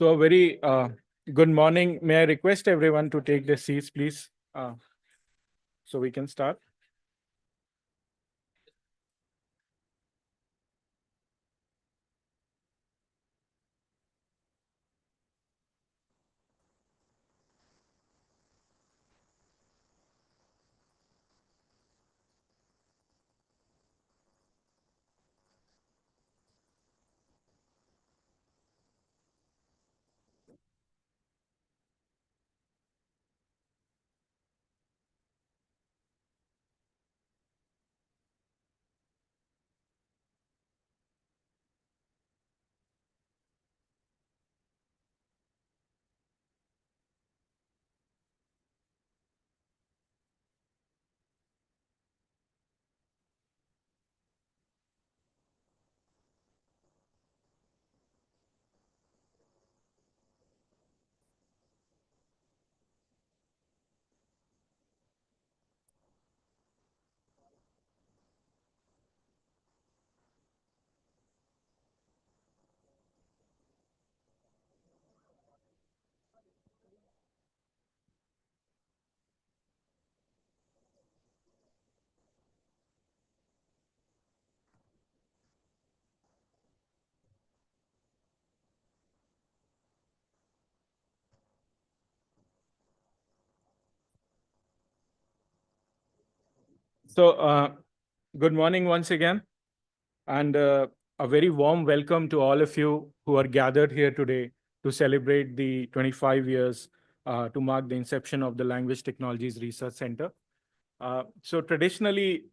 So a very good morning. May I request everyone to take their seats, please, so we can start. So good morning once again, and a very warm welcome to all of you who are gathered here today to celebrate the 25 years to mark the inception of the Language Technologies Research Center. So traditionally,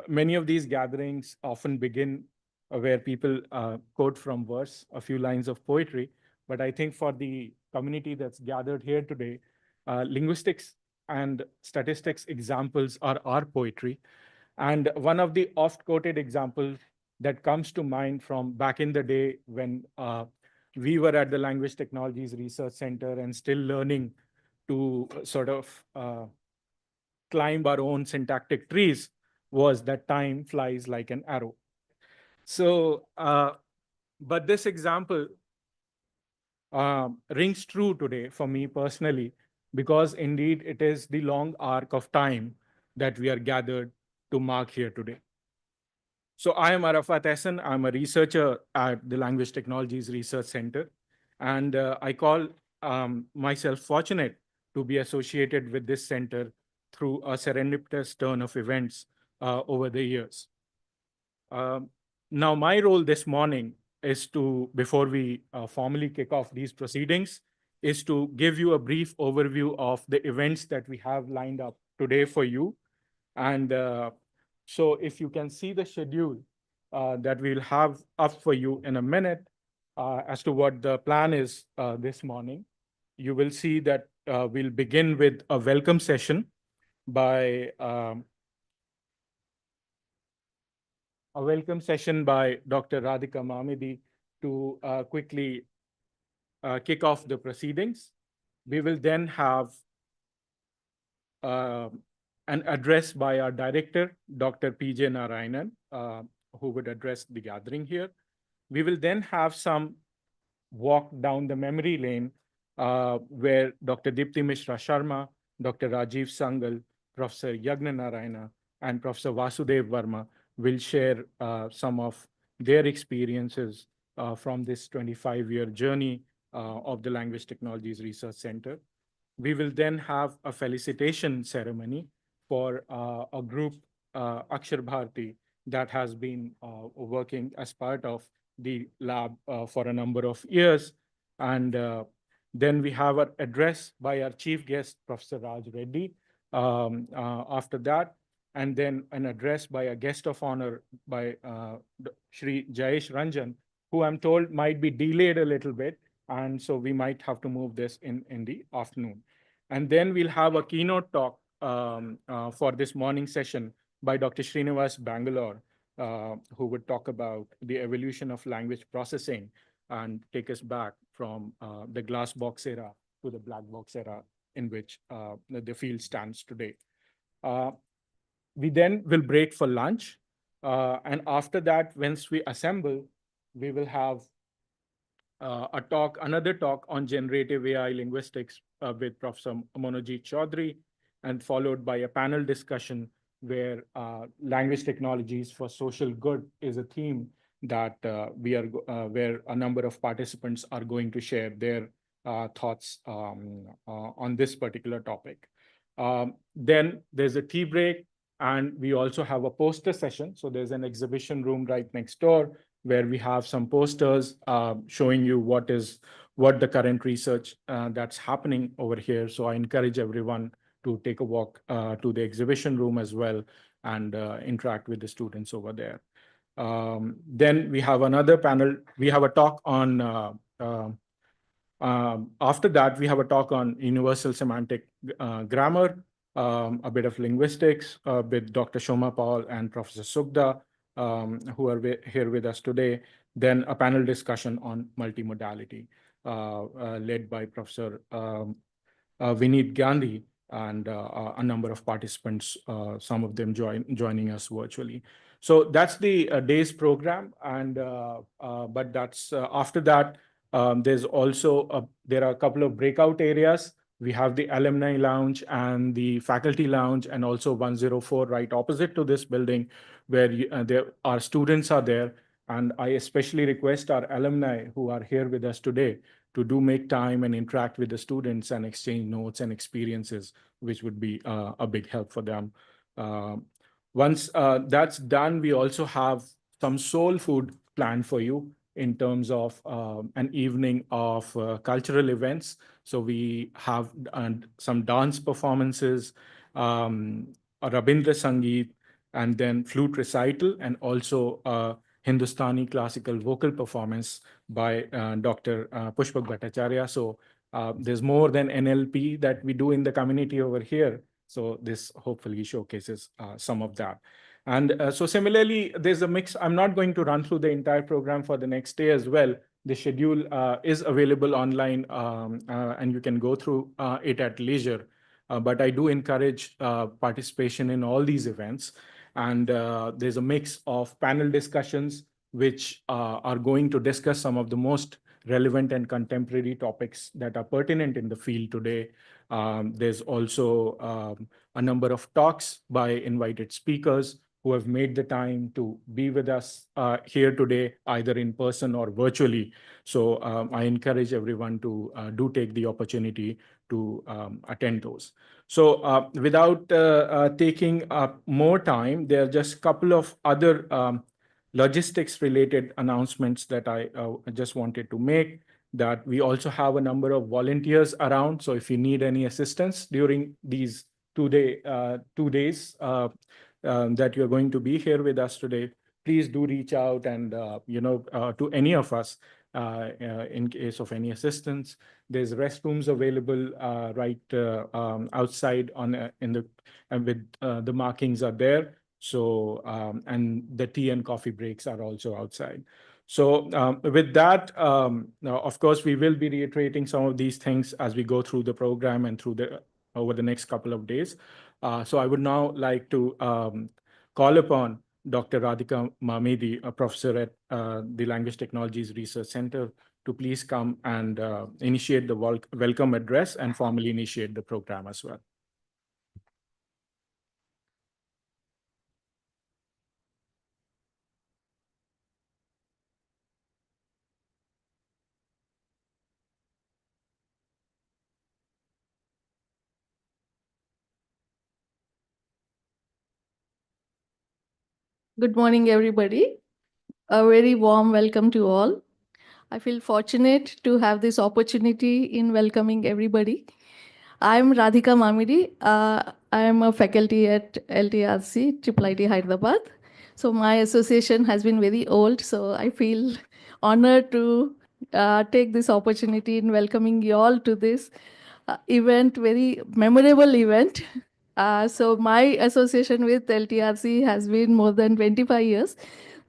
many of these gatherings often begin where people quote from verse, a few lines of poetry. But I think for the community that's gathered here today, linguistics and statistics examples are our poetry. And one of the oft quoted examples that comes to mind from back in the day when we were at the Language Technologies Research Center and still learning to sort of climb our own syntactic trees was that time flies like an arrow. So, but this example rings true today for me personally, because indeed it is the long arc of time that we are gathered to mark here today. So I am Arafat Hassan. I'm a researcher at the Language Technologies Research Center, and I call myself fortunate to be associated with this center through a serendipitous turn of events over the years. Now, my role this morning is to, before we formally kick off these proceedings, is to give you a brief overview of the events that we have lined up today for you. And so if you can see the schedule that we'll have up for you in a minute as to what the plan is this morning, you will see that we'll begin with a welcome session by Dr. Radhika Mamidi to quickly kick off the proceedings. We will then have an address by our director, Dr. PJ Narayanan, who would address the gathering here. We will then have some walk down the memory lane where Dr. Dipti Mishra Sharma, Dr. Rajiv Sangal, Professor Yagna Narayana, and Professor Vasudev Verma will share some of their experiences from this 25-year journey of the Language Technologies Research Center. We will then have a felicitation ceremony for a group, Akshar Bharti, that has been working as part of the lab for a number of years. And then we have an address by our chief guest, Professor Raj Reddy, after that. And then an address by a guest of honor by Shri Jayesh Ranjan, who I'm told might be delayed a little bit. And so we might have to move this in the afternoon. And then we'll have a keynote talk for this morning session by Dr. Srinivas Bangalore, who would talk about the evolution of language processing and take us back from the glass box era to the black box era in which the field stands today. We then will break for lunch. And after that, once we assemble, we will have another talk on generative AI linguistics with Professor Monojit Chaudhary, and followed by a panel discussion where language technologies for social good is a theme that where a number of participants are going to share their thoughts on this particular topic. Then there's a tea break, and we also have a poster session. So there's an exhibition room right next door where we have some posters showing you what the current research that's happening over here. So I encourage everyone to take a walk to the exhibition room as well and interact with the students over there. Then we have another panel. We have a talk on after that, we have a talk on universal semantic grammar, a bit of linguistics with Dr. Shoma Paul and Professor Sugda, who are here with us today. Then a panel discussion on multimodality, led by Professor Vineet Gandhi and a number of participants, some of them joining us virtually. So that's the day's program. And but that's after that, there's also there are a couple of breakout areas. We have the alumni lounge and the faculty lounge, and also 104 right opposite to this building, where our students are there. And I especially request our alumni who are here with us today to do make time and interact with the students and exchange notes and experiences, which would be a big help for them. Once that's done, we also have some soul food planned for you in terms of an evening of cultural events. So we have some dance performances, a Rabindra Sangeet, and then flute recital, and also Hindustani classical vocal performance by Dr. Pushpak Bhattacharya. So there's more than NLP that we do in the community over here. So this hopefully showcases some of that. And so similarly, there's a mix. I'm not going to run through the entire program for the next day as well. The schedule is available online, and you can go through it at leisure. But I do encourage participation in all these events. And there's a mix of panel discussions, which are going to discuss some of the most relevant and contemporary topics that are pertinent in the field today. There's also a number of talks by invited speakers who have made the time to be with us here today, either in person or virtually. So I encourage everyone to do take the opportunity to attend those. So without taking up more time, there are just a couple of other logistics related announcements that I just wanted to make, that we also have a number of volunteers around. So if you need any assistance during these 2 days that you're going to be here with us today, please do reach out and to any of us in case of any assistance. There's restrooms available right outside in the with the markings are there. So and the tea and coffee breaks are also outside. So with that, now, of course, we will be reiterating some of these things as we go through the program and over the next couple of days. So I would now like to call upon Dr. Radhika Mamedi, a professor at the Language Technologies Research Center, to please come and initiate the welcome address and formally initiate the program as well. Good morning, everybody. A very warm welcome to all. I feel fortunate to have this opportunity in welcoming everybody. I'm Radhika Mamidi. I am a faculty at LTRC, IIIT Hyderabad. So my association has been very old, so I feel honored to take this opportunity in welcoming you all to this event, very memorable event. So my association with LTRC has been more than 25 years.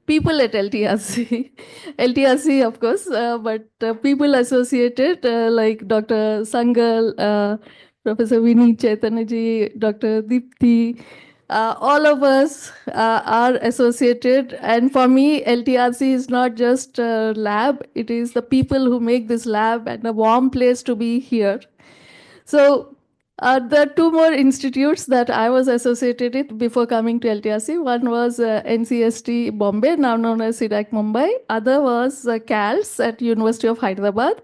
People at LTRC, LTRC of course, but people associated like Dr. Sangal, Professor Vinny Chaitanaji, Dr. Dipti, All of us are associated, and for me, LTRC is not just a lab, it is the people who make this lab and a warm place to be here. So there are two more institutes that I was associated with before coming to LTRC. One was NCST Bombay, now known as SIDAC Mumbai. Other was CALS at University of Hyderabad.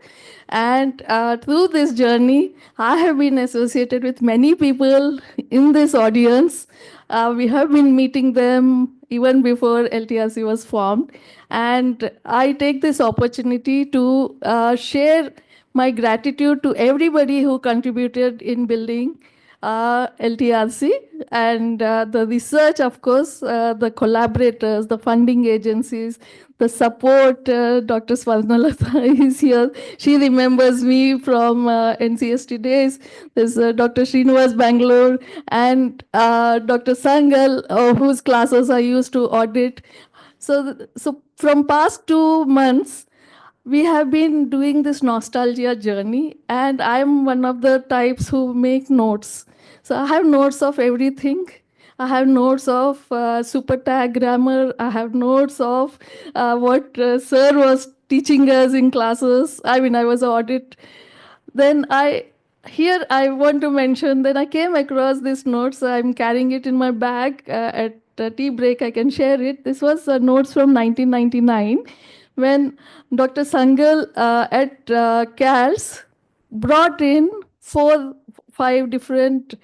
And through this journey, I have been associated with many people in this audience. We have been meeting them even before LTRC was formed. And I take this opportunity to share my gratitude to everybody who contributed in building LTRC and the research, of course, the collaborators, the funding agencies, the support. Dr. Swarnalatha is here. She remembers me from NCST days. There's Dr. Srinivas Bangalore and Dr. Sangal, whose classes I used to audit. So from past 2 months, we have been doing this nostalgia journey, and I'm one of the types who make notes. So I have notes of everything. I have notes of super tag grammar. I have notes of what sir was teaching us in classes. I mean, I was audit. Then I want to mention that I came across these notes. I'm carrying it in my bag at tea break. I can share it. This was notes from 1999 when Dr. Sangal at CALS brought in 5 different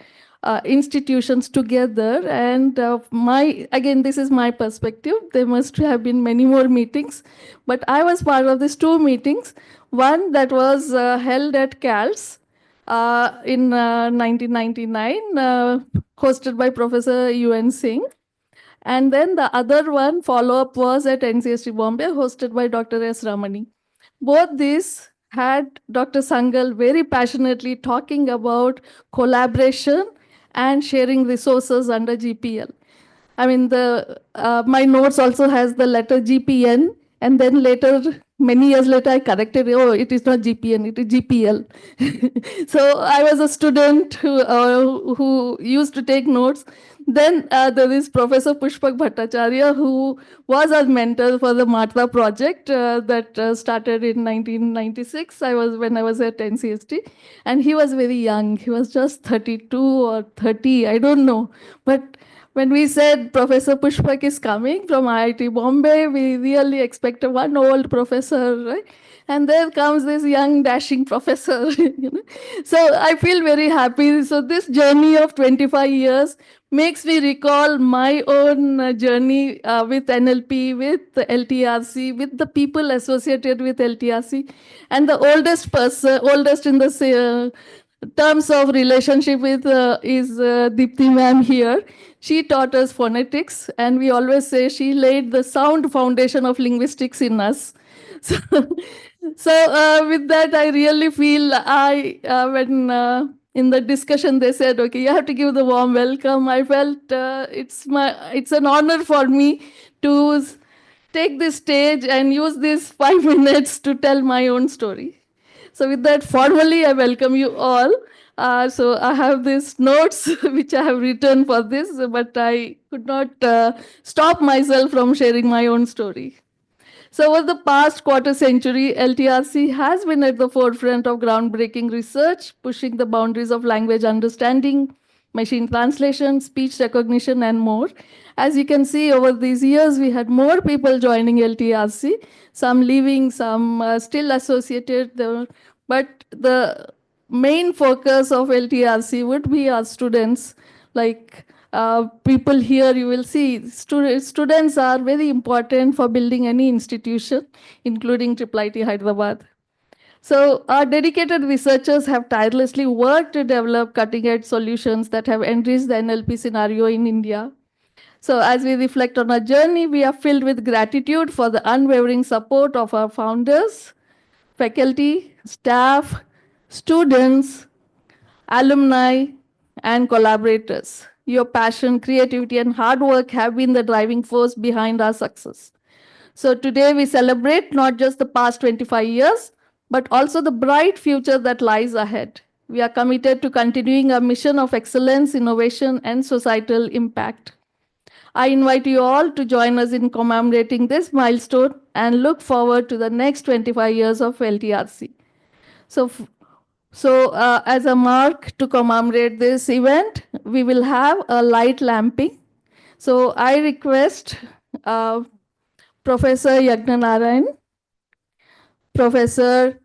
institutions together. And again, this is my perspective. There must have been many more meetings, but I was part of these 2 meetings. One that was held at CALS in 1999, hosted by Professor UN Singh. And then the other one follow-up was at NCST Bombay, hosted by Dr. S. Ramani. Both these had Dr. Sangal very passionately talking about collaboration and sharing resources under GPL. I mean, my notes also has the letter GPN, and then later, many years later, I corrected, oh, it is not GPN, it is GPL. So I was a student who used to take notes. Then there is Professor Pushpak Bhattacharya, who was our mentor for the Martha project that started in 1996. When I was at NCST, and he was very young. He was just 32 or 30, I don't know. But when we said Professor Pushpak is coming from IIT Bombay, we really expected one old professor, right? And there comes this young dashing professor. So I feel very happy. So this journey of 25 years makes me recall my own journey with NLP, with LTRC, with the people associated with LTRC. And the oldest in the terms of relationship with is Deepthi ma'am here. She taught us phonetics, and we always say she laid the sound foundation of linguistics in us. So with that, I really feel when in the discussion they said, okay, you have to give the warm welcome. I felt it's an honor for me to take this stage and use these 5 minutes to tell my own story. So with that, formally, I welcome you all. So I have these notes which I have written for this, but I could not stop myself from sharing my own story. So over the past quarter century, LTRC has been at the forefront of groundbreaking research, pushing the boundaries of language understanding, machine translation, speech recognition, and more. As you can see, over these years, we had more people joining LTRC, some leaving, some still associated. But the main focus of LTRC would be our students. Like people here, you will see students are very important for building any institution, including IIIT Hyderabad. So our dedicated researchers have tirelessly worked to develop cutting-edge solutions that have enriched the NLP scenario in India. So as we reflect on our journey, we are filled with gratitude for the unwavering support of our founders, faculty, staff, students, alumni, and collaborators. Your passion, creativity, and hard work have been the driving force behind our success. So today we celebrate not just the past 25 years, but also the bright future that lies ahead. We are committed to continuing our mission of excellence, innovation, and societal impact. I invite you all to join us in commemorating this milestone and look forward to the next 25 years of LTRC. So, as a mark to commemorate this event, we will have a light lamping. So, I request Professor Yagnanarayan, Professor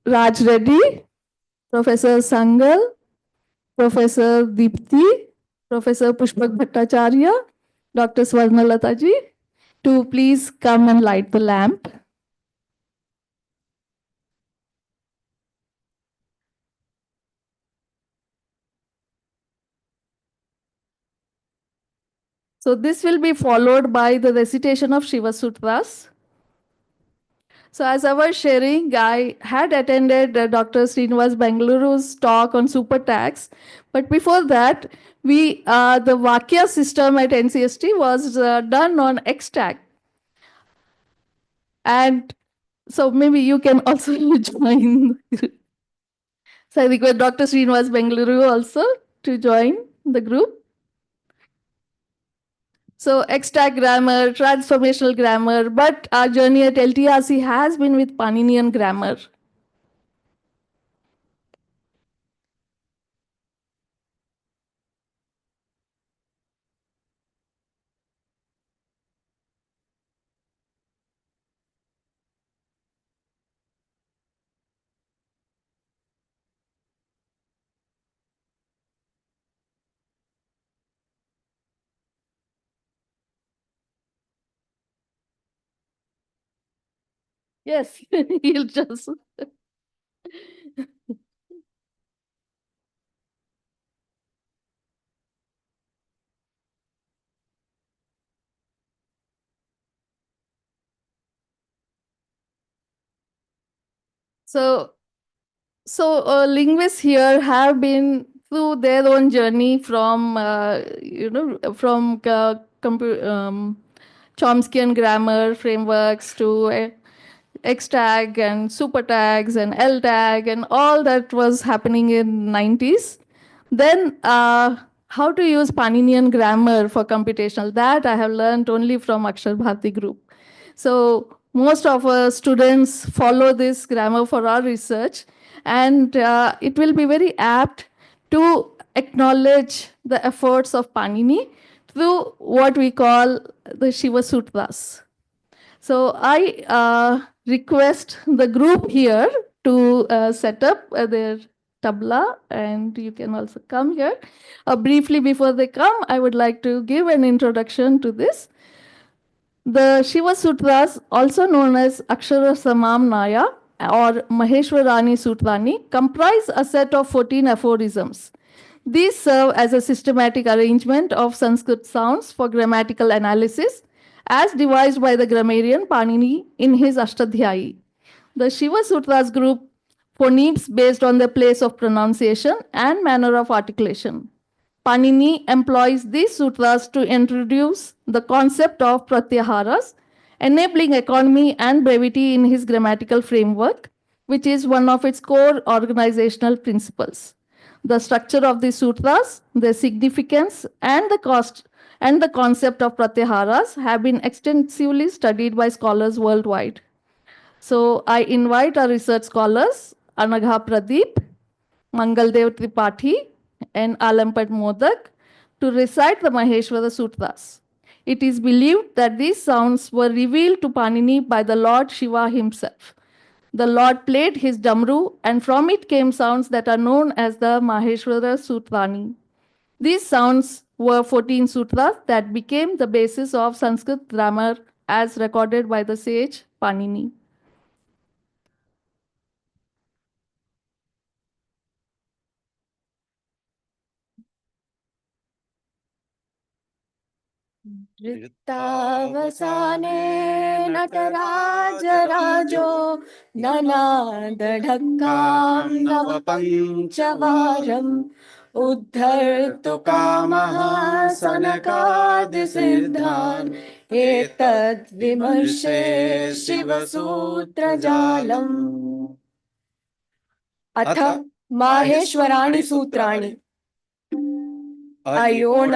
Raj Reddy, Professor Sangal, Professor Deepti, Professor Pushpak Bhattacharya, Dr. Swarnalata ji, to please come and light the lamp. So this will be followed by the recitation of Shiva Sutras. So as I was sharing, I had attended Dr. Srinivas Bengaluru's talk on super tax, but before that, the Vakya system at NCST was done on XTAG. And so maybe you can also join. So I request Dr. Srinivas Bengaluru also to join the group. So extract grammar, transformational grammar, but our journey at LTRC has been with Paninian grammar. Yes, he'll just. So, linguists here have been through their own journey from, Chomskyan grammar frameworks to X-tag and super tags and L tag and all that was happening in 90s. Then how to use Paninian grammar for computational, that I have learned only from Akshar Bharti group. So most of our students follow this grammar for our research, and it will be very apt to acknowledge the efforts of Panini through what we call the Shiva Sutras. So I request the group here to set up their tabla, and you can also come here. Briefly before they come, I would like to give an introduction to this. The Shiva Sutras, also known as Akshara Samam Naya or Maheshwarani Sutrani, comprise a set of 14 aphorisms. These serve as a systematic arrangement of Sanskrit sounds for grammatical analysis, as devised by the grammarian Panini in his Ashtadhyayi. The Shiva Sutras group phonemes based on the place of pronunciation and manner of articulation. Panini employs these sutras to introduce the concept of pratyaharas, enabling economy and brevity in his grammatical framework, which is one of its core organizational principles. The structure of the sutras, their significance, and the concept of pratyaharas have been extensively studied by scholars worldwide. So I invite our research scholars, Anagha Pradeep, Mangaldev Tripathi, and Alampat Modak, to recite the Maheshwara Sutras. It is believed that these sounds were revealed to Panini by the Lord Shiva himself. The Lord played his damru, and from it came sounds that are known as the Maheshwara Sutrani. These sounds were 14 sutras that became the basis of Sanskrit grammar as recorded by the sage Panini. वृत्तावसाने नटराजराजो ननादढक्कां नवपञ्चवारम् उद्धर्तु कामः सनकादिसिद्धान् एतद्विमर्शे शिवसूत्रजालम् अथ माहेश्वराणि सूत्राणि अयोण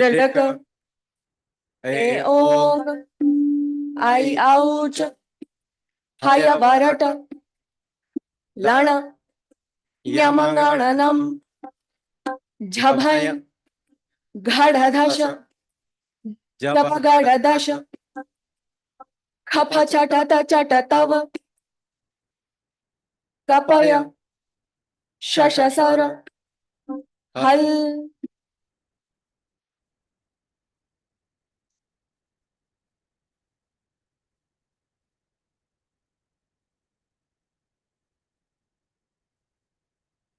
रटक ओंग आई औच हय वरट लण यमगणनम झभय घड़धश जपगड़दश खफ चटत चटतव कपय शशसर हल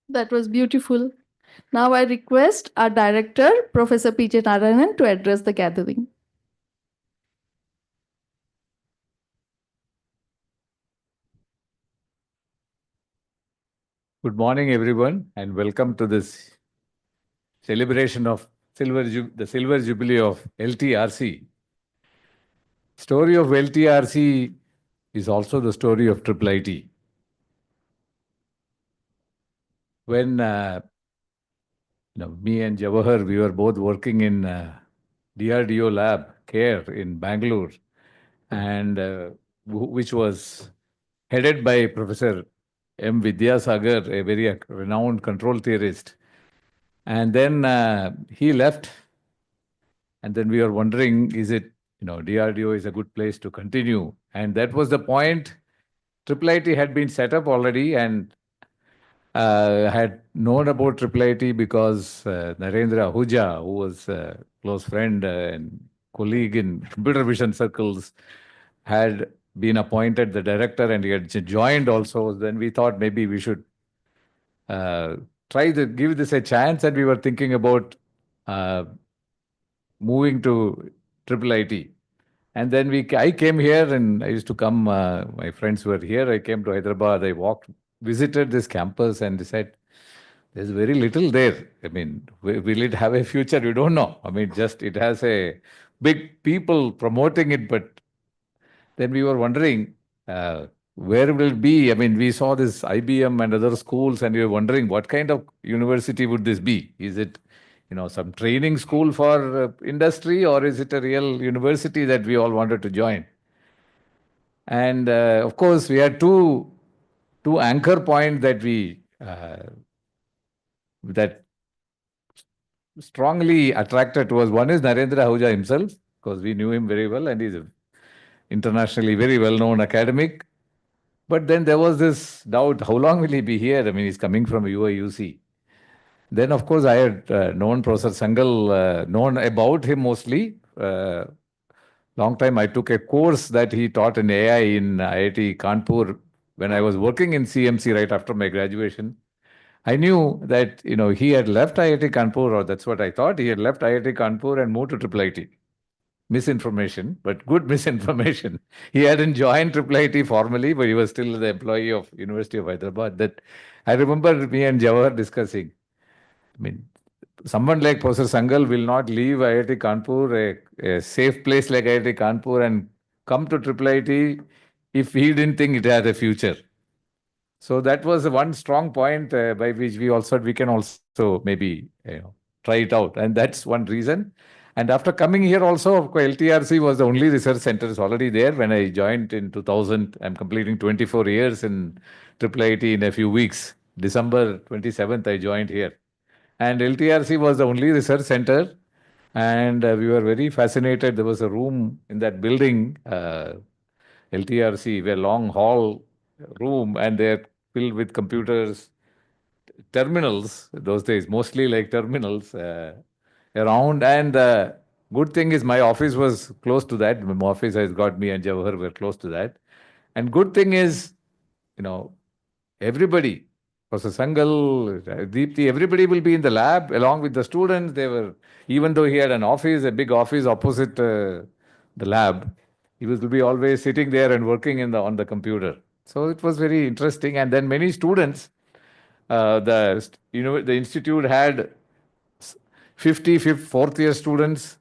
That was beautiful. Now I request our director, Professor P.J. Narayanan, to address the gathering. Good morning, everyone, and welcome to this celebration of the Silver Jubilee of LTRC. Story of LTRC is also the story of IIIT. When me and Jawahar, we were both working in DRDO lab, CARE in Bangalore, and which was headed by Professor M. Vidyasagar, a very renowned control theorist. And then he left, and then we were wondering, is it, DRDO is a good place to continue? And that was the point. IIIT had been set up already, and had known about IIIT because Narendra Ahuja, who was a close friend and colleague in computer vision circles, had been appointed the director, and he had joined also. Then we thought maybe we should try to give this a chance, and we were thinking about moving to IIIT. And then I came here, and I used to come, my friends were here, I came to Hyderabad, I visited this campus, and they said, there's very little there. I mean, will it have a future? We don't know. I mean, it has a big people promoting it, but then we were wondering, where will it be? I mean, we saw this IBM and other schools, and we were wondering what kind of university would this be? Is it, some training school for industry, or is it a real university that we all wanted to join? And of course, we had two anchor points that strongly attracted to us. One is Narendra Ahuja himself, because we knew him very well, and he's a internationally very well-known academic. But then there was this doubt, how long will he be here? I mean, he's coming from UIUC. Then, of course, I had known Professor Sangal, known about him mostly. Long time I took a course that he taught in AI in IIT Kanpur when I was working in CMC right after my graduation. I knew that, he had left IIT Kanpur, or that's what I thought. He had left IIT Kanpur and moved to IIIT. Misinformation, but good misinformation. He hadn't joined IIIT formally, but he was still the employee of University of Hyderabad. That I remember me and Jawahar discussing. I mean, someone like Professor Sangal will not leave IIT Kanpur, a safe place like IIT Kanpur, and come to IIIT if he didn't think it had a future. So that was one strong point by which we can also maybe try it out, and that's one reason. And after coming here also, of course, LTRC was the only research center is already there. When I joined in 2000, I'm completing 24 years in IIIT in a few weeks. December 27th, I joined here. And LTRC was the only research center, and we were very fascinated. There was a room in that building, LTRC, a long hall room, and they're filled with computers, terminals, those days, mostly like terminals around. And the good thing is my office was close to that. My office has got me and Jawahar were close to that. And good thing is, everybody, Professor Sangal, Deepthi, everybody will be in the lab along with the students. Even though he had an office, a big office opposite the lab, he will be always sitting there and working on the computer. So it was very interesting. And then many students, the institute had 50 fourth year students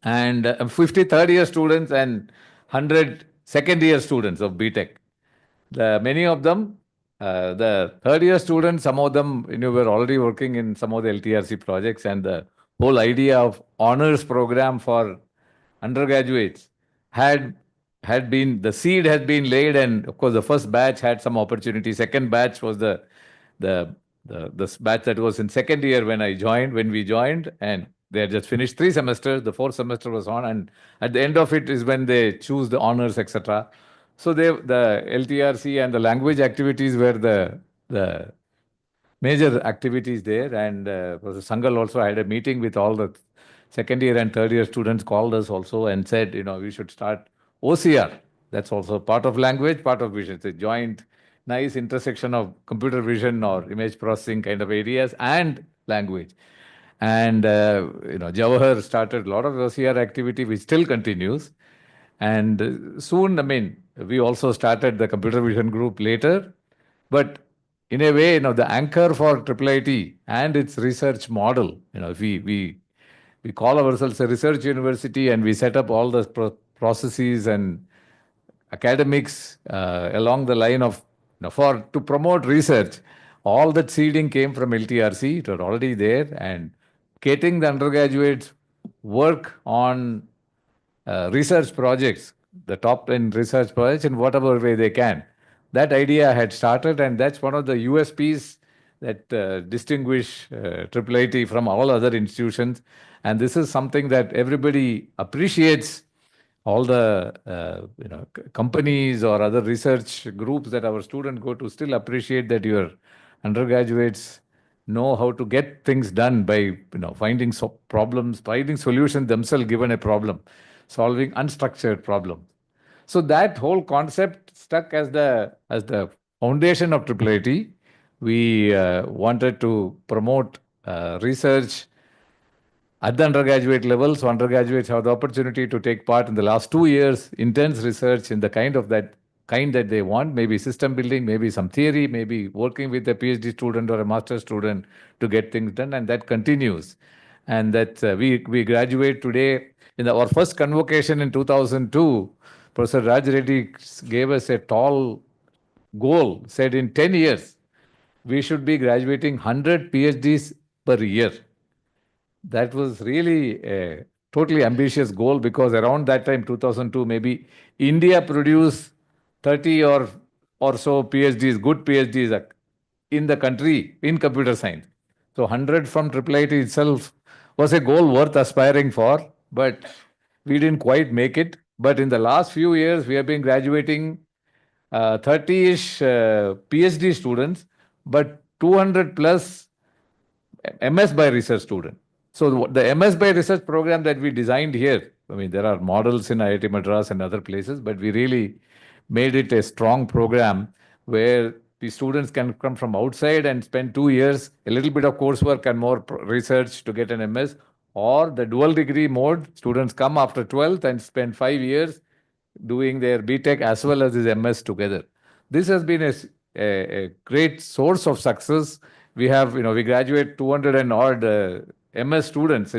and 50 third year students and 100 second year students of BTech. Many of them The third year students, some of them were already working in some of the LTRC projects, and the whole idea of honors program for undergraduates had been, the seed had been laid, and of course the first batch had some opportunity. Second batch was the batch that was in second year when we joined, and they had just finished 3 semesters. The fourth semester was on, and at the end of it is when they choose the honors, etc. So the LTRC and the language activities were the major activities there. And Professor Sangal also had a meeting with all the second year and third year students, called us also and said, we should start OCR. That's also part of language, part of vision. It's a joint, nice intersection of computer vision or image processing kind of areas and language. And, Jawahar started a lot of OCR activity, which still continues. And soon, we also started the computer vision group later. But in a way, the anchor for IIIT and its research model, if we call ourselves a research university, and we set up all the processes and academics along the line of, to promote research. All that seeding came from LTRC. It was already there, and getting the undergraduates work on research projects, the top 10 research projects in whatever way they can. That idea had started, and that's one of the USPs that distinguish IIIT from all other institutions. And this is something that everybody appreciates. All the companies or other research groups that our students go to still appreciate that your undergraduates know how to get things done by finding problems, finding solutions themselves given a problem, solving unstructured problems. So that whole concept stuck as the foundation of IIIT. We wanted to promote research at the undergraduate level, so undergraduates have the opportunity to take part in the last 2 years, intense research in the kind that they want, maybe system building, maybe some theory, maybe working with a PhD student or a master's student to get things done, and that continues. And that we graduate today. In our first convocation in 2002, Professor Raj Reddy gave us a tall goal, said in 10 years, we should be graduating 100 PhDs per year. That was really a totally ambitious goal, because around that time, 2002, maybe India produced 30 or so PhDs, good PhDs in the country in computer science. So 100 from IIIT itself was a goal worth aspiring for, but we didn't quite make it. But in the last few years, we have been graduating 30-ish PhD students, but 200 plus MS by research student. So the MS by research program that we designed here, there are models in IIT Madras and other places, but we really made it a strong program where the students can come from outside and spend 2 years, a little bit of coursework and more research to get an MS, or the dual degree mode. Students come after 12th and spend 5 years doing their BTech as well as his MS together. This has been a great source of success. We have, we graduate 200 and odd MS students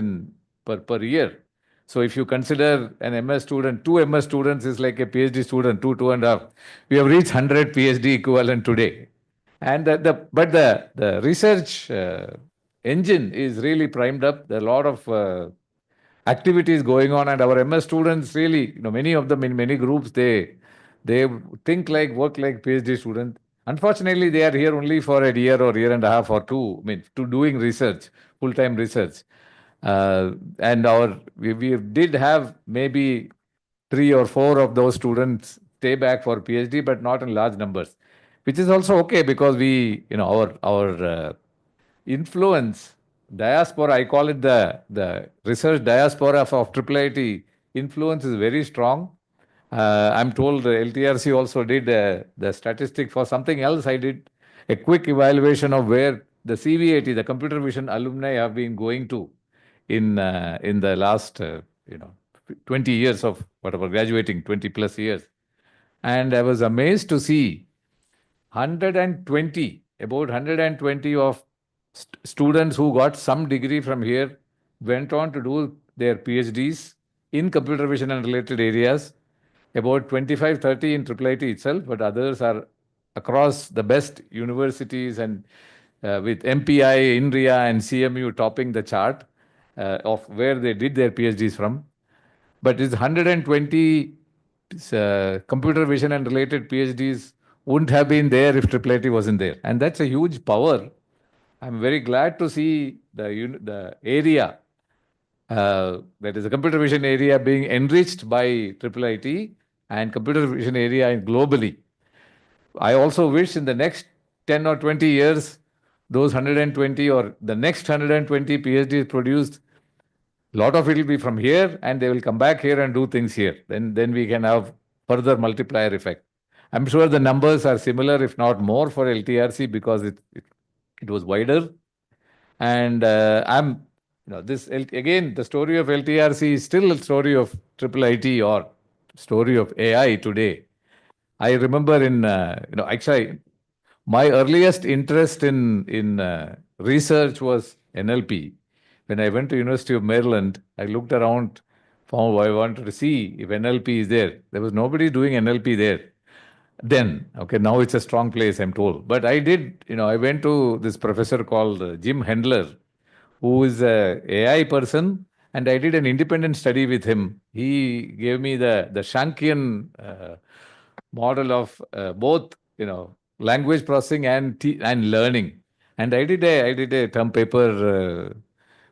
per year. So if you consider an MS student, 2 MS students is like a PhD student, 2.5. We have reached 100 PhD equivalent today. And the research engine is really primed up. There are a lot of activities going on, and our MS students really, many of them in many groups, they think like, work like PhD students. Unfortunately, they are here only for a year or year and a half or 2, to doing research, full-time research. And we did have maybe 3 or 4 of those students stay back for PhD, but not in large numbers, which is also okay, because we, our influence, diaspora, I call it the research diaspora of IIIT influence is very strong. I'm told the LTRC also did the statistic for something else. I did a quick evaluation of where the CVAT, the computer vision alumni, have been going to in the last 20 years of whatever, graduating 20 plus years. And I was amazed to see about 120 of students who got some degree from here went on to do their PhDs in computer vision and related areas. About 25, 30 in IIIT itself, but others are across the best universities and with MPI, INRIA, and CMU topping the chart of where they did their PhDs from. But it's 120 computer vision and related PhDs wouldn't have been there if IIIT wasn't there. And that's a huge power. I'm very glad to see the area, that is the computer vision area, being enriched by IIIT and computer vision area globally. I also wish in the next 10 or 20 years, those 120 or the next 120 PhDs produced, a lot of it will be from here and they will come back here and do things here. Then we can have further multiplier effect. I'm sure the numbers are similar, if not more, for LTRC because it was wider. And again, the story of LTRC is still a story of IIIT or story of AI today. I remember actually, my earliest interest in research was NLP. When I went to University of Maryland, I looked around, found I wanted to see if NLP is there. There was nobody doing NLP there. Then, okay, now it's a strong place, I'm told. But I went to this professor called Jim Hendler, who is a AI person, and I did an independent study with him. He gave me the Shankian model of both, language processing and learning. And I did a term paper,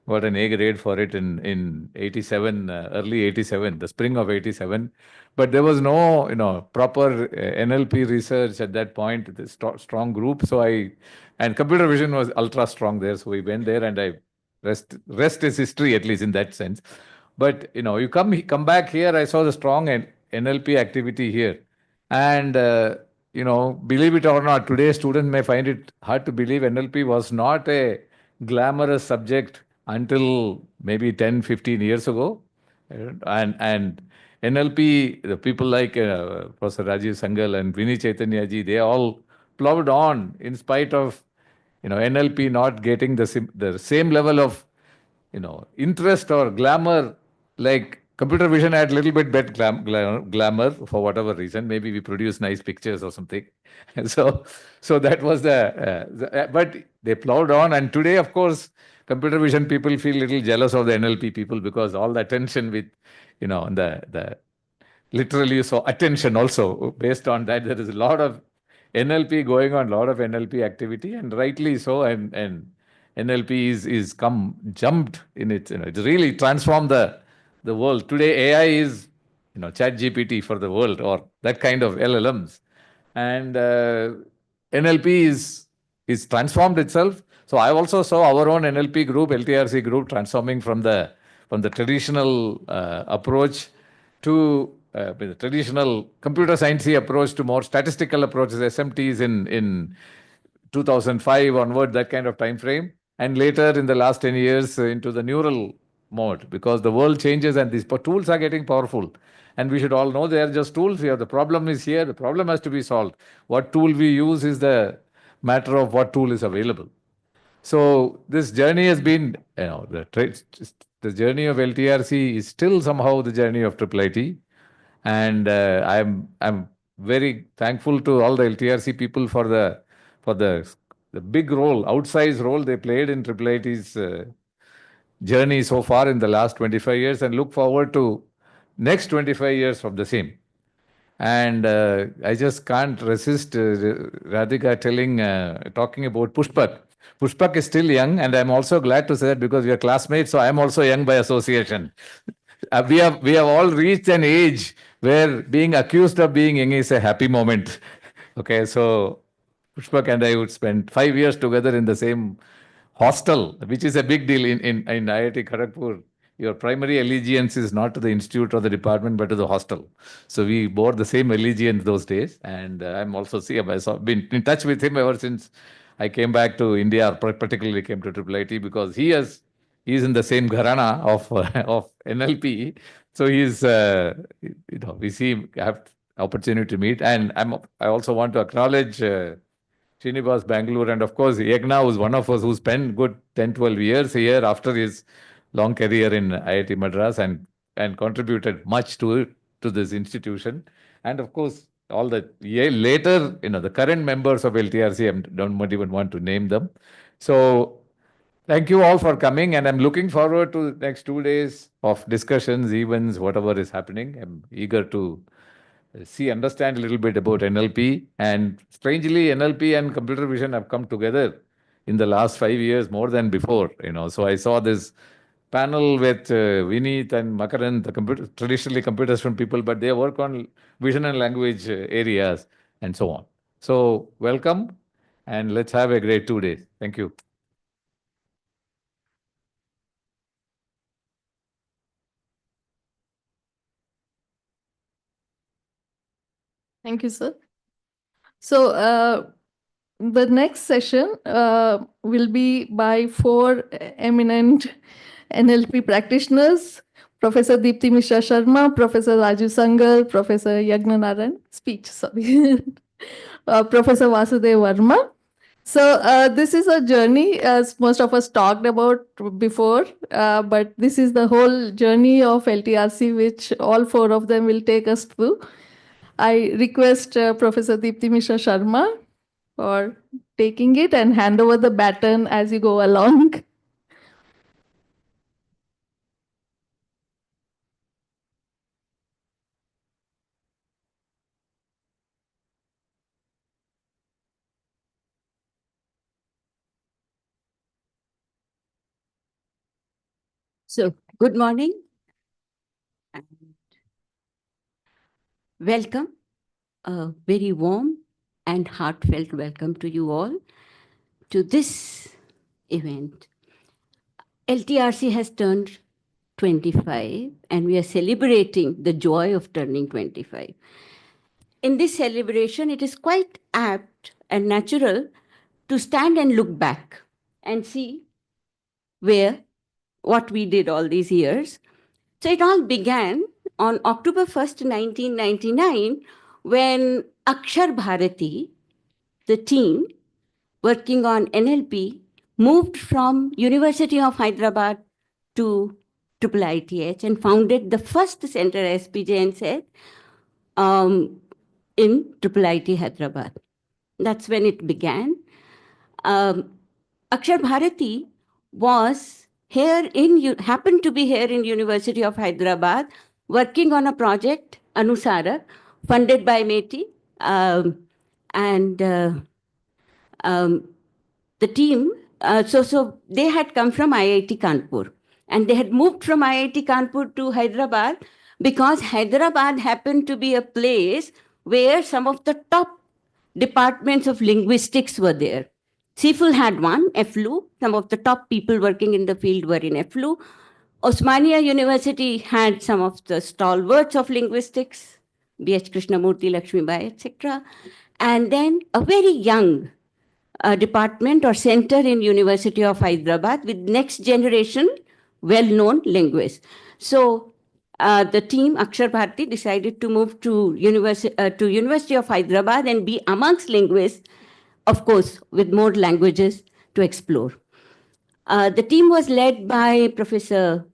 got an A grade for it in 87, early 87, the spring of 87. But there was no, proper NLP research at that point, the strong group. And computer vision was ultra strong there. So we went there and rest is history, at least in that sense. But, you come back here, I saw the strong NLP activity here. And, believe it or not, today students may find it hard to believe NLP was not a glamorous subject until maybe 10, 15 years ago. And NLP, the people like Professor Rajiv Sangal and Vinny Chaitanya ji, they all plowed on in spite of, NLP not getting the same level of, interest or glamour like computer vision had a little bit better glamour for whatever reason. Maybe we produce nice pictures or something. So that was but they plowed on. And today, of course, computer vision people feel a little jealous of the NLP people because all the attention with, the literally you saw attention also based on that. There is a lot of NLP going on, a lot of NLP activity, and rightly so. And NLP is jumped in it. It's really transformed the world. Today, AI is, Chat GPT for the world or that kind of LLMs. And NLP is transformed itself. So I also saw our own NLP group, LTRC group, transforming from the traditional approach to the traditional computer sciencey approach to more statistical approaches, SMTs in 2005 onward, that kind of time frame. And later in the last 10 years into the neural mode, because the world changes and these tools are getting powerful. And we should all know they are just tools here. The problem is here. The problem has to be solved. What tool we use is the matter of what tool is available. So this journey has been, the journey of LTRC is still somehow the journey of IIIT. And I'm very thankful to all the LTRC people for the big role, outsized role they played in IIIT's journey so far in the last 25 years, and look forward to next 25 years of the same. And I just can't resist Radhika talking about Pushpak. Pushpak is still young, and I'm also glad to say that because we are classmates, so I'm also young by association. We have all reached an age where being accused of being young is a happy moment. Okay, so Pushpak and I would spend 5 years together in the same hostel, which is a big deal in IIT Kharagpur. Your primary allegiance is not to the institute or the department, but to the hostel. So we bore the same allegiance those days. And I'm also I've been in touch with him ever since I came back to India, particularly came to IIIT, because he's in the same gharana of NLP. So we see have opportunity to meet. And I also want to acknowledge Srinivas Bangalore, and of course Yagna was one of us who spent good 10, 12 years here after his long career in IIT Madras and contributed much to this institution. And of course, all the later, the current members of LTRC, I don't even want to name them. So thank you all for coming, and I'm looking forward to the next 2 days of discussions, events, whatever is happening. I'm eager to understand a little bit about NLP. And strangely, NLP and computer vision have come together in the last 5 years more than before. So I saw this panel with Vineet and Makarand, the traditionally computers from people, but they work on vision and language areas and so on. So welcome, and let's have a great 2 days. Thank you. Thank you, sir. So the next session will be by 4 eminent NLP practitioners, Professor Deepti Mishra Sharma, Professor Raju Sangal, Professor Yagna Narayan, Professor Vasudev Verma. So this is a journey, as most of us talked about before, but this is the whole journey of LTRC, which all 4 of them will take us through. I request Professor Deepti Mishra Sharma for taking it and hand over the baton as you go along. So, good morning and welcome. A very warm and heartfelt welcome to you all to this event. LTRC has turned 25 and we are celebrating the joy of turning 25. In this celebration, it is quite apt and natural to stand and look back and see what we did all these years. So it all began on October 1st, 1999, when Akshar Bharati, the team working on NLP, moved from University of Hyderabad to IIITH and founded the first center, as PJN said, in IIIT Hyderabad. That's when it began. Akshar Bharati happened to be here in University of Hyderabad, working on a project, Anusara, funded by METI. The team, so they had come from IIT Kanpur. And they had moved from IIT Kanpur to Hyderabad because Hyderabad happened to be a place where some of the top departments of linguistics were there. CIFL had one, FLU. Some of the top people working in the field were in FLU. Osmania University had some of the stalwarts of linguistics, B.H. Krishnamurti, Lakshmibai, etc. And then a very young department or center in University of Hyderabad with next generation well-known linguists. So the team, Akshar Bharati, decided to move to University of Hyderabad and be amongst linguists, of course, with more languages to explore. The team was led by Professor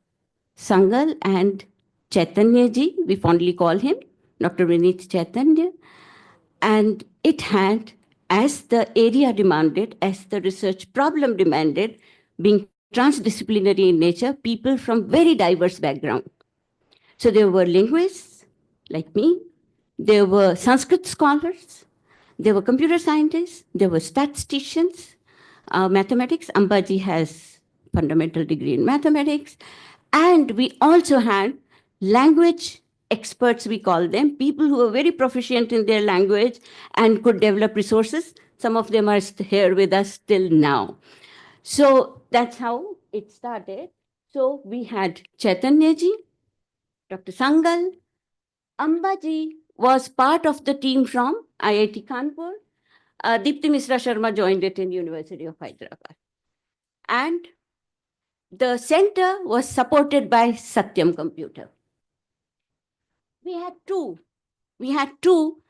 Sangal and Chaitanya ji, we fondly call him, Dr. Vineet Chaitanya. And it had, as the area demanded, as the research problem demanded, being transdisciplinary in nature, people from very diverse background. So there were linguists like me, there were Sanskrit scholars, there were computer scientists, there were statisticians, mathematics. Ambaji has fundamental degree in mathematics. And we also had language experts, we call them, people who are very proficient in their language and could develop resources. Some of them are here with us till now. So that's how it started. So we had Chaitanya ji, Dr. Sangal. Ambaji was part of the team from IIT Kanpur. Deepti Mishra Sharma joined it in University of Hyderabad. And the center was supported by Satyam Computer. We had two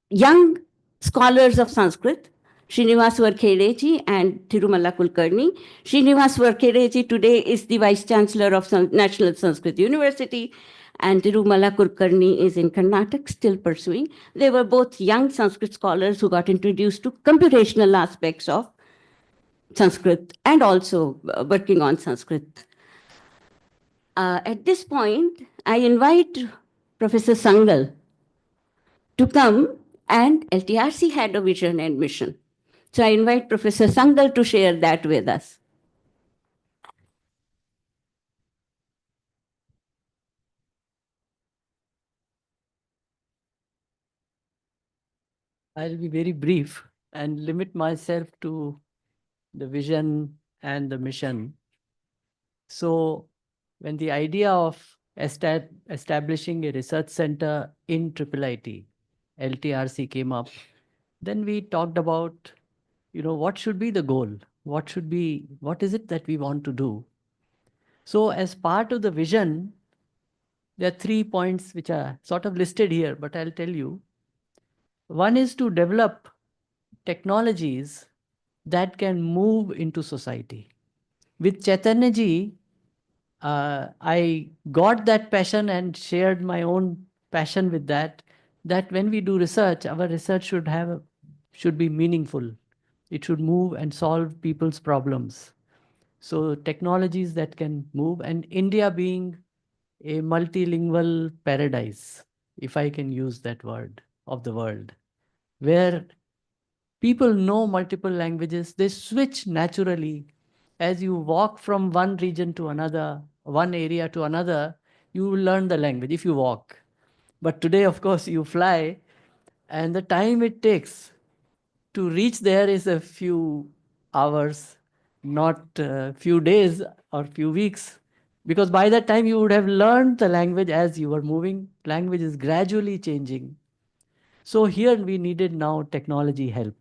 young scholars of Sanskrit, Srinivas Varkhedeji and Tirumala Kulkarni. Srinivas Varkhedeji today is the Vice Chancellor of National Sanskrit University, and Tirumala Kulkarni is in Karnataka, still pursuing. They were both young Sanskrit scholars who got introduced to computational aspects of Sanskrit and also working on Sanskrit. At this point, I invite Professor Sangal to come, and LTRC had a vision and mission. So I invite Professor Sangal to share that with us. I'll be very brief and limit myself to the vision and the mission. So when the idea of establishing a research center in IIIT, LTRC came up, then we talked about, what should be the goal? What is it that we want to do? So as part of the vision, there are 3 points which are sort of listed here, but I'll tell you. One is to develop technologies that can move into society. With Chaitanya ji, I got that passion and shared my own passion with that when we do research, our research should be meaningful. It should move and solve people's problems. So technologies that can move, and India being a multilingual paradise, if I can use that word, of the world, where people know multiple languages, they switch naturally. As you walk from one region to another, one area to another, you learn the language if you walk. But today, of course, you fly, and the time it takes to reach there is a few hours, not a few days or few weeks. Because by that time, you would have learned the language as you were moving. Language is gradually changing. So here we needed now technology help.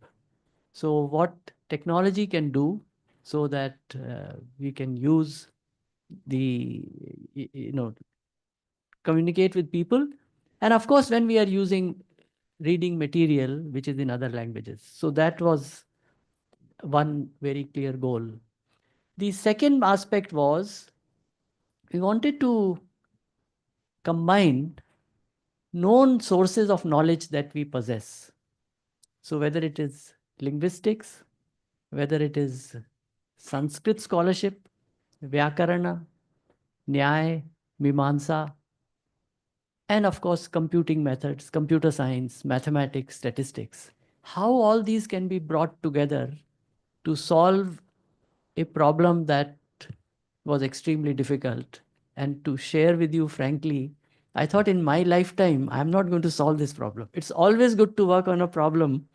So what technology can do so that we can use communicate with people. And of course, when we are using reading material, which is in other languages. So that was one very clear goal. The second aspect was we wanted to combine known sources of knowledge that we possess. So whether it is linguistics, whether it is Sanskrit scholarship, Vyakarana, Nyaya, Mimamsa, and of course computing methods, computer science, mathematics, statistics. How all these can be brought together to solve a problem that was extremely difficult. And to share with you frankly, I thought in my lifetime, I'm not going to solve this problem. It's always good to work on a problem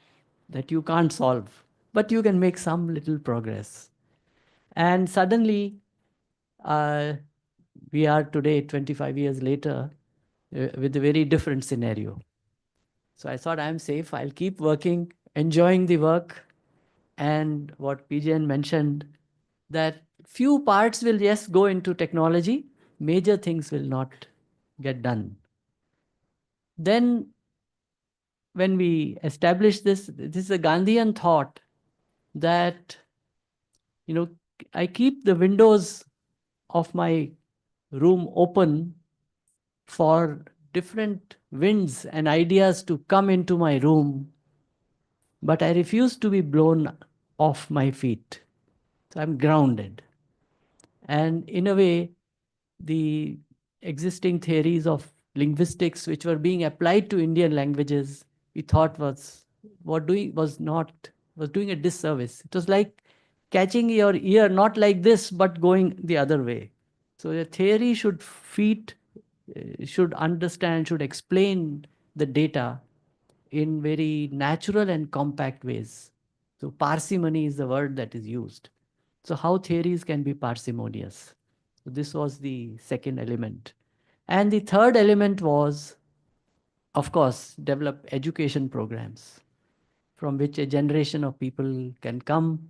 that you can't solve, but you can make some little progress. And suddenly, we are today, 25 years later, with a very different scenario. So I thought I'm safe. I'll keep working, enjoying the work. And what PJN mentioned, that few parts will yes go into technology, major things will not get done. Then when we established this is a Gandhian thought that, I keep the windows of my room open for different winds and ideas to come into my room, but I refuse to be blown off my feet. So I'm grounded. And in a way, the existing theories of linguistics which were being applied to Indian languages, we thought was doing a disservice. It was like catching your ear, not like this, but going the other way. So the theory should understand, should explain the data in very natural and compact ways. So parsimony is the word that is used. So how theories can be parsimonious. So this was the second element. And the third element was, of course, develop education programs from which a generation of people can come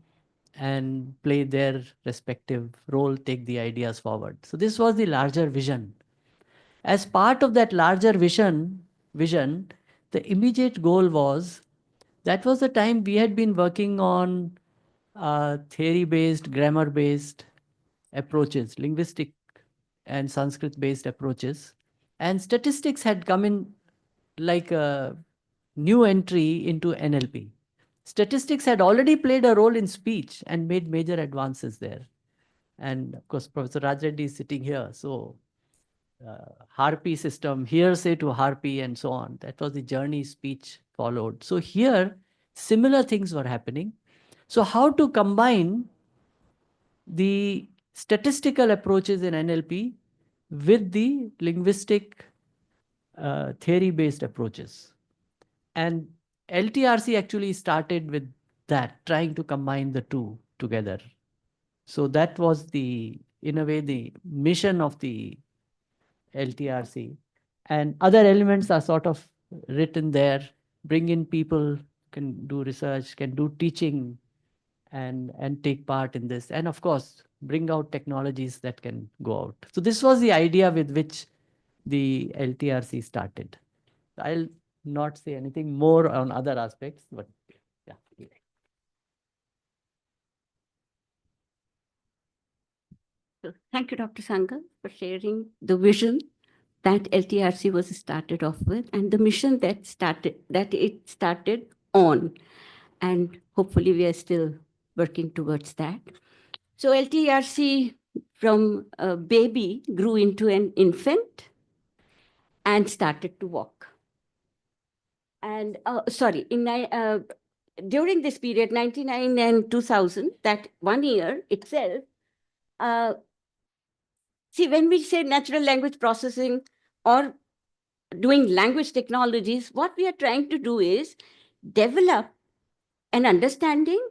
and play their respective role, take the ideas forward. So this was the larger vision. As part of that larger vision, the immediate goal was, that was the time we had been working on theory-based, grammar-based approaches, linguistic and Sanskrit-based approaches. And statistics had come in like a new entry into NLP. Statistics had already played a role in speech and made major advances there. And of course, Professor Raj Reddy is sitting here. So Harpy system, hearsay to Harpy and so on. That was the journey speech followed. So here, similar things were happening. So how to combine the statistical approaches in NLP with the linguistic theory-based approaches. And LTRC actually started with that, trying to combine the two together. So that was in a way, the mission of the LTRC. And other elements are sort of written there, bring in people, can do research, can do teaching, and take part in this. And of course, bring out technologies that can go out. So this was the idea with which the LTRC started. I'll not say anything more on other aspects, but yeah. So thank you, Dr. Sangal, for sharing the vision that LTRC was started off with and the mission that it started on. And hopefully we are still working towards that. So LTRC from a baby grew into an infant and started to walk. And during this period, 99 and 2000, that 1 year itself, see, when we say natural language processing or doing language technologies, what we are trying to do is develop an understanding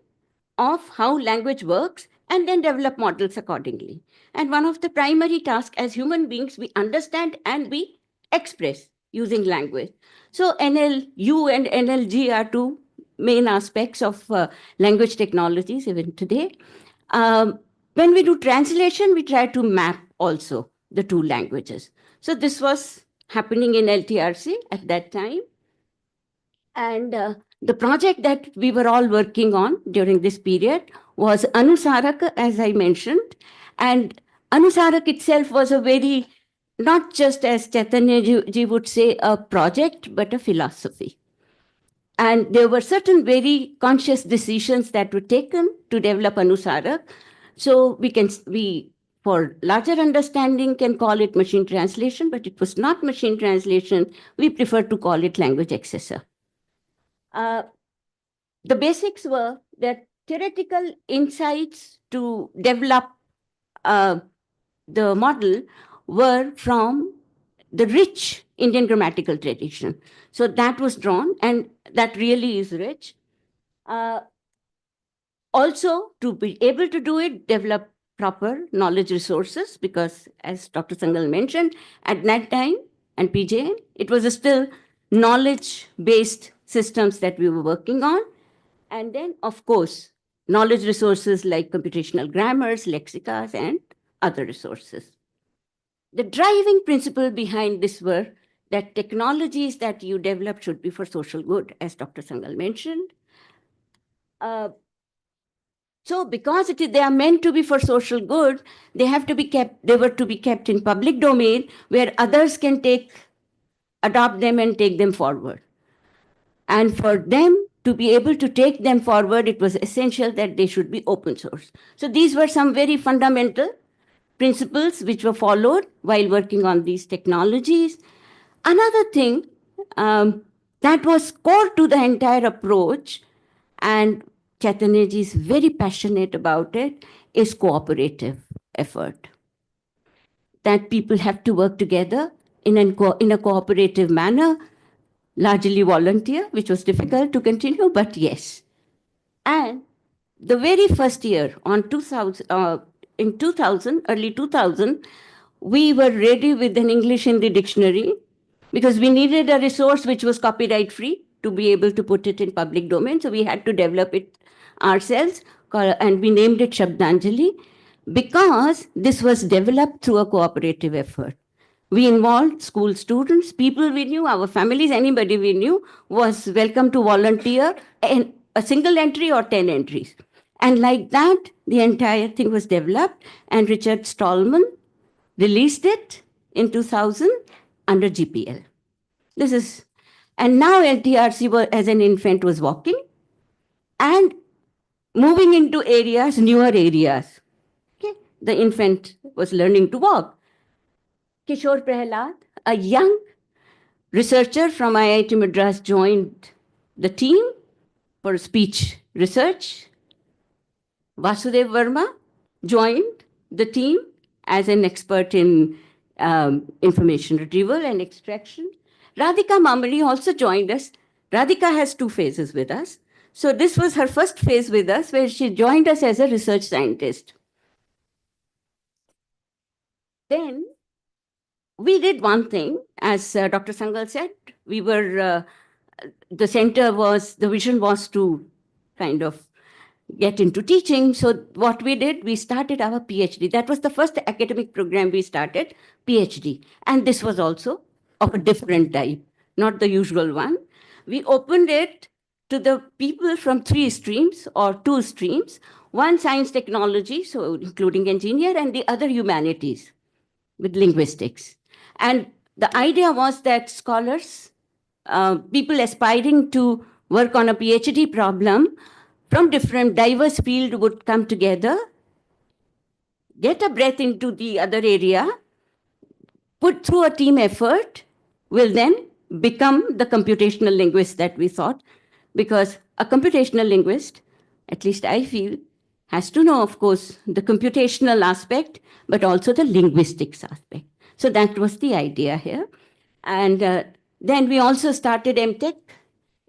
of how language works and then develop models accordingly. And one of the primary tasks as human beings, we understand and we express using language. So NLU and NLG are two main aspects of language technologies even today. When we do translation, we try to map also the two languages. So this was happening in LTRC at that time. And the project that we were all working on during this period was Anusarak, as I mentioned. And Anusarak itself was a very, not just as Chaitanya ji would say, a project, but a philosophy. And there were certain very conscious decisions that were taken to develop Anusarak. So we, for larger understanding, can call it machine translation, but it was not machine translation. We prefer to call it language accessor. The basics were that theoretical insights to develop the model were from the rich Indian grammatical tradition. So that was drawn, and that really is rich. Also, to be able to do it, develop proper knowledge resources, because as Dr. Sangal mentioned, at that time, and PJ, it was still knowledge-based systems that we were working on. And then, of course, knowledge resources like computational grammars, lexicas, and other resources. The driving principle behind this were that technologies that you develop should be for social good, as Dr. Sangal mentioned. So because they are meant to be for social good, they were to be kept in public domain where others can adopt them and take them forward. And for them to be able to take them forward, it was essential that they should be open source. So these were some very fundamental principles which were followed while working on these technologies. Another thing that was core to the entire approach, and Chaitanya ji is very passionate about it, is cooperative effort. That people have to work together in a cooperative manner, largely volunteer, which was difficult to continue, but yes. And the very first year, in 2000, early 2000, we were ready with an English Hindi dictionary because we needed a resource which was copyright free to be able to put it in public domain. So we had to develop it ourselves, and we named it Shabdanjali because this was developed through a cooperative effort. We involved school students, people we knew, our families, anybody we knew was welcome to volunteer in a single entry or 10 entries. And like that, the entire thing was developed, and Richard Stallman released it in 2000 under GPL. This is, and now LTRC as an infant was walking and moving into areas, newer areas. Okay? The infant was learning to walk. Kishore Prahalad, a young researcher from IIT Madras, joined the team for speech research. Vasudev Verma joined the team as an expert in information retrieval and extraction. Radhika Mamri also joined us. Radhika has 2 phases with us. So this was her first phase with us, where she joined us as a research scientist. Then we did one thing, as Dr. Sangal said, we were, the vision was to kind of get into teaching. So what we did, we started our PhD. That was the first academic program we started, PhD. And this was also of a different type, not the usual one. We opened it to the people from 3 streams or 2 streams, one science technology, so including engineer, and the other humanities with linguistics. And the idea was that scholars, people aspiring to work on a PhD problem from different diverse fields would come together, get a breath into the other area, put through a team effort, will then become the computational linguist that we thought. Because a computational linguist, at least I feel, has to know, of course, the computational aspect, but also the linguistics aspect. So that was the idea here. And then we also started MTech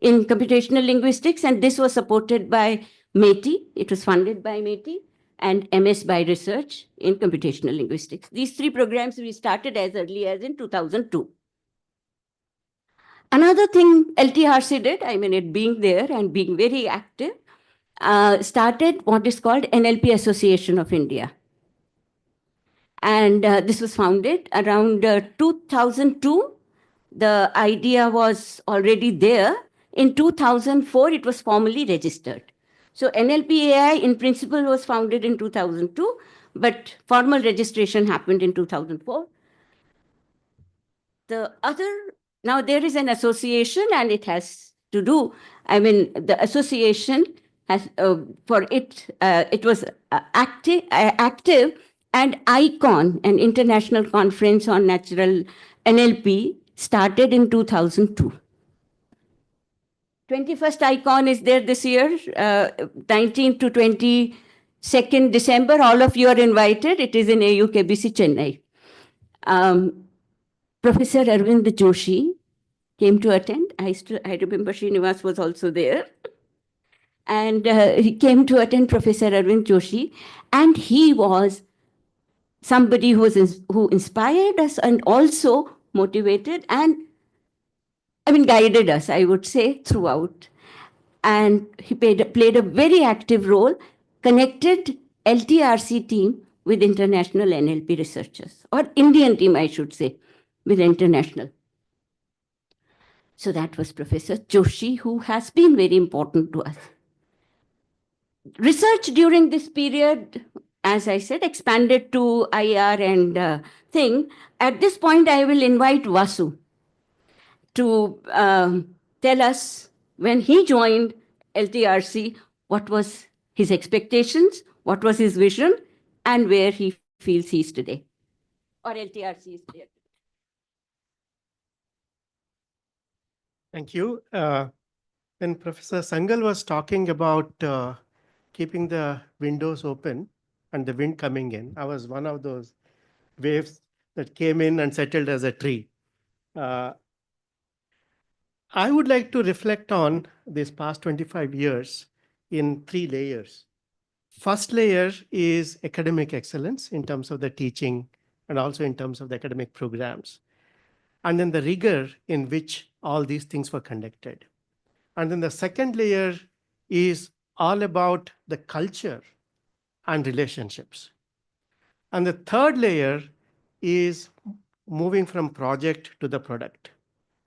in computational linguistics, and this was supported by METI. It was funded by METI, and MS by research in computational linguistics. These 3 programs we started as early as in 2002. Another thing LTRC did, I mean, it being there and being very active, started what is called NLP Association of India. And this was founded around 2002. The idea was already there. In 2004, it was formally registered. So NLP AI in principle was founded in 2002, but formal registration happened in 2004. Now there is an association, and it has to do, I mean, the association has, it was active, and ICON, an international conference on natural NLP, started in 2002. 21st ICON is there this year, 19th to 22nd December. All of you are invited. It is in AUKBC, Chennai. Professor Arvind Joshi came to attend. I remember Srinivas was also there. And he came to attend, Professor Arvind Joshi. And he was somebody who inspired us and also motivated and, I mean, guided us, I would say, throughout. And he played a very active role, connected LTRC team with international NLP researchers, or Indian team, I should say, with international. So that was Professor Joshi, who has been very important to us. Research during this period, as I said, expanded to IR and thing. At this point, I will invite Vasu to tell us, when he joined LTRC, what was his expectations, what was his vision, and where he feels he is today, or LTRC is today. Thank you. When Professor Sangal was talking about keeping the windows open and the wind coming in, I was one of those waves that came in and settled as a tree. I would like to reflect on this past 25 years in 3 layers. First layer is academic excellence in terms of the teaching and also in terms of the academic programs. And then the rigor in which all these things were conducted. And then the second layer is all about the culture and relationships. And the third layer is moving from project to the product,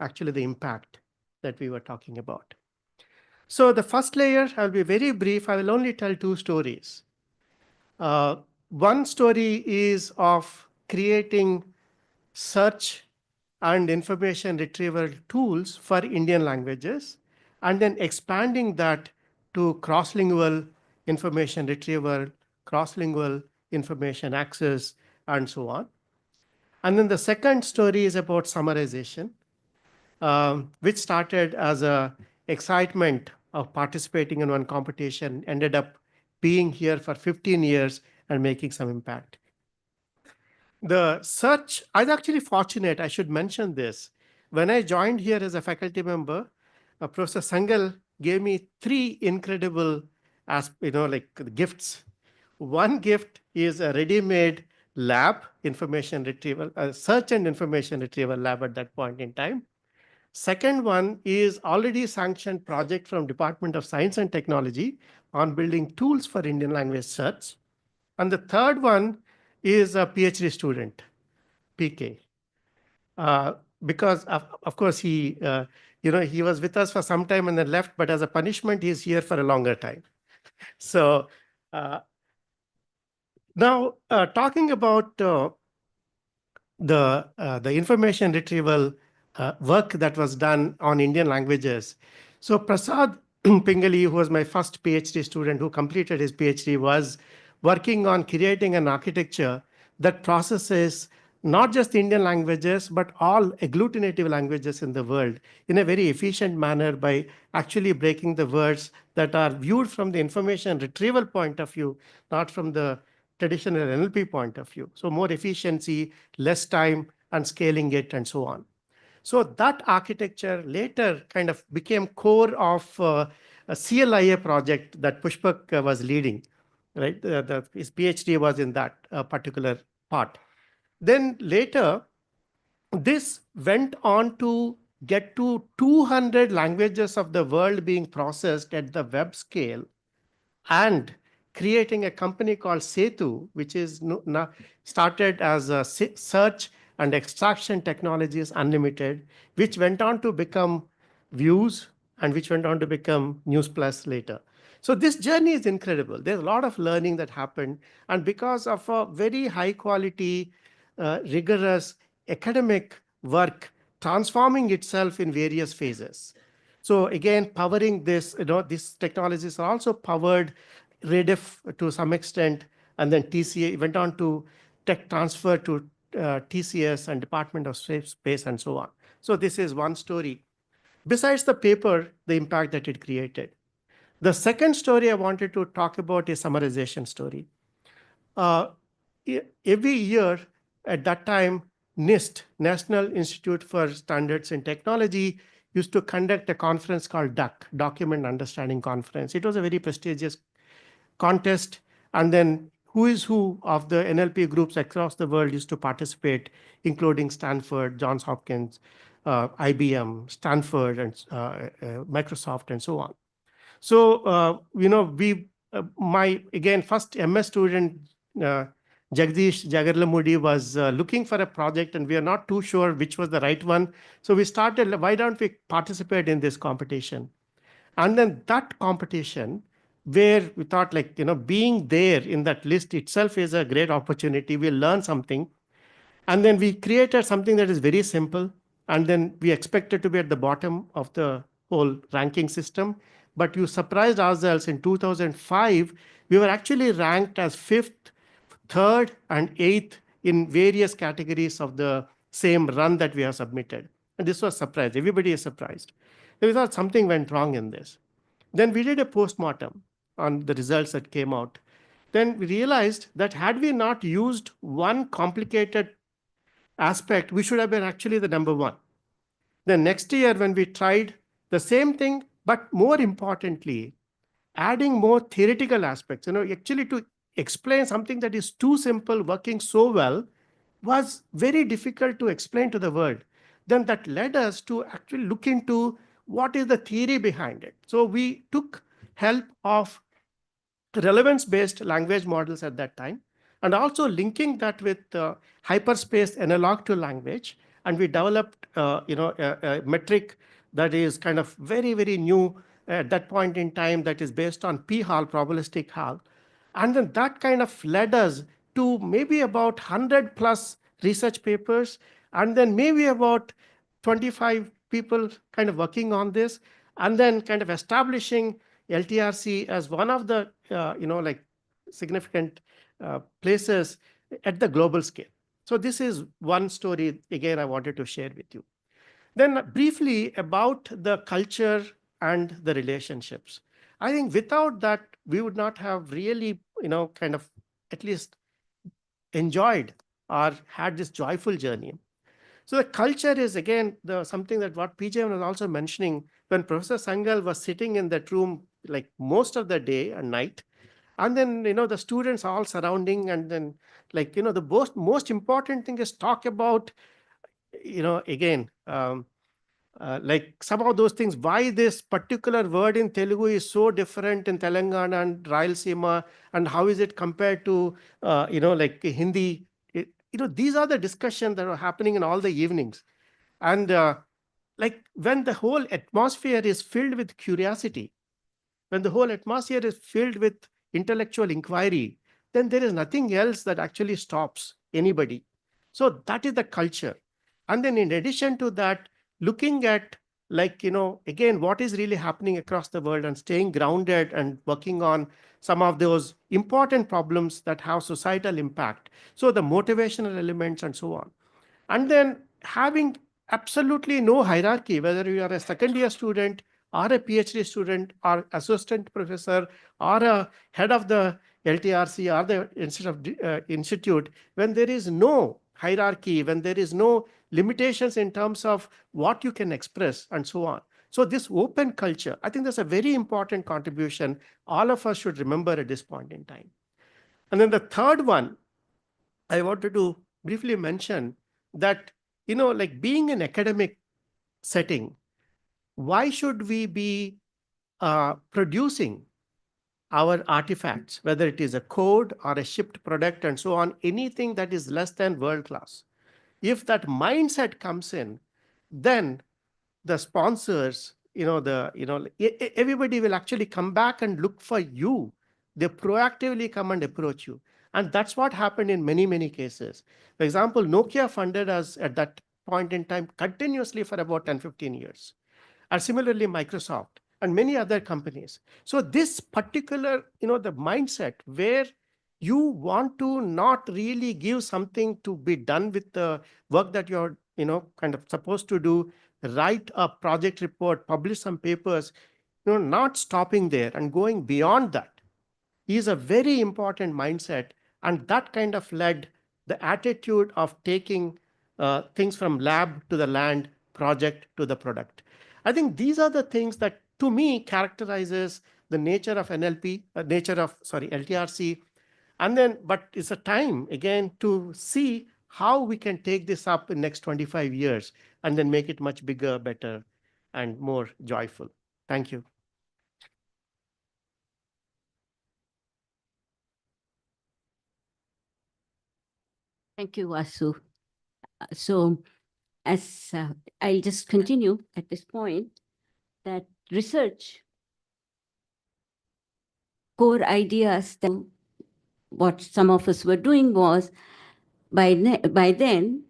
actually the impact that we were talking about. So the first layer, I'll be very brief. I will only tell 2 stories. One story is of creating search and information retrieval tools for Indian languages, and then expanding that to cross-lingual information retrieval, cross-lingual information access, and so on. And then the second story is about summarization, which started as a excitement of participating in one competition, ended up being here for 15 years and making some impact. The search, I was actually fortunate, I should mention this. When I joined here as a faculty member, Professor Sangal gave me 3 incredible gifts. One gift is a ready-made lab, information retrieval, search and information retrieval lab at that point in time. Second one is already sanctioned project from Department of Science and Technology on building tools for Indian language search. And the third one is a PhD student, PK. Because of course he was with us for some time and then left, but as a punishment, he's here for a longer time. So now talking about the information retrieval work that was done on Indian languages. So Prasad Pingali, who was my first PhD student who completed his PhD, was working on creating an architecture that processes not just Indian languages, but all agglutinative languages in the world in a very efficient manner by actually breaking the words that are viewed from the information retrieval point of view, not from the traditional NLP point of view. So more efficiency, less time, and scaling it, and so on. So that architecture later kind of became core of a CLIA project that Pushpak was leading, right? His PhD was in that particular part. Then later, this went on to get to 200 languages of the world being processed at the web scale, and creating a company called Setu, which is started as a search and extraction technologies unlimited, which went on to become Views, and which went on to become News Plus later. So this journey is incredible. There's a lot of learning that happened, and because of a very high quality, rigorous academic work transforming itself in various phases. So again, powering this, these technologies are also powered Rediff to some extent, and then TCA went on to tech transfer to TCS and Department of Space and so on. So this is one story. Besides the paper, the impact that it created. The second story I wanted to talk about is summarization story. Every year at that time, NIST, National Institute for Standards and Technology, used to conduct a conference called DUC, Document Understanding Conference. It was a very prestigious contest, and then who is who of the NLP groups across the world used to participate, including Stanford, Johns Hopkins, IBM, Stanford, and Microsoft, and so on. So, my, again, first MS student, Jagdish Jagarlamudi, was looking for a project, and we are not too sure which was the right one. So we started, why don't we participate in this competition? And then that competition, where we thought being there in that list itself is a great opportunity. We'll learn something. And then we created something that is very simple. And then we expected to be at the bottom of the whole ranking system. But you surprised ourselves in 2005, we were actually ranked as 5th, 3rd, and 8th in various categories of the same run that we have submitted. And this was surprised. Everybody is surprised. We thought something went wrong in this. Then we did a postmortem on the results that came out. Then we realized that had we not used one complicated aspect, we should have been actually the number 1. Then next year, when we tried the same thing, but more importantly, adding more theoretical aspects, actually to explain something that is too simple, working so well, was very difficult to explain to the world. Then that led us to actually look into what is the theory behind it. So we took help of relevance-based language models at that time, and also linking that with hyperspace analog to language. And we developed a metric that is kind of very, very new at that point in time, that is based on p-hal, probabilistic hal. And then that kind of led us to maybe about 100 plus research papers And then maybe about 25 people kind of working on this, and then kind of establishing LTRC as one of the, like significant places at the global scale. So this is one story, again, I wanted to share with you. Then briefly about the culture and the relationships. I think without that, we would not have really, kind of at least enjoyed or had this joyful journey. So the culture is, again, something that what PJ was also mentioning when Professor Sangal was sitting in that room like most of the day and night. And then, the students all surrounding, and then like, the most important thing is talk about, again, like some of those things, why this particular word in Telugu is so different in Telangana and Rayalaseema, and how is it compared to, like Hindi. These are the discussions that are happening in all the evenings. And like when the whole atmosphere is filled with curiosity, when the whole atmosphere is filled with intellectual inquiry, then there is nothing else that actually stops anybody. So that is the culture. And then in addition to that, looking at like, again, what is really happening across the world and staying grounded and working on some of those important problems that have societal impact. So the motivational elements and so on. And then having absolutely no hierarchy, whether you are a second year student or a PhD student or assistant professor or a head of the LTRC or the institute, when there is no hierarchy, when there is no limitations in terms of what you can express and so on. So this open culture, I think that's a very important contribution all of us should remember at this point in time. And then the third one, I wanted to briefly mention that, like being an academic setting, why should we be producing our artifacts, whether it is a code or a shipped product and so on, anything that is less than world class? If that mindset comes in, then the sponsors, everybody will actually come back and look for you. They proactively come and approach you. And that's what happened in many, many cases. For example, Nokia funded us at that point in time continuously for about 10, 15 years. And similarly, Microsoft and many other companies. So this particular, the mindset where you want to not really give something to be done with the work that you're, kind of supposed to do, write a project report, publish some papers, not stopping there and going beyond that is a very important mindset. And that kind of led the attitude of taking things from lab to the land, project to the product. I think these are the things that to me characterizes the nature of LTRC. And then, but it's a time again to see how we can take this up in next 25 years and then make it much bigger, better, and more joyful. Thank you. Thank you, Vasu. So as I'll just continue at this point, that research core ideas that what some of us were doing was by then,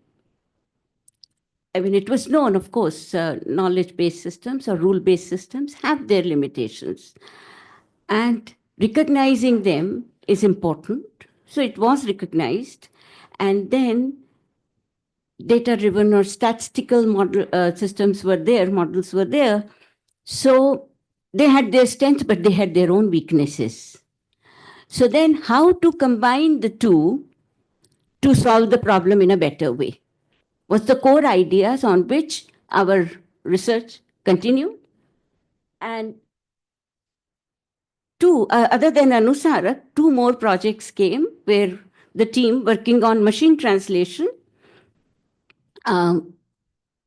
I mean, it was known, of course, knowledge-based systems or rule-based systems have their limitations. And recognizing them is important. So it was recognized. And then data-driven or statistical model systems were there, models were there. So they had their strengths, but they had their own weaknesses. So then how to combine the two to solve the problem in a better way was the core ideas on which our research continued. And other than Anusara, 2 more projects came where the team working on machine translation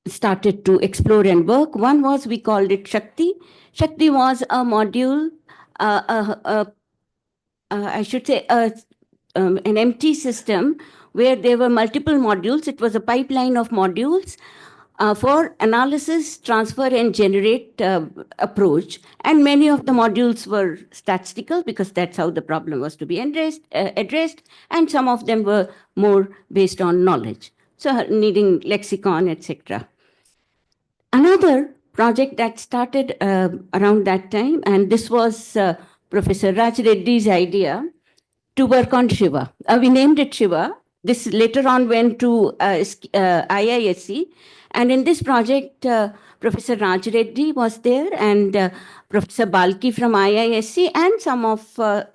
started to explore and work. One was, we called it Shakti. Shakti was a module, I should say, an empty system where there were multiple modules. It was a pipeline of modules for analysis, transfer, and generate approach. And many of the modules were statistical because that's how the problem was to be addressed, and some of them were more based on knowledge. so needing lexicon, etc. Another project that started around that time, and this was Professor Raj Reddy's idea, to work on Shiva. We named it Shiva. This later on went to IISc. And in this project, Professor Raj Reddy was there, and Professor Balki from IISc, and some of the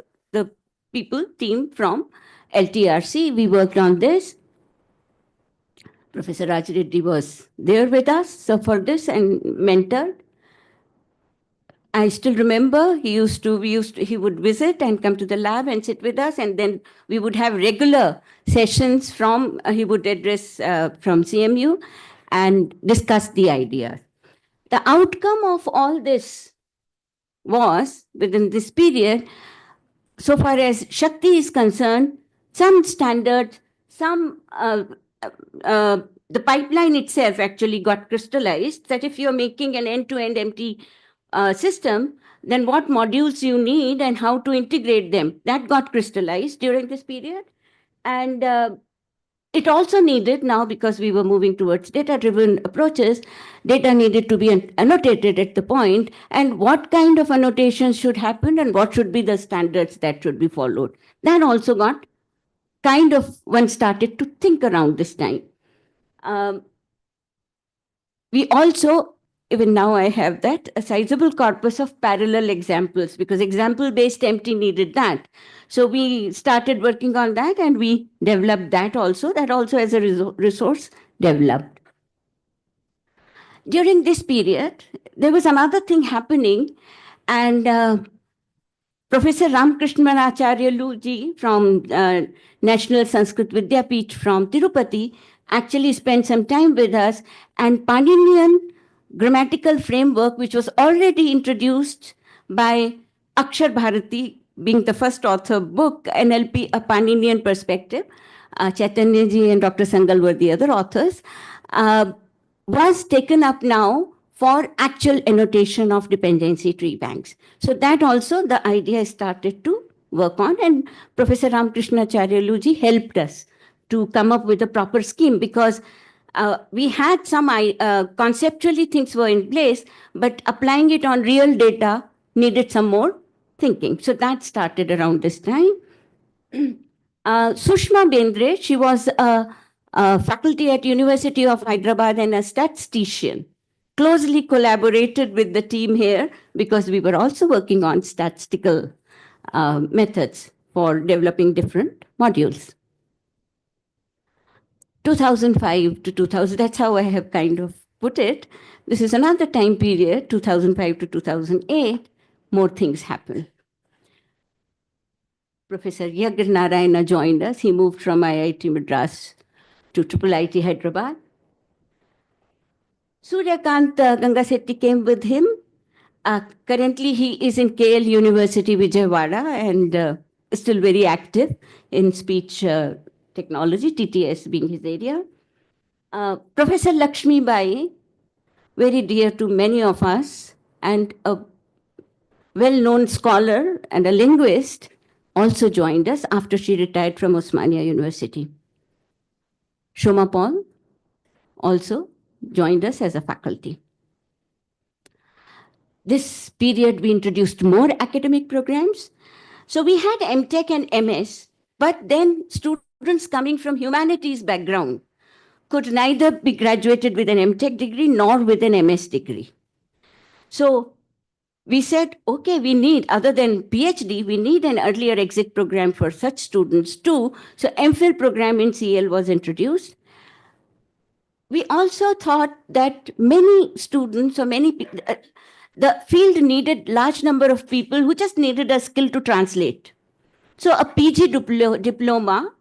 team from LTRC. We worked on this. Professor Raj Reddy was there with us, so for this, and mentored. I still remember he would visit and come to the lab and sit with us, and then we would have regular sessions from, he would address from CMU and discuss the ideas. The outcome of all this was, within this period, so far as Shakti is concerned, some standards, the pipeline itself actually got crystallized, that if you're making an end-to-end empty system, then what modules you need and how to integrate them. That got crystallized during this period. And it also needed, now because we were moving towards data-driven approaches, data needed to be annotated at the point, and what kind of annotations should happen and what should be the standards that should be followed. That also got kind of, one started to think around this time. We also, even now I have that, a sizable corpus of parallel examples, because example-based empty needed that. So we started working on that, and we developed that also as a resource developed. During this period, there was another thing happening, and Professor Ramkrishnan Luji from National Sanskrit Vidyapeeth from Tirupati actually spent some time with us, and Paninian grammatical framework, which was already introduced by Akshar Bharati, being the first author book, NLP, A Paninian Perspective, Chaitanya ji and Dr. Sangal were the other authors, was taken up now for actual annotation of dependency tree banks. So that also the idea started to work on, and Professor Ramkrishnacharya Luji helped us to come up with a proper scheme, because we had some conceptually things were in place, but applying it on real data needed some more thinking. So that started around this time. Sushma Bendre, she was a faculty at University of Hyderabad and a statistician, closely collaborated with the team here, because we were also working on statistical methods for developing different modules. 2005 to 2000, that's how I have kind of put it. This is another time period, 2005 to 2008, more things happened. Professor Yagir Narayana joined us. He moved from IIT Madras to IIIT Hyderabad. Suryakant Gangasetti came with him. Currently, he is in KL University, Vijayawada, and still very active in speech technology, TTS being his area. Professor Lakshmi Bai, very dear to many of us, and a well-known scholar and a linguist, also joined us after she retired from Osmania University. Shoma Paul also joined us as a faculty. This period, we introduced more academic programs. So we had MTech and MS, but then students coming from humanities background could neither be graduated with an MTech degree nor with an MS degree. So we said, okay, we need, other than PhD, we need an earlier exit program for such students too. So MPhil program in CL was introduced. We also thought that many students or many people, the field needed large number of people who just needed a skill to translate. So a PG diploma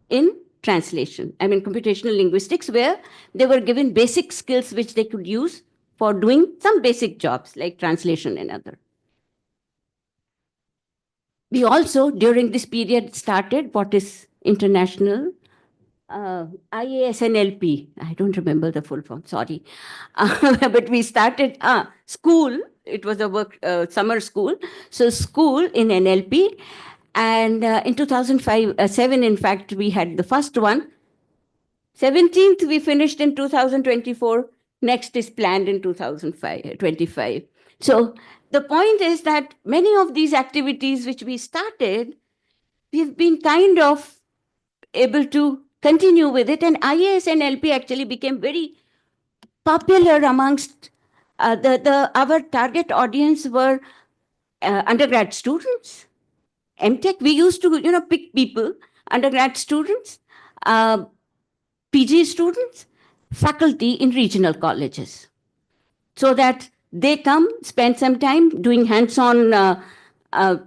in translation, I mean computational linguistics, where they were given basic skills which they could use for doing some basic jobs like translation and other. We also, during this period, started what is international IASNLP. I don't remember the full form, sorry. But we started school. It was a summer school. So school in NLP. And in 2005, 7, in fact, we had the first one. 17th, we finished in 2024. Next is planned in 2025. So the point is that many of these activities which we started, we've been kind of able to continue with it. And IAS and LP actually became very popular amongst our target audience were undergrad students, MTech. We used to, pick people, undergrad students, PG students, faculty in regional colleges, so that they come, spend some time doing hands-on,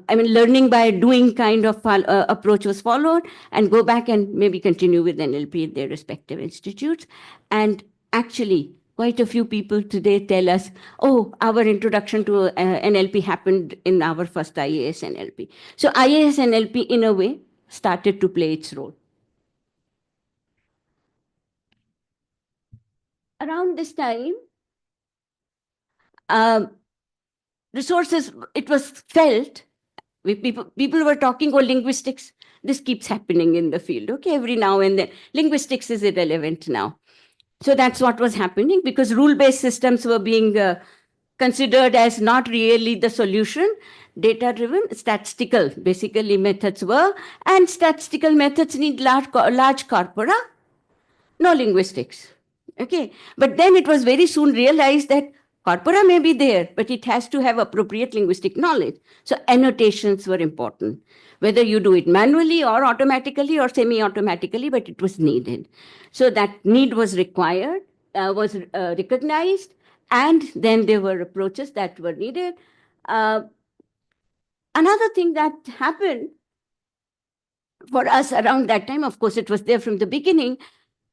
learning by doing kind of approach was followed, and go back and maybe continue with NLP in their respective institutes. And actually, quite a few people today tell us, oh, our introduction to NLP happened in our first IAS NLP. So IAS NLP, in a way, started to play its role. Around this time, resources, it was felt, people were talking, oh, linguistics, this keeps happening in the field, okay, every now and then. Linguistics is irrelevant now. So that's what was happening, because rule-based systems were being considered as not really the solution. Data-driven, statistical, basically, methods were, and statistical methods need large corpora, no linguistics. Okay, but then it was very soon realized that corpora may be there, but it has to have appropriate linguistic knowledge. So annotations were important, whether you do it manually or automatically or semi-automatically, but it was needed. So that need was required, was recognized, and then there were approaches that were needed. Another thing that happened for us around that time, of course, it was there from the beginning,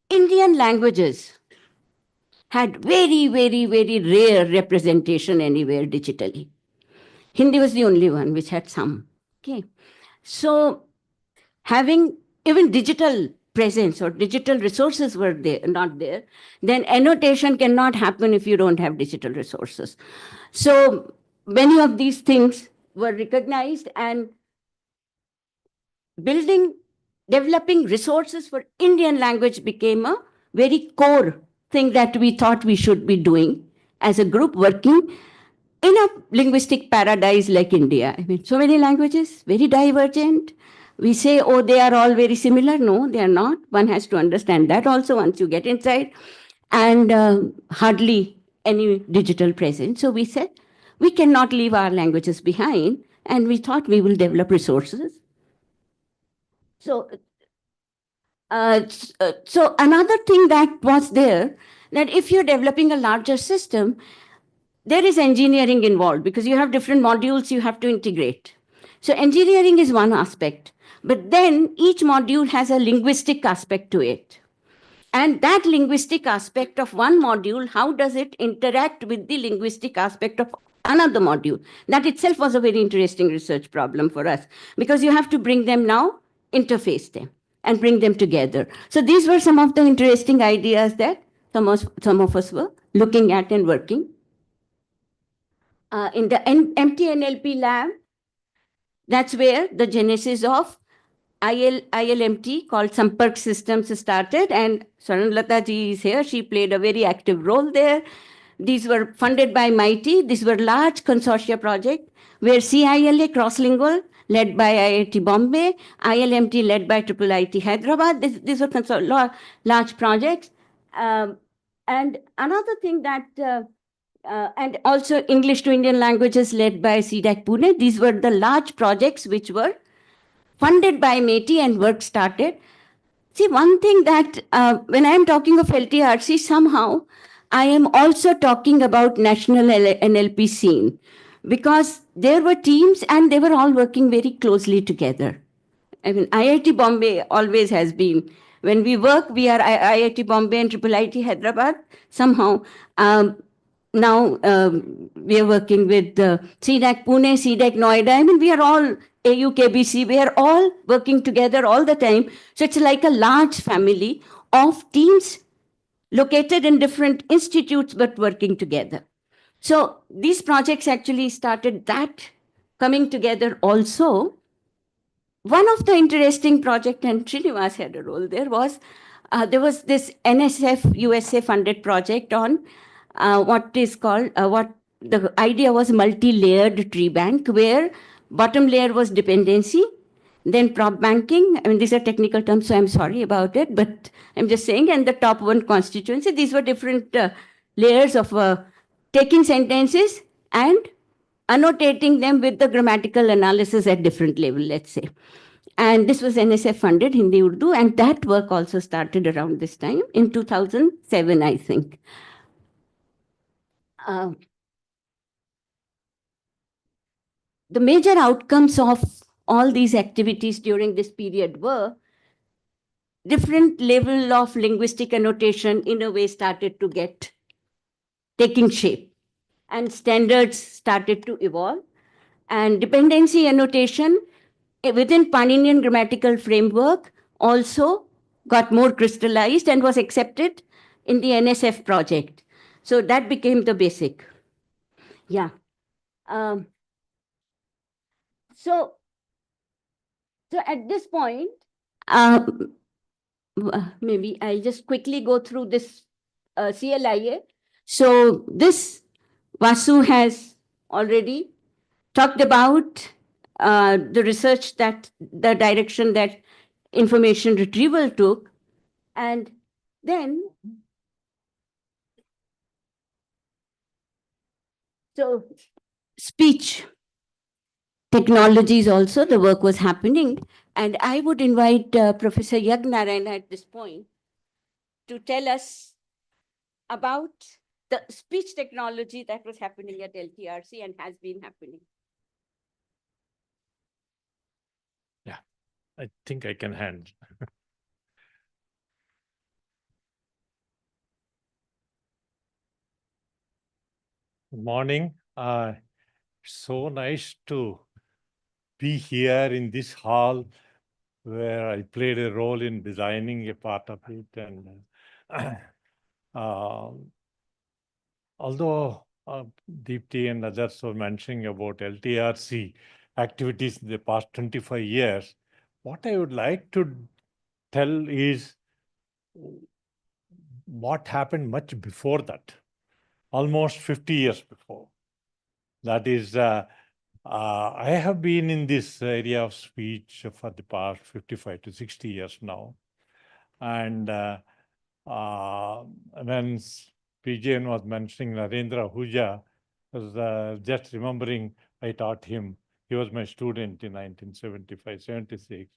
Indian languages had very, very, very rare representation anywhere digitally. Hindi was the only one which had some. Okay, so having even digital presence or digital resources were there, not there, then annotation cannot happen if you don't have digital resources. So many of these things were recognized, and developing resources for Indian language became a very core thing that we thought we should be doing as a group working in a linguistic paradise like India. I mean, so many languages, very divergent. We say, oh, they are all very similar. No, they are not. One has to understand that also once you get inside. And hardly any digital presence. So we said, we cannot leave our languages behind. And we thought we will develop resources. So another thing that was there, that if you're developing a larger system, there is engineering involved because you have different modules you have to integrate. So engineering is one aspect, but then each module has a linguistic aspect to it. And that linguistic aspect of one module, how does it interact with the linguistic aspect of another module? That itself was a very interesting research problem for us, because you have to bring them now, interface them, and bring them together. So these were some of the interesting ideas that some of us were looking at and working. In the MT-NLP lab, that's where the genesis of ILMT called Sampark Systems started, and Swaranlata ji is here. She played a very active role there. These were funded by MIT. These were large consortia projects where CILA cross-lingual led by IIT Bombay, ILMT led by IIIT Hyderabad. These were large projects. And another thing that, and also English to Indian languages led by CDAC Pune. These were the large projects which were funded by MIT and work started. See, one thing that when I am talking of LTRC, somehow I am also talking about national NLP scene, because there were teams and they were all working very closely together. I mean, IIT Bombay always has been, when we work, we are IIT Bombay and IIIT Hyderabad. Somehow, now we are working with CDAC Pune, CDAC Noida. I mean, we are all AU, KBC, we are all working together all the time. So it's like a large family of teams located in different institutes, but working together. So these projects actually started that coming together also. One of the interesting projects, and Srinivas had a role there, was there was this NSF USA funded project on what is called, what the idea was multi-layered tree bank, where bottom layer was dependency, then prop banking. I mean, these are technical terms, so I'm sorry about it, but I'm just saying, and the top one constituency. These were different layers of taking sentences and annotating them with the grammatical analysis at different level, let's say. And this was NSF funded, Hindi Urdu, and that work also started around this time in 2007, I think. The major outcomes of all these activities during this period were different level of linguistic annotation in a way started to get taking shape, and standards started to evolve, and dependency annotation within Paninian grammatical framework also got more crystallized and was accepted in the NSF project. So that became the basic. Yeah. So at this point, maybe I'll just quickly go through this CLIA. So this Vasu has already talked about the research, that the direction that information retrieval took. And then, so speech technologies also, the work was happening. And I would invite Professor Yagnarayana at this point to tell us about the speech technology that was happening at LTRC and has been happening. I think I can handle. Good morning. So nice to be here in this hall where I played a role in designing a part of it. And although Deepti and others were mentioning about LTRC activities in the past 25 years, what I would like to tell is what happened much before that, almost 50 years before. That is, I have been in this area of speech for the past 55 to 60 years now. And when PJN was mentioning Narendra Ahuja, I was just remembering I taught him. He was my student in 1975, 76.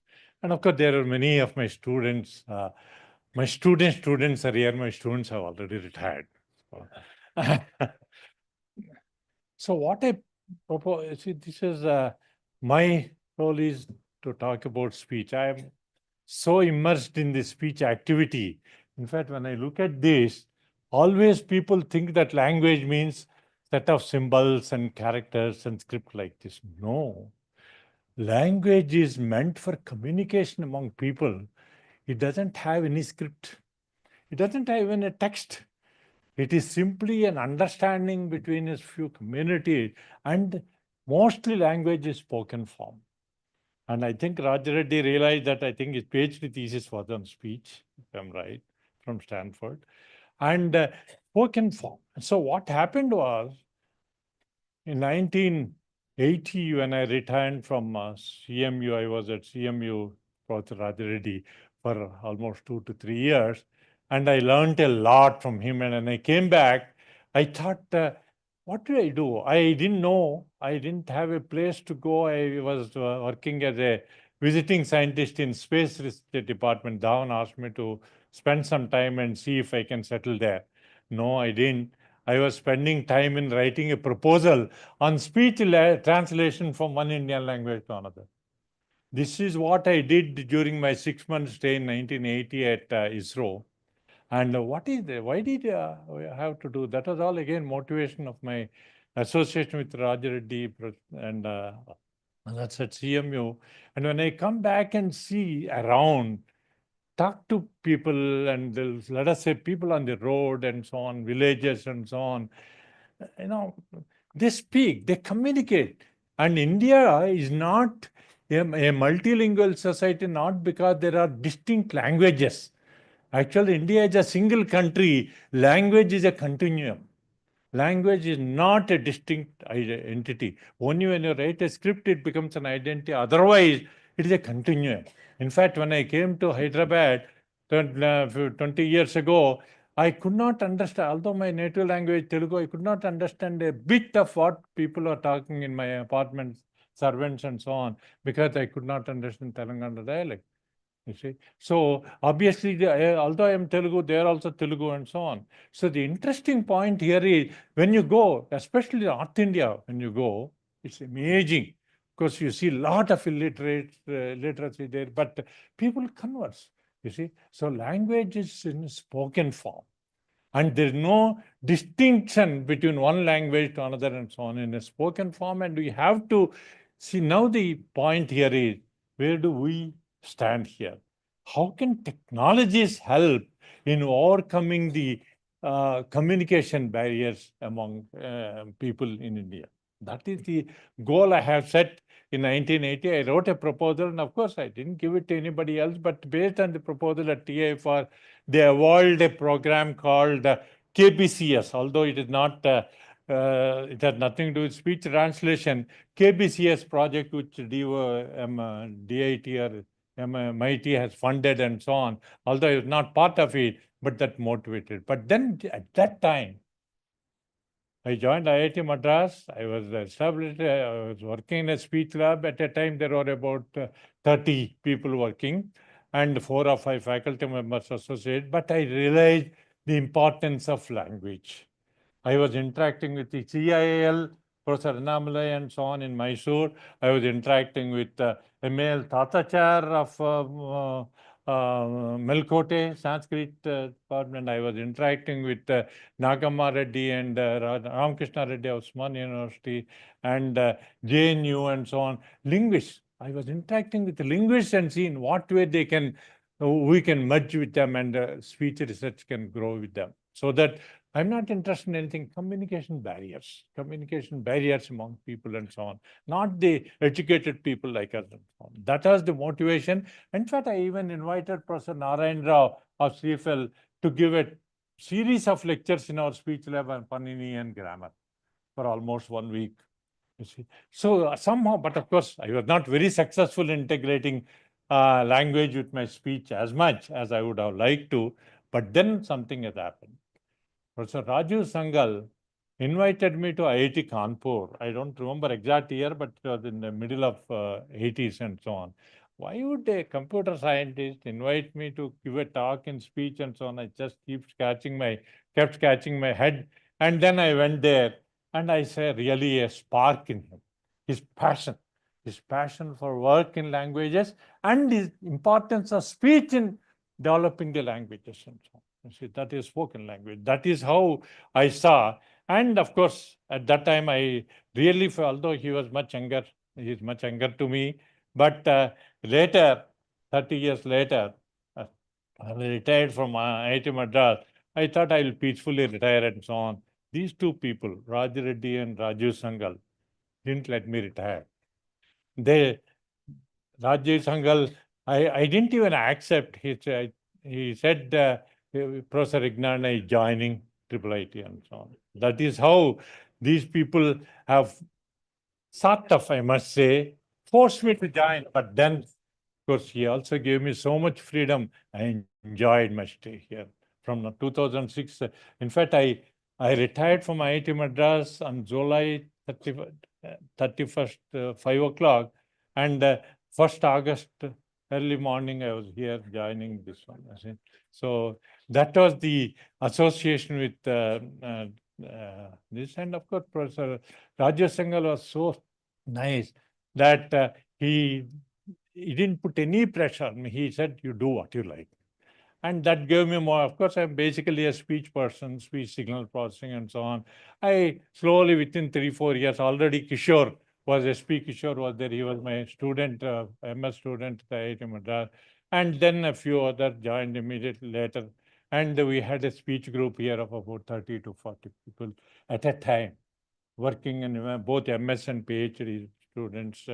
And of course, there are many of my students. My students are here. My students have already retired. So what I propose, see, this is my role is to talk about speech. I am so immersed in the speech activity. In fact, when I look at this, always people think that language means set of symbols and characters and script like this. No. Language is meant for communication among people. It doesn't have any script. It doesn't have even a text. It is simply an understanding between a few communities, and mostly language is spoken form. And I think Raja Reddy realized that. I think his PhD thesis was on speech, if I'm right, from Stanford, and spoken form. So what happened was, in 1980, when I returned from CMU, I was at CMU, Professor Raja Reddy, for almost 2 to 3 years. And I learned a lot from him. And when I came back, I thought, what do I do? I didn't know. I didn't have a place to go. I was working as a visiting scientist in space research department. Dhawan asked me to spend some time and see if I can settle there. No, I didn't. I was spending time in writing a proposal on speech translation from one Indian language to another. This is what I did during my 6-month stay in 1980 at ISRO. And why did I have to do? That was all again motivation of my association with Raja Reddy, and that's at CMU. And when I come back and see around, talk to people, and let us say people on the road and so on, villages and so on, they speak, they communicate. And India is not a multilingual society, not because there are distinct languages. Actually, India is a single country. Language is a continuum. Language is not a distinct entity. Only when you write a script, it becomes an identity. Otherwise, it is a continuum. In fact, when I came to Hyderabad 20 years ago, I could not understand, although my native language Telugu, I could not understand a bit of what people are talking in my apartments, servants and so on, because I could not understand Telangana dialect. You see, so obviously, although I am Telugu, they are also Telugu and so on. So the interesting point here is when you go, especially North India, when you go, it's amazing because you see a lot of illiterate literacy there, but people converse. You see, so language is in spoken form, and there is no distinction between one language to another and so on in a spoken form. And we have to see now the point here is where do we stand here? How can technologies help in overcoming the communication barriers among people in India? That is the goal I have set in 1980. I wrote a proposal, and of course, I didn't give it to anybody else, but based on the proposal at TIFR, they evolved a program called KBCS, although it is not, it has nothing to do with speech translation. KBCS project, which DIT or MIT has funded and so on, although I was not part of it, but that motivated. But then at that time, I joined IIT Madras. I was established, I was working in a speech lab. At a time, there were about 30 people working and 4 or 5 faculty members associated. But I realized the importance of language. I was interacting with the CIAL, Professor Annamalai and so on in Mysore. I was interacting with Emil Tatachar of Melkote, Sanskrit department. I was interacting with Nagamma Reddy and Ramakrishna Reddy of Osmania University and JNU and so on. Linguists. I was interacting with the linguists and seeing what way they can, we can merge with them and speech research can grow with them. So that I'm not interested in anything, communication barriers among people and so on, not the educated people like us and so on. That was the motivation. In fact, I even invited Professor Narayan Rao of CFL to give a series of lectures in our speech lab on Panini and grammar for almost 1 week. You see, so somehow, but of course, I was not very successful in integrating language with my speech as much as I would have liked to, but then something has happened. Professor Rajiv Sangal invited me to IIT Kanpur. I don't remember exact year, but it was in the middle of 80s and so on. Why would a computer scientist invite me to give a talk in speech and so on? I just kept scratching my head. And then I went there and I saw really a spark in him, his passion for work in languages and his importance of speech in developing the languages and so on. You see, that is spoken language. That is how I saw. And of course, at that time, I really felt, although he was much younger, he is much younger to me. But later, 30 years later, I retired from IIT Madras. I thought I will peacefully retire and so on. These two people, Raj Reddy and Rajiv Sangal, didn't let me retire. Rajiv Sangal, I didn't even accept. He said, Professor Ignana is joining IIIT and so on. That is how these people have sort of, I must say, forced me to join. But then, of course, he also gave me so much freedom. I enjoyed my stay here from 2006. In fact, I retired from IIT Madras on July 31st, 5 o'clock. And 1st August, early morning, I was here joining this one. So that was the association with this. And of course, Professor Rajesh Sangal was so nice that he didn't put any pressure on me. He said, you do what you like. And that gave me more. Of course, I'm basically a speech person, speech signal processing and so on. I slowly, within 3-4 years, already Kishore was SP Kishore was there. He was my student, MS student at IIT Madras. And then a few others joined immediately later. And we had a speech group here of about 30 to 40 people at a time, working in both MS and PhD students.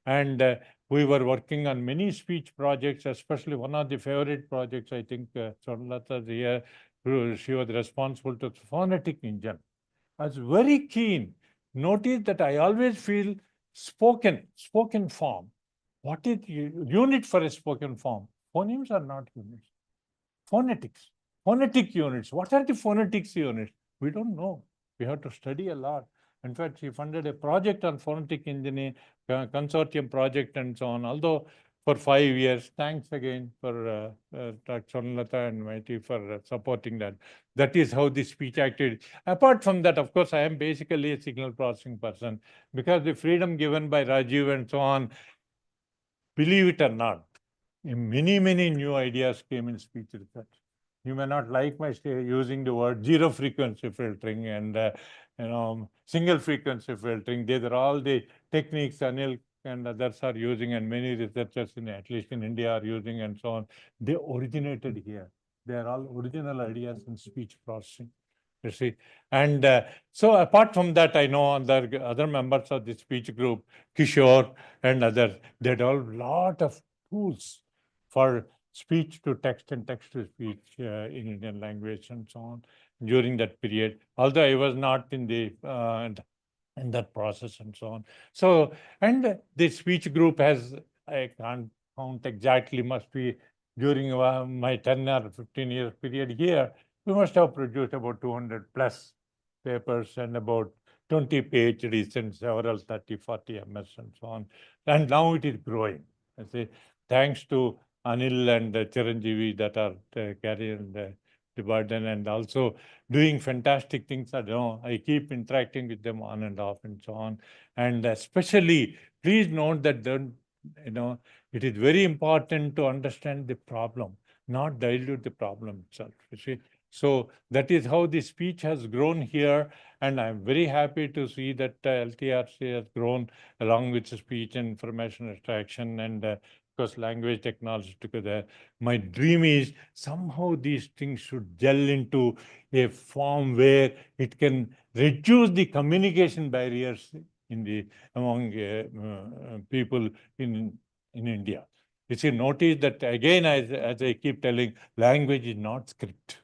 And we were working on many speech projects, especially one of the favorite projects, I think, Swarnalata here, she was responsible to the phonetic engine. I was very keen. Notice that I always feel spoken form. What is unit for a spoken form? Phonemes are not units. Phonetics, phonetic units. What are the phonetics units? We don't know. We have to study a lot. In fact, she funded a project on phonetic engineering, consortium project and so on. Although for 5 years, thanks again for Dr. Swarnalata and Maiti for supporting that. That is how the speech activity. Apart from that, of course, I am basically a signal processing person because the freedom given by Rajiv and so on, believe it or not, many new ideas came in speech research. You may not like my using the word zero frequency filtering and single frequency filtering. These are all the techniques Anil and others are using, and many researchers at least in India are using and so on. They originated here. They are all original ideas in speech processing. You see, and so apart from that, I know other members of the speech group, Kishore and others, they had a lot of tools for speech to text and text to speech in Indian language and so on during that period. Although I was not in the in that process and so on. So, and the speech group has, I can't count exactly, must be during my 10 or 15 years period here, we must have produced about 200 plus papers and about 20 PhDs and several 30, 40 MS and so on. And now it is growing. I say, thanks to Anil and Chiranjeevi that are carrying the burden and also doing fantastic things. I keep interacting with them on and off and so on. And especially, please note that it is very important to understand the problem, not dilute the problem itself. You see, so that is how the speech has grown here, and I'm very happy to see that LTRC has grown along with the speech and information extraction and because language technology together. My dream is somehow these things should gel into a form where it can reduce the communication barriers among people in India. You see, notice that again, as I keep telling, language is not script.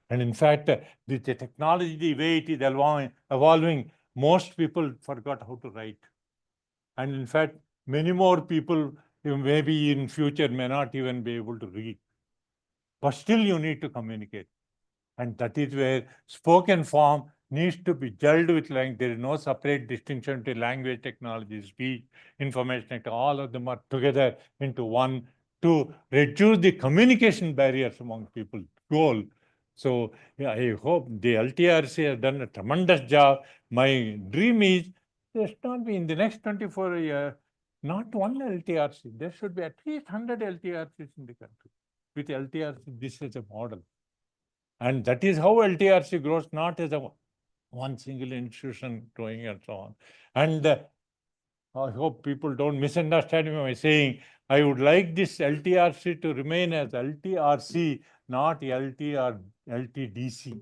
And in fact, the technology, the way it is evolving, most people forgot how to write. And in fact, many more people maybe in future may not even be able to read. But still you need to communicate. And that is where spoken form needs to be gelled with language. There is no separate distinction to language technology, speech, information technology. All of them are together into one to reduce the communication barriers among people. Goal. So yeah, I hope the LTRC has done a tremendous job. My dream is there should not be in the next 24 years, not one LTRC. There should be at least 100 LTRCs in the country. With LTRC, this is a model. And that is how LTRC grows, not as one single institution growing and so on. And I hope people don't misunderstand me by saying I would like this LTRC to remain as LTRC, not LT or LTDC.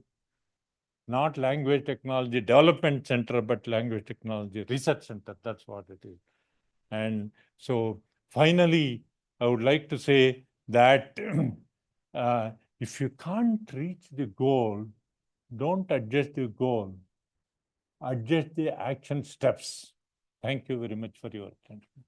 Not Language Technology Development Center, but Language Technology Research Center. That's what it is. And so finally, I would like to say that if you can't reach the goal, don't adjust the goal, adjust the action steps. Thank you very much for your attention.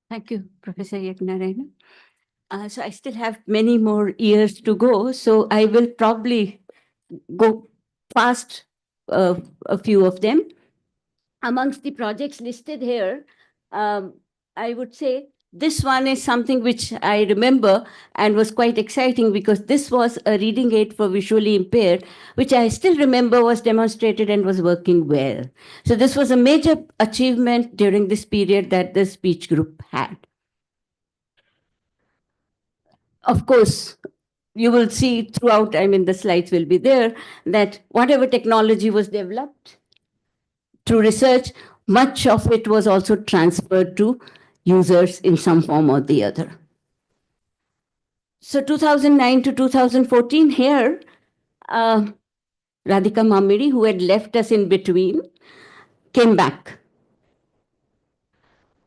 Thank you, Professor Yagnarayana. So I still have many more years to go, so I will probably go past a few of them. Amongst the projects listed here, I would say this one is something which I remember and was quite exciting because this was a reading aid for visually impaired, which I still remember was demonstrated and was working well. So this was a major achievement during this period that the speech group had. Of course, you will see throughout, I mean, the slides will be there, that whatever technology was developed through research, much of it was also transferred to users in some form or the other. So 2009 to 2014 here, Radhika Mamiri, who had left us in between, came back.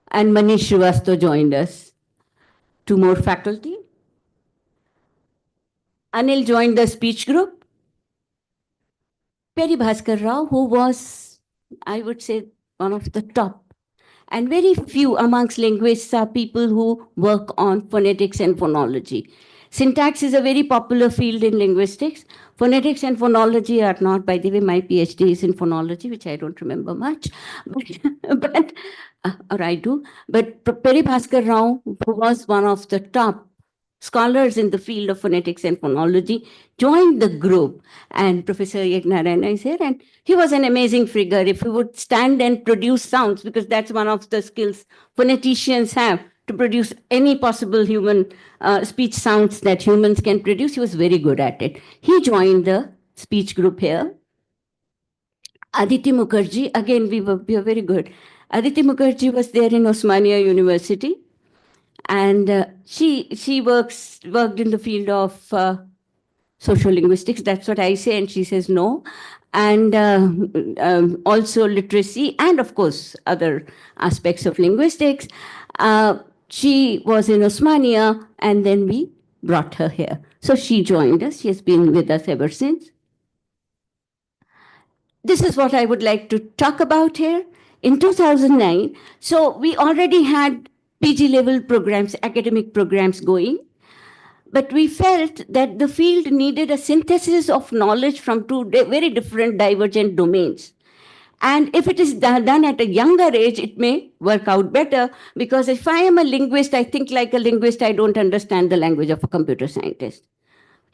And Manish Srivastav joined us. 2 more faculty. Anil joined the speech group. Peri Bhaskar Rao, who was, I would say, one of the top. And very few amongst linguists are people who work on phonetics and phonology. Syntax is a very popular field in linguistics. Phonetics and phonology are not. By the way, my PhD is in phonology, which I don't remember much, or I do. But Peri Bhaskar Rao, who was one of the top scholars in the field of phonetics and phonology, joined the group. And Professor Yagnarayana is here, and he was an amazing figure. If he would stand and produce sounds, because that's one of the skills phoneticians have, to produce any possible human speech sounds that humans can produce, he was very good at it. He joined the speech group here. Aditi Mukherjee, again, we were very good. Aditi Mukherjee was there in Osmania University. And she worked in the field of social linguistics. That's what I say, and she says no. And also literacy, and of course other aspects of linguistics. She was in Osmania, and then we brought her here. So she joined us. She has been with us ever since. This is what I would like to talk about here. In 2009, so we already had PG level programs, academic programs going, but we felt that the field needed a synthesis of knowledge from 2 very different divergent domains. And if it is done at a younger age, it may work out better, because if I am a linguist, I think like a linguist, I don't understand the language of a computer scientist.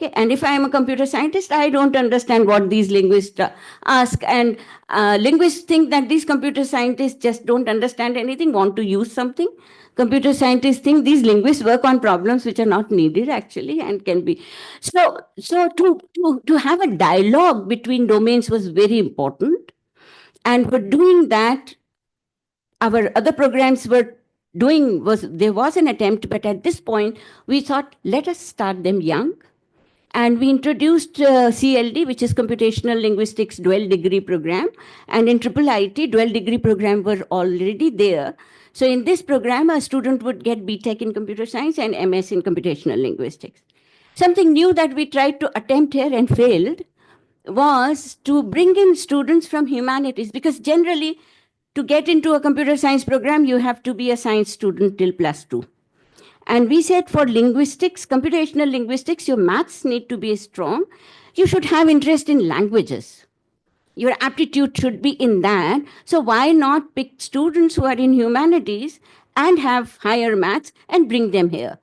Okay, and if I am a computer scientist, I don't understand what these linguists ask. And linguists think that these computer scientists just don't understand anything, want to use something. Computer scientists think these linguists work on problems which are not needed actually and can be. So to have a dialogue between domains was very important. And for doing that, our other programs were doing, there was an attempt, but at this point, we thought, let us start them young. And we introduced CLD, which is Computational Linguistics Dual Degree Program. And in IIIT, Dual Degree Program were already there. So in this program, a student would get BTech in Computer Science and MS in Computational Linguistics. Something new that we tried to attempt here and failed was to bring in students from humanities, because generally, to get into a computer science program, you have to be a science student till +2. And we said for linguistics, computational linguistics, your maths need to be strong. You should have interest in languages. Your aptitude should be in that. So why not pick students who are in humanities and have higher maths and bring them here?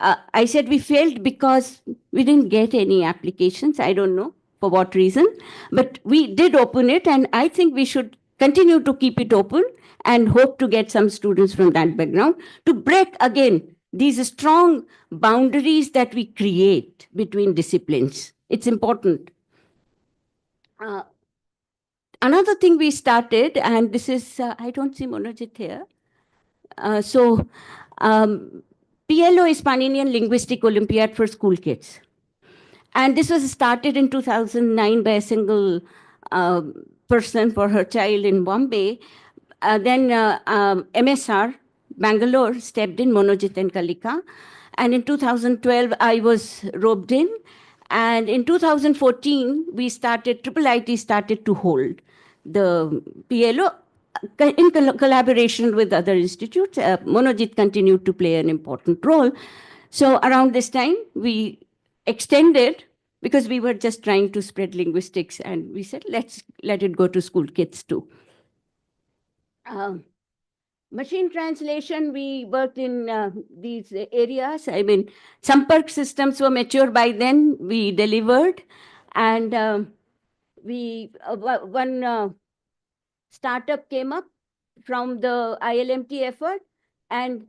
I said we failed because we didn't get any applications. I don't know for what reason, but we did open it, and I think we should continue to keep it open and hope to get some students from that background to break again these strong boundaries that we create between disciplines. It's important. Another thing we started, and this is, I don't see Monojit here. PLO is Paninian Linguistic Olympiad for school kids. And this was started in 2009 by a single person for her child in Bombay. Then MSR, Bangalore, stepped in, Monojit and Kalika. And in 2012, I was roped in. And in 2014, IIIT started to hold the PLO in collaboration with other institutes. Monojit continued to play an important role. So around this time, we extended, because we were just trying to spread linguistics, and we said, let's let it go to school kids too. Machine translation, we worked in these areas. I mean, Sampark systems were mature by then. We delivered. And one startup came up from the ILMT effort. And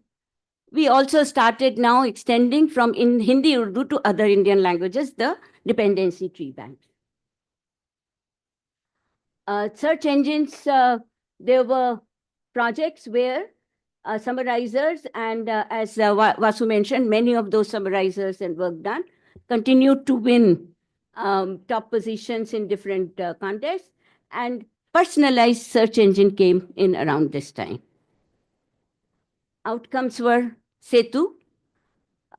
we also started now extending from in Hindi, Urdu to other Indian languages, the dependency tree banks. Search engines, there were projects where summarizers, and as Vasu mentioned, many of those summarizers and work done continued to win top positions in different contests, and personalized search engine came in around this time. Outcomes were Setu,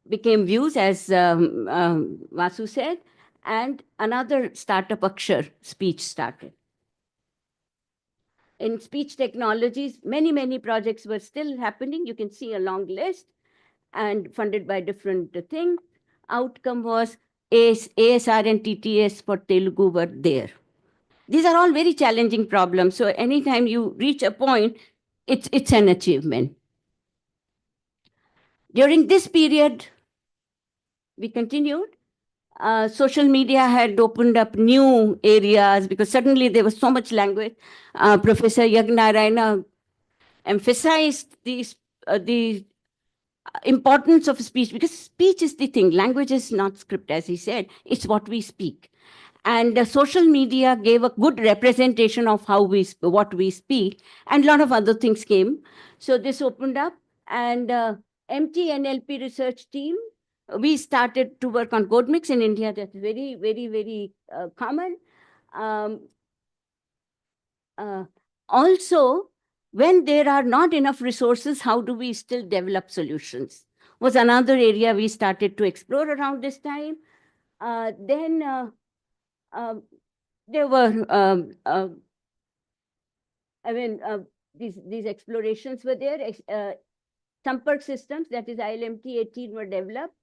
became Views, as Vasu said, and another startup, Akshar, speech started. In speech technologies, many projects were still happening. You can see a long list and funded by different things. Outcome was ASR and TTS for Telugu were there. These are all very challenging problems. So anytime you reach a point, it's an achievement. During this period, we continued. Social media had opened up new areas because suddenly there was so much language. Professor Yagnarayana emphasized the importance of speech, because speech is the thing. Language is not script, as he said. It's what we speak. And social media gave a good representation of what we speak, and a lot of other things came. So this opened up, and MT NLP research team, we started to work on code mix in India. That's very common. Also, when there are not enough resources, how do we still develop solutions? Was another area we started to explore around this time. Then there were, these explorations were there. Sampark systems, that is ILMT 18, were developed,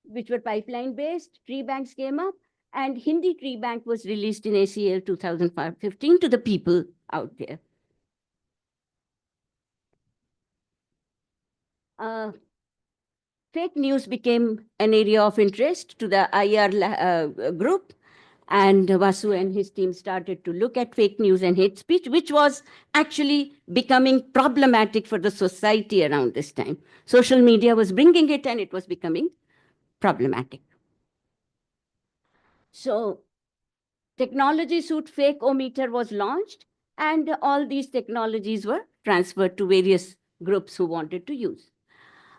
which were pipeline-based. Tree banks came up, and Hindi tree bank was released in ACL 2015 to the people out there. Fake news became an area of interest to the IR group, and Vasu and his team started to look at fake news and hate speech, which was actually becoming problematic for the society around this time. Social media was bringing it, and it was becoming problematic. So technology suite Fake-O-Meter was launched, and all these technologies were transferred to various groups who wanted to use.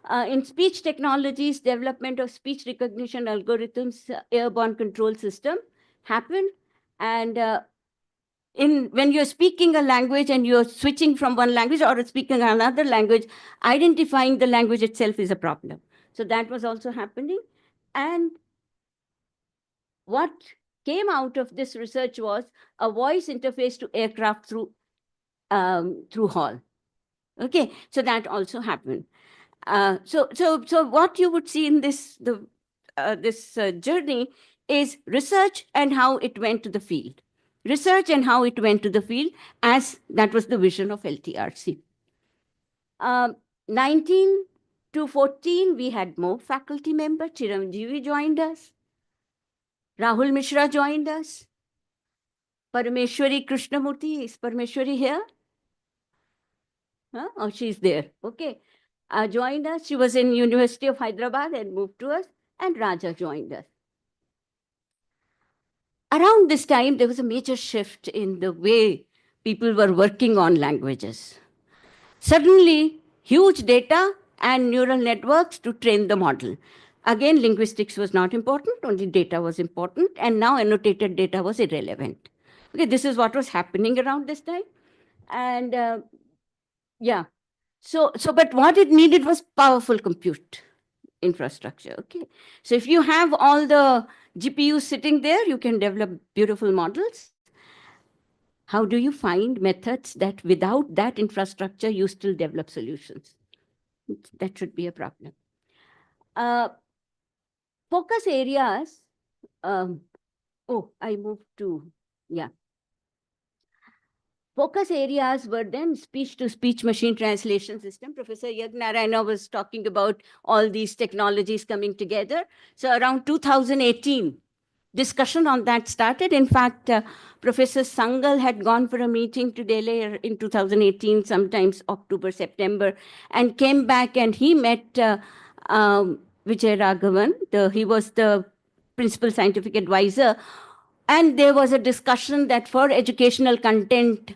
In speech technologies, development of speech recognition algorithms, airborne control system happened. And when you're speaking a language and you're switching from one language or speaking another language, identifying the language itself is a problem. So that was also happening. And what came out of this research was a voice interface to aircraft through Hall. Okay, so that also happened. So what you would see in this journey is research and how it went to the field. Research and how it went to the field, as that was the vision of LTRC. 19 to 14, we had more faculty members. Chiranjeevi joined us. Rahul Mishra joined us. Parameshwari Krishnamurthy, is Parameshwari here? Huh? Oh, she's there. Okay. Joined us. She was in University of Hyderabad and moved to us. And Raja joined us. Around this time, there was a major shift in the way people were working on languages. Suddenly, huge data and neural networks to train the model. Again, linguistics was not important, only data was important, and now annotated data was irrelevant. Okay, this is what was happening around this time. And yeah, but what it needed was powerful compute infrastructure, okay? So if you have all the GPUs sitting there, you can develop beautiful models. How do you find methods that without that infrastructure, you still develop solutions? That should be a problem. Focus areas, I moved to, yeah. Focus areas were then speech-to-speech machine translation system. Professor Yagnarayana was talking about all these technologies coming together. So around 2018, discussion on that started. In fact, Professor Sangal had gone for a meeting to Delhi in 2018, sometimes October, September, and came back and he met Vijay Raghavan. He was the principal scientific advisor. And there was a discussion that for educational content,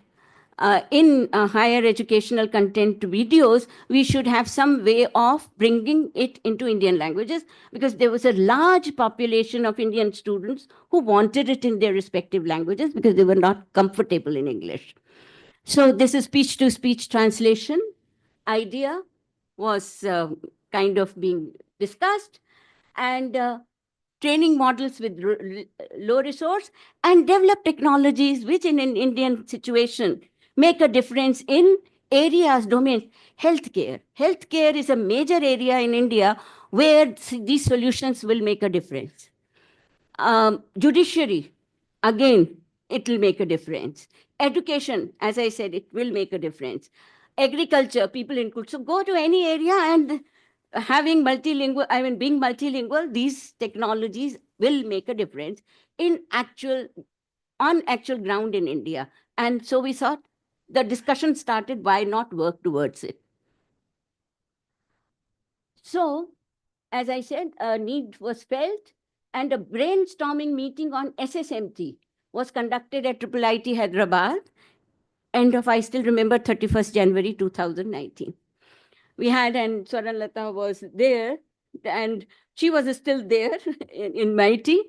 in higher educational content videos, we should have some way of bringing it into Indian languages, because there was a large population of Indian students who wanted it in their respective languages because they were not comfortable in English. So this is speech-to-speech translation idea was kind of being discussed, and training models with low resource, and develop technologies which in an Indian situation make a difference in areas, domains. Healthcare. Healthcare is a major area in India where these solutions will make a difference. Judiciary, again, it will make a difference. Education, as I said, it will make a difference. Agriculture, people include. So go to any area, and having multilingual, being multilingual, these technologies will make a difference on actual ground in India. And so we thought, the discussion started, why not work towards it? So, as I said, a need was felt, and a brainstorming meeting on SSMT was conducted at IIIT Hyderabad, I still remember 31st January 2019. We had, and Swaranlata was there, and she was still there in MIT,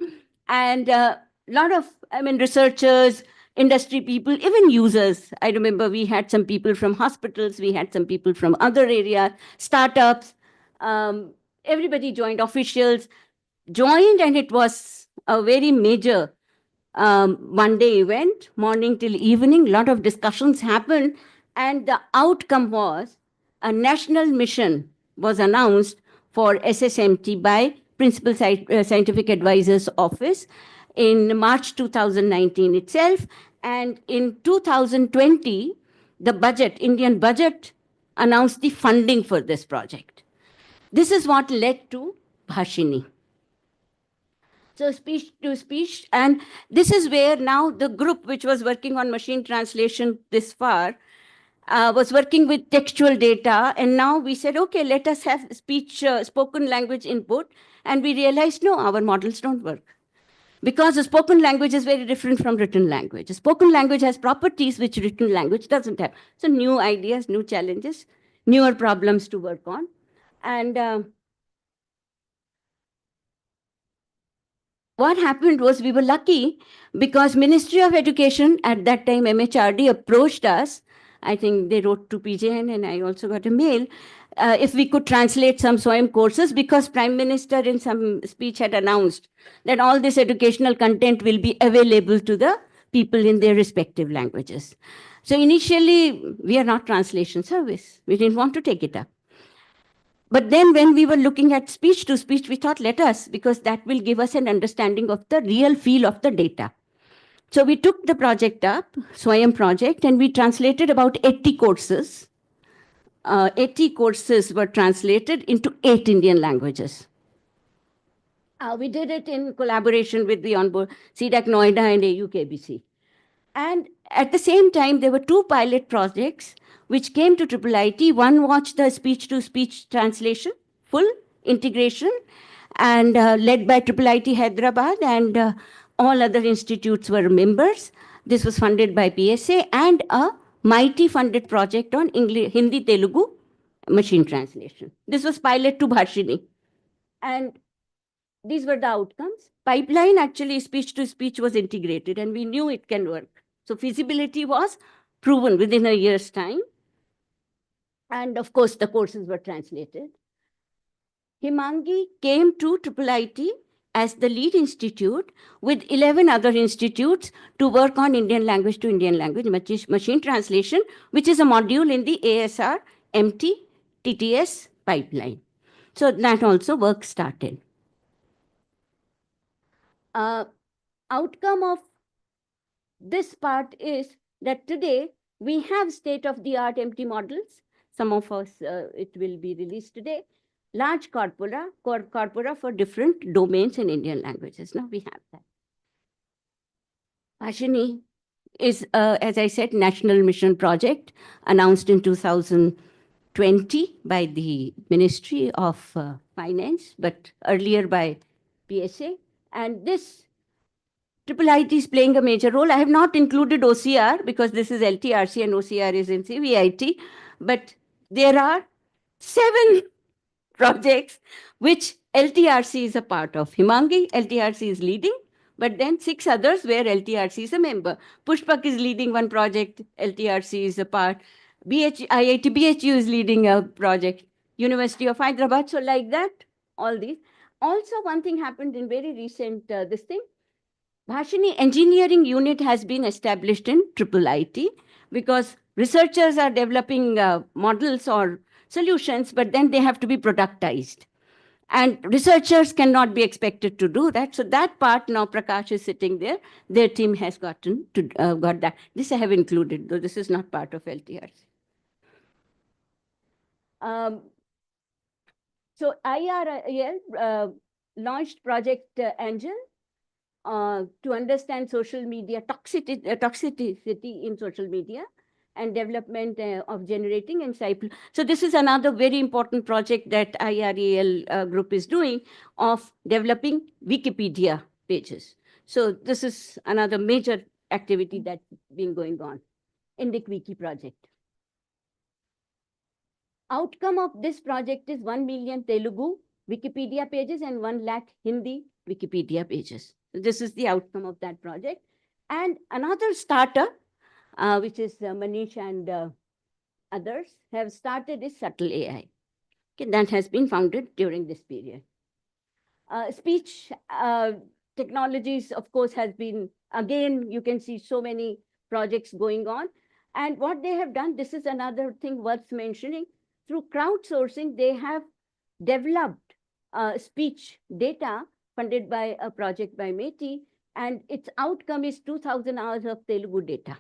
and a lot of, researchers, industry people, even users. I remember we had some people from hospitals, we had some people from other areas, startups, everybody joined, officials joined, and it was a very major one-day event, morning till evening. A lot of discussions happened, and the outcome was a national mission was announced for SSMT by Principal Scientific Advisor's Office in March 2019 itself. And in 2020, the budget, Indian budget, announced the funding for this project. This is what led to Bhashini. So speech to speech, and this is where now the group which was working on machine translation this far was working with textual data, and now we said, okay, let us have speech, spoken language input, and we realized, no, our models don't work. Because the spoken language is very different from written language. The spoken language has properties which written language doesn't have. So new ideas, new challenges, newer problems to work on. And what happened was, we were lucky because Ministry of Education at that time, MHRD, approached us. I think they wrote to PJN, and I also got a mail, if we could translate some SWAYAM courses, because Prime Minister in some speech had announced that all this educational content will be available to the people in their respective languages. So initially, we are not translation service. We didn't want to take it up. But then when we were looking at speech to speech, we thought, let us, because that will give us an understanding of the real feel of the data. So we took the project up, SWAYAM project, and we translated about 80 courses. 80 courses were translated into 8 Indian languages. We did it in collaboration with the onboard CDAC Noida and AUKBC. And at the same time, there were 2 pilot projects which came to IIIT. One watched the speech-to-speech translation, full integration, and led by IIIT Hyderabad, and all other institutes were members. This was funded by PSA, and a mighty funded project on English, Hindi, Telugu machine translation. This was pilot to Bhashini. And these were the outcomes. Pipeline, actually, speech-to-speech was integrated, and we knew it can work. So feasibility was proven within a year's time. And of course, the courses were translated. Himangi came to IIIT as the lead institute with 11 other institutes to work on Indian language to Indian language machine translation, which is a module in the ASR MT TTS pipeline. So that also work started. Outcome of this part is that today we have state-of-the-art MT models. Some of us, it will be released today. Large corpora for different domains in Indian languages. Now we have that. Bhashini is, as I said, national mission project announced in 2020 by the Ministry of Finance, but earlier by PSA. And this Triple IT is playing a major role. I have not included OCR because this is LTRC and OCR is in CVIT, but there are 7 projects which LTRC is a part of. Himangi, LTRC is leading, but then 6 others where LTRC is a member. Pushpak is leading one project, LTRC is a part. IIT BHU is leading a project, University of Hyderabad. So like that, all these. Also, one thing happened in very recent, this thing, Bhashini Engineering Unit has been established in IIIT because researchers are developing models or solutions, but then they have to be productized. And researchers cannot be expected to do that. So that part now Prakash is sitting there. Their team has got that. This I have included, though this is not part of LTRC. So IRIL launched Project Angel to understand social media toxicity in social media and development of generating insight. So this is another very important project that IREL group is doing of developing Wikipedia pages. So this is another major activity that's been going on in the Wiki project. Outcome of this project is 1 million Telugu Wikipedia pages and 1 lakh Hindi Wikipedia pages. So this is the outcome of that project. And another startup, which is Manish and others have started is Subtle AI. Okay, that has been founded during this period. Speech technologies, of course, has been, again, you can see so many projects going on. And what they have done, this is another thing worth mentioning, through crowdsourcing, they have developed speech data funded by a project by METI, and its outcome is 2,000 hours of Telugu data.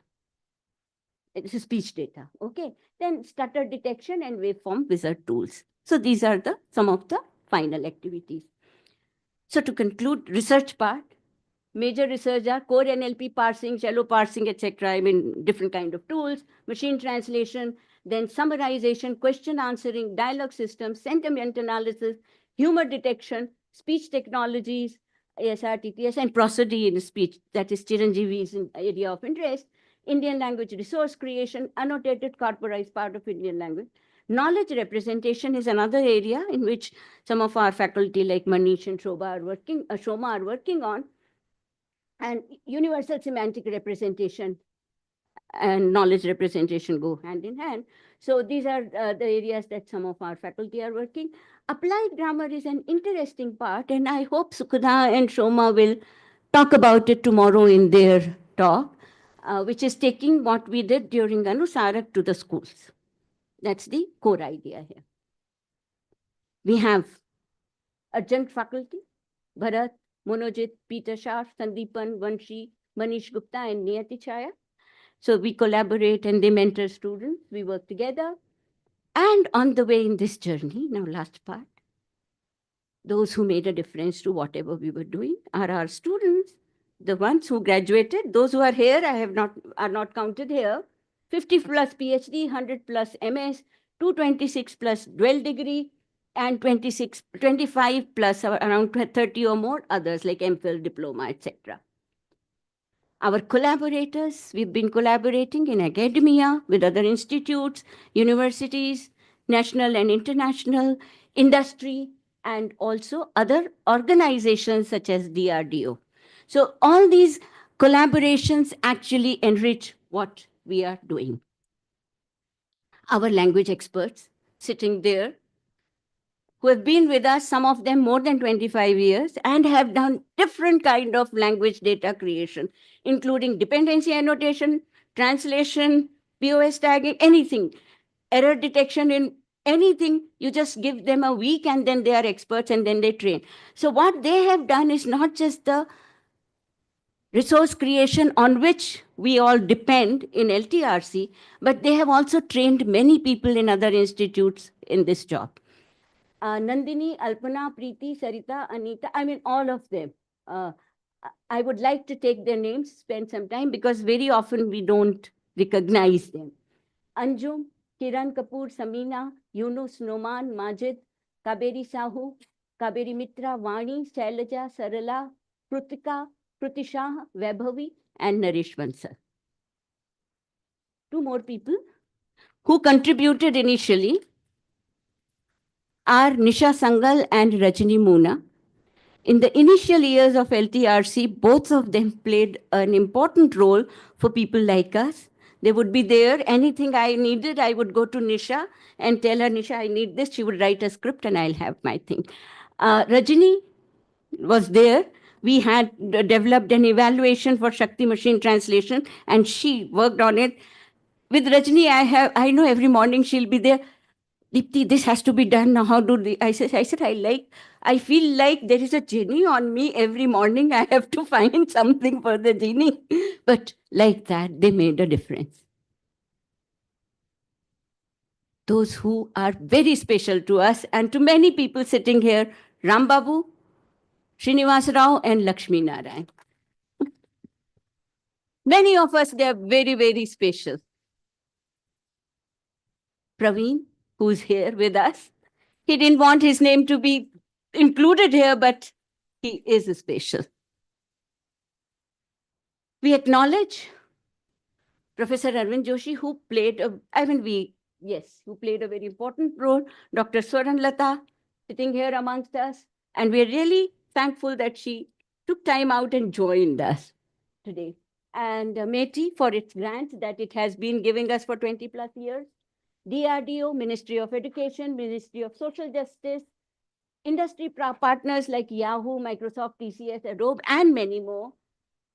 It's speech data, okay? Then stutter detection and waveform wizard tools. So these are some of the final activities. So to conclude, research part, major research are core NLP parsing, shallow parsing, etc. I mean, different kind of tools, machine translation, then summarization, question answering, dialogue systems, sentiment analysis, humor detection, speech technologies, ASR, TTS, and prosody in speech. That is Chiranjeevi's area of interest. Indian language resource creation, annotated corporized part of Indian language. Knowledge representation is another area in which some of our faculty like Manish and Shoma are working on. And universal semantic representation and knowledge representation go hand in hand. So these are the areas that some of our faculty are working. Applied grammar is an interesting part, and I hope Sukudha and Shoma will talk about it tomorrow in their talk, which is taking what we did during Anusarak to the schools. That's the core idea here. We have adjunct faculty, Bharat, Monojit, Peter Shah, Sandeepan, Vanshi, Manish Gupta, and Niyati Chaya. So we collaborate and they mentor students. We work together. And on the way in this journey, now last part, those who made a difference to whatever we were doing are our students, the ones who graduated. Those who are here, are not counted here. 50 plus PhD, 100 plus MS, 226 plus dual degree, and 25 plus around 30 or more others like MPhil, diploma, etc. Our collaborators, we've been collaborating in academia with other institutes, universities, national and international, industry, and also other organizations such as DRDO. So all these collaborations actually enrich what we are doing. Our language experts sitting there, who have been with us, some of them more than 25 years, and have done different kind of language data creation, including dependency annotation, translation, POS tagging, anything, error detection in anything. You just give them a week and then they are experts and then they train. So what they have done is not just the resource creation on which we all depend in LTRC, but they have also trained many people in other institutes in this job. Nandini, Alpana, Preeti, Sarita, Anita, I mean, all of them. I would like to take their names, spend some time, because very often we don't recognize them. Anjum, Kiran Kapoor, Samina, Yunus, Noman, Majid, Kaberi Sahu, Kaberi Mitra, Vani, Shailaja, Sarala, Krutika, Kruti Shah, Vaibhavi, and Naresh Bansal. Two more people who contributed initially are Nisha Sangal and Rajni Moona. In the initial years of LTRC, both of them played an important role for people like us. They would be there. Anything I needed, I would go to Nisha and tell her, Nisha, I need this. She would write a script and I'll have my thing. Rajini was there. We had developed an evaluation for Shakti machine translation and she worked on it. With Rajini, I know every morning she'll be there. Deepti, this has to be done now. How do I said, I feel like there is a genie on me every morning. I have to find something for the genie. But like that, they made a difference. Those who are very special to us and to many people sitting here, Ram Babu, Srinivas Rao, and Lakshmi Narayan. Many of us, they are very, very special. Praveen, who's here with us, he didn't want his name to be included here, but he is special. We acknowledge Professor Arvind Joshi, who played who played a very important role. Dr. Swaran Lata, sitting here amongst us. And we're really thankful that she took time out and joined us today. And METI for its grants that it has been giving us for 20 plus years. DRDO, Ministry of Education, Ministry of Social Justice, industry partners like Yahoo, Microsoft, TCS, Adobe, and many more.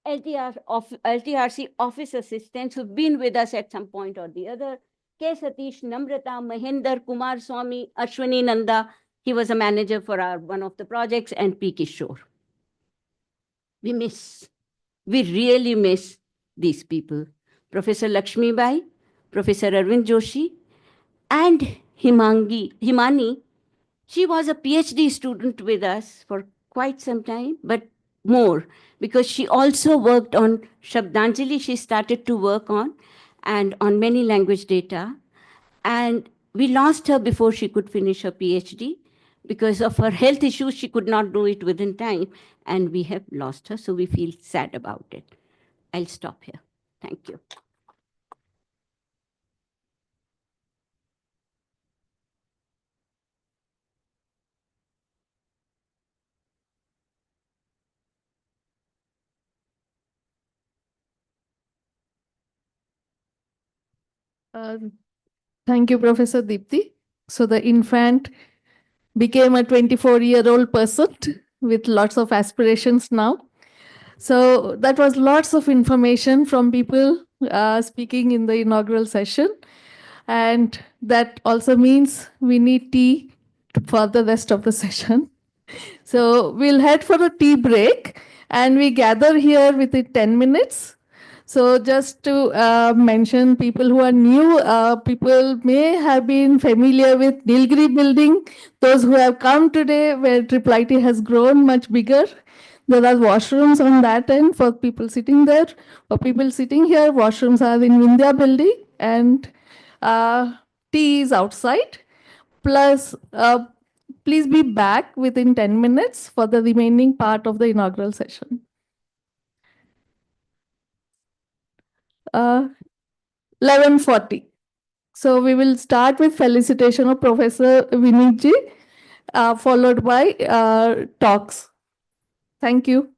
LTRC office assistants who've been with us at some point or the other. K. Satish, Namrata, Mahinder, Kumar Swami, Ashwini Nanda. He was a manager for one of the projects, and P. Kishore. We really miss these people. Professor Lakshmi Bai, Professor Arvind Joshi, and Himani. She was a PhD student with us for quite some time, but more, because she also worked on Shabdanjali, she started to work on, and on many language data. And we lost her before she could finish her PhD. Because of her health issues, she could not do it within time, and we have lost her, so we feel sad about it. I'll stop here. Thank you. Thank you, Professor Deepti. So the infant became a 24-year-old person with lots of aspirations now. So that was lots of information from people speaking in the inaugural session. And that also means we need tea for the rest of the session. So we'll head for a tea break and we gather here within 10 minutes. So just to mention people who are new, people may have been familiar with Nilgiri building. Those who have come today where IIIT has grown much bigger. There are washrooms on that end for people sitting there. For people sitting here, washrooms are in Vindhya building and tea is outside. Plus, please be back within 10 minutes for the remaining part of the inaugural session. 11:40. So we will start with felicitation of Professor Vinitji, followed by talks. Thank you.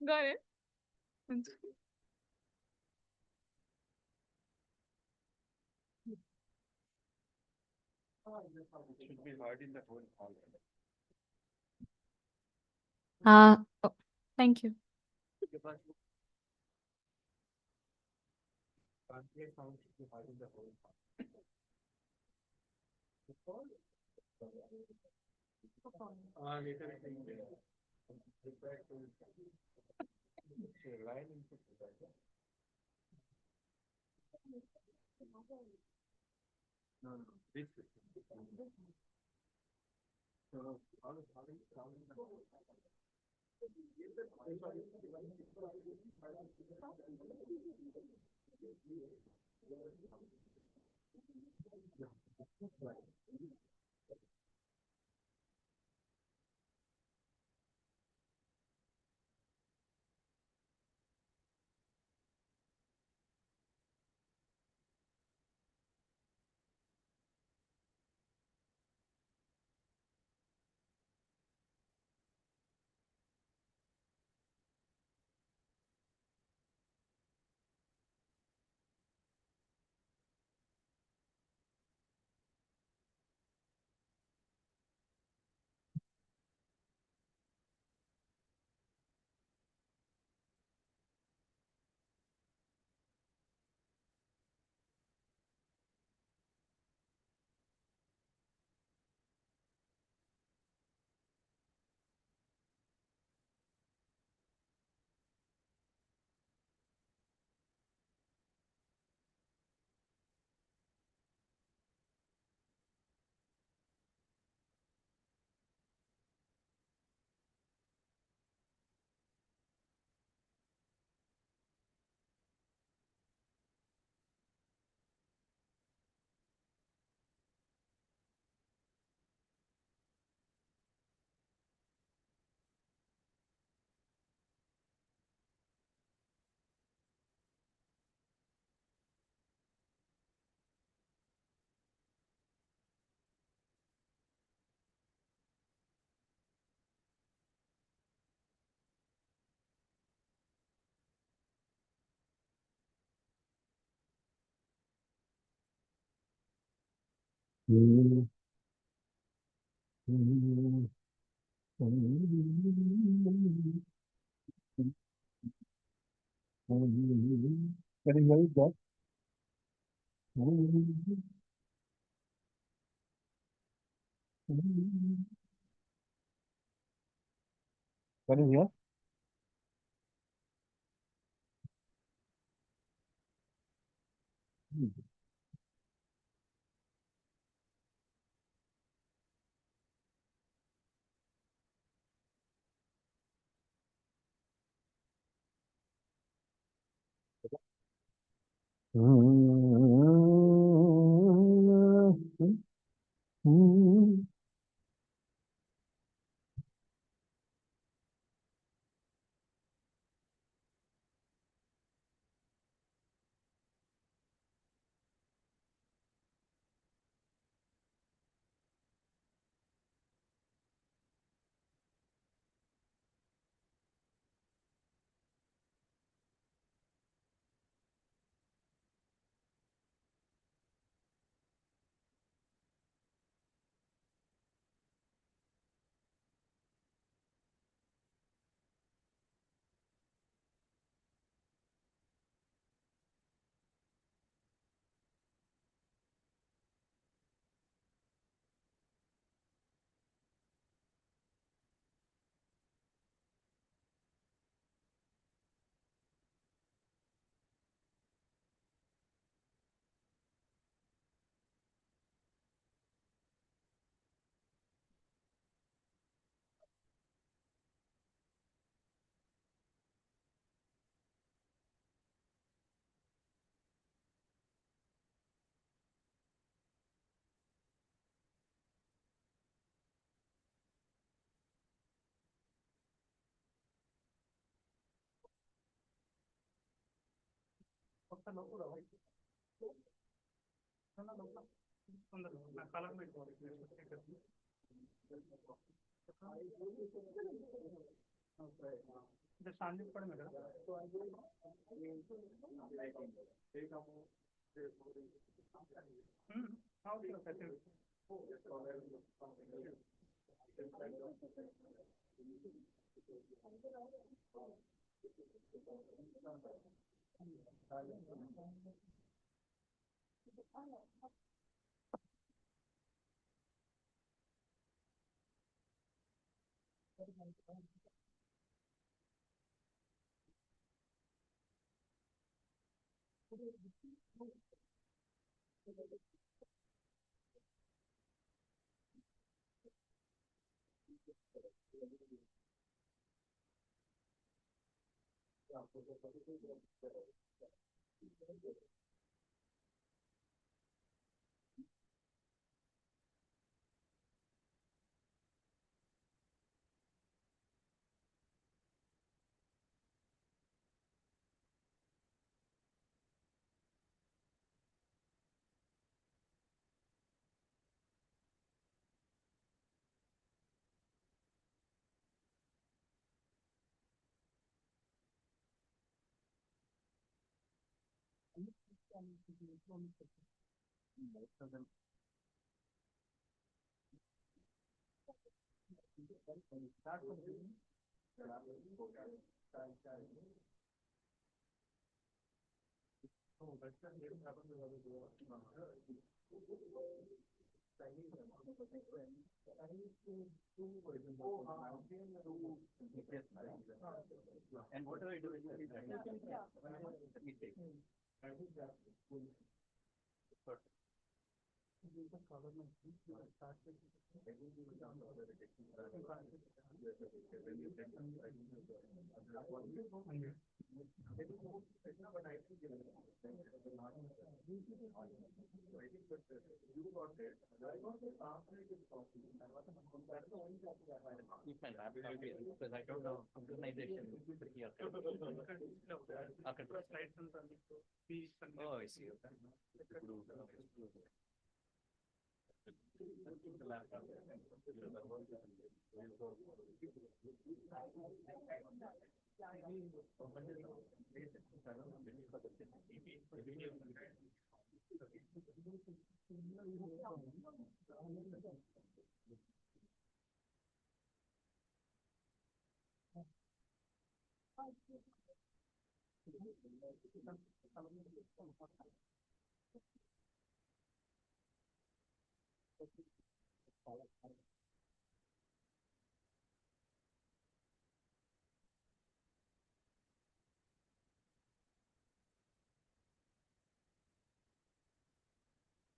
Got it. Should be heard in the whole hall. Oh, thank you. Sound should be heard in the whole hall. Later it will be required to line input. No, no, this system. So, how is sound in the whole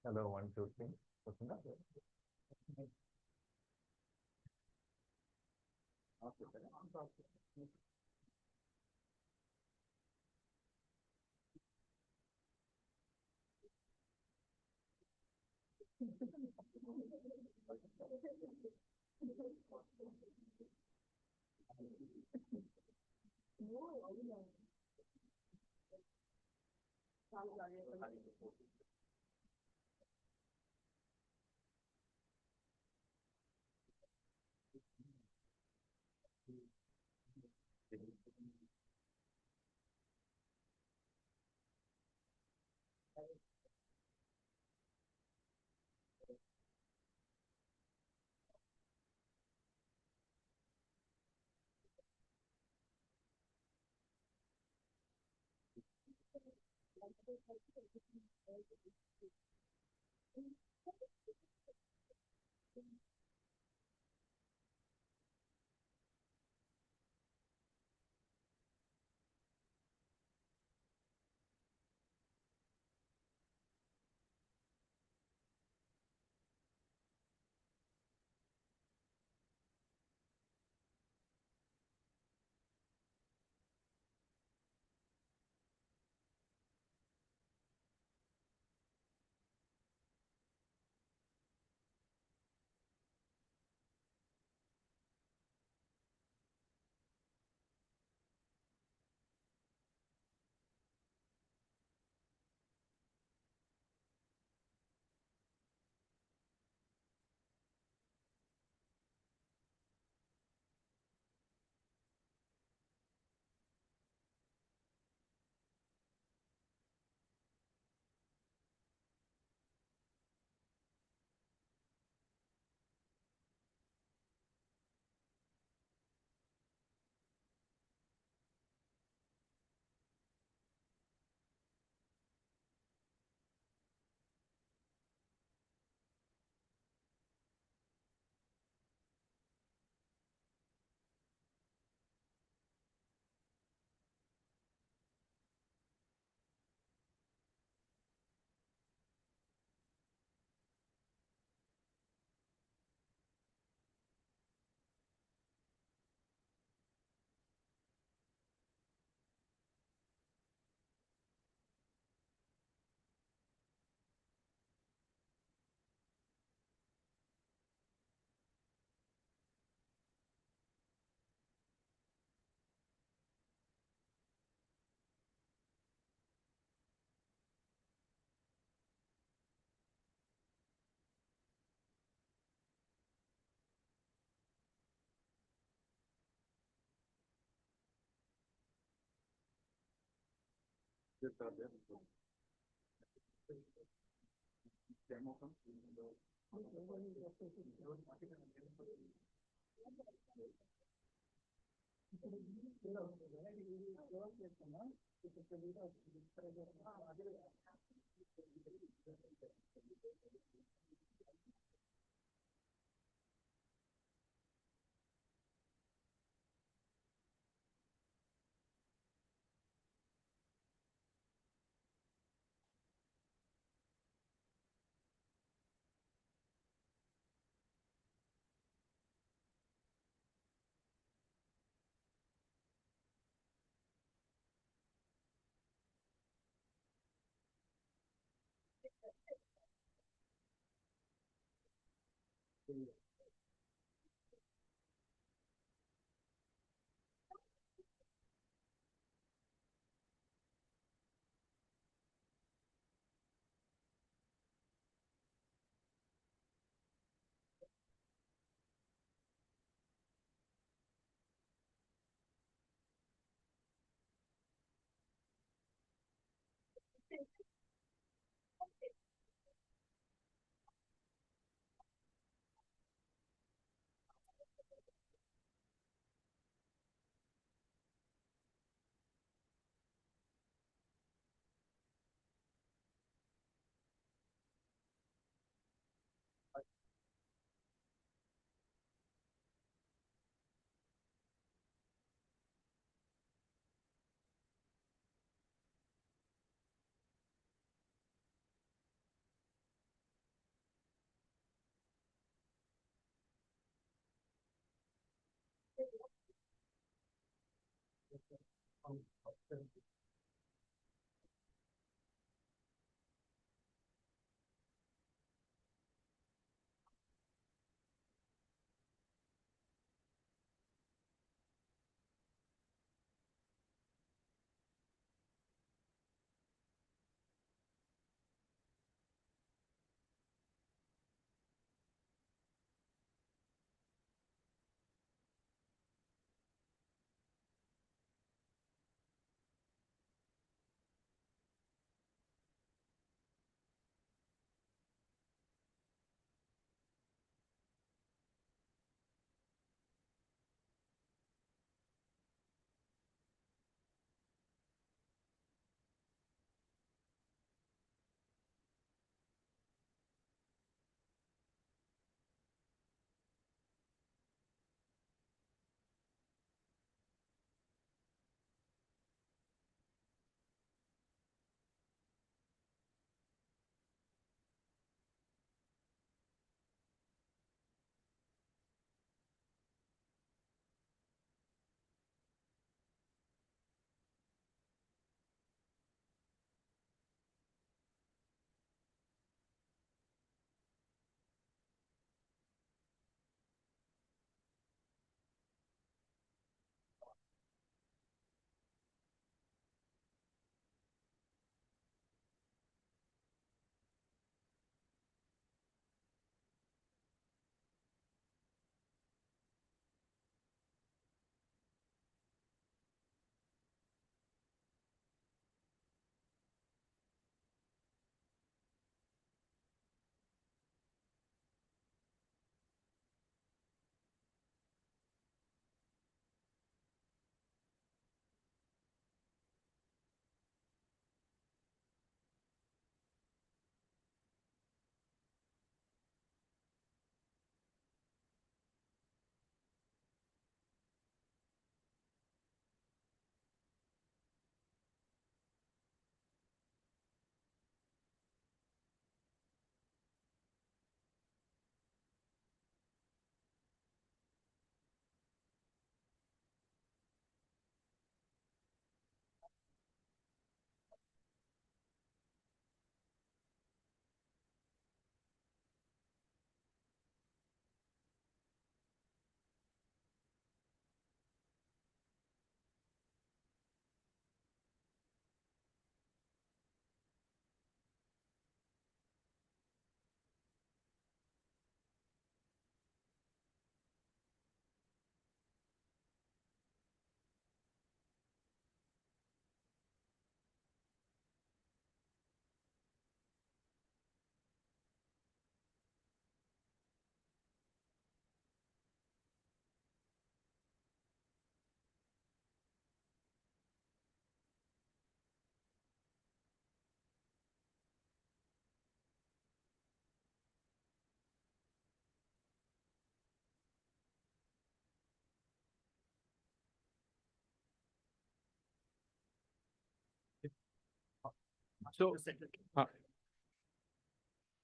Hello, 1, 2, 3.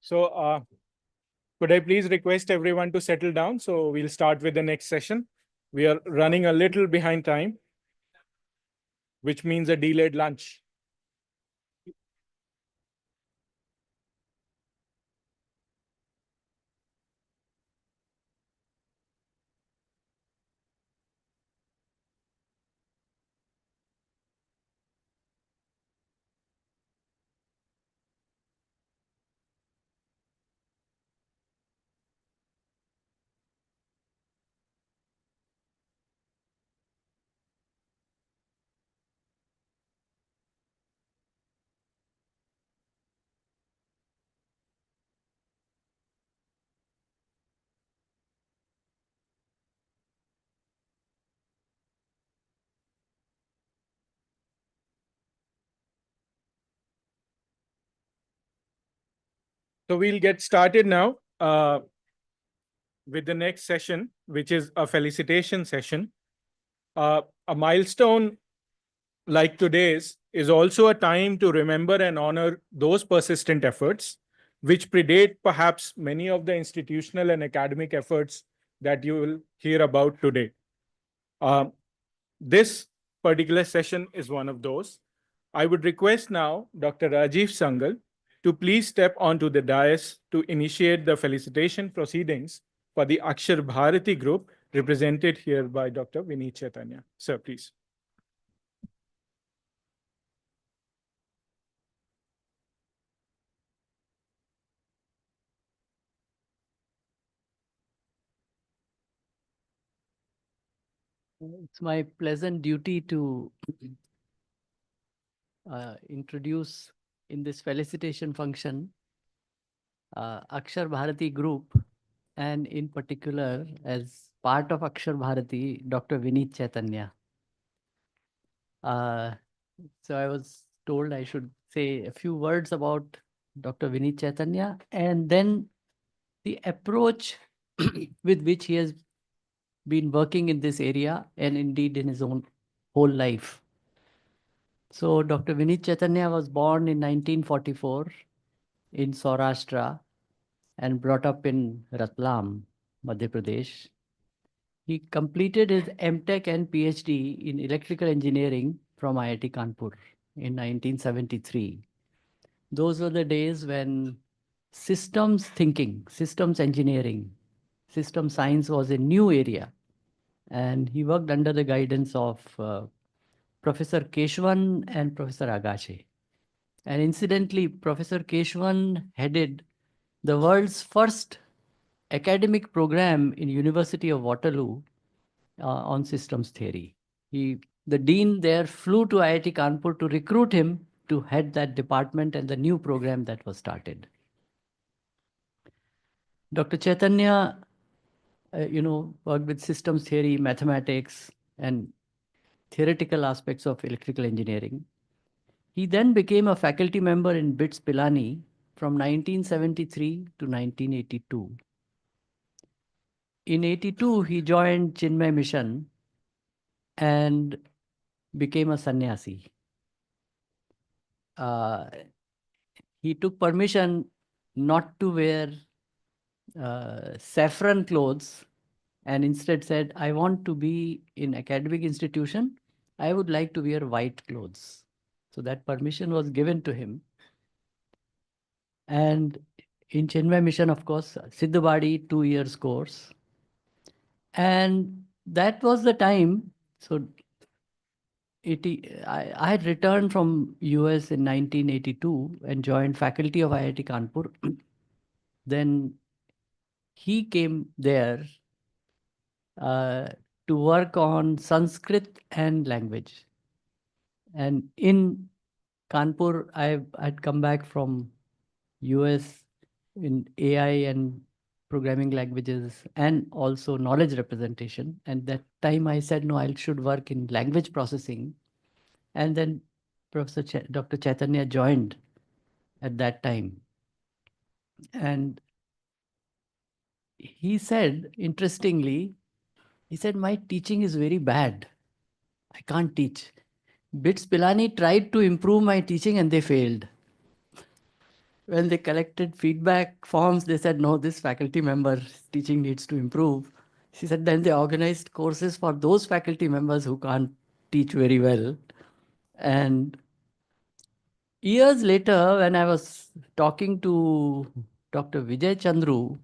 So, uh, so could I please request everyone to settle down? So we'll start with the next session. We are running a little behind time, which means a delayed lunch. So we'll get started now with the next session, which is a felicitation session. A milestone like today's is also a time to remember and honor those persistent efforts which predate perhaps many of the institutional and academic efforts that you will hear about today. This particular session is one of those. I would request now Dr. Rajiv Sangal to please step onto the dais to initiate the felicitation proceedings for the Akshar Bharati group represented here by Dr. Vineet Chaitanya. Sir, please. It's my pleasant duty to introduce in this felicitation function Akshar Bharati group, and in particular as part of Akshar Bharati, Dr. Vineet Chaitanya. So I was told I should say a few words about Dr. Vineet Chaitanya and then the approach with which he has been working in this area and indeed in his own whole life. So Dr. Vineet Chaitanya was born in 1944 in Saurashtra and brought up in Ratlam, Madhya Pradesh. He completed his MTech and PhD in electrical engineering from IIT Kanpur in 1973. Those were the days when systems thinking, systems engineering, system science was a new area. And he worked under the guidance of Professor Keshwan and Professor Agache. And incidentally, Professor Keshwan headed the world's first academic program in University of Waterloo on systems theory. The dean there flew to IIT Kanpur to recruit him to head that department and the new program that was started. Dr. Chaitanya, worked with systems theory, mathematics, and theoretical aspects of electrical engineering. He then became a faculty member in BITS Pilani from 1973 to 1982. In 82, he joined Chinmay Mission and became a sannyasi. He took permission not to wear saffron clothes and instead said, I want to be in academic institution. I would like to wear white clothes. So that permission was given to him. And in Chinmay Mission, of course, Siddhabadi 2 years course. And that was the time. So I had returned from US in 1982 and joined faculty of IIT Kanpur. Then he came there to work on Sanskrit and language. And in Kanpur, I'd come back from US in AI and programming languages and also knowledge representation. And that time I said, no, I should work in language processing. And then Dr. Chaitanya joined at that time. And he said, interestingly, he said, my teaching is very bad. I can't teach. BITS Pilani tried to improve my teaching and they failed. When they collected feedback forms, they said, no, this faculty member's teaching needs to improve. She said, then they organized courses for those faculty members who can't teach very well. And years later, when I was talking to Dr. Vijay Chandru,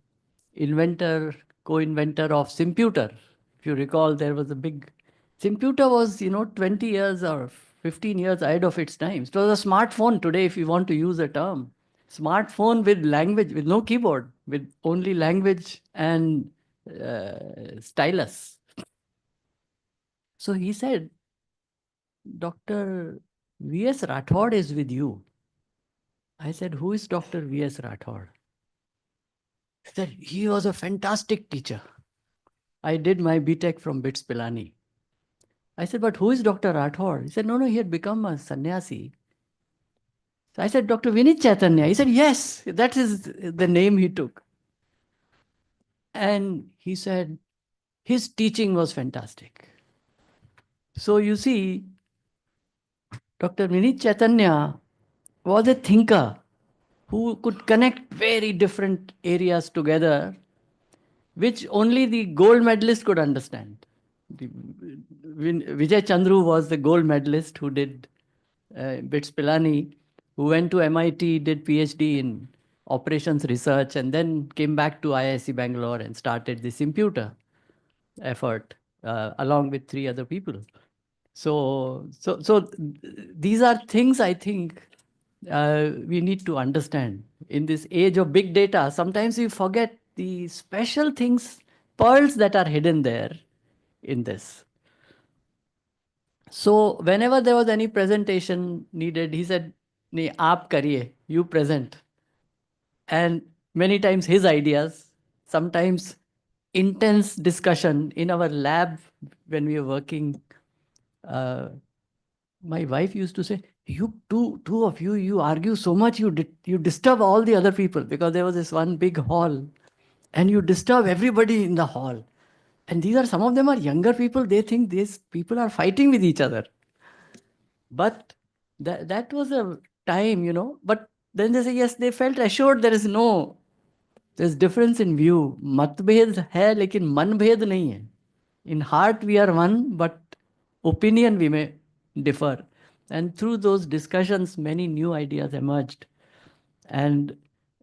co-inventor of Simputer, if you recall, there was a big... Simputer was, 20 years or 15 years ahead of its time. It was a smartphone today, if you want to use a term. Smartphone with language, with no keyboard, with only language and stylus. So he said, Dr. V.S. Rathod is with you. I said, who is Dr. V.S. Rathod? He said, he was a fantastic teacher. I did my BTech from BITS Pilani. I said, but who is Dr. Rathod? He said, no, he had become a sannyasi. So I said, Dr. Vineet Chaitanya. He said, yes, that is the name he took. And he said, his teaching was fantastic. So you see, Dr. Vineet Chaitanya was a thinker who could connect very different areas together, which only the gold medalist could understand. Vijay Chandru was the gold medalist who did BITS Pilani, who went to MIT, did PhD in operations research, and then came back to IISc Bangalore and started this imputer effort along with 3 other people. So these are things I think we need to understand. In this age of big data, sometimes we forget the special things, pearls that are hidden there in this. So whenever there was any presentation needed, he said, "Nee, aap kariye, you present." And many times his ideas, sometimes intense discussion in our lab when we were working. My wife used to say, "You two of you, you argue so much, you disturb all the other people," because there was this one big hall, and you disturb everybody in the hall. And these are, some of them are younger people. They think these people are fighting with each other. But that was a time, you know. But then they say, yes, they felt assured there's difference in view. Matbhed hai, lekin manbhed nahi hai. In heart we are one, but opinion we may differ. And through those discussions, many new ideas emerged. And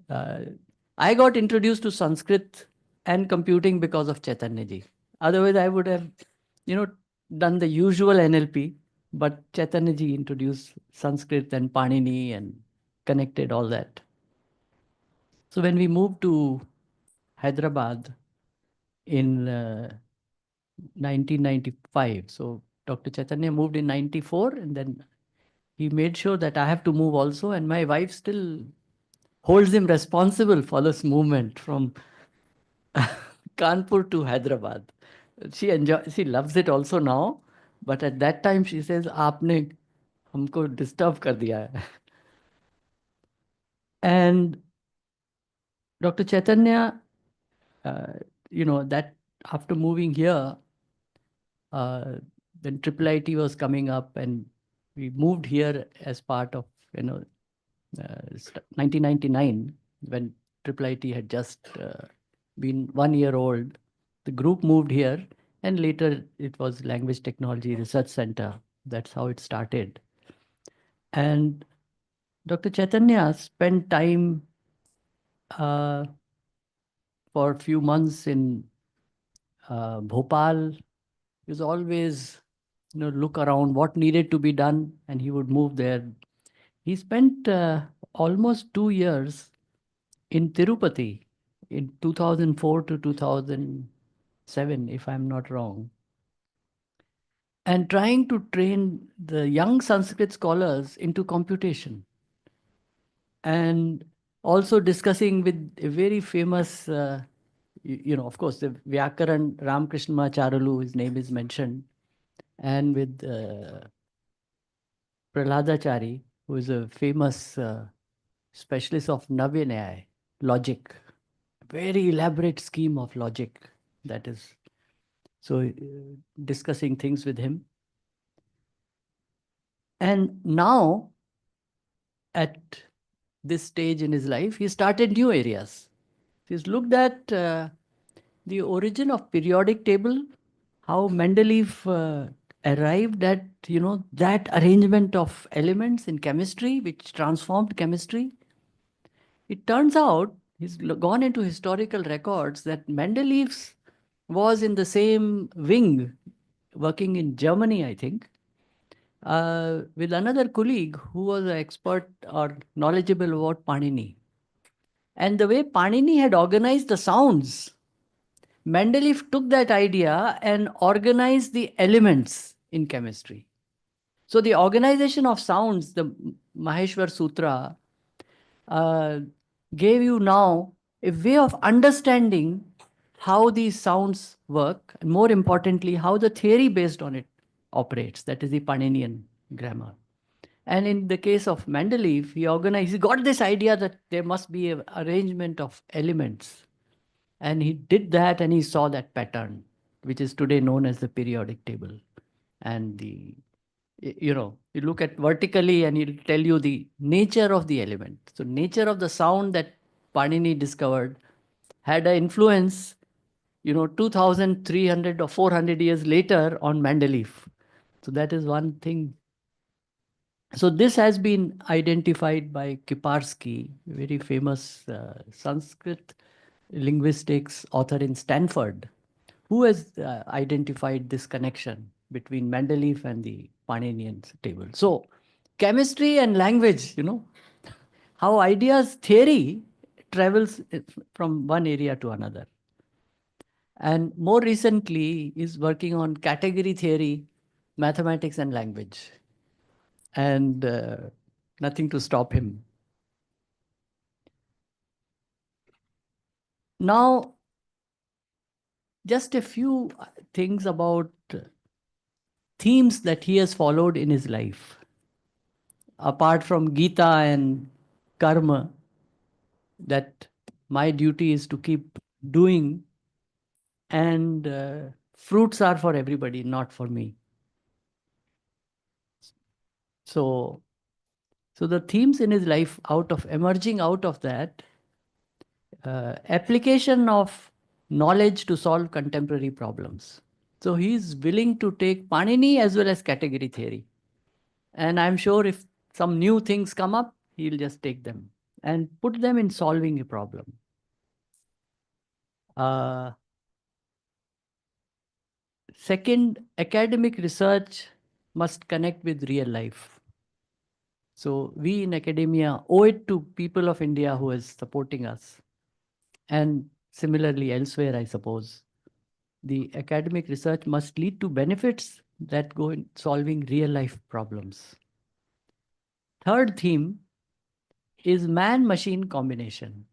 I got introduced to Sanskrit and computing because of Chaitanya ji. Otherwise, I would have, done the usual NLP, but Chaitanya ji introduced Sanskrit and Panini and connected all that. So when we moved to Hyderabad in 1995, so Dr. Chaitanya moved in 94, and then he made sure that I have to move also, and my wife still holds him responsible for this movement from Kanpur to Hyderabad. She loves it also now, but at that time she says, "Aapne humko disturb kar diya hai." And Dr. Chaitanya, that after moving here, then IIIT was coming up, and we moved here as part of 1999, when IIIT had just been 1 year old. The group moved here, and later it was Language Technology Research Center. That's how it started. And Dr. Chaitanya spent time for a few months in Bhopal. He was always, look around what needed to be done, and he would move there. He spent almost 2 years in Tirupati in 2004 to 2007, if I'm not wrong, and trying to train the young Sanskrit scholars into computation. And also discussing with a very famous, of course, the Vyakaran Ramakrishna Charalu, his name is mentioned, and with Prahladachari, who is a famous specialist of Navya Nyaya, logic, very elaborate scheme of logic, that is. So discussing things with him. And now, at this stage in his life, he started new areas. He's looked at the origin of periodic table, how Mendeleev arrived at, that arrangement of elements in chemistry, which transformed chemistry. It turns out, he's gone into historical records, that Mendeleev was in the same wing, working in Germany, I think, with another colleague who was an expert or knowledgeable about Panini. And the way Panini had organized the sounds, Mendeleev took that idea and organized the elements in chemistry. So the organization of sounds, the Maheshwar Sutra, gave you now a way of understanding how these sounds work, and more importantly, how the theory based on it operates. That is the Paninian grammar. And in the case of Mendeleev, he got this idea that there must be an arrangement of elements. And he did that, and he saw that pattern, which is today known as the periodic table. And you look at vertically and he'll tell you the nature of the element. So nature of the sound that Panini discovered had an influence 2,300 or 400 years later on Mendeleev. So that is one thing. So this has been identified by Kiparsky, very famous Sanskrit linguistics author in Stanford, who has identified this connection between Mendeleev and the Paninian table. So chemistry and language, how ideas theory travels from one area to another. And more recently is working on category theory, mathematics and language. And nothing to stop him. Now, just a few things about themes that he has followed in his life. Apart from Gita and Karma, that my duty is to keep doing, and fruits are for everybody, not for me. So the themes in his life, emerging out of that, application of knowledge to solve contemporary problems. So he's willing to take Panini as well as category theory. And I'm sure if some new things come up, he'll just take them and put them in solving a problem. Second, academic research must connect with real life. So we in academia owe it to people of India who is supporting us. And similarly elsewhere, I suppose, the academic research must lead to benefits that go in solving real life problems. Third theme is man-machine combination.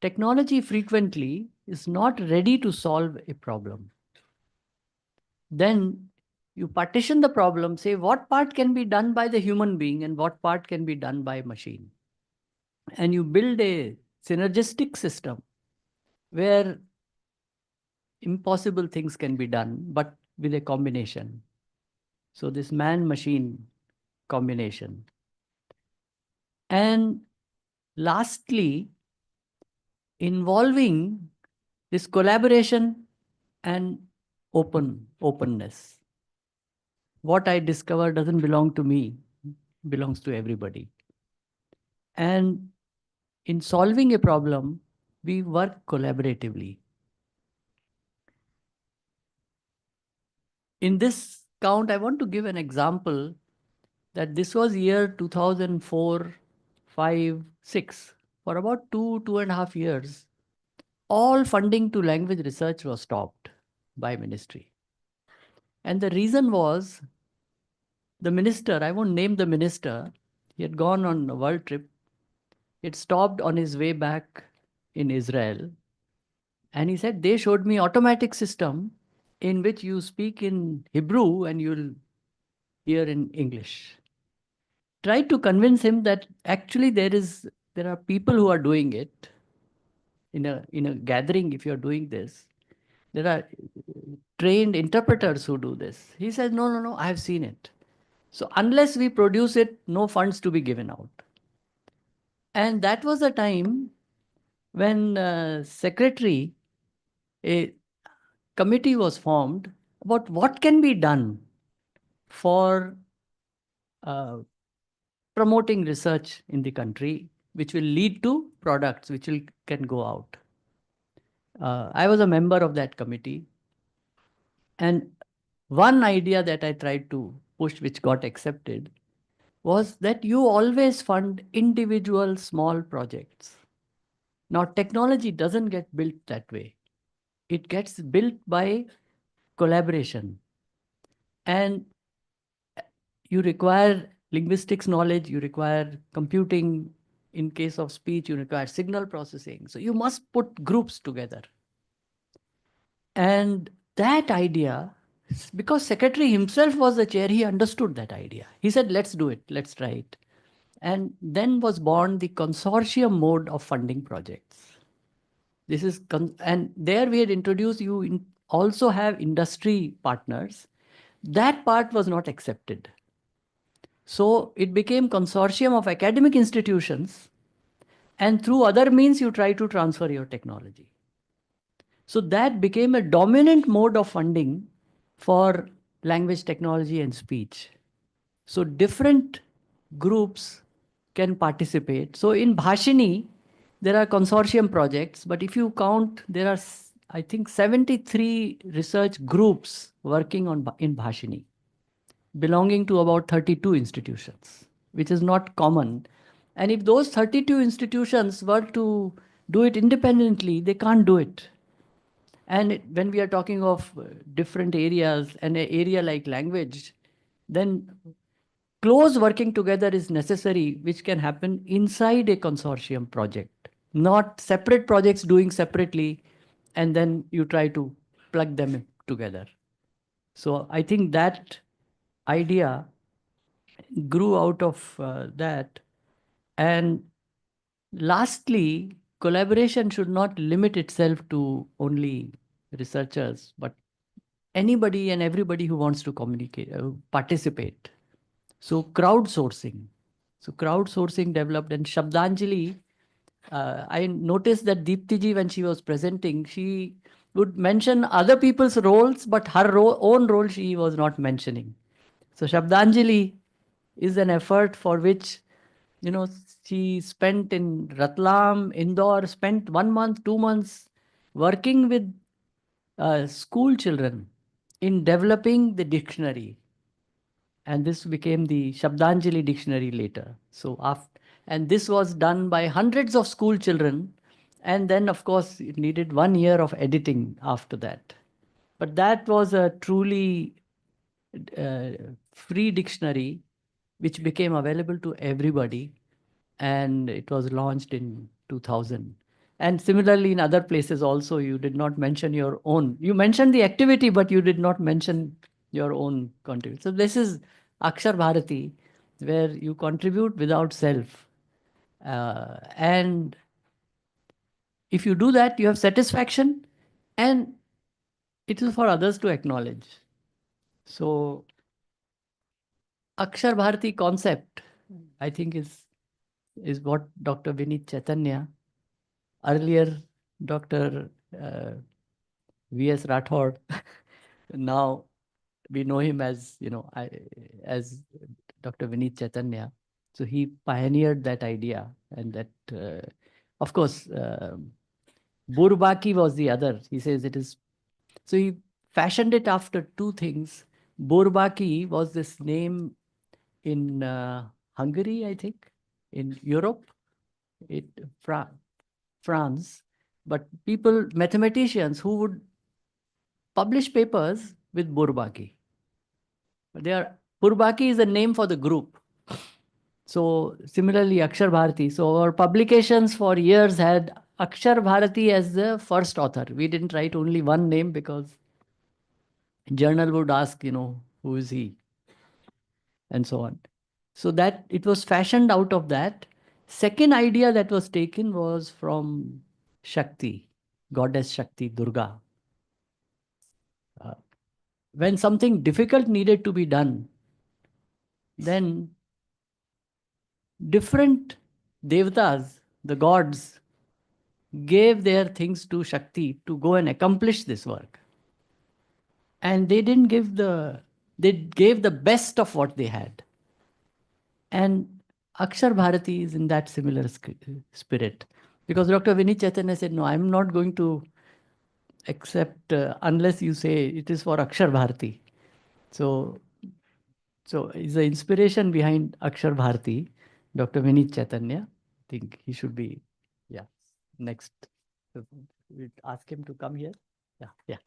Technology frequently is not ready to solve a problem. Then you partition the problem, say what part can be done by the human being and what part can be done by machine. And you build a synergistic system where impossible things can be done, but with a combination. So this man-machine combination. And lastly, involving this collaboration and openness. What I discover doesn't belong to me, belongs to everybody. And in solving a problem, we work collaboratively. In this count, I want to give an example that this was year 2004, 5, 6. For about 2.5 years, all funding to language research was stopped by ministry. And the reason was the minister, I won't name the minister, he had gone on a world trip. He had stopped on his way back in Israel. And he said, they showed me automatic system in which you speak in Hebrew and you'll hear in English. Tried to convince him that actually there are people who are doing it. In a gathering, if you're doing this, there are trained interpreters who do this. He says, no, I have seen it. So unless we produce it, no funds to be given out. And that was the time when secretary, a committee was formed about what can be done for promoting research in the country, which will lead to products which can go out. I was a member of that committee. And one idea that I tried to push, which got accepted, was that you always fund individual small projects. Now, technology doesn't get built that way. It gets built by collaboration. And you require linguistics knowledge, you require computing. In case of speech, you require signal processing. So you must put groups together. And that idea, because secretary himself was the chair, he understood that idea. He said, let's do it, let's try it. And then was born the consortium mode of funding projects. And there we had introduced, you also have industry partners. That part was not accepted. So it became consortium of academic institutions, and through other means you try to transfer your technology. So that became a dominant mode of funding for language technology and speech. So different groups can participate. So in Bhashini, there are consortium projects, but if you count, there are, I think, 73 research groups working in Bhashini, belonging to about 32 institutions, which is not common. And if those 32 institutions were to do it independently, they can't do it. And when we are talking of different areas and an area like language, then close working together is necessary, which can happen inside a consortium project, not separate projects doing separately, and then you try to plug them together. So I think that idea grew out of that. And lastly, collaboration should not limit itself to only researchers, but anybody and everybody who wants to communicate, participate. So crowdsourcing. So crowdsourcing developed, and Shabdanjali, I noticed that Deepti ji, when she was presenting, she would mention other people's roles, but her own role she was not mentioning. So Shabdanjali is an effort for which, she spent in Ratlam, Indore, spent 1 month, 2 months working with school children in developing the dictionary. And this became the Shabdanjali dictionary later. So and this was done by hundreds of school children. And then, of course, it needed 1 year of editing after that. But that was a truly free dictionary, which became available to everybody. And it was launched in 2000. And similarly, in other places also, you did not mention your own. You mentioned the activity, but you did not mention your own contribution. So this is Akshar Bharati, where you contribute without self. And if you do that, you have satisfaction, and it is for others to acknowledge. So Akshar Bharati concept, I think, is what Dr. Vinit Chaitanya, earlier Dr. V.S. Rathod, now we know him as, as Dr. Vinit Chaitanya. So he pioneered that idea, and that, of course, Bourbaki was the other. He says it is. So he fashioned it after two things. Bourbaki was this name in Hungary, I think, in Europe, France. But people, mathematicians who would publish papers with Bourbaki. Bourbaki is a name for the group. So similarly, Akshar Bharati. So our publications for years had Akshar Bharati as the first author. We didn't write only one name because journal would ask, who is he? And so on. So that it was fashioned out of that. Second idea that was taken was from Shakti, goddess Shakti, Durga. When something difficult needed to be done, then different devatas, the gods, gave their things to Shakti to go and accomplish this work. And they gave the best of what they had. And Akshar Bharati is in that similar spirit. Because Dr. Vinit Chaitanya said, no, I'm not going to accept unless you say it is for Akshar Bharati. So is the inspiration behind Akshar Bharati, Dr. Vinit Chaitanya. I think he should be, next. We'll ask him to come here. Yeah.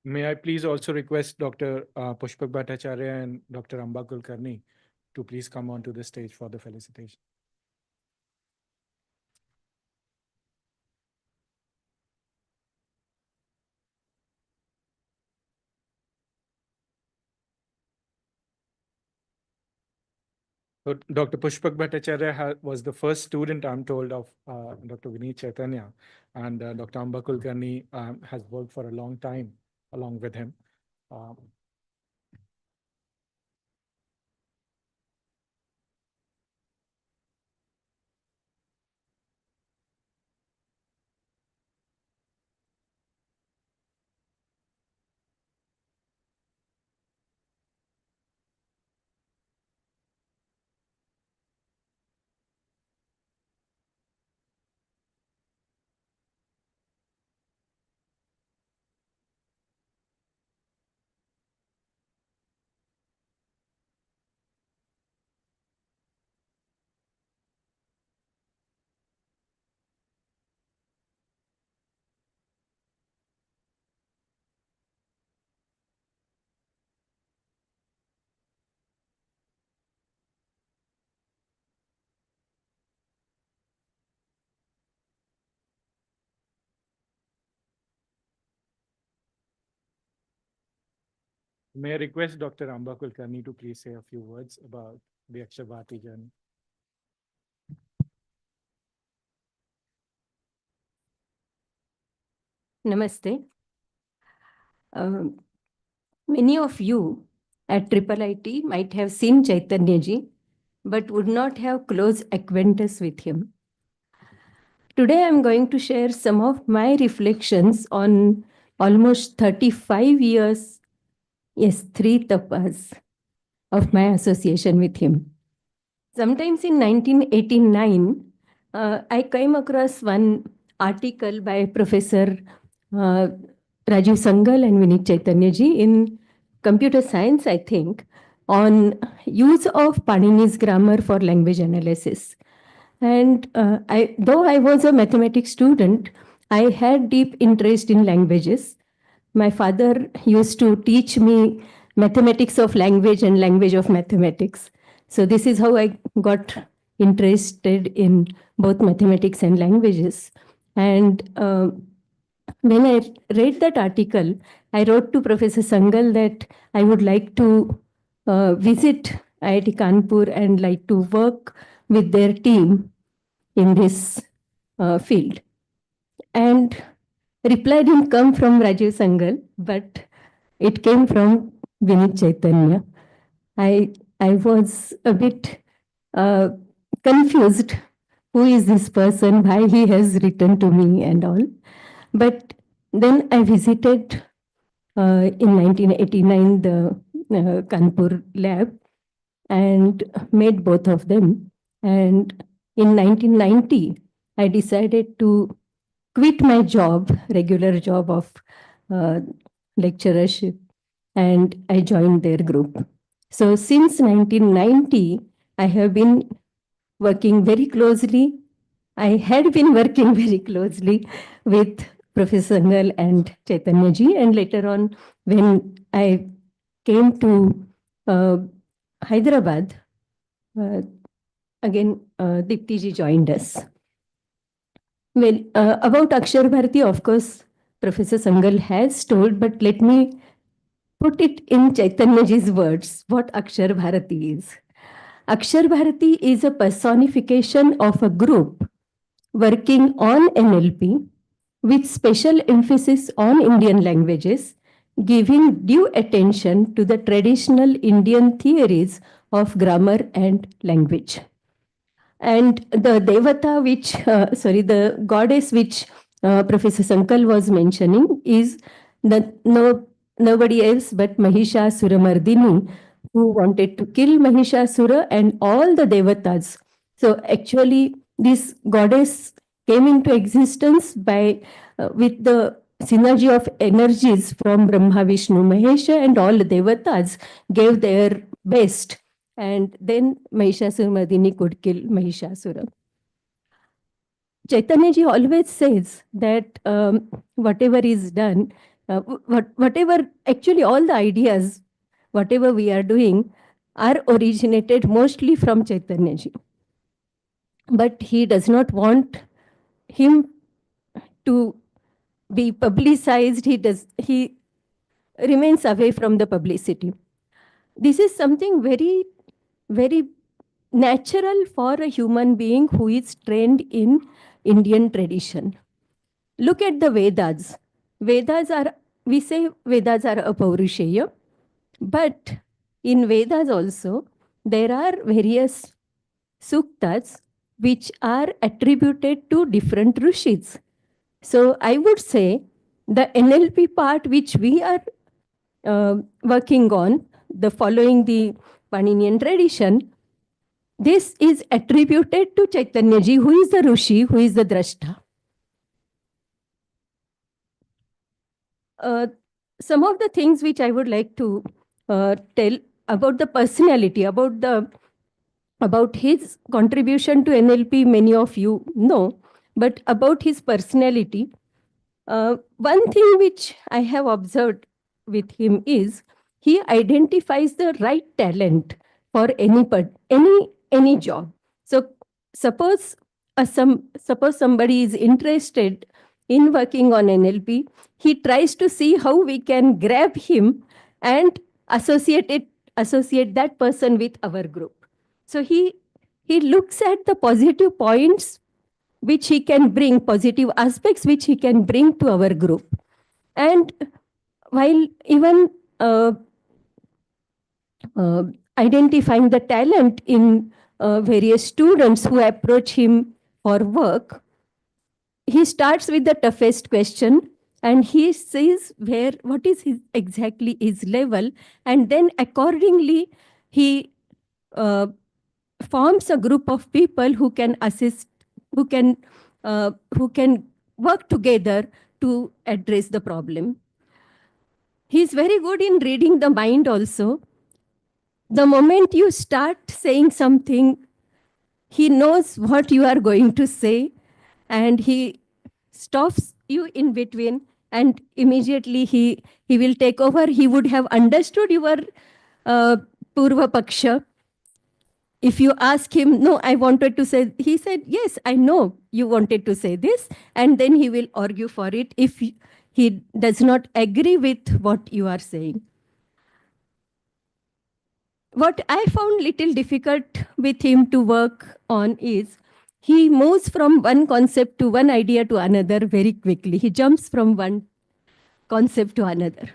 May I please also request Dr. Pushpak Bhattacharya and Dr. Amba Kulkarni to please come onto the stage for the felicitation. So Dr. Pushpak Bhattacharya was the first student, I'm told, of Dr. Vineet Chaitanya, and Dr. Amba Kulkarni has worked for a long time along with him. May I request Dr. Amba Kulkarni to please say a few words about the Akshar Bharati journey? Namaste. Many of you at Triple IT might have seen Chaitanya ji, but would not have close acquaintance with him. Today, I'm going to share some of my reflections on almost 35 years, yes, 3 tapas of my association with him. Sometimes in 1989, I came across one article by Professor Rajiv Sangal and Vineet Chaitanya ji in computer science, I think, on use of Panini's grammar for language analysis. And though I was a mathematics student, I had deep interest in languages. My father used to teach me mathematics of language and language of mathematics. So this is how I got interested in both mathematics and languages. And when I read that article, I wrote to Professor Sangal that I would like to visit IIT Kanpur and like to work with their team in this field. And reply didn't come from Rajiv Sangal, but it came from Vineet Chaitanya. I was a bit confused. Who is this person? Why he has written to me and all. But then I visited in 1989 the Kanpur lab and met both of them. And in 1990, I decided to quit my job, regular job of lecturership, and I joined their group. So since 1990, I have been working very closely. I had been working very closely with Professor Sangal and Chaitanya ji, and later on, when I came to Hyderabad, again, Dipti ji joined us. Well, about Akshar Bharati, of course, Professor Sangal has told, but let me put it in Chaitanya ji's words, what Akshar Bharati is. Akshar Bharati is a personification of a group working on NLP with special emphasis on Indian languages, giving due attention to the traditional Indian theories of grammar and language. And the Devata, the goddess which Professor Sankal was mentioning is nobody else but Mahishasuramardini, who wanted to kill Mahishasura and all the Devatas. So actually, this goddess came into existence by with the synergy of energies from Brahma, Vishnu, Mahesha, and all the Devatas gave their best. And then Mahishasuramardini could kill Mahishasura. Chaitanya ji always says that whatever is done, whatever, actually all the ideas, whatever we are doing, are originated mostly from Chaitanya ji. But he does not want him to be publicized. He remains away from the publicity. This is something very, very natural for a human being who is trained in Indian tradition. Look at the Vedas. Vedas are, we say Vedas are apaurisheya, but in Vedas also, there are various suktas which are attributed to different rishis. So I would say the NLP part which we are working on, the following the Paninian tradition, this is attributed to Chaitanya ji, who is the Rishi, who is the Drashta. Some of the things which I would like to tell about the personality, about his contribution to NLP, many of you know, but about his personality, one thing which I have observed with him is he identifies the right talent for any job. So suppose somebody is interested in working on NLP, he tries to see how we can grab him and associate that person with our group. So he looks at the positive points which he can bring, positive aspects which he can bring to our group. And while even identifying the talent in various students who approach him for work, he starts with the toughest question and he sees what is exactly his level, and then accordingly he forms a group of people who can assist, who can work together to address the problem. He's very good in reading the mind also. The moment you start saying something, he knows what you are going to say and he stops you in between and immediately he will take over. He would have understood your Purva Paksha. If you ask him, no, I wanted to say, he said, yes, I know you wanted to say this. And then he will argue for it if he does not agree with what you are saying. What I found little difficult with him to work on is he moves from one concept to one idea to another very quickly. He jumps from one concept to another.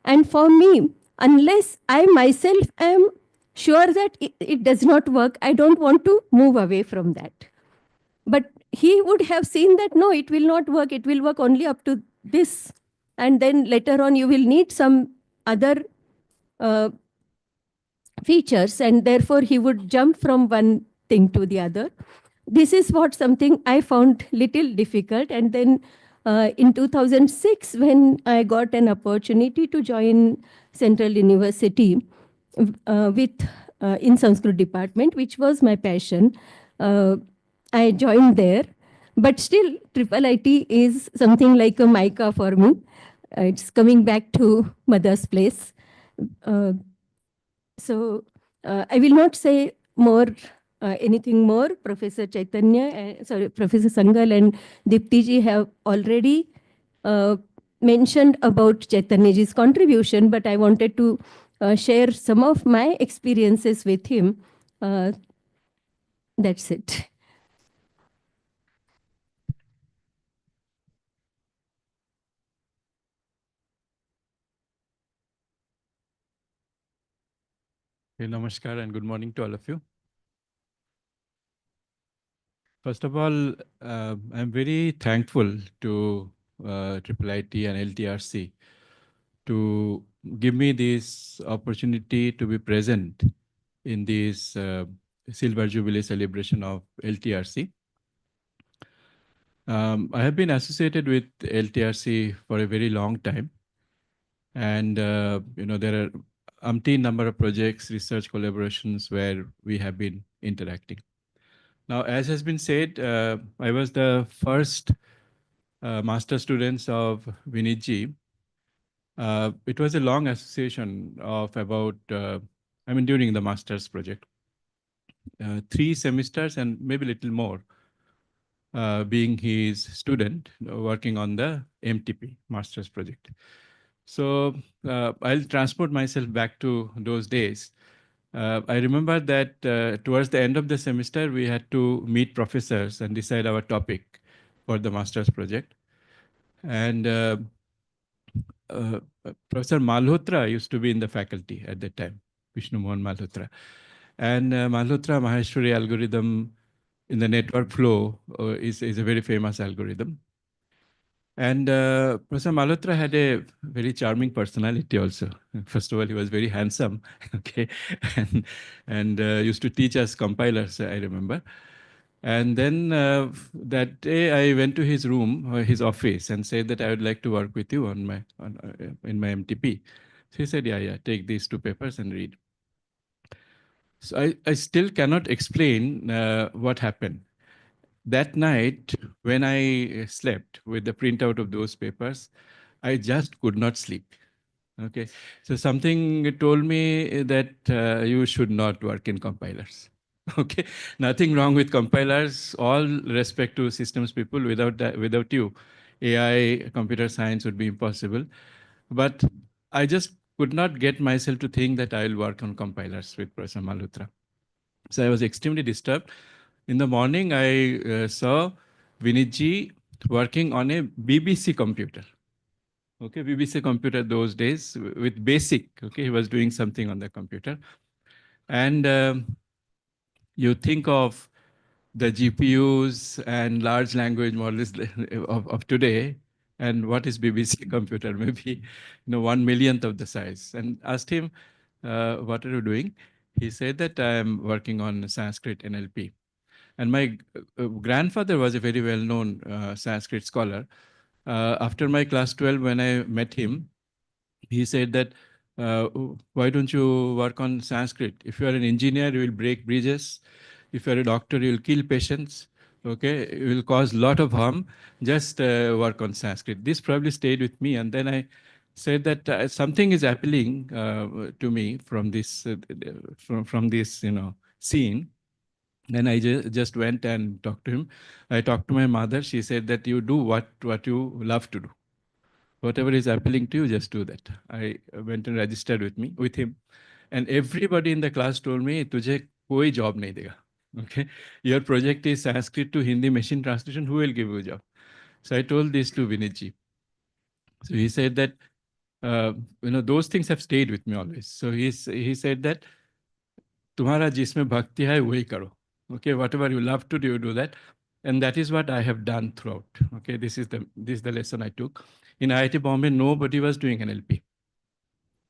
And for me, unless I myself am sure that it does not work, I don't want to move away from that. But he would have seen that, no, it will not work. It will work only up to this. And then later on, you will need some other features. And therefore, he would jump from one thing to the other. This is what something I found little difficult. And then in 2006, when I got an opportunity to join Central University in Sanskrit department, which was my passion, I joined there. But still, Triple IT is something like a mica for me. It's coming back to mother's place. So I will not say more. Anything more? Professor Chaitanya, Professor Sangal and Dipti ji have already mentioned about Chaitanyaji's contribution, but I wanted to share some of my experiences with him. That's it. Okay, namaskar and good morning to all of you. First of all, I'm very thankful to Triple IT and LTRC to give me this opportunity to be present in this Silver Jubilee celebration of LTRC. I have been associated with LTRC for a very long time. And, there are umpteen number of projects, research collaborations where we have been interacting. Now, as has been said, I was the first master students of Vinitji. It was a long association of about, during the master's project. 3 semesters and maybe a little more, being his student working on the MTP, master's project. So I'll transport myself back to those days I remember that towards the end of the semester, we had to meet professors and decide our topic for the master's project. And Professor Malhotra used to be in the faculty at that time, Vishnu Mohan Malhotra. And Malhotra Maheshwari algorithm in the network flow is a very famous algorithm. And Professor Malhotra had a very charming personality also. First of all, he was very handsome, okay, and used to teach us compilers, I remember. And then that day I went to his room, his office, and said that I would like to work with you in my MTP. So he said, yeah, take these 2 papers and read. So I still cannot explain what happened. That night, when I slept with the printout of those papers, I just could not sleep. Okay, so something told me that you should not work in compilers. Okay, nothing wrong with compilers. All respect to systems people. Without you, AI, computer science would be impossible. But I just could not get myself to think that I will work on compilers with Professor Malhotra. So I was extremely disturbed. In the morning, I saw Vinitji working on a BBC computer. Okay, BBC computer those days with BASIC. Okay, he was doing something on the computer. And you think of the GPUs and large language models of today, and what is BBC computer? Maybe 1/1,000,000th of the size. And asked him, what are you doing? He said that I am working on Sanskrit NLP. And my grandfather was a very well-known Sanskrit scholar. After my class 12, when I met him, he said that, why don't you work on Sanskrit? If you are an engineer, you will break bridges. If you're a doctor, you will kill patients. Okay, you will cause a lot of harm. Just work on Sanskrit. This probably stayed with me. And then I said that something is appealing to me from this, from this, scene. Then I just went and talked to him. I talked to my mother. She said that you do what you love to do. Whatever is appealing to you, just do that. I went and registered with him. And everybody in the class told me, "Tujhe koi job nahi dega." Okay, your project is Sanskrit to Hindi machine translation. Who will give you a job? So I told this to Vinitji. So he said that, those things have stayed with me always. So he said that, "Tumhara jisme bhakti hai, wahi karo." Okay, whatever you love to do, you do that. And that is what I have done throughout. Okay, this is the lesson I took. In IIT Bombay, nobody was doing NLP.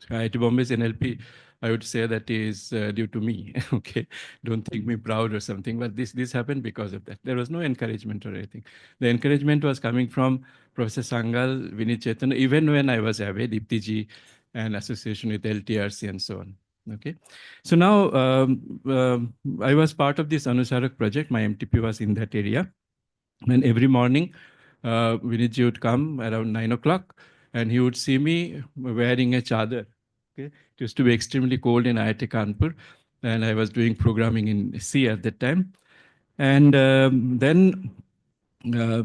IIT Bombay's NLP, I would say that is due to me. Okay, don't think me proud or something, but this happened because of that. There was no encouragement or anything. The encouragement was coming from Professor Sangal, Vinit Chetan, even when I was away, Deepti ji, and association with LTRC and so on. Okay, so now I was part of this Anusarak project. My MTP was in that area, and every morning Vinitji would come around 9 o'clock, and he would see me wearing a chadar. Okay, it used to be extremely cold in IIT Kanpur, and I was doing programming in C at that time. And then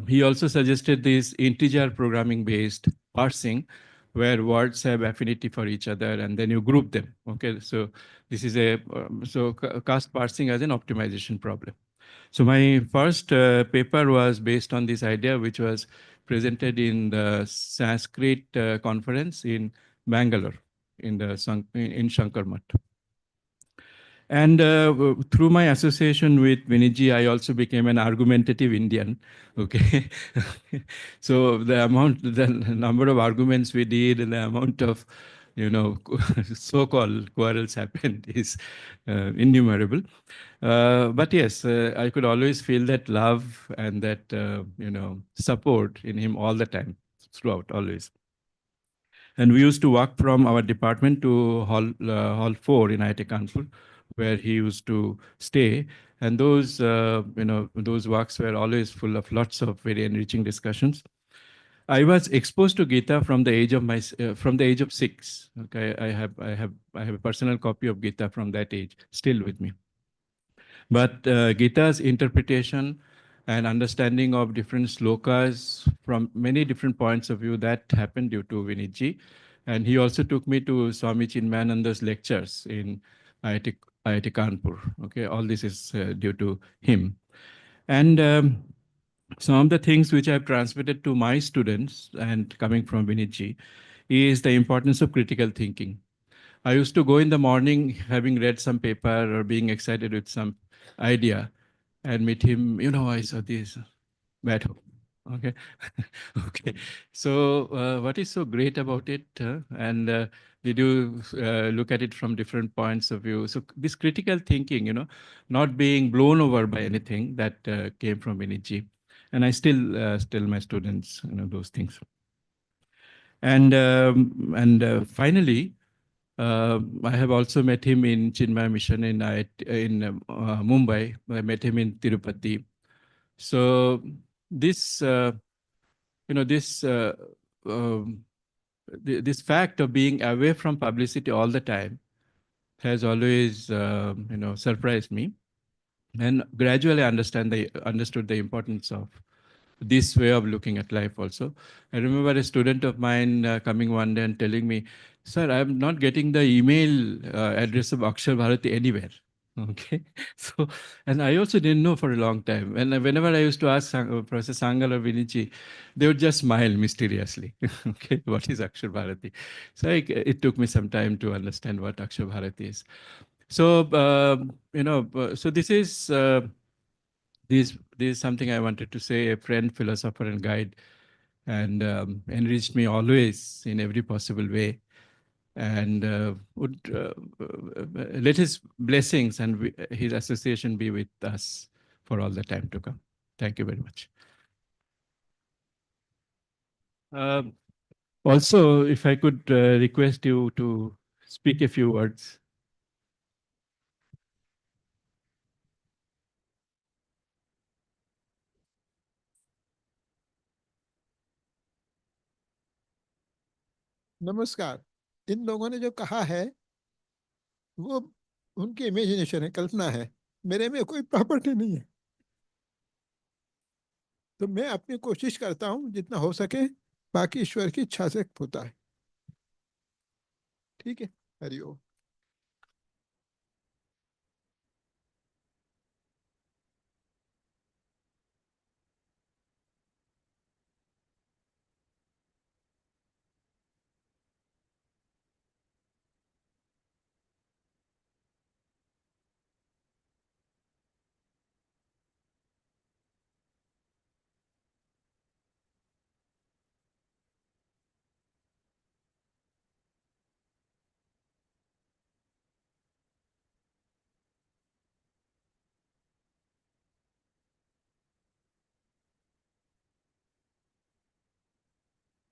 he also suggested this integer programming based parsing, where words have affinity for each other, and then you group them. Okay, so this is cast parsing as an optimization problem. So my first paper was based on this idea, which was presented in the Sanskrit conference in Bangalore, in Shankar Math. And through my association with Vinitji, I also became an argumentative Indian. Okay, so the number of arguments we did, and the amount of, so-called quarrels happened is innumerable. But yes, I could always feel that love and that support in him all the time, throughout, always. And we used to walk from our department to hall 4 in IIT Kanpur, where he used to stay. And those, those walks were always full of lots of very enriching discussions. I was exposed to Gita from the age of 6. Okay, I have a personal copy of Gita from that age still with me. But Gita's interpretation and understanding of different slokas from many different points of view, that happened due to Vinitji. And he also took me to Swami Chinmayananda's lectures in IIT, IIT Kanpur. Okay, all this is due to him. And some of the things which I've transmitted to my students and coming from Vinitji is the importance of critical thinking. I used to go in the morning having read some paper or being excited with some idea and meet him, I saw this, bad hope. Okay. Okay. So what is so great about it? And did you look at it from different points of view? So this critical thinking, not being blown over by anything that came from Vinitji. And I still tell my students, those things. And finally, I have also met him in Chinmaya Mission in Mumbai. I met him in Tirupati. So this, this fact of being away from publicity all the time has always, surprised me, and gradually understood the importance of this way of looking at life also. I remember a student of mine coming one day and telling me, "Sir, I'm not getting the email address of Akshar Bharati anywhere." Okay. So, and I also didn't know for a long time. And whenever I used to ask Professor Sangal or Vinichi, they would just smile mysteriously. Okay, what is Akshar Bharati? So it took me some time to understand what Akshar Bharati is. So, so this is something I wanted to say, a friend, philosopher, and guide, and enriched me always in every possible way. And would let his blessings and his association be with us for all the time to come. Thank you very much. Also, if I could request you to speak a few words. नमस्कार। इन लोगों ने जो कहा है वो उनकी imagination है, कल्पना है। मेरे में कोई प्रॉपर्टी नहीं है, तो मैं अपनी कोशिश करता हूँ जितना हो सके, बाकी ईश्वर की इच्छा से होता है। ठीक है, Hariom.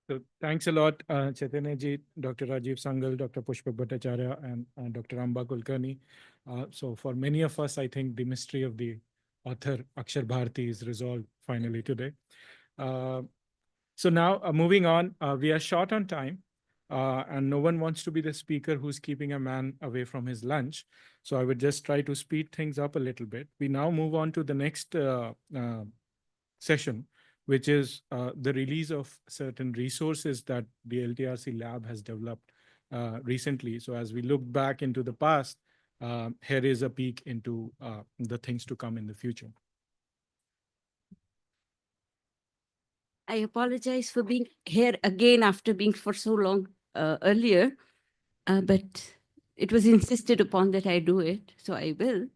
So thanks a lot, Chaitanya ji, Dr. Rajiv Sangal, Dr. Pushpak Bhattacharya, and Dr. Amba Kulkarni. So for many of us, I think the mystery of the author Akshar Bharati is resolved finally today. So now moving on, we are short on time, and no one wants to be the speaker who's keeping a man away from his lunch. So I would just try to speed things up a little bit. We now move on to the next session, which is the release of certain resources that the LTRC lab has developed recently. So as we look back into the past, here is a peek into the things to come in the future. I apologize for being here again after being for so long earlier, but it was insisted upon that I do it, so I will.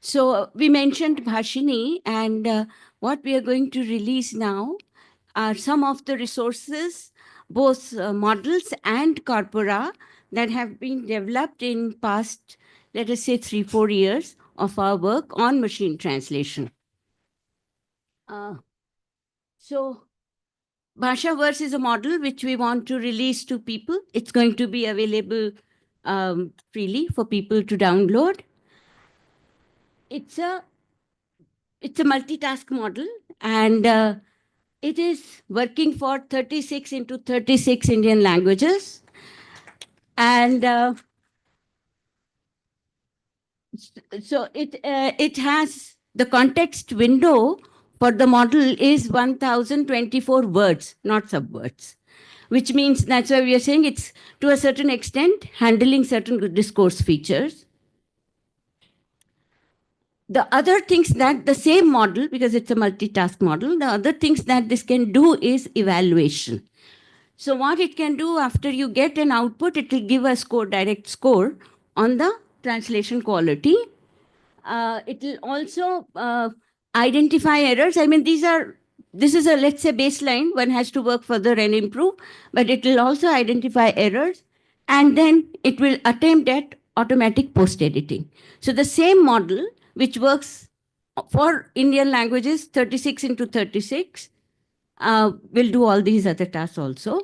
So we mentioned Bhashini, and what we are going to release now are some of the resources, both models and corpora, that have been developed in past, let us say, 3-4 years of our work on machine translation. So Bhashaverse is a model which we want to release to people. It's going to be available freely for people to download. It's a multitask model, and it is working for 36 into 36 Indian languages. And so it has the context window for the model is 1024 words, not subwords. which means that's why we are saying it's to a certain extent handling certain discourse features. The other things that the same model, because it's a multitask model, the other things that this can do is evaluation. So what it can do after you get an output, it will give a score, direct score on the translation quality. It will also identify errors. I mean, this is a, let's say, baseline. One has to work further and improve, but it will also identify errors, and then it will attempt at automatic post-editing. So the same model, which works for Indian languages, 36 into 36, will do all these other tasks also.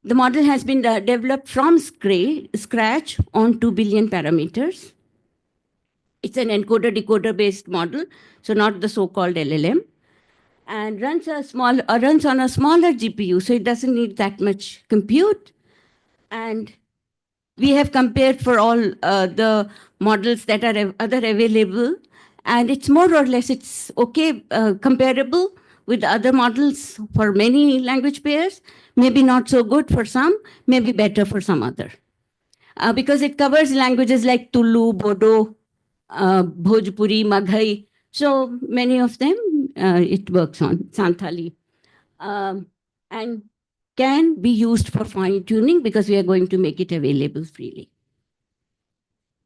The model has been developed from scratch on 2 billion parameters. It's an encoder-decoder based model, so not the so-called LLM, and runs on a smaller GPU, so it doesn't need that much compute. And we have compared for all the models that are other available, and it's more or less, it's okay, comparable with other models for many language pairs, maybe not so good for some, maybe better for some other. Because it covers languages like Tulu, Bodo, Bhojpuri, Maghai. So many of them it works on, Santali. And can be used for fine tuning because we are going to make it available freely.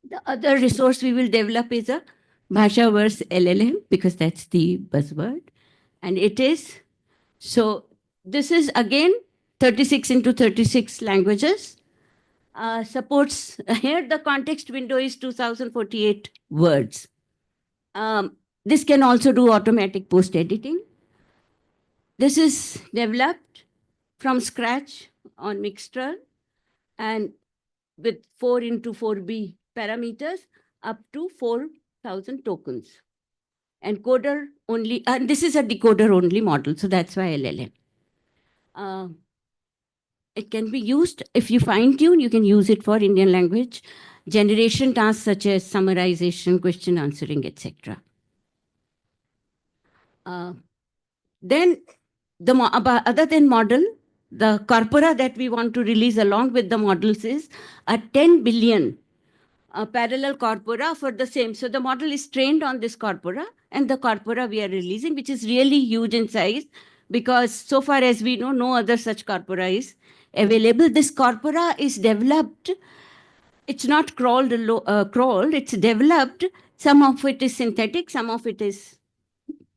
The other resource we will develop is a Bhashaverse LLM because that's the buzzword. And it is, so this is again 36 into 36 languages. Supports, here the context window is 2048 words. This can also do automatic post-editing. This is developed from scratch on Mixtral and with 4 into 4B parameters up to 4,000 tokens. Encoder only, and this is a decoder only model, so that's why LLM. It can be used, if you fine tune, you can use it for Indian language generation tasks such as summarization, question answering, etc. Then, other than model, the corpora that we want to release along with the models is a 10 billion parallel corpora for the same. So the model is trained on this corpora, and the corpora we are releasing, which is really huge in size, because so far as we know, no other such corpora is available. This corpora is developed, it's not crawled, it's developed. Some of it is synthetic, some of it is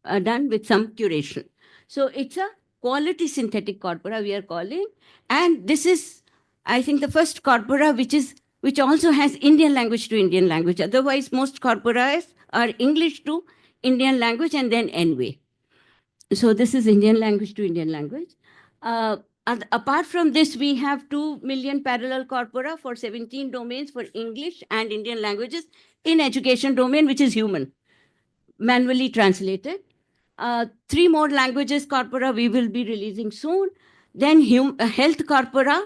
done with some curation. So it's a quality synthetic corpora we are calling. And this is, I think, the first corpora which also has Indian language to Indian language. Otherwise, most corpora are English to Indian language and then NWay. So this is Indian language to Indian language. And apart from this, we have 2 million parallel corpora for 17 domains for English and Indian languages in education domain, which is human, manually translated. 3 more languages corpora we will be releasing soon. Then health corpora,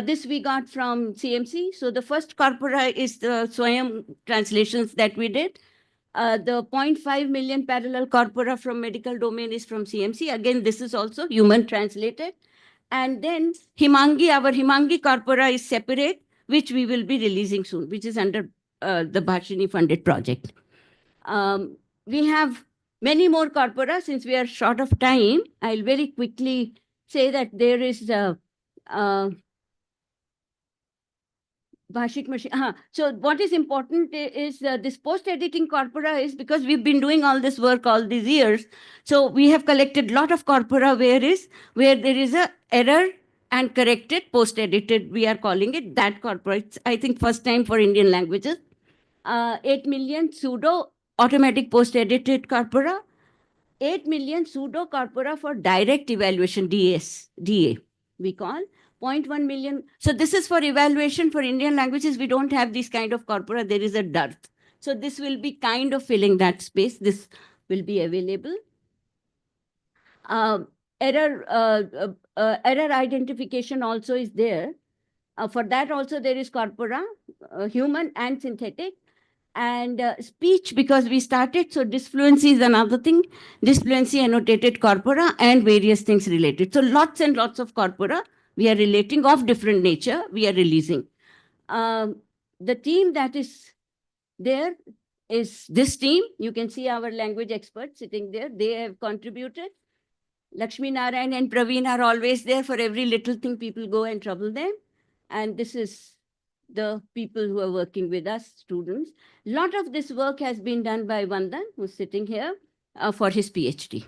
this we got from CMC. So the first corpora is the Swayam translations that we did. The 0.5 million parallel corpora from medical domain is from CMC. Again, this is also human translated. And then our Himangi corpora is separate, which we will be releasing soon, which is under the Bhashini funded project. We have many more corpora. Since we are short of time, I'll very quickly say that there is Bhashik machine. So what is important is this post-editing corpora is because we've been doing all this work all these years. So we have collected a lot of corpora where there is a error and corrected, post-edited, we are calling it that corpora. It's, I think, first time for Indian languages. 8 million pseudo automatic post-edited corpora. 8 million pseudo corpora for direct evaluation, DA, we call. 0.1 million. So this is for evaluation for Indian languages. We don't have this kind of corpora. There is a dearth. So this will be kind of filling that space. This will be available. Error identification also is there. For that also there is corpora, human and synthetic. And speech, because we started, so disfluency is another thing. Disfluency, annotated corpora, and various things related. So lots and lots of corpora we are relating of different nature, we are releasing. The team that is there is this team. You can see our language experts sitting there. They have contributed. Lakshmi Narayan and Praveen are always there for every little thing people go and trouble them. And this is the people who are working with us, students. A lot of this work has been done by Vandan, who's sitting here, for his PhD.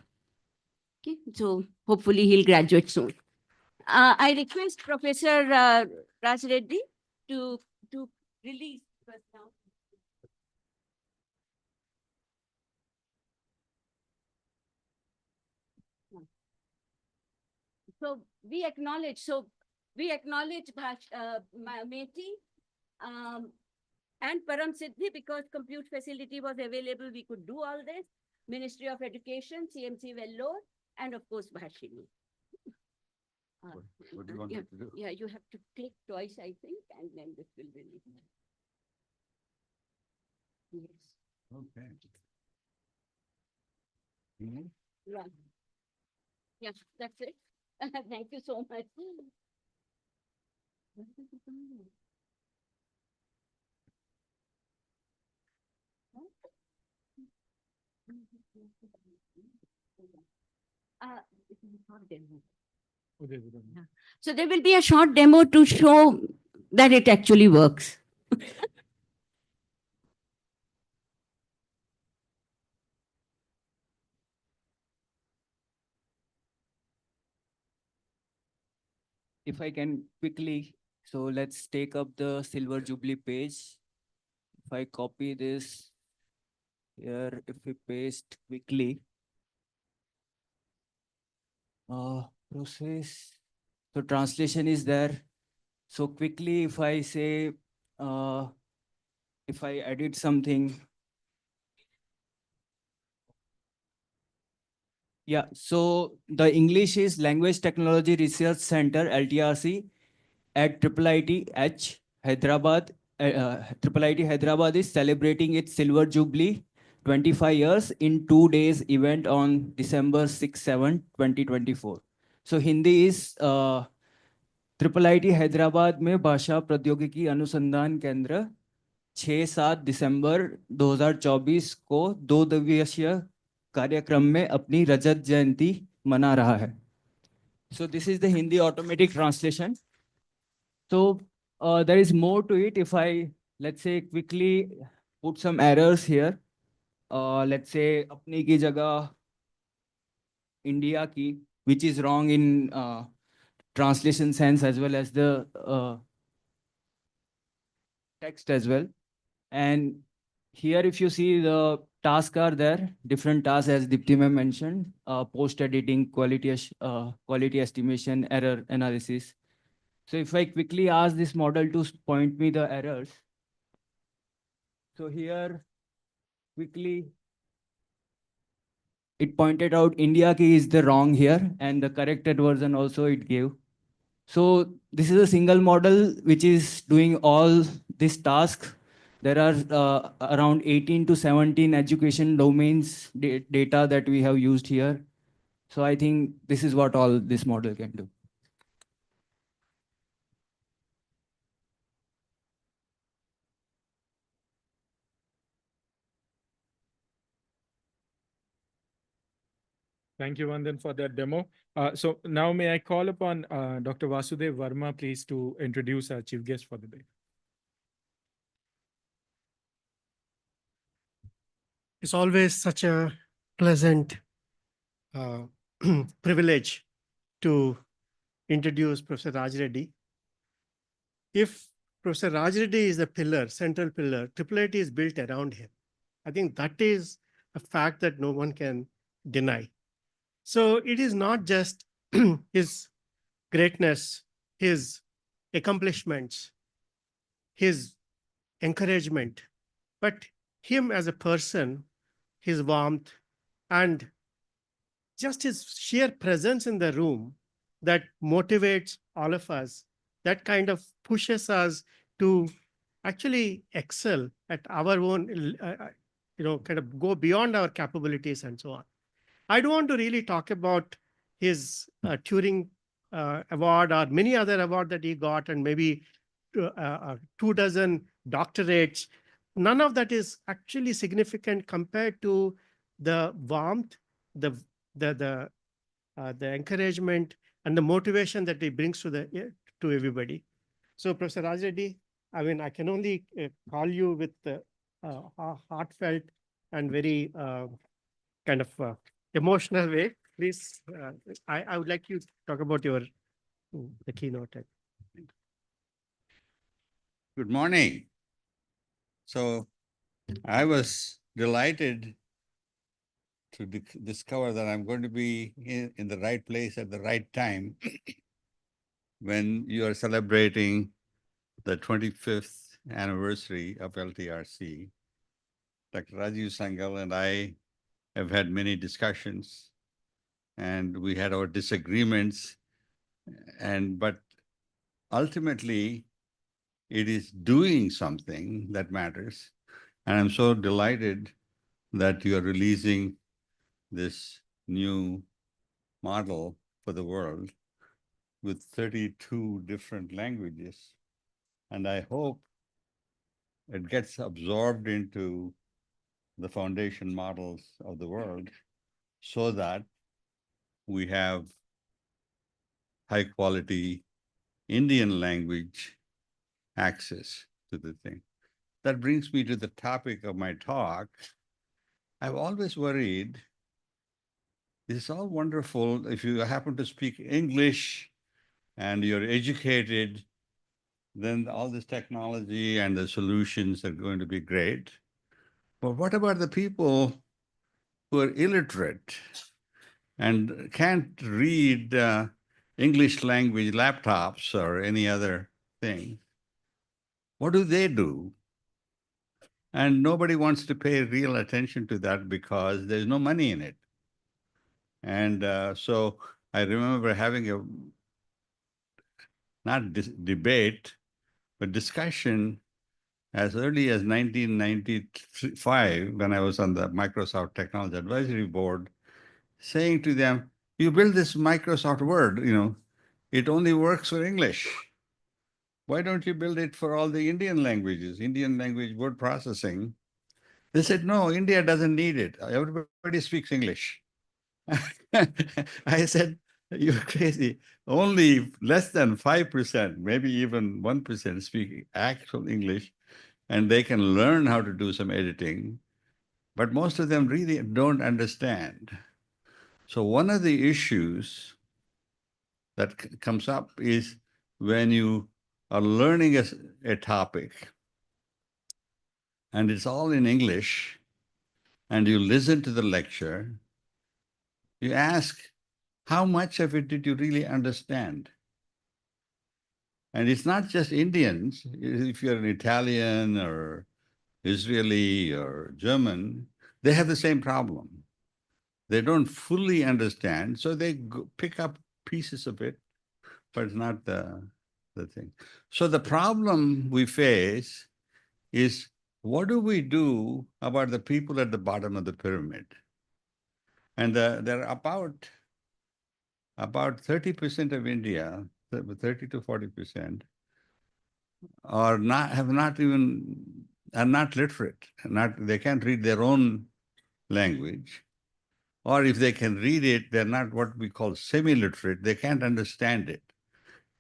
Okay, so hopefully he'll graduate soon. I request Professor Raj Reddy to release first now. So we acknowledge Meti and Param Siddhi, because compute facility was available, we could do all this. Ministry of Education, CMC Vellore, and of course Bhashini. What do you want me to do? Yeah, you have to click twice, I think, and then this will release. Yes. Okay. Yeah. Yeah, that's it. Thank you so much. It is a short demo. Yeah. So there will be a short demo to show that it actually works. If I can quickly, so let's take up the Silver Jubilee page. If I copy this here, if we paste quickly, process, so translation is there. So quickly, if I say, if I edit something, yeah, so the English is Language Technology Research Center, LTRC, at IIIT Hyderabad. IIIT Hyderabad is celebrating its Silver Jubilee 25 years in 2 days event on December 6-7, 2024. So Hindi is IIIT Hyderabad में भाषा प्रौद्योगिकी अनुसंधान केंद्र 6-7 दिसंबर 2024 को 2 दिवसीय कार्यक्रम में अपनी रजत जयंती मना रहा है. So this is the Hindi automatic translation. So there is more to it. If I, let's say, quickly put some errors here. Let's say apni ki jagah India ki, which is wrong in translation sense as well as the text as well. And here, if you see, the tasks are there, different tasks as Dipti ma'am mentioned, post editing, quality estimation, error analysis. So if I quickly ask this model to point me the errors. So here, quickly, it pointed out India key is the wrong here, and the corrected version also it gave. So this is a single model which is doing all these tasks. There are around 18 to 17 education domains data that we have used here. So I think this is what all this model can do. Thank you, Vandan, for that demo. So now may I call upon Dr. Vasudev Verma, please, to introduce our chief guest for the day. It's always such a pleasant privilege to introduce Professor Raj Reddy. If Professor Raj Reddy is a pillar, central pillar, IIIT is built around him. I think that is a fact that no one can deny. So it is not just his greatness, his accomplishments, his encouragement, but him as a person, his warmth, and just his sheer presence in the room that motivates all of us, that kind of pushes us to actually excel at our own, kind of go beyond our capabilities and so on. I don't want to really talk about his Turing award or many other awards that he got, and maybe 24 doctorates. None of that is actually significant compared to the warmth, the encouragement, and the motivation that he brings to everybody. So, Professor Raj Reddy, I mean, I can only call you with heartfelt and very kind of emotional way. Please, I would like you to talk about the keynote. Good morning. So I was delighted to discover that I'm going to be in the right place at the right time when you are celebrating the 25th anniversary of LTRC. Dr. Rajiv Sangal and I have had many discussions, and we had our disagreements, but ultimately it is doing something that matters. And I'm so delighted that you are releasing this new model for the world with 32 different languages. And I hope it gets absorbed into the foundation models of the world so that we have high quality Indian language access to the thing. That brings me to the topic of my talk. I've always worried, it's all wonderful if you happen to speak English and you're educated, then all this technology and the solutions are going to be great. But what about the people who are illiterate and can't read English language laptops or any other thing? What do they do? And nobody wants to pay real attention to that because there's no money in it. And so I remember having a, not debate, but discussion as early as 1995, when I was on the Microsoft Technology Advisory Board, saying to them, you build this Microsoft Word, it only works for English. Why don't you build it for all the Indian languages, Indian language word processing? They said, no, India doesn't need it. Everybody speaks English. I said, you're crazy. Only less than 5%, maybe even 1% speak actual English, and they can learn how to do some editing, but most of them really don't understand. So one of the issues that comes up is when you are learning a topic and it's all in English, and you listen to the lecture, you ask, how much of it did you really understand? And it's not just Indians. If you're an Italian or Israeli or German, they have the same problem. They don't fully understand, so they pick up pieces of it, but it's not the thing. So the problem we face is, what do we do about the people at the bottom of the pyramid? And there are about 30% of India, 30 to 40%, are not literate. They can't read their own language. Or if they can read it, they're not what we call semi-literate. They can't understand it.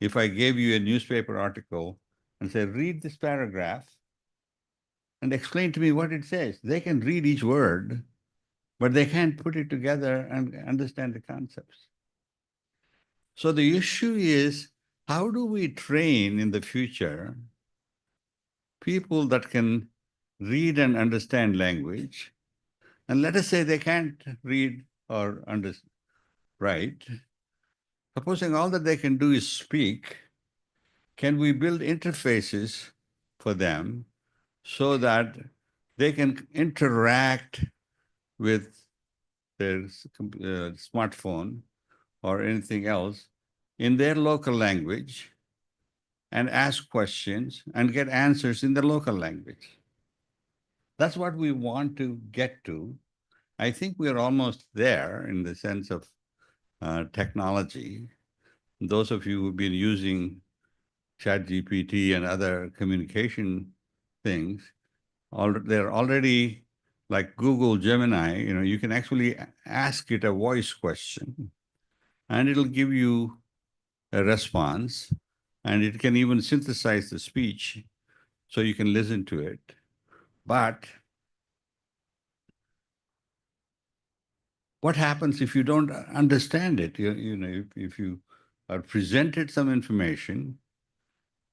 If I gave you a newspaper article and say, read this paragraph and explain to me what it says, they can read each word, but they can't put it together and understand the concepts. So the issue is, how do we train in the future people that can read and understand language? And let us say they can't read or write. Supposing all that they can do is speak, can we build interfaces for them so that they can interact with their smartphone or anything else in their local language and ask questions and get answers in the local language. That's what we want to get to. I think we are almost there in the sense of technology. Those of you who've been using ChatGPT and other communication things, they're already like Google Gemini, you can actually ask it a voice question and it'll give you a response, and it can even synthesize the speech so you can listen to it. But what happens if you don't understand it? If you are presented some information,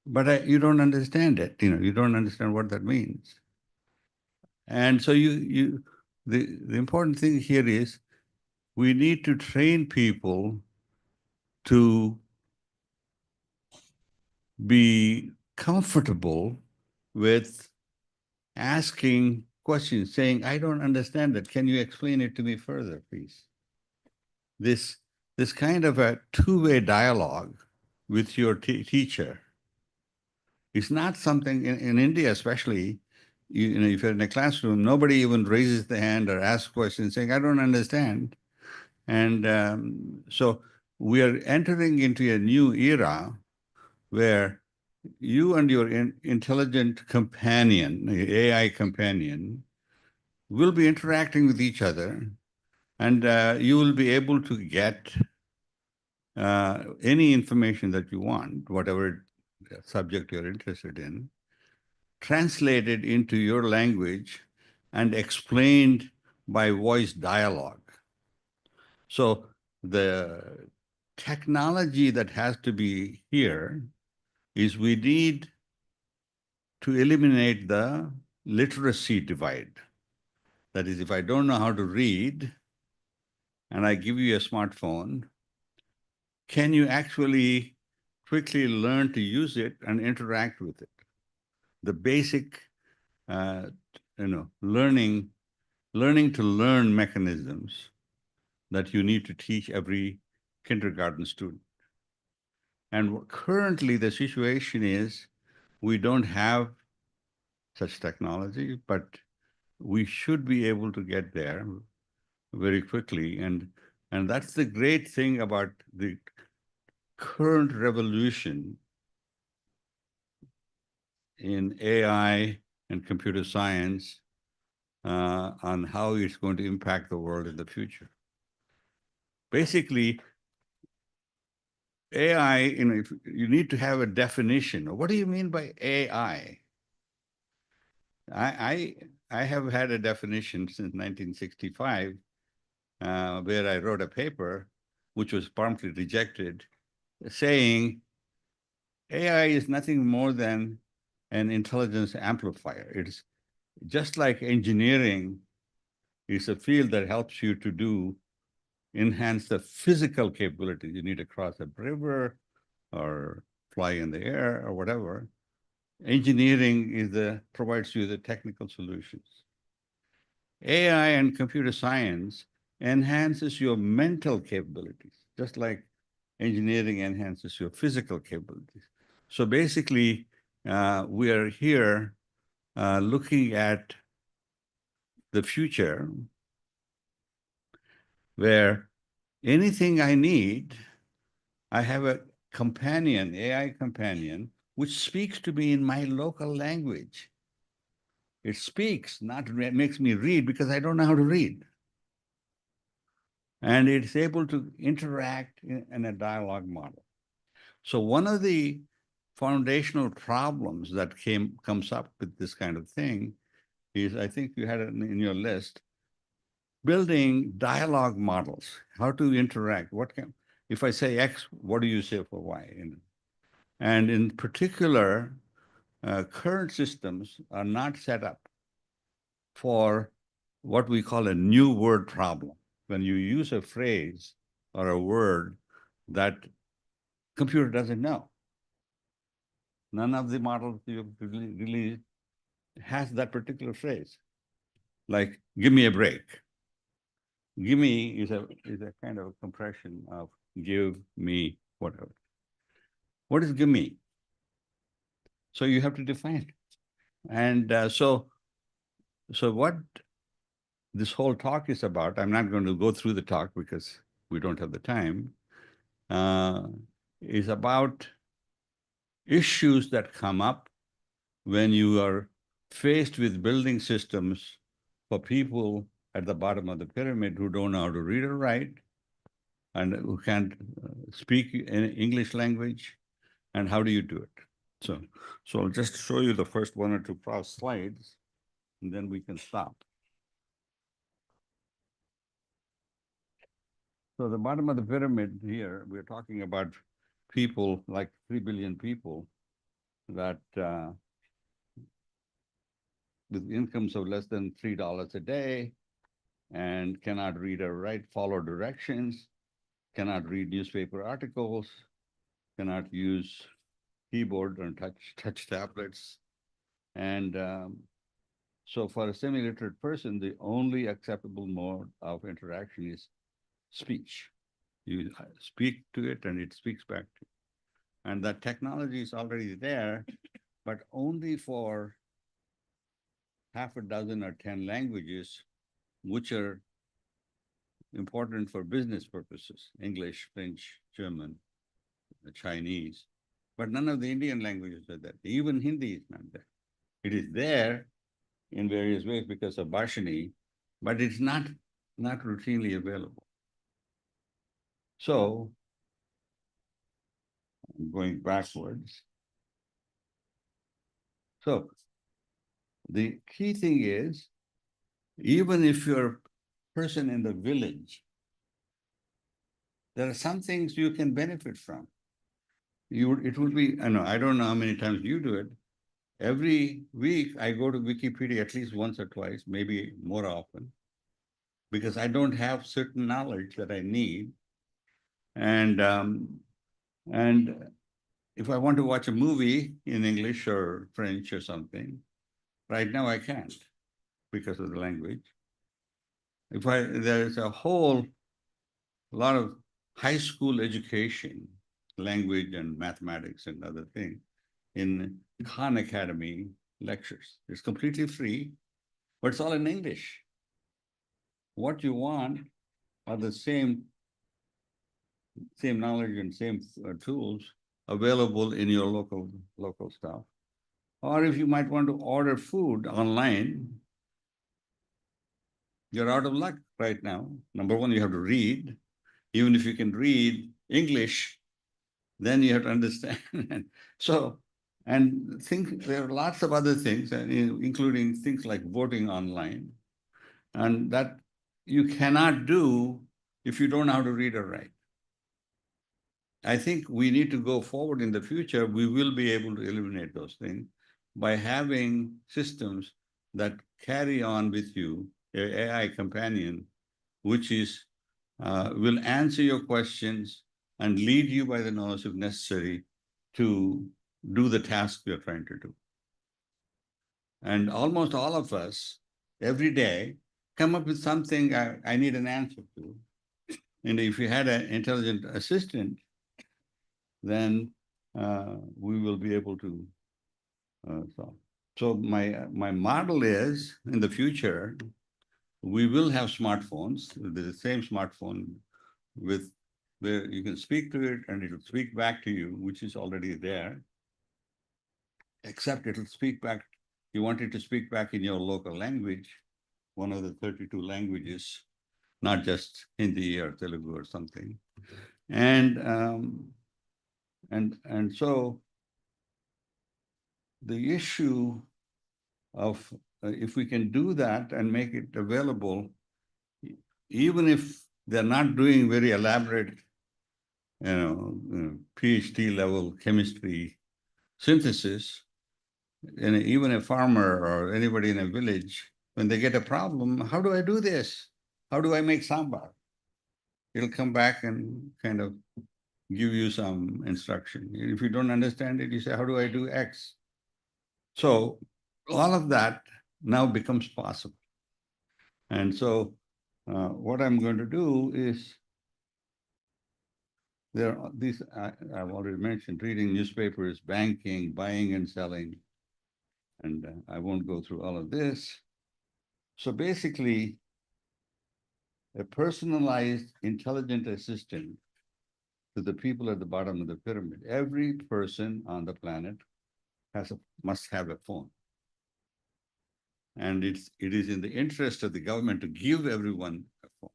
but you don't understand it, you don't understand what that means. And so the important thing here is we need to train people to be comfortable with asking questions, saying, I don't understand that. Can you explain it to me further, please? This kind of a two-way dialogue with your teacher is not something in India, especially, if you're in a classroom, nobody even raises the hand or asks questions saying, I don't understand. And so we are entering into a new era where you and your intelligent companion, the AI companion, will be interacting with each other, and you will be able to get any information that you want, whatever subject you're interested in, translated into your language and explained by voice dialogue. So the technology that has to be here is we need to eliminate the literacy divide. That is, if I don't know how to read and I give you a smartphone, can you actually quickly learn to use it and interact with it? The basic, learning to learn mechanisms that you need to teach every kindergarten student. And currently the situation is we don't have such technology, but we should be able to get there very quickly. And that's the great thing about the current revolution in AI and computer science on how it's going to impact the world in the future. Basically, AI, if you need to have a definition. What do you mean by AI? I have had a definition since 1965, where I wrote a paper, which was promptly rejected, saying AI is nothing more than an intelligence amplifier. It's just like engineering is a field that helps you to enhance the physical capabilities. You need to cross a river or fly in the air or whatever. Engineering provides you the technical solutions. AI and computer science enhances your mental capabilities, just like engineering enhances your physical capabilities. So basically, we are here looking at the future where anything I need, I have a companion, AI companion, which speaks to me in my local language. It speaks, not makes me read because I don't know how to read. And it's able to interact in a dialogue model. So one of the foundational problems that comes up with this kind of thing is, I think you had it in your list, building dialogue models, how to interact. If I say X, what do you say for Y? And in particular, current systems are not set up for what we call a new word problem. When you use a phrase or a word that computer doesn't know. None of the models you really has that particular phrase. Like, give me a break. Give me is a kind of a compression of give me whatever. What is give me? So you have to define. And so what this whole talk is about, I'm not going to go through the talk because we don't have the time, is about issues that come up when you are faced with building systems for people at the bottom of the pyramid who don't know how to read or write and who can't speak in English language, and how do you do it? So I'll just show you the first one or two slides, and then we can stop. So the bottom of the pyramid here, we're talking about people, like 3 billion people, that with incomes of less than $3 a day and cannot read or write, follow directions, cannot read newspaper articles, cannot use keyboard and touch tablets. And so for a semi-literate person, the only acceptable mode of interaction is speech. You speak to it and it speaks back to you. And that technology is already there, but only for half a dozen or 10 languages, which are important for business purposes: English, French, German, Chinese. But none of the Indian languages are there. Even Hindi is not there. It is there in various ways because of Bhashani, but it's not routinely available. So, I'm going backwards. So, the key thing is, even if you're a person in the village, there are some things you can benefit from. It would be, I don't know how many times you do it. Every week I go to Wikipedia at least once or twice, maybe more often, because I don't have certain knowledge that I need. And if I want to watch a movie in English or French or something, right now I can't because of the language. There's a whole lot of high school education, language and mathematics and other things in Khan Academy lectures. It's completely free, but it's all in English. What you want are the same knowledge and same tools available in your local stuff. Or if you might want to order food online, you're out of luck right now. Number one, you have to read. Even if you can read English, then you have to understand. There are lots of other things, including things like voting online, and that you cannot do if you don't know how to read or write. I think we need to go forward in the future. We will be able to eliminate those things by having systems that carry on with you, an AI companion, which will answer your questions and lead you by the nose if necessary to do the task you're trying to do. And almost all of us, every day, come up with something I need an answer to. And if you had an intelligent assistant, then we will be able to solve. So my model is, in the future, we will have smartphones, the same smartphone where you can speak to it and it will speak back to you, which is already there, except it will speak back, you want it to speak back in your local language, one of the 32 languages, not just Hindi or Telugu or something. And so the issue of if we can do that and make it available, even if they're not doing very elaborate, PhD level chemistry synthesis, and even a farmer or anybody in a village, when they get a problem, how do I do this? How do I make sambar? It'll come back and kind of give you some instruction. If you don't understand it, you say, how do I do X? So all of that now becomes possible. And so what I'm going to do is There are these, I've already mentioned, reading newspapers, banking, buying and selling. And I won't go through all of this. So basically, a personalized intelligent assistant to the people at the bottom of the pyramid. Every person on the planet must have a phone. And it is in the interest of the government to give everyone a phone,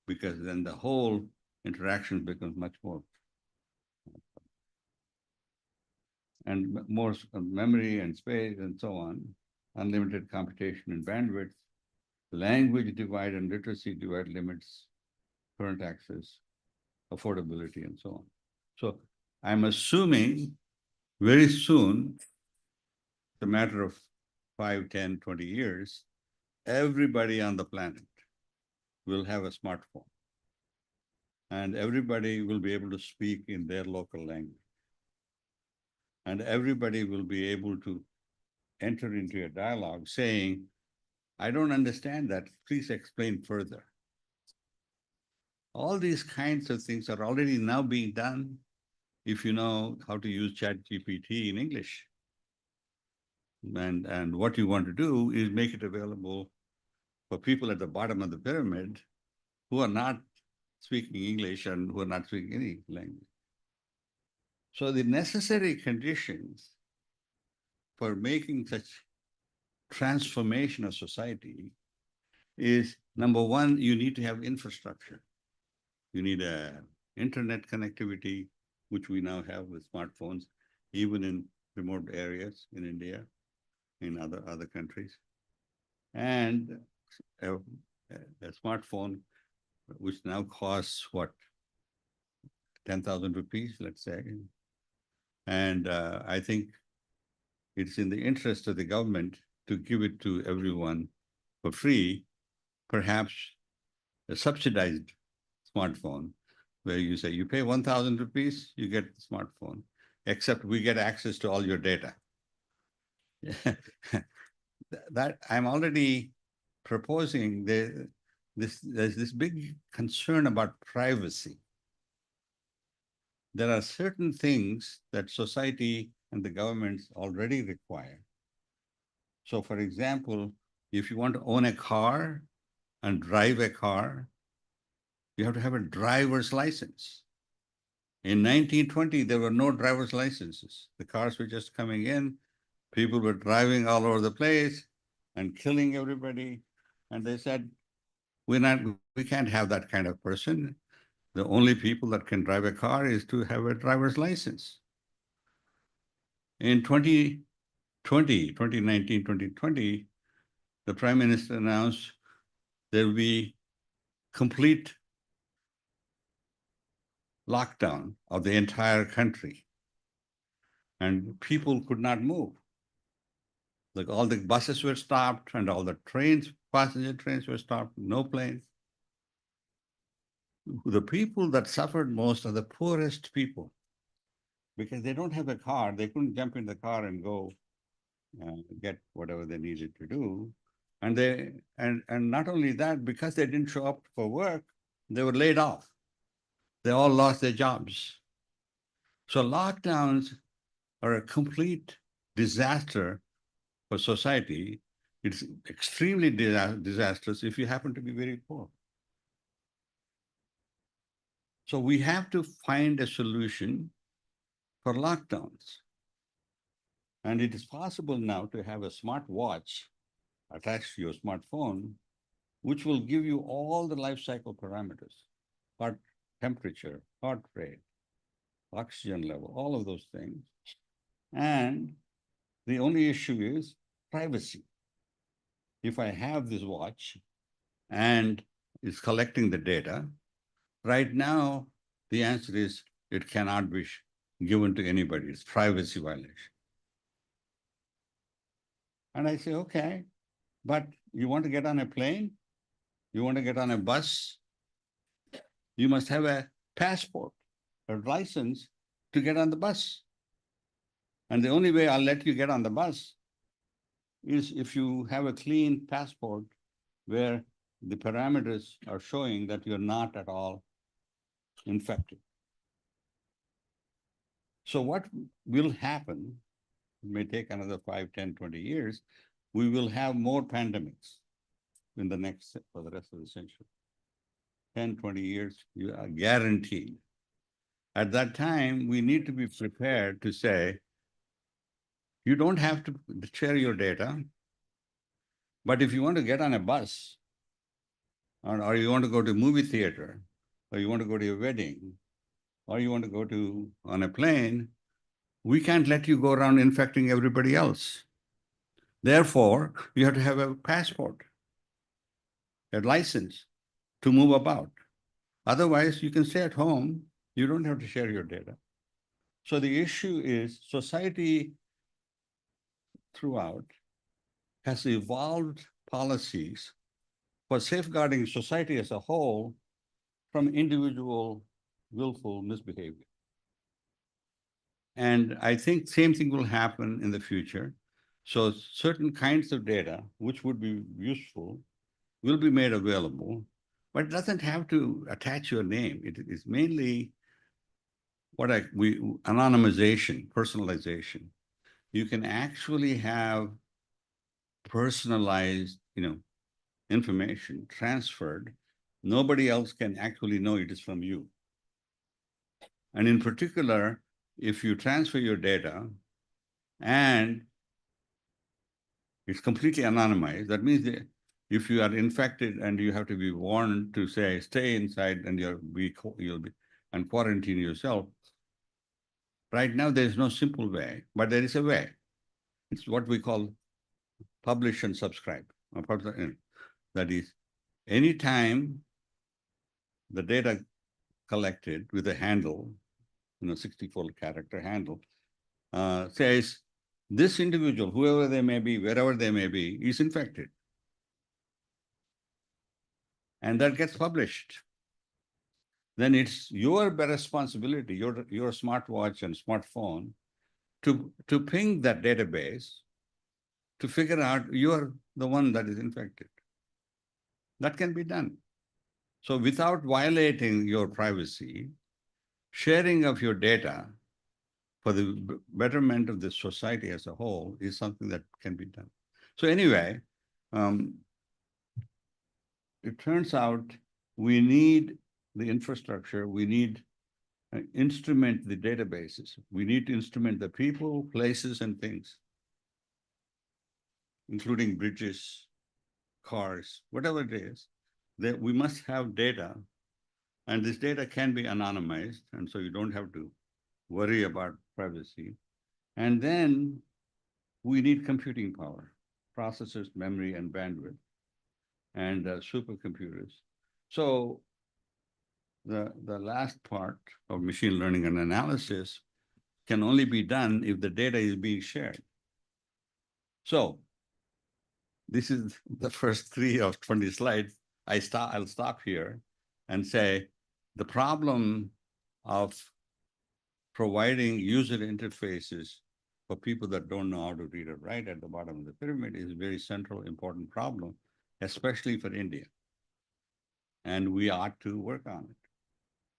because then the whole interaction becomes much more and more memory and space and so on, unlimited computation and bandwidth, language divide and literacy divide limits, current access, affordability, and so on. So I'm assuming very soon, it's a matter of 5, 10, 20 years, everybody on the planet will have a smartphone. And everybody will be able to speak in their local language. And everybody will be able to enter into a dialogue saying, I don't understand that, please explain further. All these kinds of things are already now being done if you know how to use ChatGPT in English. And what you want to do is make it available for people at the bottom of the pyramid who are not speaking English and who are not speaking any language. So the necessary conditions for making such transformation of society is, number one, you need to have infrastructure. You need internet connectivity, which we now have with smartphones, even in remote areas in India, in other countries. And a smartphone, which now costs what, 10,000 rupees, let's say. And I think it's in the interest of the government to give it to everyone for free, perhaps a subsidized smartphone, where you say, you pay 1,000 rupees, you get the smartphone, except we get access to all your data. That I'm already proposing, there's this big concern about privacy. There are certain things that society and the governments already require. So for example, if you want to own a car and drive a car, you have to have a driver's license. In 1920, there were no driver's licenses. The cars were just coming in, people were driving all over the place and killing everybody. And they said, we can't have that kind of person. The only people that can drive a car is to have a driver's license. In 2020, the Prime Minister announced there will be complete lockdown of the entire country. And people could not move. Like all the buses were stopped and all the trains, passenger trains were stopped, no planes. The people that suffered most are the poorest people, because they don't have a car. They couldn't jump in the car and go get whatever they needed to do. And not only that, because they didn't show up for work, they were laid off. They all lost their jobs. So lockdowns are a complete disaster for society. It's extremely disastrous if you happen to be very poor. So we have to find a solution for lockdowns. And it is possible now to have a smart watch attached to your smartphone, which will give you all the life cycle parameters, heart temperature, heart rate, oxygen level, all of those things. And the only issue is privacy. If I have this watch and it's collecting the data, right now, the answer is it cannot be given to anybody. It's privacy violation. And I say, okay, but you want to get on a plane? You want to get on a bus? You must have a passport or license to get on the bus. And the only way I'll let you get on the bus is if you have a clean passport where the parameters are showing that you're not at all infected. So what will happen, it may take another 5, 10, 20 years, we will have more pandemics in the next, for the rest of the century. 10, 20 years, you are guaranteed. At that time, we need to be prepared to say, you don't have to share your data, but if you want to get on a bus, or you want to go to a movie theater, or you want to go to a wedding, or you want to go to on a plane, we can't let you go around infecting everybody else. Therefore, you have to have a passport, a license to move about. Otherwise, you can stay at home. You don't have to share your data. So the issue is society throughout has evolved policies for safeguarding society as a whole from individual willful misbehavior. And I think same thing will happen in the future. So certain kinds of data, which would be useful, will be made available, but it doesn't have to attach your name. It is mainly anonymization, personalization. You can actually have personalized, information transferred. Nobody else can actually know it is from you. And in particular, if you transfer your data and it's completely anonymized, that means that if you are infected and you have to be warned to say, stay inside and you'll be and quarantine yourself. Right now, there's no simple way, but there is a way. It's what we call publish and subscribe. That is, anytime the data collected with a handle, 64-character handle, says this individual, whoever they may be, wherever they may be, is infected. And that gets published. Then it's your responsibility, your smartwatch and smartphone, to ping that database to figure out you're the one that is infected. That can be done. So without violating your privacy, sharing of your data for the betterment of the society as a whole is something that can be done. So anyway, it turns out we need the infrastructure, we need instrument the databases. We need to instrument the people, places, and things, including bridges, cars, whatever it is, that we must have data, and this data can be anonymized, and so you don't have to worry about privacy. And then we need computing power, processors, memory, and bandwidth, and supercomputers. So the last part of machine learning and analysis can only be done if the data is being shared. So this is the first 3 of 20 slides. I'll stop here and say the problem of providing user interfaces for people that don't know how to read or write at the bottom of the pyramid is a very central, important problem, especially for India. And we ought to work on it.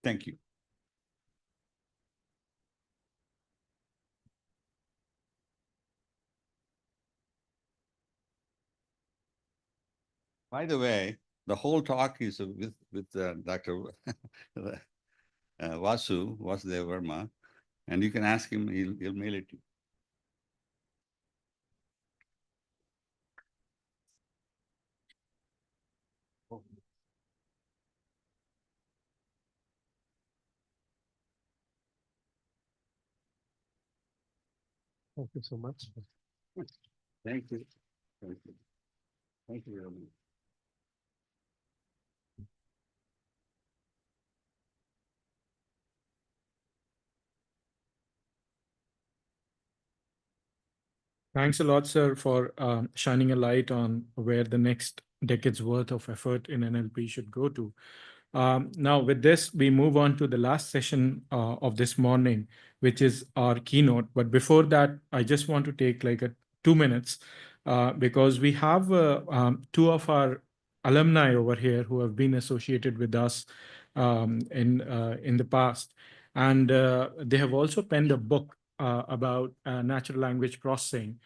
Thank you. By the way, the whole talk is with Dr. Vasudev Verma, and you can ask him, he'll mail it to you. Thank you so much. Thank you. Thank you. Thank you very much. Thanks a lot, sir, for shining a light on where the next decade's worth of effort in NLP should go to. Now, with this, we move on to the last session of this morning, which is our keynote. But before that, I just want to take like 2 minutes because we have 2 of our alumni over here who have been associated with us in the past. And they have also penned a book about natural language processing,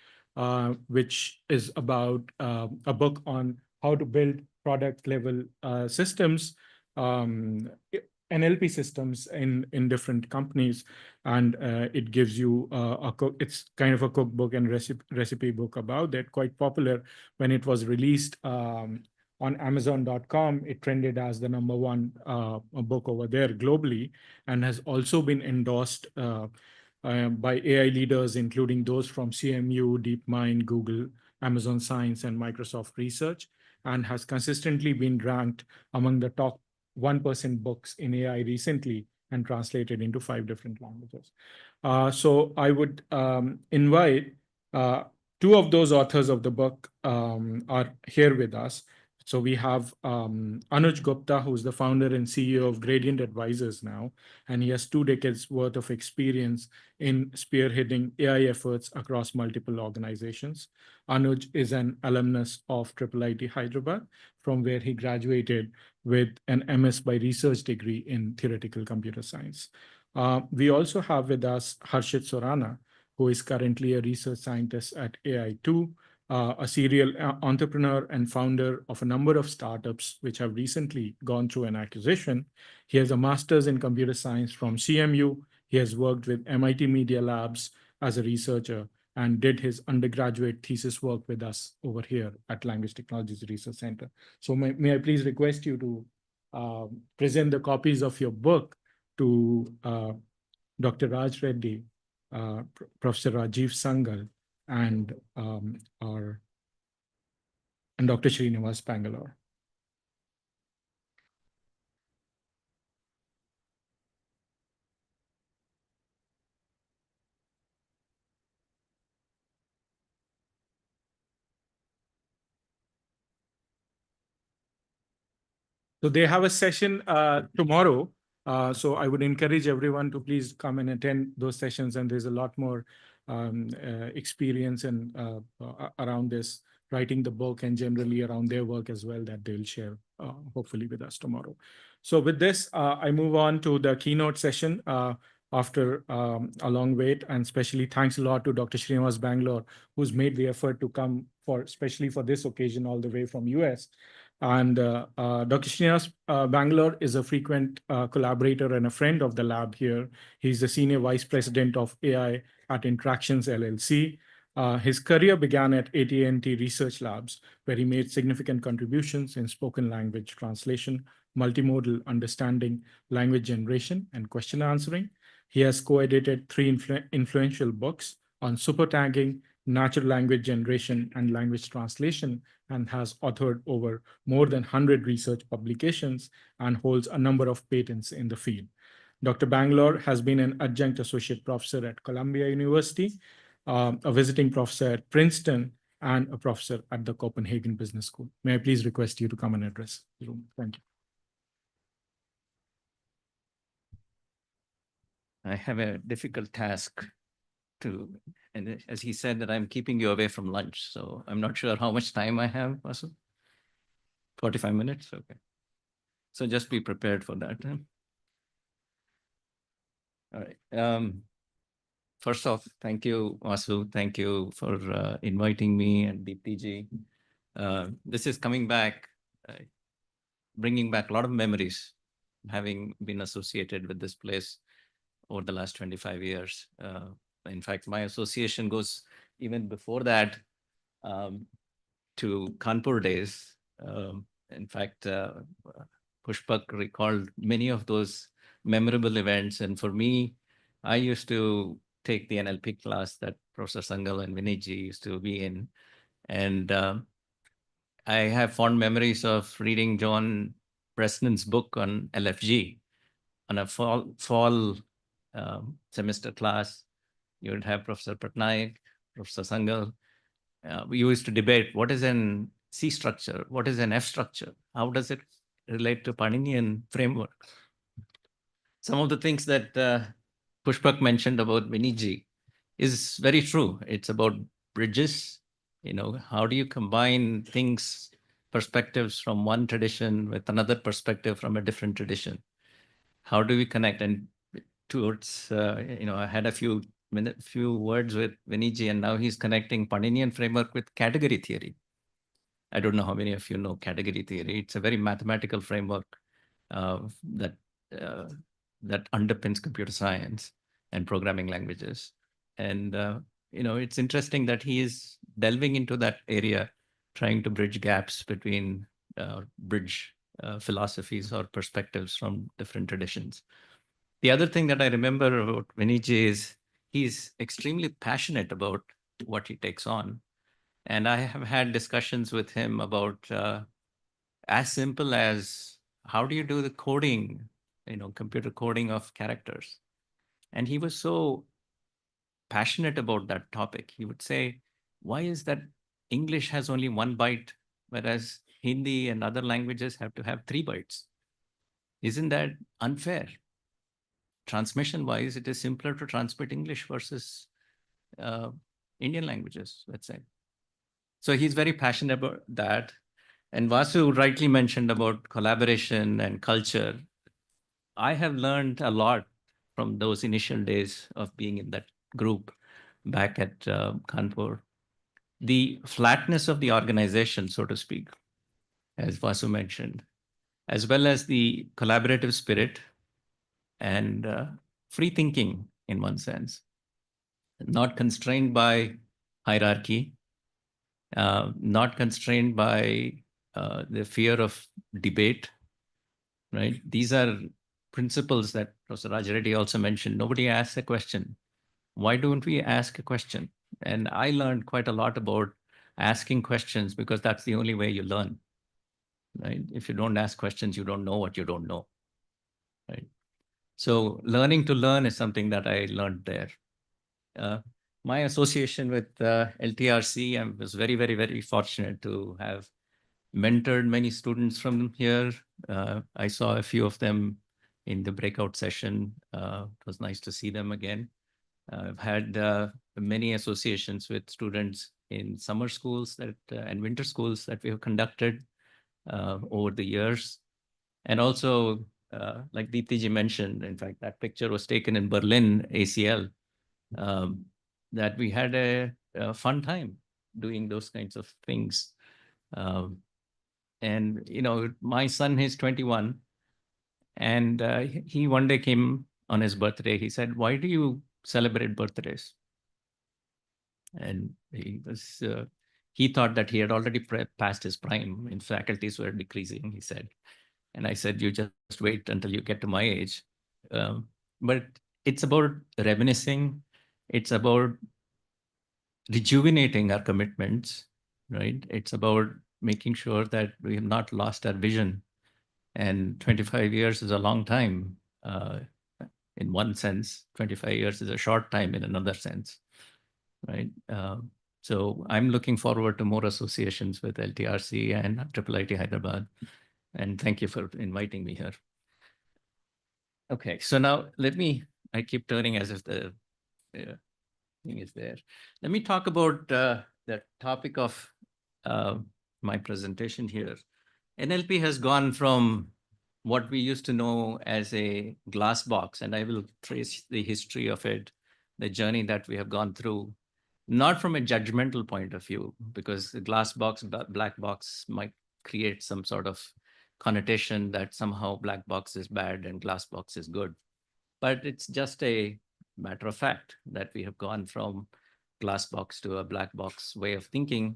which is about a book on how to build product level systems, NLP systems in different companies. And it gives you it's kind of a cookbook and recipe book about that, quite popular. When it was released on Amazon.com, it trended as the #1 book over there globally, and has also been endorsed by AI leaders, including those from CMU, DeepMind, Google, Amazon Science, and Microsoft Research, and has consistently been ranked among the top 1% books in AI recently and translated into 5 different languages. So I would invite 2 of those authors of the book are here with us. So we have Anuj Gupta, who's the founder and CEO of Gradient Advisors now, and he has 2 decades worth of experience in spearheading AI efforts across multiple organizations. Anuj is an alumnus of IIIT Hyderabad, from where he graduated with an MS by research degree in theoretical computer science. We also have with us Harshit Sorana, who is currently a research scientist at AI2, a serial entrepreneur and founder of a number of startups which have recently gone through an acquisition. He has a master's in computer science from CMU. He has worked with MIT Media Labs as a researcher and did his undergraduate thesis work with us over here at Language Technologies Research Center. So may I please request you to present the copies of your book to Dr. Raj Reddy, Professor Rajiv Sangal, and Dr. Srinivas Bangalore. So they have a session tomorrow. So I would encourage everyone to please come and attend those sessions. And there's a lot more experience and around this, writing the book and generally around their work as well, that they'll share hopefully with us tomorrow. So with this, I move on to the keynote session after a long wait, and especially thanks a lot to Dr. Srinivas Bangalore, who's made the effort to come especially for this occasion all the way from US. And Dr. Srinivas Bangalore is a frequent collaborator and a friend of the lab here. He's the Senior Vice President of AI at Interactions LLC. His career began at AT&T Research Labs, where he made significant contributions in spoken language translation, multimodal understanding, language generation, and question answering. He has co-edited 3 influential books on super tagging, natural language generation, and language translation, and has authored over more than 100 research publications and holds a number of patents in the field. Dr. Bangalore has been an adjunct associate professor at Columbia University, a visiting professor at Princeton, and a professor at the Copenhagen Business School. May I please request you to come and address the room? Thank you. I have a difficult task and as he said, that I'm keeping you away from lunch. So I'm not sure how much time I have, Vasu. 45 minutes, okay. So just be prepared for that. All right. First off, thank you, Vasu. Thank you for inviting me and DPG. This is coming back, bringing back a lot of memories, having been associated with this place over the last 25 years. In fact, my association goes even before that to Kanpur days. In fact, Pushpak recalled many of those memorable events. And for me, I used to take the NLP class that Professor Sangal and Vinayji used to be in. And I have fond memories of reading John Preston's book on LFG on a fall semester class. You would have Professor Patnaik, Professor Sangal. We used to debate what is an C structure, what is an F structure, how does it relate to Paninian framework. Some of the things that Pushpak mentioned about Vinayji is very true. It's about bridges. You know, how do you combine things perspectives from one tradition with another perspective from a different tradition. How do we connect? And towards, I had a few words with Viniji, and now he's connecting Paninian framework with category theory. I don't know how many of you know category theory. It's a very mathematical framework that underpins computer science and programming languages. And it's interesting that he is delving into that area, trying to bridge gaps between philosophies or perspectives from different traditions. The other thing that I remember about Viniji is he's extremely passionate about what he takes on. And I have had discussions with him about as simple as how do you do the coding, computer coding of characters. And he was so passionate about that topic. He would say, why is that English has only 1 byte, whereas Hindi and other languages have to have 3 bytes? Isn't that unfair? Transmission-wise, it is simpler to transmit English versus Indian languages, let's say. So he's very passionate about that. And Vasu rightly mentioned about collaboration and culture. I have learned a lot from those initial days of being in that group back at Kanpur. The flatness of the organization, so to speak, as Vasu mentioned, as well as the collaborative spirit and free thinking in one sense, not constrained by hierarchy, not constrained by the fear of debate, right? These are principles that Professor Raj Reddy also mentioned. Nobody asks a question. Why don't we ask a question? And I learned quite a lot about asking questions because that's the only way you learn, right? If you don't ask questions, you don't know what you don't know, right? So learning to learn is something that I learned there. My association with LTRC, I was very, very, very fortunate to have mentored many students from here. I saw a few of them in the breakout session. It was nice to see them again. I've had many associations with students in summer schools and winter schools that we have conducted over the years. And also, like Deeptiji mentioned, in fact, that picture was taken in Berlin, ACL, that we had a fun time doing those kinds of things. And, my son is 21, and he one day came on his birthday. He said, why do you celebrate birthdays? And he thought that he had already passed his prime, and faculties were decreasing, he said. And I said, you just wait until you get to my age. But it's about reminiscing. It's about rejuvenating our commitments, right? It's about making sure that we have not lost our vision. And 25 years is a long time. In one sense, 25 years is a short time in another sense, right? So I'm looking forward to more associations with LTRC and IIIT Hyderabad. And thank you for inviting me here. Okay, so now I keep turning as if the thing is there. Let me talk about the topic of my presentation here. NLP has gone from what we used to know as a glass box, and I will trace the history of it, the journey that we have gone through, not from a judgmental point of view, because the glass box, black box might create some sort of connotation that somehow black box is bad and glass box is good. But it's just a matter of fact that we have gone from glass box to a black box way of thinking.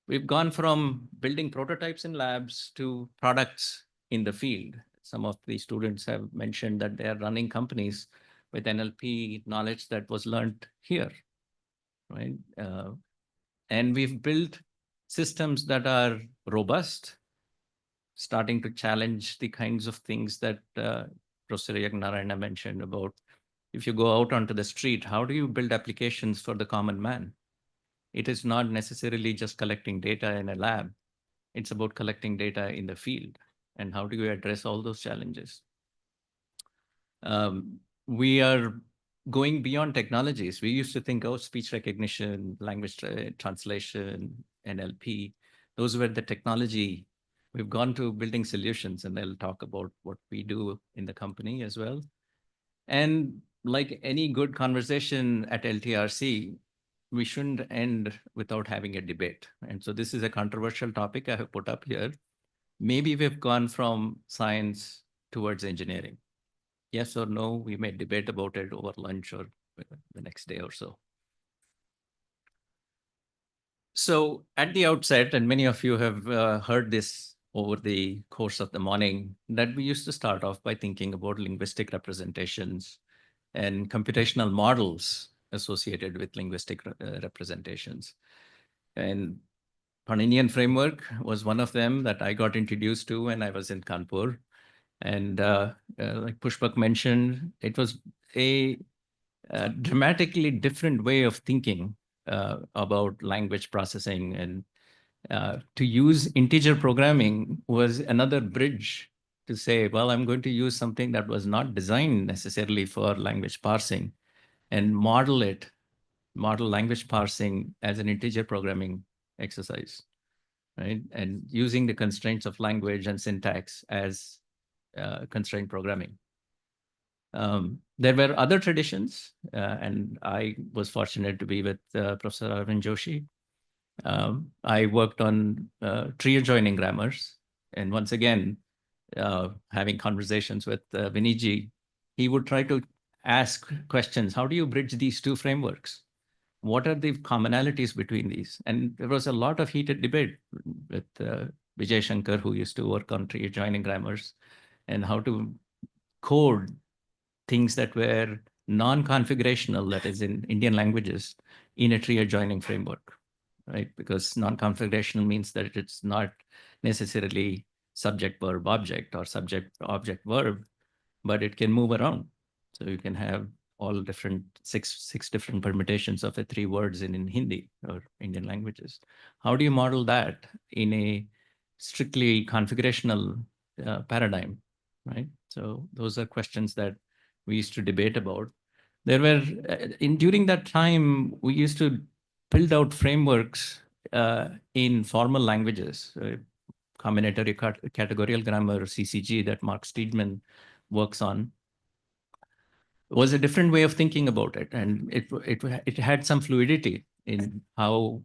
We've gone from building prototypes in labs to products in the field. Some of the students have mentioned that they are running companies with NLP knowledge that was learned here, right? And we've built systems that are robust, starting to challenge the kinds of things that Professor Yagnarayana mentioned about if you go out onto the street, how do you build applications for the common man? It is not necessarily just collecting data in a lab. It's about collecting data in the field. And how do you address all those challenges? We are going beyond technologies. We used to think, oh, speech recognition, language translation, NLP. Those were the technology. We've gone to building solutions, and I'll talk about what we do in the company as well. And like any good conversation at LTRC, we shouldn't end without having a debate. And so this is a controversial topic I have put up here. Maybe we've gone from science towards engineering. Yes or no, we may debate about it over lunch or the next day or so. So at the outset, and many of you have heard this over the course of the morning, that we used to start off by thinking about linguistic representations and computational models associated with linguistic representations. And Paninian framework was one of them that I got introduced to when I was in Kanpur. And like Pushpak mentioned, it was a dramatically different way of thinking about language processing. And to use integer programming was another bridge to say, well, I'm going to use something that was not designed necessarily for language parsing and model language parsing as an integer programming exercise, right? And using the constraints of language and syntax as constraint programming. There were other traditions, and I was fortunate to be with Professor Arvind Joshi. I worked on tree adjoining grammars. And once again, having conversations with Viniji, he would try to ask questions. How do you bridge these two frameworks? What are the commonalities between these? And there was a lot of heated debate with Vijay Shankar, who used to work on tree adjoining grammars, and how to code things that were non-configurational, that is in Indian languages, in a tree adjoining framework, right? Because non-configurational means that it's not necessarily subject, verb, object, or subject, object, verb, but it can move around. So you can have all different six different permutations of the three words in Hindi or Indian languages. How do you model that in a strictly configurational paradigm, right? So those are questions that we used to debate about. There were, during that time, we used to build out frameworks in formal languages, combinatory categorical grammar, CCG, that Mark Steedman works on, was a different way of thinking about it. And it had some fluidity in how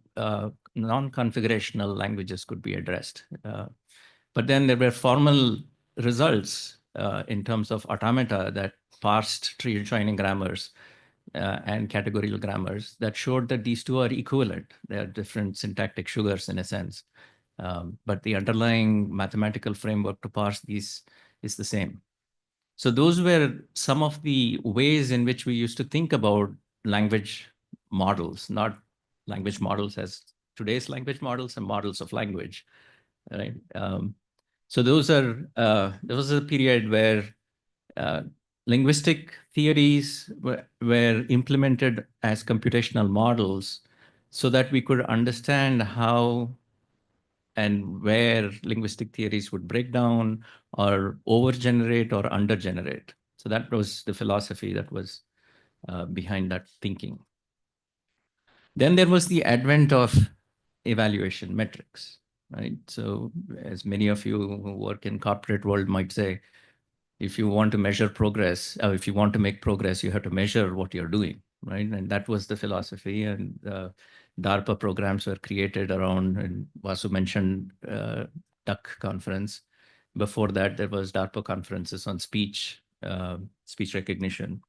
non-configurational languages could be addressed. But then there were formal results in terms of automata that parsed tree adjoining grammars and categorical grammars that showed that these two are equivalent. They are different syntactic sugars in a sense. But the underlying mathematical framework to parse these is the same. So those were some of the ways in which we used to think about language models, not language models as today's language models and models of language, right? So those are, there was a period where linguistic theories were implemented as computational models so that we could understand how and where linguistic theories would break down or overgenerate or undergenerate. So that was the philosophy that was behind that thinking. Then there was the advent of evaluation metrics, right? So as many of you who work in corporate world might say, if you want to measure progress, or if you want to make progress, you have to measure what you're doing, right? And that was the philosophy. And DARPA programs were created around, and Vasu mentioned DUC conference. Before that, there was DARPA conferences on speech recognition.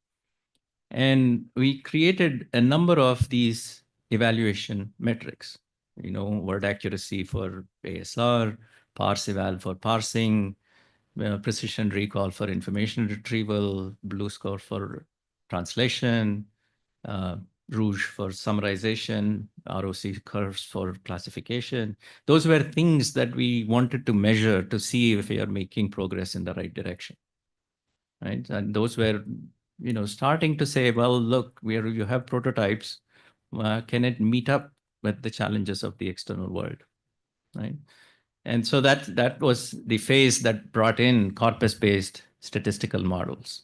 And we created a number of these evaluation metrics, you know, word accuracy for ASR, parse eval for parsing, precision recall for information retrieval, blue score for translation, rouge for summarization, ROC curves for classification. Those were things that we wanted to measure to see if we are making progress in the right direction, right? And those were, you know, starting to say, well, look, you have prototypes, can it meet up with the challenges of the external world, right? And so that was the phase that brought in corpus-based statistical models.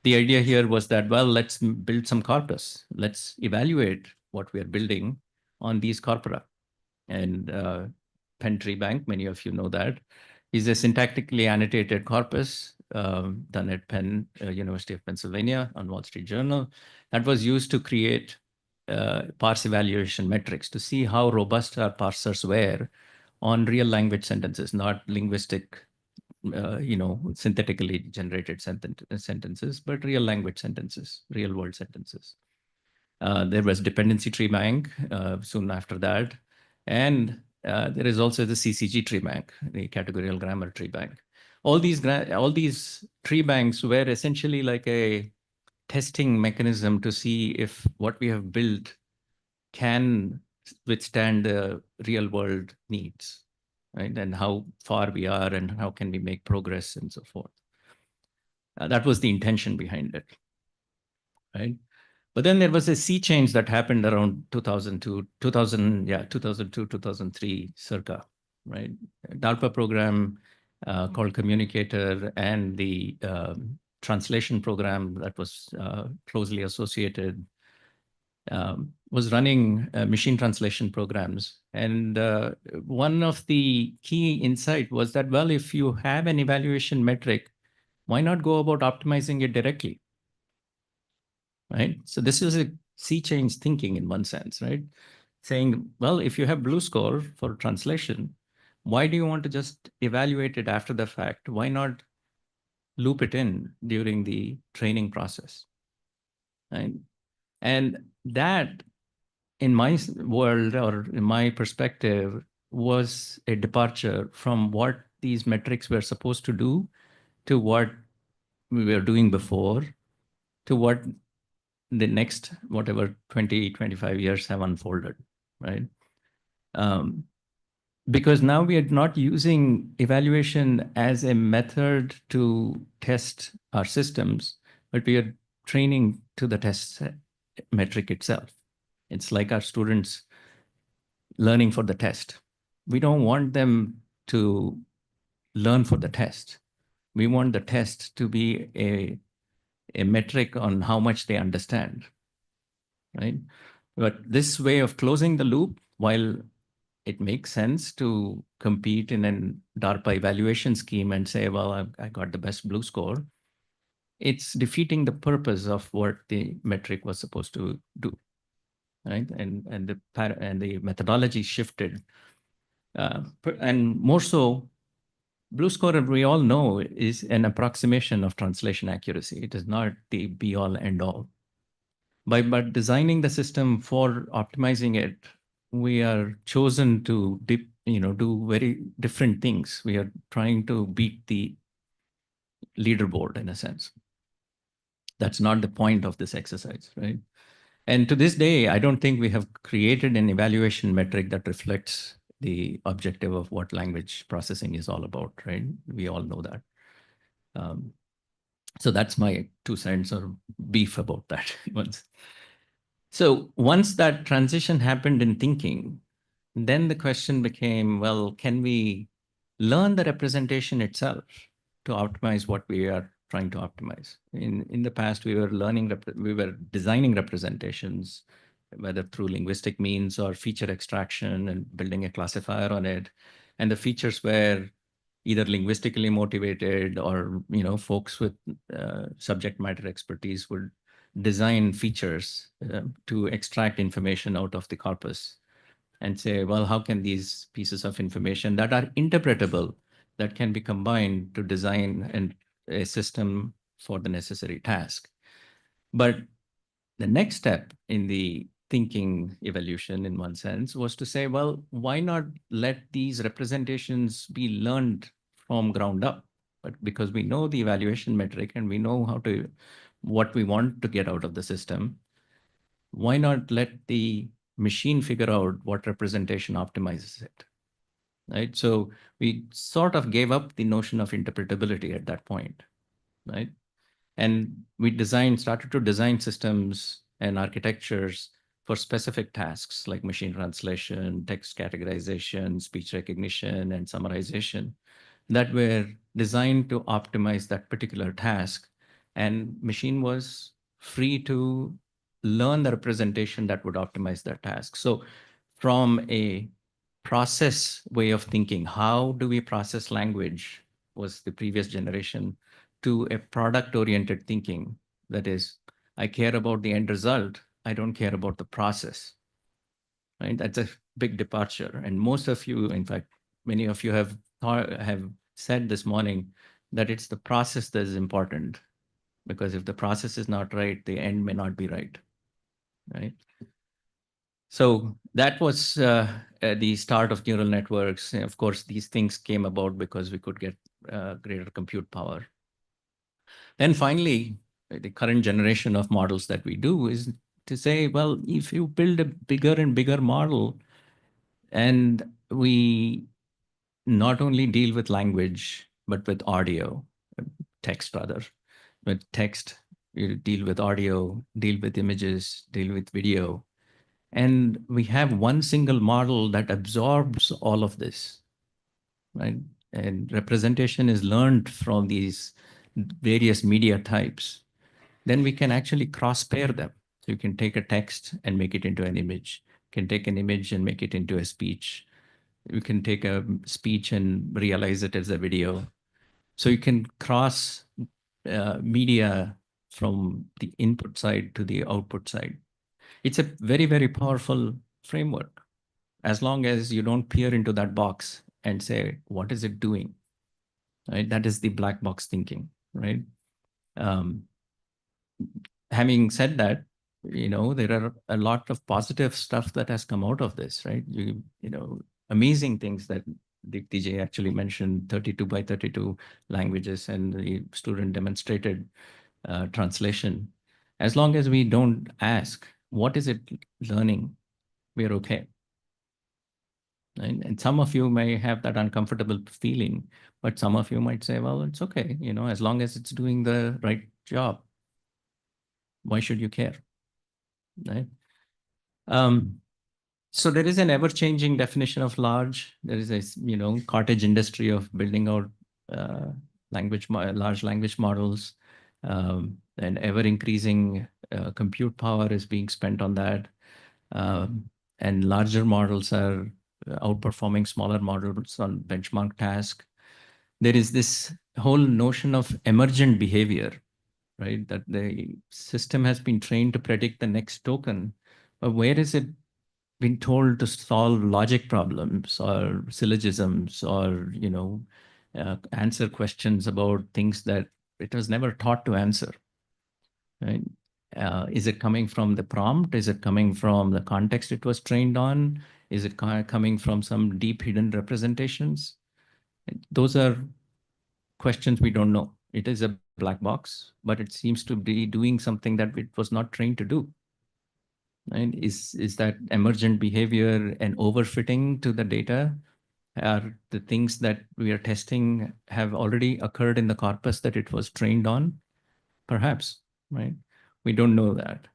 The idea here was that, well, let's build some corpus. Let's evaluate what we are building on these corpora. And Penn tree bank, many of you know that, is a syntactically annotated corpus done at Penn, University of Pennsylvania on Wall Street Journal, that was used to create parse evaluation metrics to see how robust our parsers were on real language sentences, not linguistic, synthetically generated sentences, but real language sentences, real world sentences. There was dependency tree bank soon after that. And there is also the CCG tree bank, the categorical grammar tree bank. All these tree banks were essentially like a testing mechanism to see if what we have built can withstand the real world needs, right? And how far we are and how can we make progress and so forth. That was the intention behind it, right? But then there was a sea change that happened around 2002, 2003 circa, right? DARPA program called Communicator and the translation program that was closely associated was running machine translation programs. And one of the key insight was that, well, if you have an evaluation metric, why not go about optimizing it directly? Right? So this is a sea change thinking in one sense, right? Saying, well, if you have Blue Score for translation, why do you want to just evaluate it after the fact? Why not loop it in during the training process? Right? And that, in my world or in my perspective, was a departure from what these metrics were supposed to do to what we were doing before, to what the next, whatever, 20, 25 years have unfolded, right? Because now we are not using evaluation as a method to test our systems, but we are training to the test metric itself. It's like our students learning for the test. We don't want them to learn for the test. We want the test to be a metric on how much they understand, right? But this way of closing the loop, while it makes sense to compete in a DARPA evaluation scheme and say, well, I got the best Blue Score, it's defeating the purpose of what the metric was supposed to do, right? And the methodology shifted. And more so, Blue Score, we all know, is an approximation of translation accuracy. It is not the be-all, end-all. By designing the system for optimizing it, we are chosen to do very different things. We are trying to beat the leaderboard in a sense. That's not the point of this exercise, right? And to this day, I don't think we have created an evaluation metric that reflects the objective of what language processing is all about, right? We all know that. So that's my 2 cents or beef about that. So once that transition happened in thinking, then the question became, well, can we learn the representation itself to optimize what we are trying to optimize? In the past, we were designing representations, whether through linguistic means or feature extraction and building a classifier on it. And the features were either linguistically motivated or, folks with subject matter expertise would design features to extract information out of the corpus and say, well, how can these pieces of information that are interpretable, that can be combined to design a system for the necessary task? But the next step in the thinking evolution, in one sense, was to say, well, why not let these representations be learned from ground up? But because we know the evaluation metric and we know what we want to get out of the system, why not let the machine figure out what representation optimizes it, right? So we sort of gave up the notion of interpretability at that point, right? And we started to design systems and architectures for specific tasks like machine translation, text categorization, speech recognition, and summarization that were designed to optimize that particular task. And machine was free to learn the representation that would optimize that task. So from a process way of thinking. How do we process language was the previous generation, to a product-oriented thinking. That is, I care about the end result. I don't care about the process. Right? That's a big departure. And most of you, in fact, many of you have said this morning that it's the process that is important, because if the process is not right, the end may not be right. Right? So that was the start of neural networks. And of course, these things came about because we could get greater compute power. Then finally, the current generation of models that we do is to say, well, if you build a bigger and bigger model, and we not only deal with language, but with audio, text rather, with text, you deal with audio, deal with images, deal with video. And we have one single model that absorbs all of this, right? And representation is learned from these various media types. Then we can actually cross-pair them. So you can take a text and make it into an image. You can take an image and make it into a speech. You can take a speech and realize it as a video. So you can cross media from the input side to the output side. It's a very, very powerful framework, as long as you don't peer into that box and say, what is it doing? Right? That is the black box thinking, right? Having said that, there are a lot of positive stuff that has come out of this, right? Amazing things that Dikti actually mentioned, 32 by 32 languages, and the student demonstrated translation. As long as we don't ask, what is it learning? We're okay. And some of you may have that uncomfortable feeling, but some of you might say, well, it's okay, as long as it's doing the right job. Why should you care? Right? So there is an ever-changing definition of large. There is a cottage industry of building out large language models, and ever-increasing compute power is being spent on that. And larger models are outperforming smaller models on benchmark task. There is this whole notion of emergent behavior, right? That the system has been trained to predict the next token, but where is it been told to solve logic problems or syllogisms or, answer questions about things that it was never taught to answer, right? Is it coming from the prompt? Is it coming from the context it was trained on? Is it coming from some deep hidden representations? Those are questions we don't know. It is a black box, but it seems to be doing something that it was not trained to do. Right? Is that emergent behavior and overfitting to the data? Are the things that we are testing have already occurred in the corpus that it was trained on? Perhaps, right? We don't know that.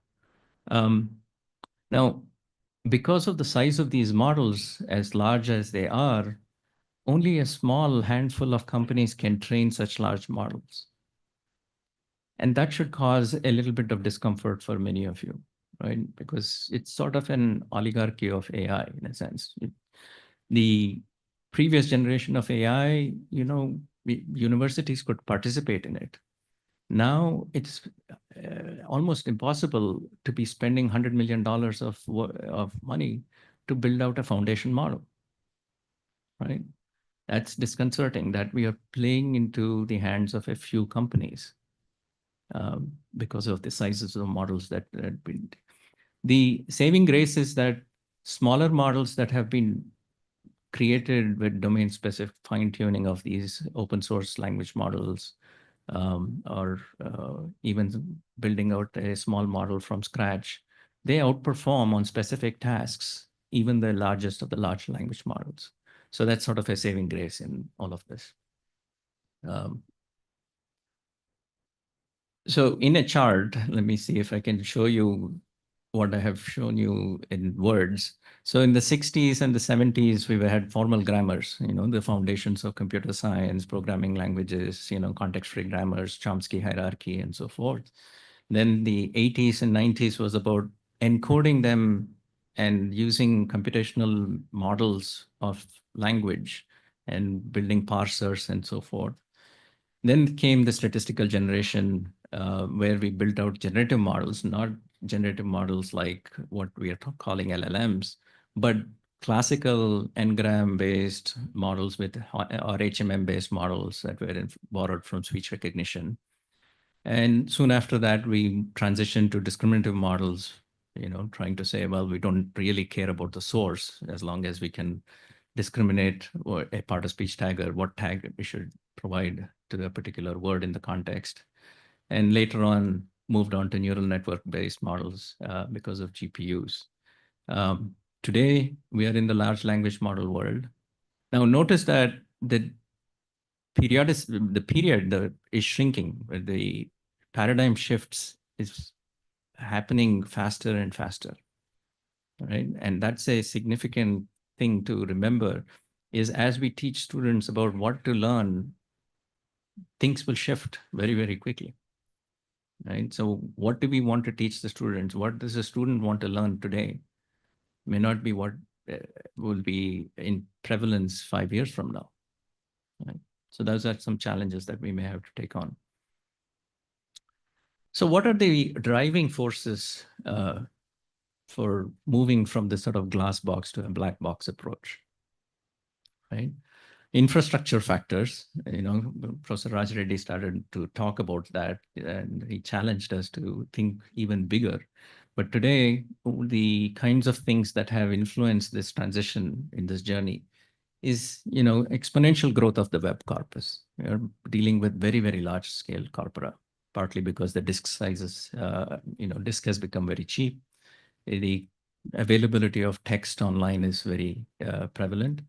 Now, because of the size of these models, as large as they are, only a small handful of companies can train such large models. And that should cause a little bit of discomfort for many of you, right? Because it's sort of an oligarchy of AI in a sense. The previous generation of AI, universities could participate in it. Now it's almost impossible to be spending $100 million of money to build out a foundation model, right? That's disconcerting that we are playing into the hands of a few companies because of the sizes of the models that build. The saving grace is that smaller models that have been created with domain-specific fine-tuning of these open source language models, or even building out a small model from scratch, they outperform on specific tasks, even the largest of the large language models. So that's sort of a saving grace in all of this. So in a chart, let me see if I can show you what I have shown you in words. So in the 60s and the 70s, we had formal grammars, the foundations of computer science, programming languages, context-free grammars, Chomsky hierarchy, and so forth. Then the 80s and 90s was about encoding them and using computational models of language and building parsers and so forth. Then came the statistical generation, where we built out generative models, not generative models like what we are calling LLMs, but classical N-gram-based models with or HMM-based models that were borrowed from speech recognition. And soon after that, we transitioned to discriminative models, trying to say, well, we don't really care about the source as long as we can discriminate a part of speech tag or what tag we should provide to the particular word in the context. And later on, moved on to neural network-based models because of GPUs. Today, we are in the large language model world. Now, notice that the period is shrinking, where the paradigm shifts is happening faster and faster, right? And that's a significant thing to remember, is as we teach students about what to learn, things will shift very, very quickly, right? So what do we want to teach the students? What does a student want to learn today may not be what will be in prevalence 5 years from now, right? So those are some challenges that we may have to take on. So what are the driving forces for moving from this sort of glass box to a black box approach, right? Infrastructure factors, Professor Raj Reddy started to talk about that, and he challenged us to think even bigger. But today, the kinds of things that have influenced this transition in this journey is, exponential growth of the web corpus. We are dealing with very, very large scale corpora, partly because the disk sizes, disk has become very cheap. The availability of text online is very prevalent.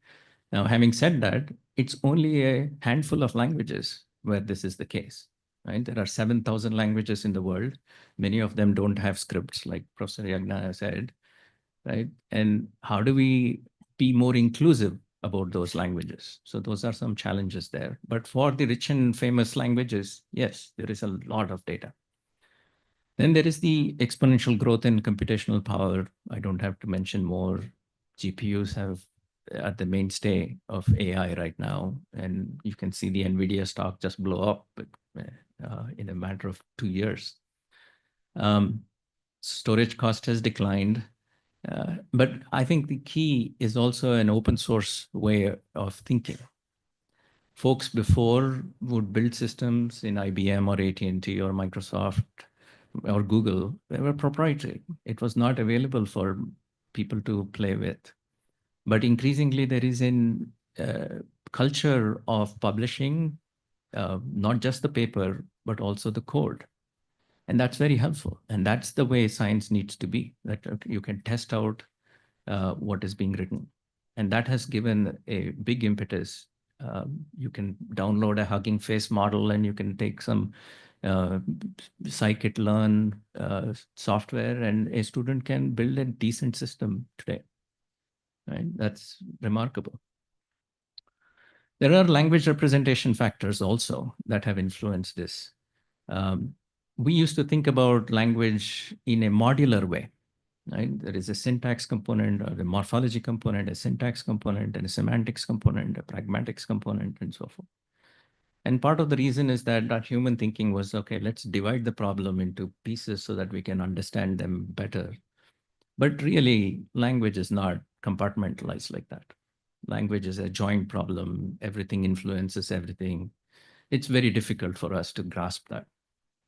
Now, having said that, it's only a handful of languages where this is the case, right? There are 7,000 languages in the world. Many of them don't have scripts, like Professor Yagna said, right? And how do we be more inclusive about those languages? So those are some challenges there. But for the rich and famous languages, yes, there is a lot of data. Then there is the exponential growth in computational power. I don't have to mention more. GPUs are the mainstay of AI right now. And you can see the NVIDIA stock just blow up in a matter of 2 years. Storage cost has declined. But I think the key is also an open source way of thinking. Folks before would build systems in IBM or AT&T or Microsoft or Google. They were proprietary. It was not available for people to play with. But increasingly, there is a culture of publishing, not just the paper, but also the code. And that's very helpful. And that's the way science needs to be, that you can test out what is being written. And that has given a big impetus. You can download a Hugging Face model and you can take some scikit-learn software, and a student can build a decent system today, right? That's remarkable. There are language representation factors also that have influenced this. We used to think about language in a modular way, right? There is a syntax component, or a morphology component, a syntax component, and a semantics component, a pragmatics component, and so forth. And part of the reason is that our human thinking was, okay, let's divide the problem into pieces so that we can understand them better. But really, language is not compartmentalized like that. Language is a joint problem. Everything influences everything. It's very difficult for us to grasp that,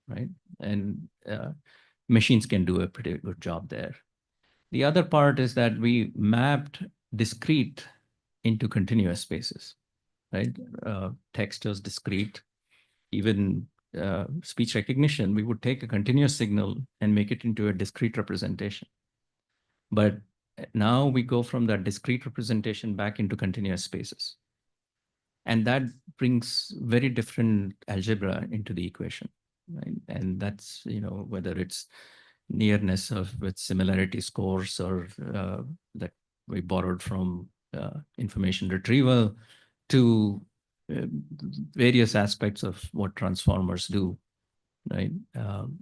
right? And machines can do a pretty good job there. The other part is that we mapped discrete into continuous spaces, right? Text was discrete. Even speech recognition, we would take a continuous signal and make it into a discrete representation. But now we go from that discrete representation back into continuous spaces. And that brings very different algebra into the equation, right? And that's, whether it's nearness with similarity scores, or that we borrowed from information retrieval, to various aspects of what transformers do, right?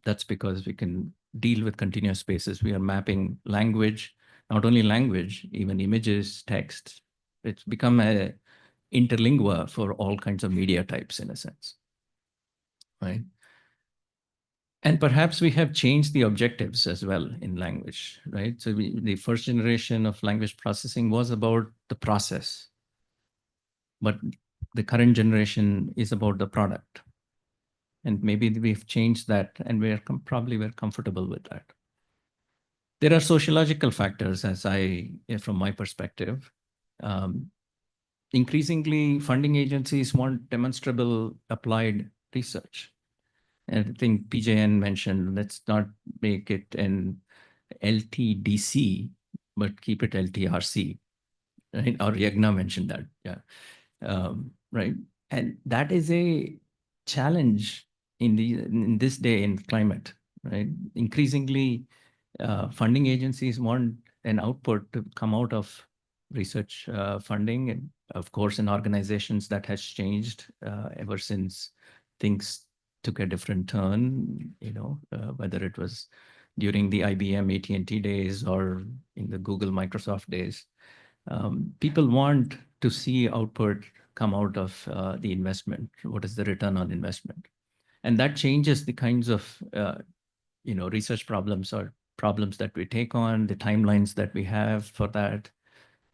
That's because we can deal with continuous spaces. We are mapping language. not only language, even images, text. It's become a interlingua for all kinds of media types in a sense, right? And perhaps we have changed the objectives as well in language, right? So the first generation of language processing was about the process, but the current generation is about the product. And maybe we've changed that, and we're comfortable with that. There are sociological factors, from my perspective. Increasingly, funding agencies want demonstrable applied research. And I think PJN mentioned, let's not make it an LTDC, but keep it LTRC. Right? Or Yagna mentioned that, yeah. Right. And that is a challenge in this day in climate, right? Increasingly, funding agencies want an output to come out of research funding. And of course, in organizations that has changed ever since things took a different turn, whether it was during the IBM, AT&T days or in the Google, Microsoft days. People want to see output come out of the investment. What is the return on investment? And that changes the kinds of research problems or problems that we take on, the timelines that we have for that,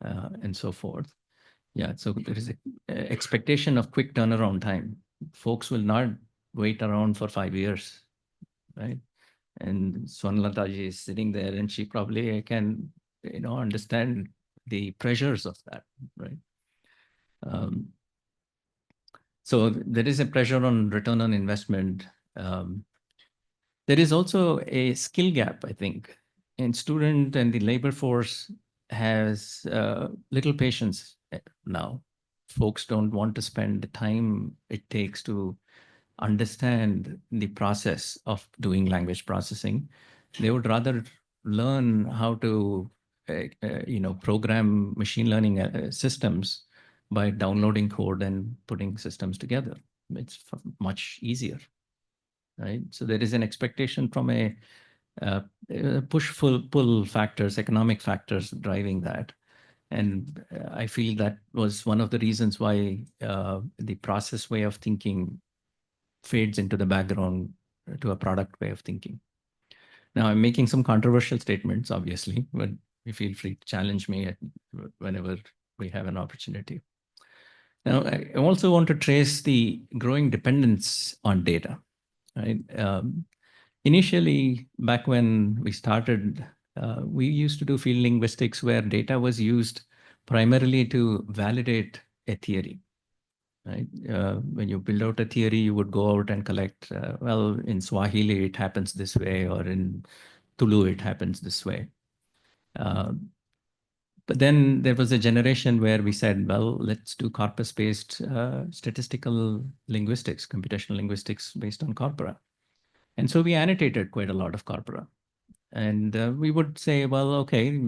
and so forth. Yeah, so there is an expectation of quick turnaround time. Folks will not wait around for 5 years, right? And Swarnalataji is sitting there, and she probably can, understand the pressures of that, right? So there is a pressure on return on investment. There is also a skill gap, I think, and student and the labor force has little patience now. Folks don't want to spend the time it takes to understand the process of doing language processing. They would rather learn how to, program machine learning systems by downloading code and putting systems together. It's much easier, right? So there is an expectation from a pull factors, economic factors driving that. And I feel that was one of the reasons why the process way of thinking fades into the background to a product way of thinking. Now, I'm making some controversial statements, obviously, but you feel free to challenge me whenever we have an opportunity. Now, I also want to trace the growing dependence on data, right? Initially, back when we started, we used to do field linguistics where data was used primarily to validate a theory. Right? When you build out a theory, you would go out and collect, well, in Swahili, it happens this way, or in Tulu, it happens this way. But then there was a generation where we said, well, let's do corpus-based statistical linguistics, computational linguistics based on corpora. And so we annotated quite a lot of corpora. And we would say, well, okay,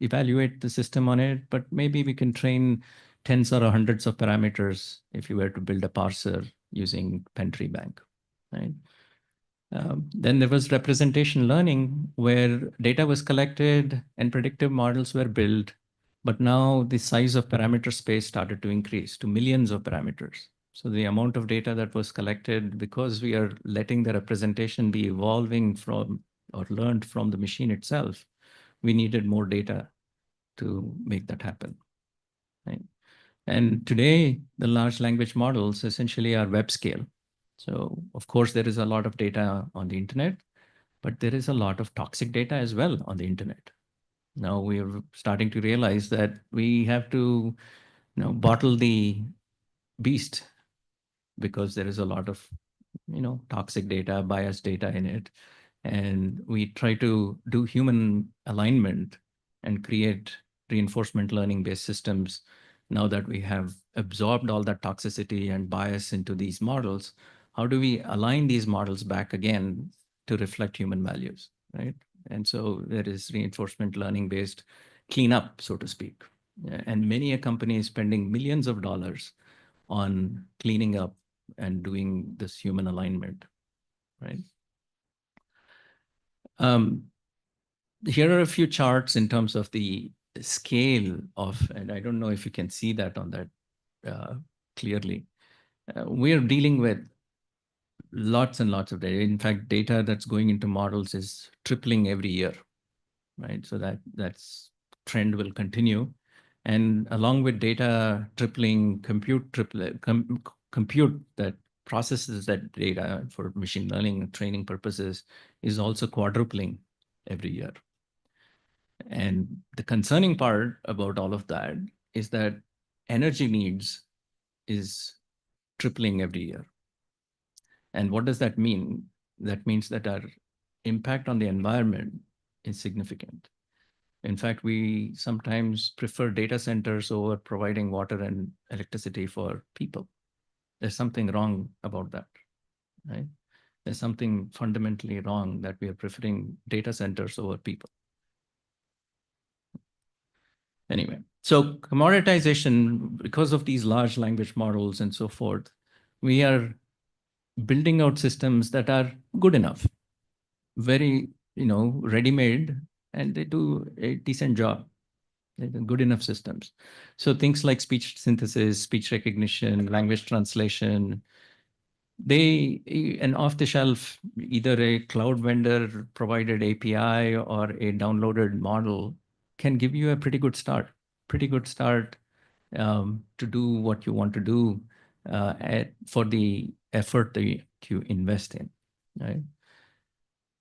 evaluate the system on it, but maybe we can train tens or hundreds of parameters if you were to build a parser using Pentree Bank, right? Then there was representation learning where data was collected and predictive models were built, but now the size of parameter space started to increase to millions of parameters. So the amount of data that was collected, because we are letting the representation be evolving from or learned from the machine itself, we needed more data to make that happen, right? And today, the large language models essentially are web scale. So of course, there is a lot of data on the internet, but there is a lot of toxic data as well on the internet. Now we're starting to realize that we have to, bottle the beast because there is a lot of, toxic data, biased data in it. And we try to do human alignment and create reinforcement learning based systems. Now that we have absorbed all that toxicity and bias into these models, how do we align these models back again to reflect human values, right? And so there is reinforcement learning based cleanup, so to speak. And many a company is spending millions of dollars on cleaning up and doing this human alignment, right? here are a few charts in terms of the scale of, and I don't know if you can see that on that clearly. We're dealing with lots and lots of data. In fact, data that's going into models is tripling every year, right? So that's trend will continue. And along with data tripling, compute that processes that data for machine learning and training purposes is also quadrupling every year. And the concerning part about all of that is that energy needs is tripling every year. And what does that mean? That means that our impact on the environment is significant. In fact, we sometimes prefer data centers over providing water and electricity for people. There's something wrong about that, right? There's something fundamentally wrong that we are preferring data centers over people. Anyway, so commoditization, because of these large language models and so forth, we are building out systems that are good enough, very, ready-made, and they do a decent job. They're good enough systems. So things like speech synthesis, speech recognition, language translation, an off-the-shelf, either a cloud vendor provided API or a downloaded model can give you a pretty good start to do what you want to do for the effort that you invest in, right?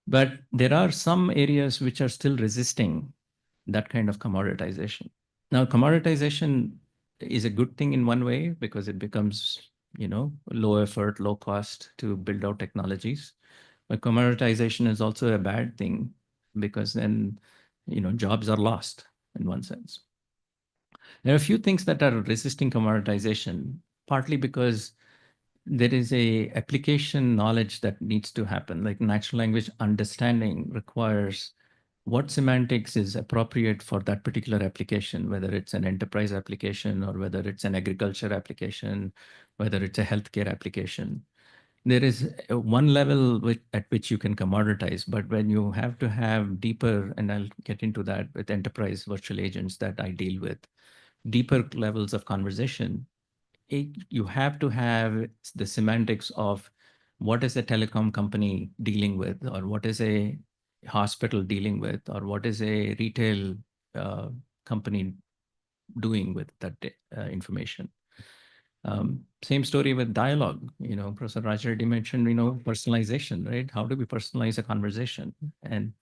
But there are some areas which are still resisting that kind of commoditization. Now, commoditization is a good thing in one way because it becomes, low effort, low cost to build out technologies. But commoditization is also a bad thing because then, jobs are lost in one sense. There are a few things that are resisting commoditization, partly because there is a application knowledge that needs to happen. Like natural language understanding requires what semantics is appropriate for that particular application, whether it's an enterprise application or whether it's an agriculture application, whether it's a healthcare application. There is one level at which you can commoditize, but when you have to have deeper, and I'll get into that with enterprise virtual agents that I deal with, deeper levels of conversation, you have to have the semantics of what is a telecom company dealing with, or what is a hospital dealing with, or what is a retail company doing with that information. Same story with dialogue. Professor Rajareddy mentioned, personalization, right? How do we personalize a conversation? And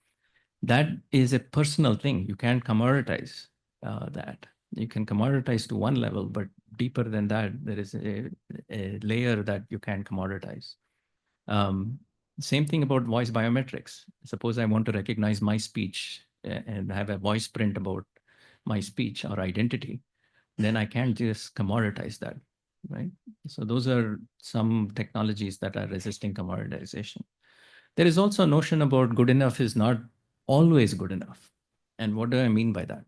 that is a personal thing. You can't commoditize that. You can commoditize to one level, but deeper than that, there is a layer that you can't commoditize. Same thing about voice biometrics. Suppose I want to recognize my speech and have a voice print about my speech or identity, then I can't just commoditize that, right? So those are some technologies that are resisting commoditization. There is also a notion about good enough is not always good enough. And what do I mean by that?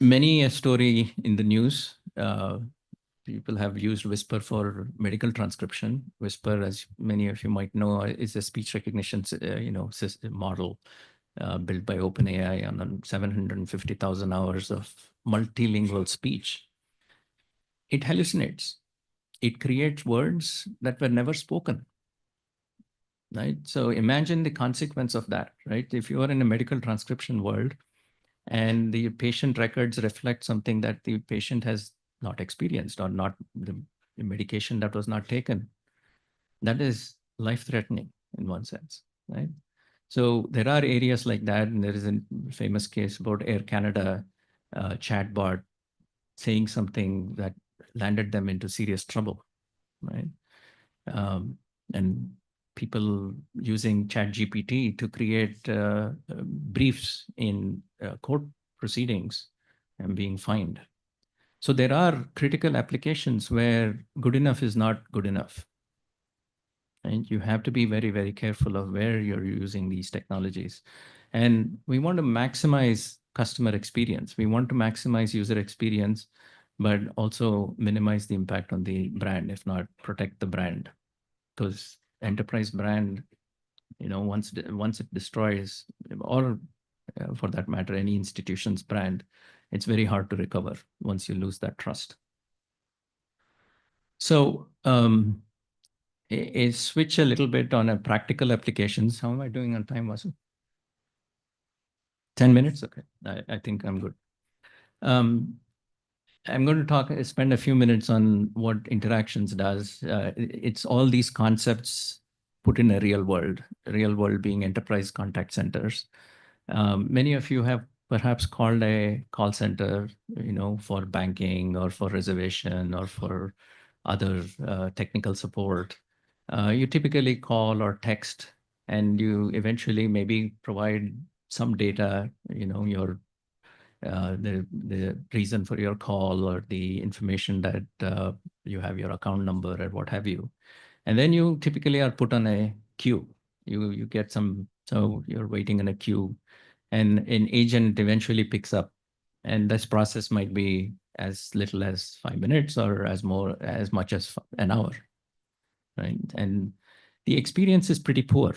Many a story in the news, people have used Whisper for medical transcription. Whisper, as many of you might know, is a speech recognition, system model built by OpenAI on 750,000 hours of multilingual speech. It hallucinates. It creates words that were never spoken. Right? So imagine the consequence of that, right? If you are in a medical transcription world and the patient records reflect something that the patient has not experienced or not the medication that was not taken, that is life-threatening in one sense, right? So there are areas like that, and there is a famous case about Air Canada chatbot saying something that landed them into serious trouble, right? And people using ChatGPT to create briefs in court proceedings and being fined. So there are critical applications where good enough is not good enough. And you have to be very, very careful of where you're using these technologies. And we want to maximize customer experience. We want to maximize user experience, but also minimize the impact on the brand, if not protect the brand. Because enterprise brand once it destroys, or for that matter, any institution's brand, it's very hard to recover once you lose that trust. So switch a little bit on a practical applications. How am I doing on time, Vasu? 10 minutes? Okay, I think I'm good. I'm going to spend a few minutes on what interactions does. It's all these concepts put in a real world being enterprise contact centers. Many of you have perhaps called a call center, for banking or for reservation or for other technical support. You typically call or text, and you eventually maybe provide some data, your the reason for your call or the information that you have your account number or what have you. And then you typically are put on a queue. You get so you're waiting in a queue, and an agent eventually picks up. And this process might be as little as 5 minutes or as much as an hour, right? And the experience is pretty poor,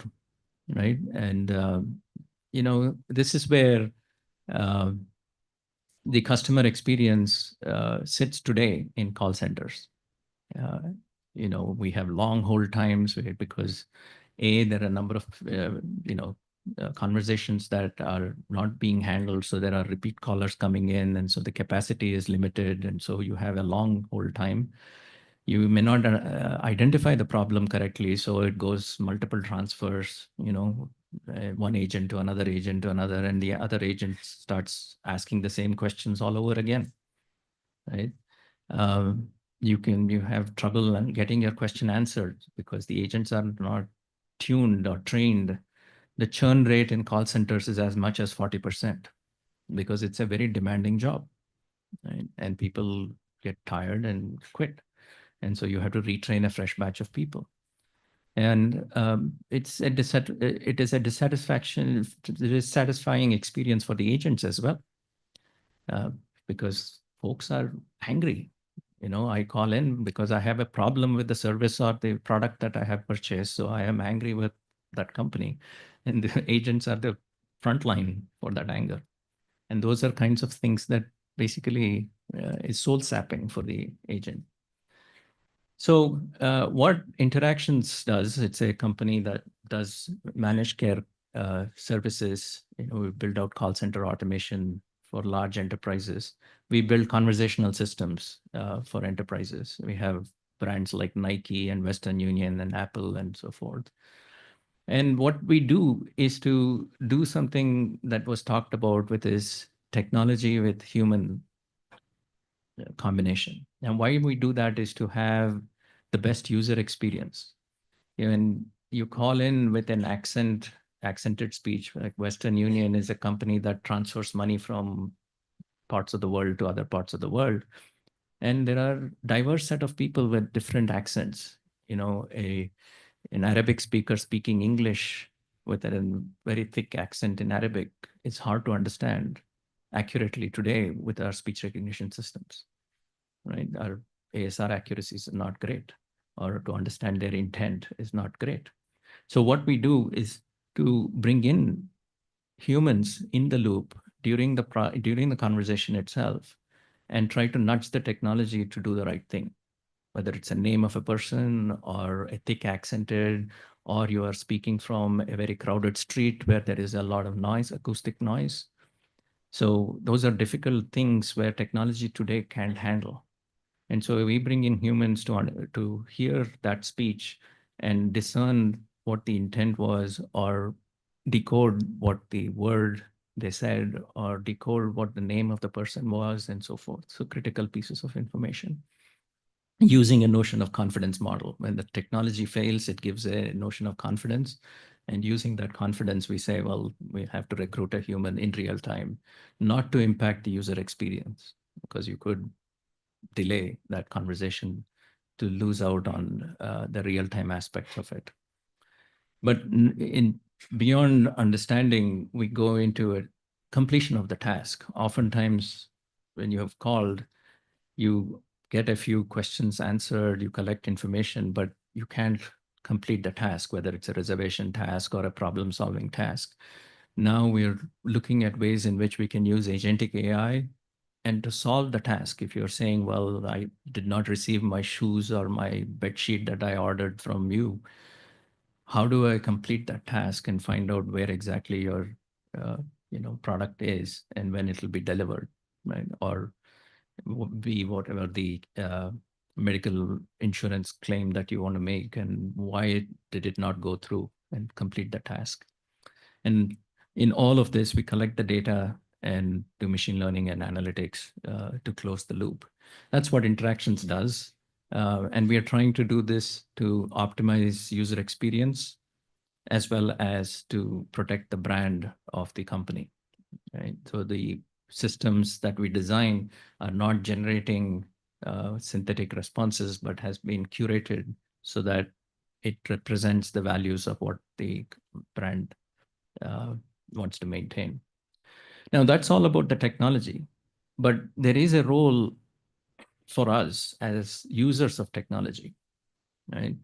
right? And this is where the customer experience sits today in call centers. We have long hold times because there are a number of conversations that are not being handled, so there are repeat callers coming in, and so the capacity is limited, and so you have a long hold time. You may not identify the problem correctly, so it goes multiple transfers, one agent to another agent to another, and the other agent starts asking the same questions all over again, right? You have trouble getting your question answered because the agents are not tuned or trained. The churn rate in call centers is as much as 40% because it's a very demanding job, right? And people get tired and quit. And so you have to retrain a fresh batch of people. And it is a dissatisfying experience for the agents as well, because folks are angry. I call in because I have a problem with the service or the product that I have purchased. So I am angry with that company. And the agents are the front line for that anger. And those are kinds of things that basically is soul sapping for the agent. So what Interactions does, it's a company that does managed care services. We build out call center automation for large enterprises. We build conversational systems for enterprises. We have brands like Nike and Western Union and Apple and so forth. And what we do is to do something that was talked about with this technology with human combination. And why we do that is to have the best user experience. When you call in with an accented speech, like Western Union is a company that transfers money from parts of the world to other parts of the world. And there are diverse set of people with different accents. An Arabic speaker speaking English with a very thick accent in Arabic, it's hard to understand accurately today with our speech recognition systems, right? Our ASR accuracies are not great, or to understand their intent is not great. So what we do is to bring in humans in the loop during the conversation itself and try to nudge the technology to do the right thing, whether it's a name of a person or a thick accented, or you are speaking from a very crowded street where there is a lot of noise, acoustic noise. So those are difficult things where technology today can't handle. And so we bring in humans to hear that speech and discern what the intent was, or decode what the word they said, or decode what the name of the person was, and so forth. So critical pieces of information using a notion of confidence model. When the technology fails, it gives a notion of confidence. And using that confidence, we say, well, we have to recruit a human in real time, not to impact the user experience, because you could delay that conversation to lose out on the real-time aspects of it. But beyond understanding, we go into a completion of the task. Oftentimes, when you have called, you get a few questions answered, you collect information, but you can't complete the task, whether it's a reservation task or a problem-solving task. Now we're looking at ways in which we can use agentic AI and to solve the task. If you're saying, well, I did not receive my shoes or my bed sheet that I ordered from you, how do I complete that task and find out where exactly your product is and when it will be delivered, right? Or be whatever the medical insurance claim that you want to make and why did it not go through, and complete the task. And in all of this, we collect the data and do machine learning and analytics to close the loop. That's what Interactions does. And we are trying to do this to optimize user experience as well as to protect the brand of the company, right? So the systems that we design are not generating synthetic responses, but has been curated so that it represents the values of what the brand wants to maintain. Now, that's all about the technology, but there is a role for us as users of technology, right?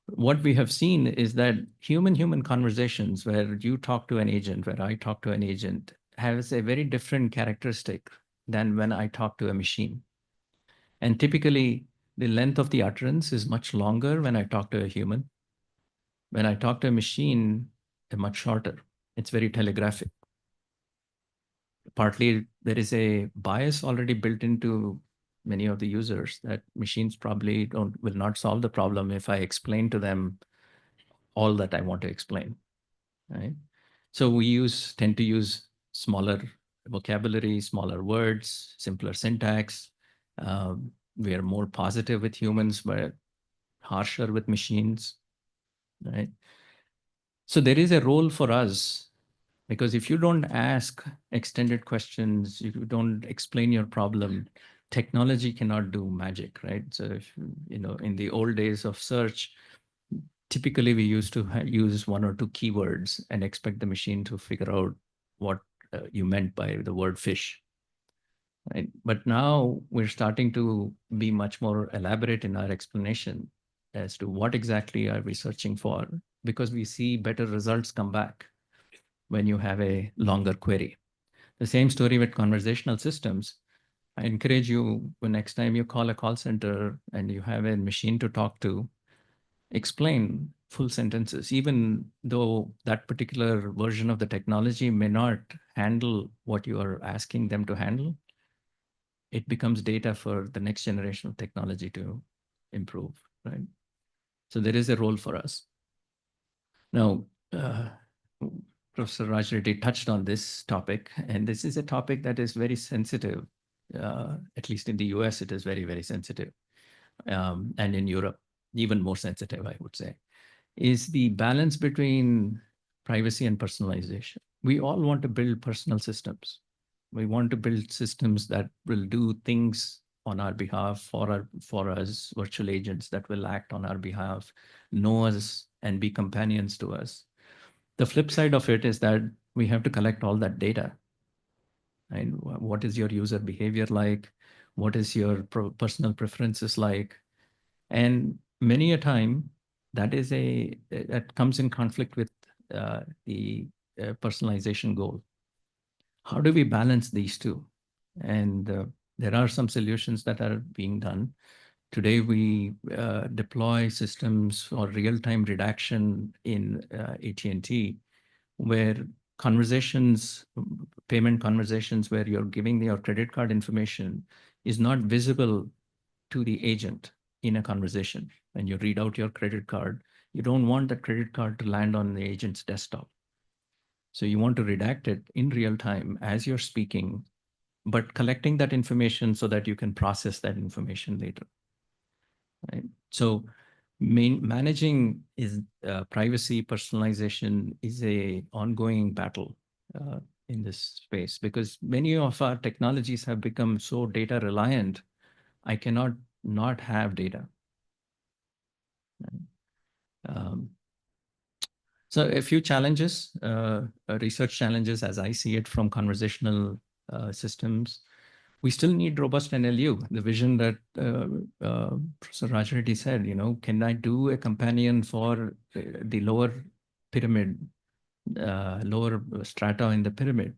What we have seen is that human-human conversations where you talk to an agent, where I talk to an agent, has a very different characteristic than when I talk to a machine. And typically, the length of the utterance is much longer when I talk to a human. When I talk to a machine, it's much shorter. It's very telegraphic. Partly, there is a bias already built into many of the users that machines probably will not solve the problem if I explain to them all that I want to explain, right? So we tend to use smaller vocabulary, smaller words, simpler syntax. We are more positive with humans, but harsher with machines, right? So there is a role for us, because if you don't ask extended questions, if you don't explain your problem, technology cannot do magic, right? So if, in the old days of search, typically we used to use one or two keywords and expect the machine to figure out what you meant by the word fish, right? But now we're starting to be much more elaborate in our explanation as to what exactly are we searching for, because we see better results come back when you have a longer query. The same story with conversational systems. I encourage you, when next time you call a call center and you have a machine to talk to, explain full sentences, even though that particular version of the technology may not handle what you are asking them to handle. It becomes data for the next generation of technology to improve, right? So there is a role for us. Now, Professor Raj Reddy touched on this topic, and this is a topic that is very sensitive. At least in the US, it is very, very sensitive. And in Europe, even more sensitive, I would say, is the balance between privacy and personalization. We all want to build personal systems. We want to build systems that will do things on our behalf for us, virtual agents that will act on our behalf, know us, and be companions to us. The flip side of it is that we have to collect all that data. Right? What is your user behavior like? What is your personal preferences like? And many a time, that comes in conflict with the personalization goal. How do we balance these two? And there are some solutions that are being done. Today, we deploy systems for real-time redaction in AT&T, where payment conversations where you're giving your credit card information is not visible to the agent in a conversation. When you read out your credit card, you don't want the credit card to land on the agent's desktop. So you want to redact it in real time as you're speaking, but collecting that information so that you can process that information later. Right? So managing privacy, personalization is an ongoing battle in this space, because many of our technologies have become so data reliant. I cannot not have data. So a few challenges, research challenges as I see it from conversational systems. we still need robust NLU. The vision that Professor Rajareddy said, can I do a companion for the lower pyramid, lower strata in the pyramid?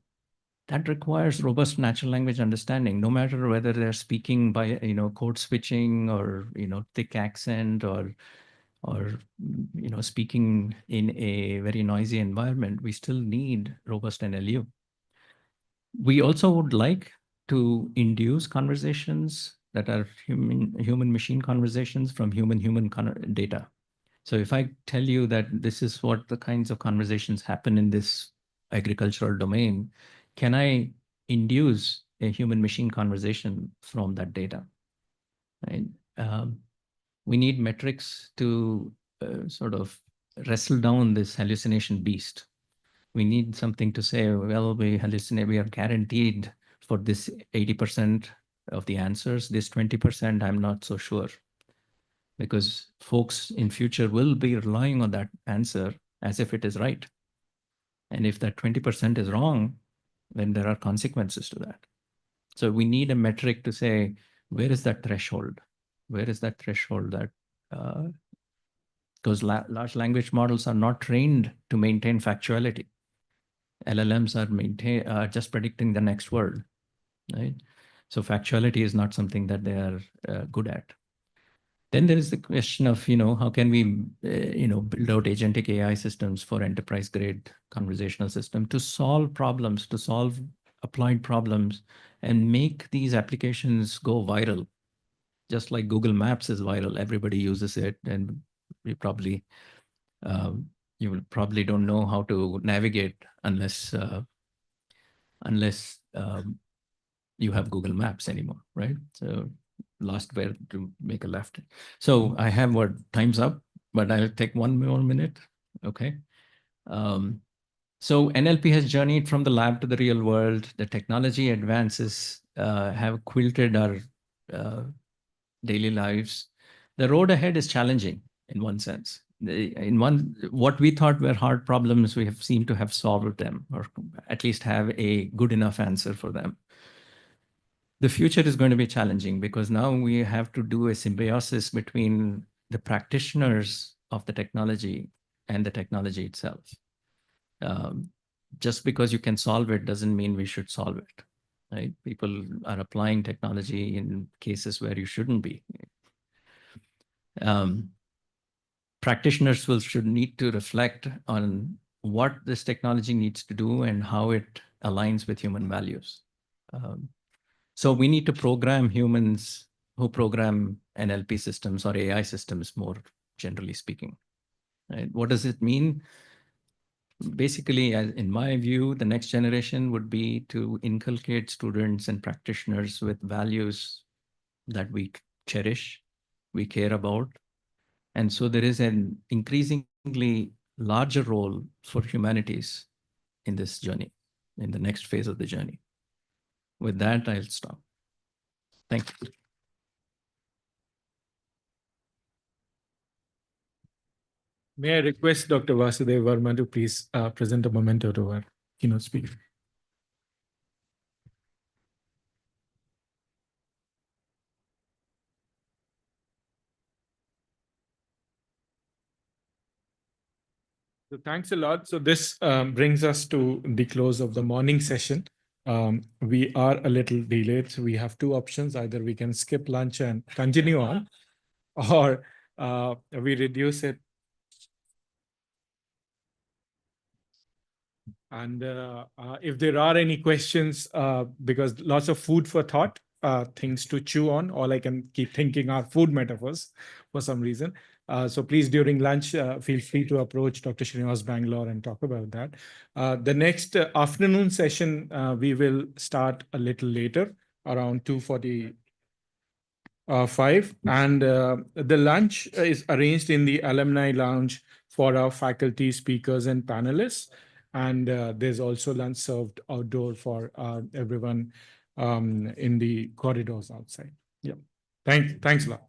That requires robust natural language understanding, no matter whether they're speaking by, code switching or, thick accent or speaking in a very noisy environment. We still need robust NLU. We also would like to induce conversations that are human-machine conversations from human-human data. So if I tell you that this is what the kinds of conversations happen in this agricultural domain, can I induce a human-machine conversation from that data? Right? We need metrics to sort of wrestle down this hallucination beast. We need something to say, well, we hallucinate, we are guaranteed for this 80% of the answers, this 20%, I'm not so sure. Because folks in future will be relying on that answer as if it is right. And if that 20% is wrong, then there are consequences to that. So we need a metric to say, where is that threshold? Where is that threshold that, because large language models are not trained to maintain factuality. LLMs are just predicting the next word, right? So factuality is not something that they are good at. Then there is the question of, how can we, build out agentic AI systems for enterprise-grade conversational system to solve problems, to solve applied problems, and make these applications go viral. Just like Google Maps is viral, everybody uses it, and you probably don't know how to navigate unless you have Google Maps anymore, right? So lost where to make a left. So I have what time's up, but I'll take one more minute. Okay. So NLP has journeyed from the lab to the real world. The technology advances have quilted our daily lives. The road ahead is challenging in one sense. What we thought were hard problems, we have seemed to have solved them, or at least have a good enough answer for them. The future is going to be challenging because now we have to do a symbiosis between the practitioners of the technology and the technology itself. Just because you can solve it doesn't mean we should solve it, right? People are applying technology in cases where you shouldn't be. Practitioners should need to reflect on what this technology needs to do and how it aligns with human values. So we need to program humans who program NLP systems or AI systems, more generally speaking. Right? What does it mean? Basically, in my view, the next generation would be to inculcate students and practitioners with values that we cherish, we care about. And so there is an increasingly larger role for humanities in this journey, in the next phase of the journey. With that, I'll stop. Thank you. May I request Dr. Vasudev Verma to please present a memento to our keynote speaker. So thanks a lot. So this brings us to the close of the morning session. We are a little delayed, so we have two options. Either we can skip lunch and continue on, or we reduce it. And if there are any questions, because lots of food for thought, things to chew on, all I can keep thinking are food metaphors for some reason. So please, during lunch, feel free to approach Dr. Srinivas Bangalore and talk about that. The next afternoon session, we will start a little later, around 2:45. And the lunch is arranged in the alumni lounge for our faculty, speakers, and panelists. And there's also lunch served outdoor for everyone in the corridors outside. Yeah. Thanks a lot.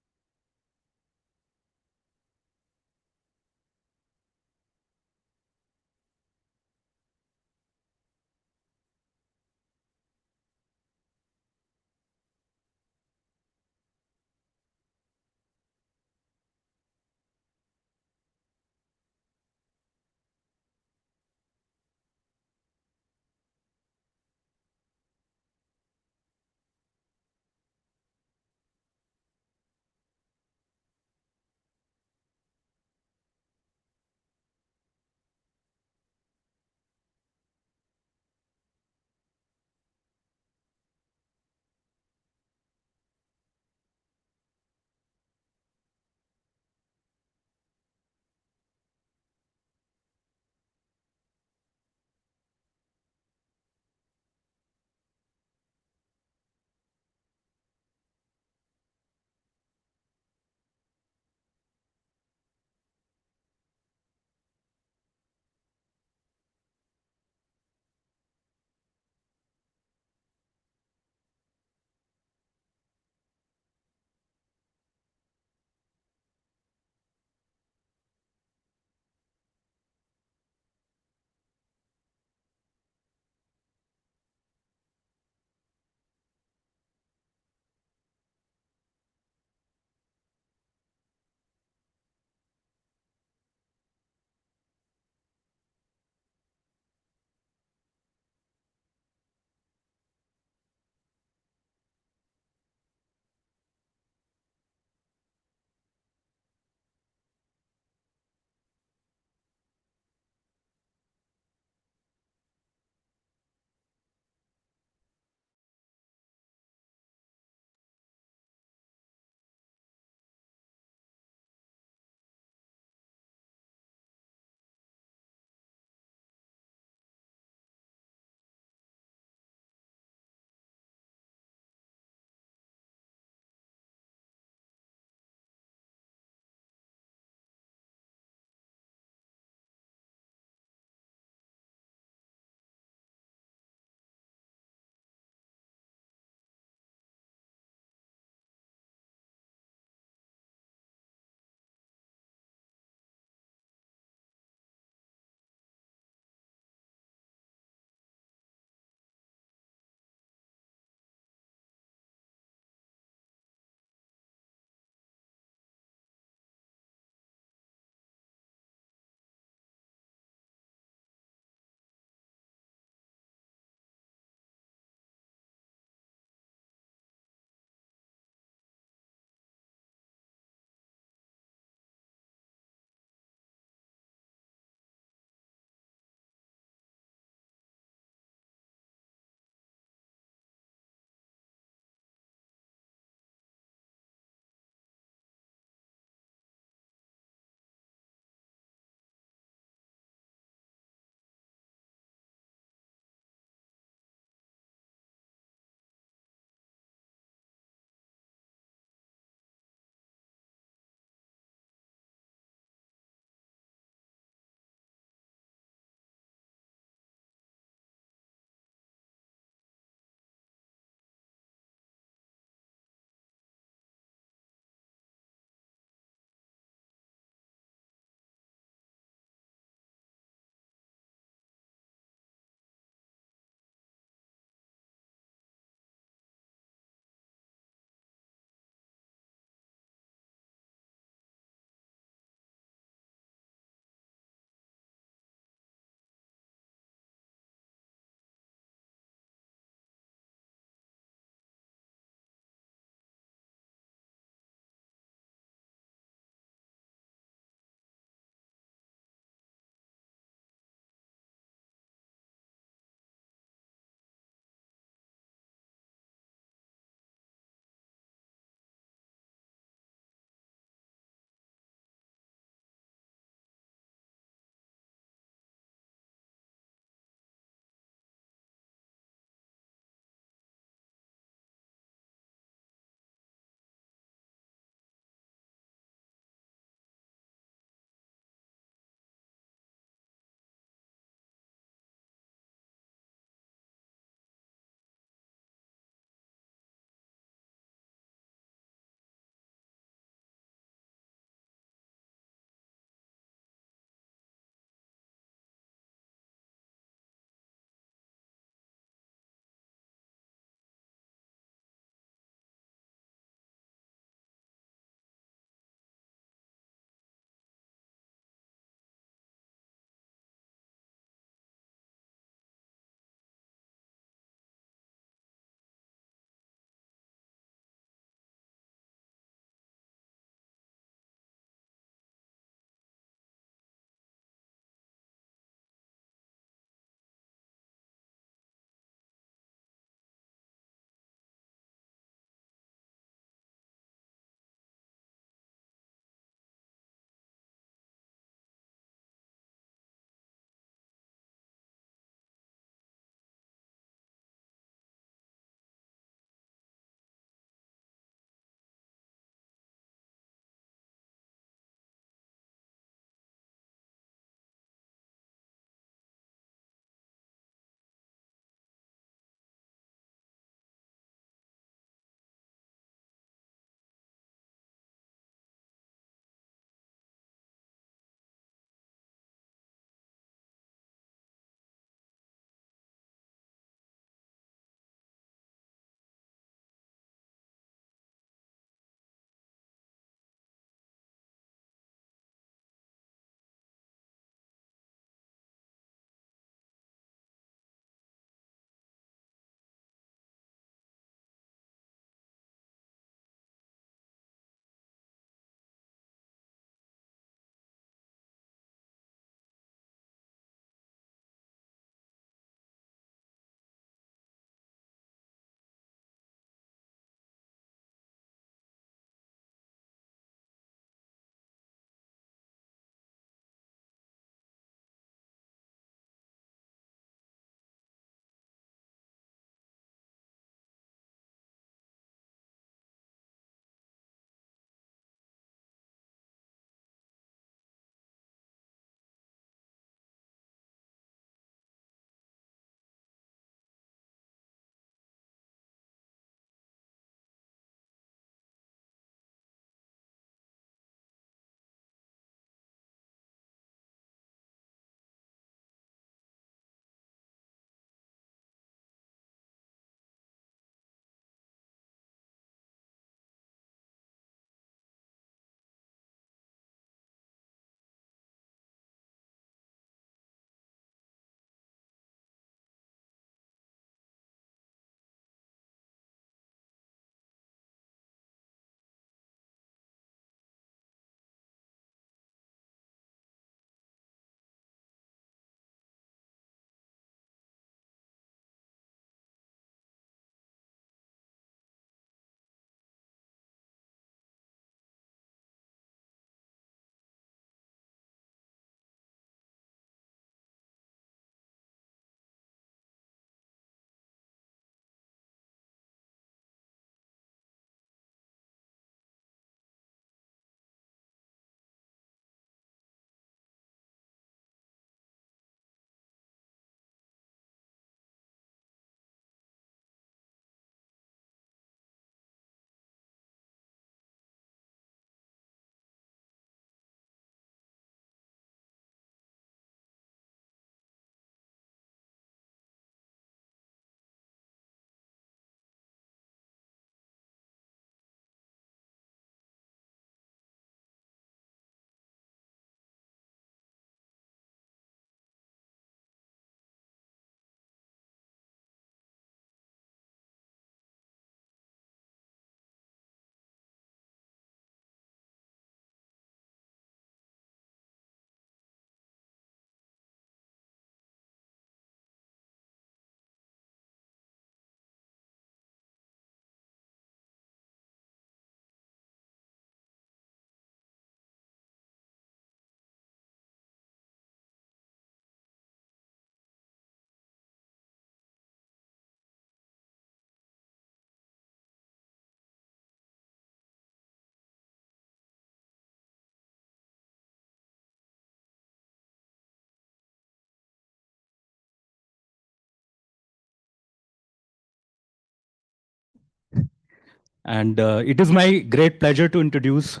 And it is my great pleasure to introduce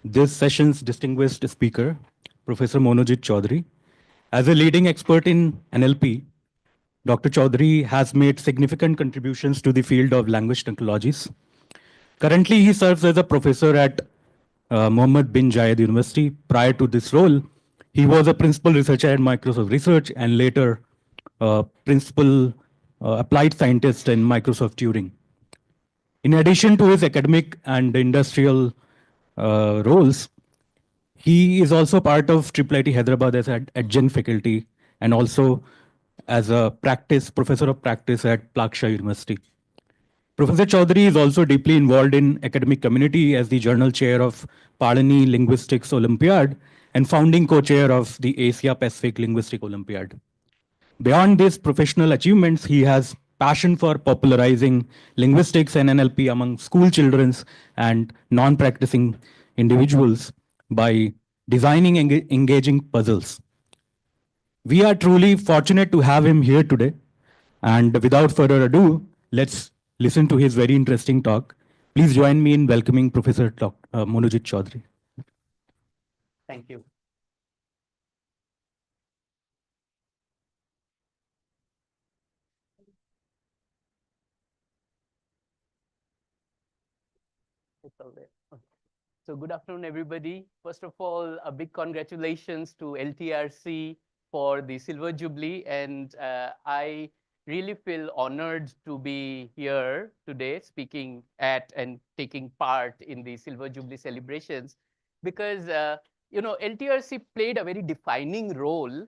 this session's distinguished speaker, Professor Monojit Chaudhary. As a leading expert in NLP, Dr. Chaudhary has made significant contributions to the field of language technologies. Currently, he serves as a professor at Mohammed bin Zayed University. Prior to this role, he was a principal researcher at Microsoft Research and later principal applied scientist in Microsoft Turing. In addition to his academic and industrial roles, he is also part of IIIT Hyderabad as an adjunct faculty and also as a professor of practice at Plaksha University. Professor Chaudhary is also deeply involved in academic community as the journal chair of Padani Linguistics Olympiad and founding co-chair of the Asia Pacific Linguistic Olympiad. Beyond these professional achievements, he has passion for popularizing linguistics and NLP among school children and non-practicing individuals by designing engaging puzzles. We are truly fortunate to have him here today. And without further ado, let's listen to his very interesting talk. Please join me in welcoming Professor Monojit Chaudhary. Thank you. It's all there. Okay. So good afternoon, everybody. First of all, a big congratulations to LTRC for the Silver Jubilee. And I really feel honored to be here today speaking at and taking part in the Silver Jubilee celebrations because, LTRC played a very defining role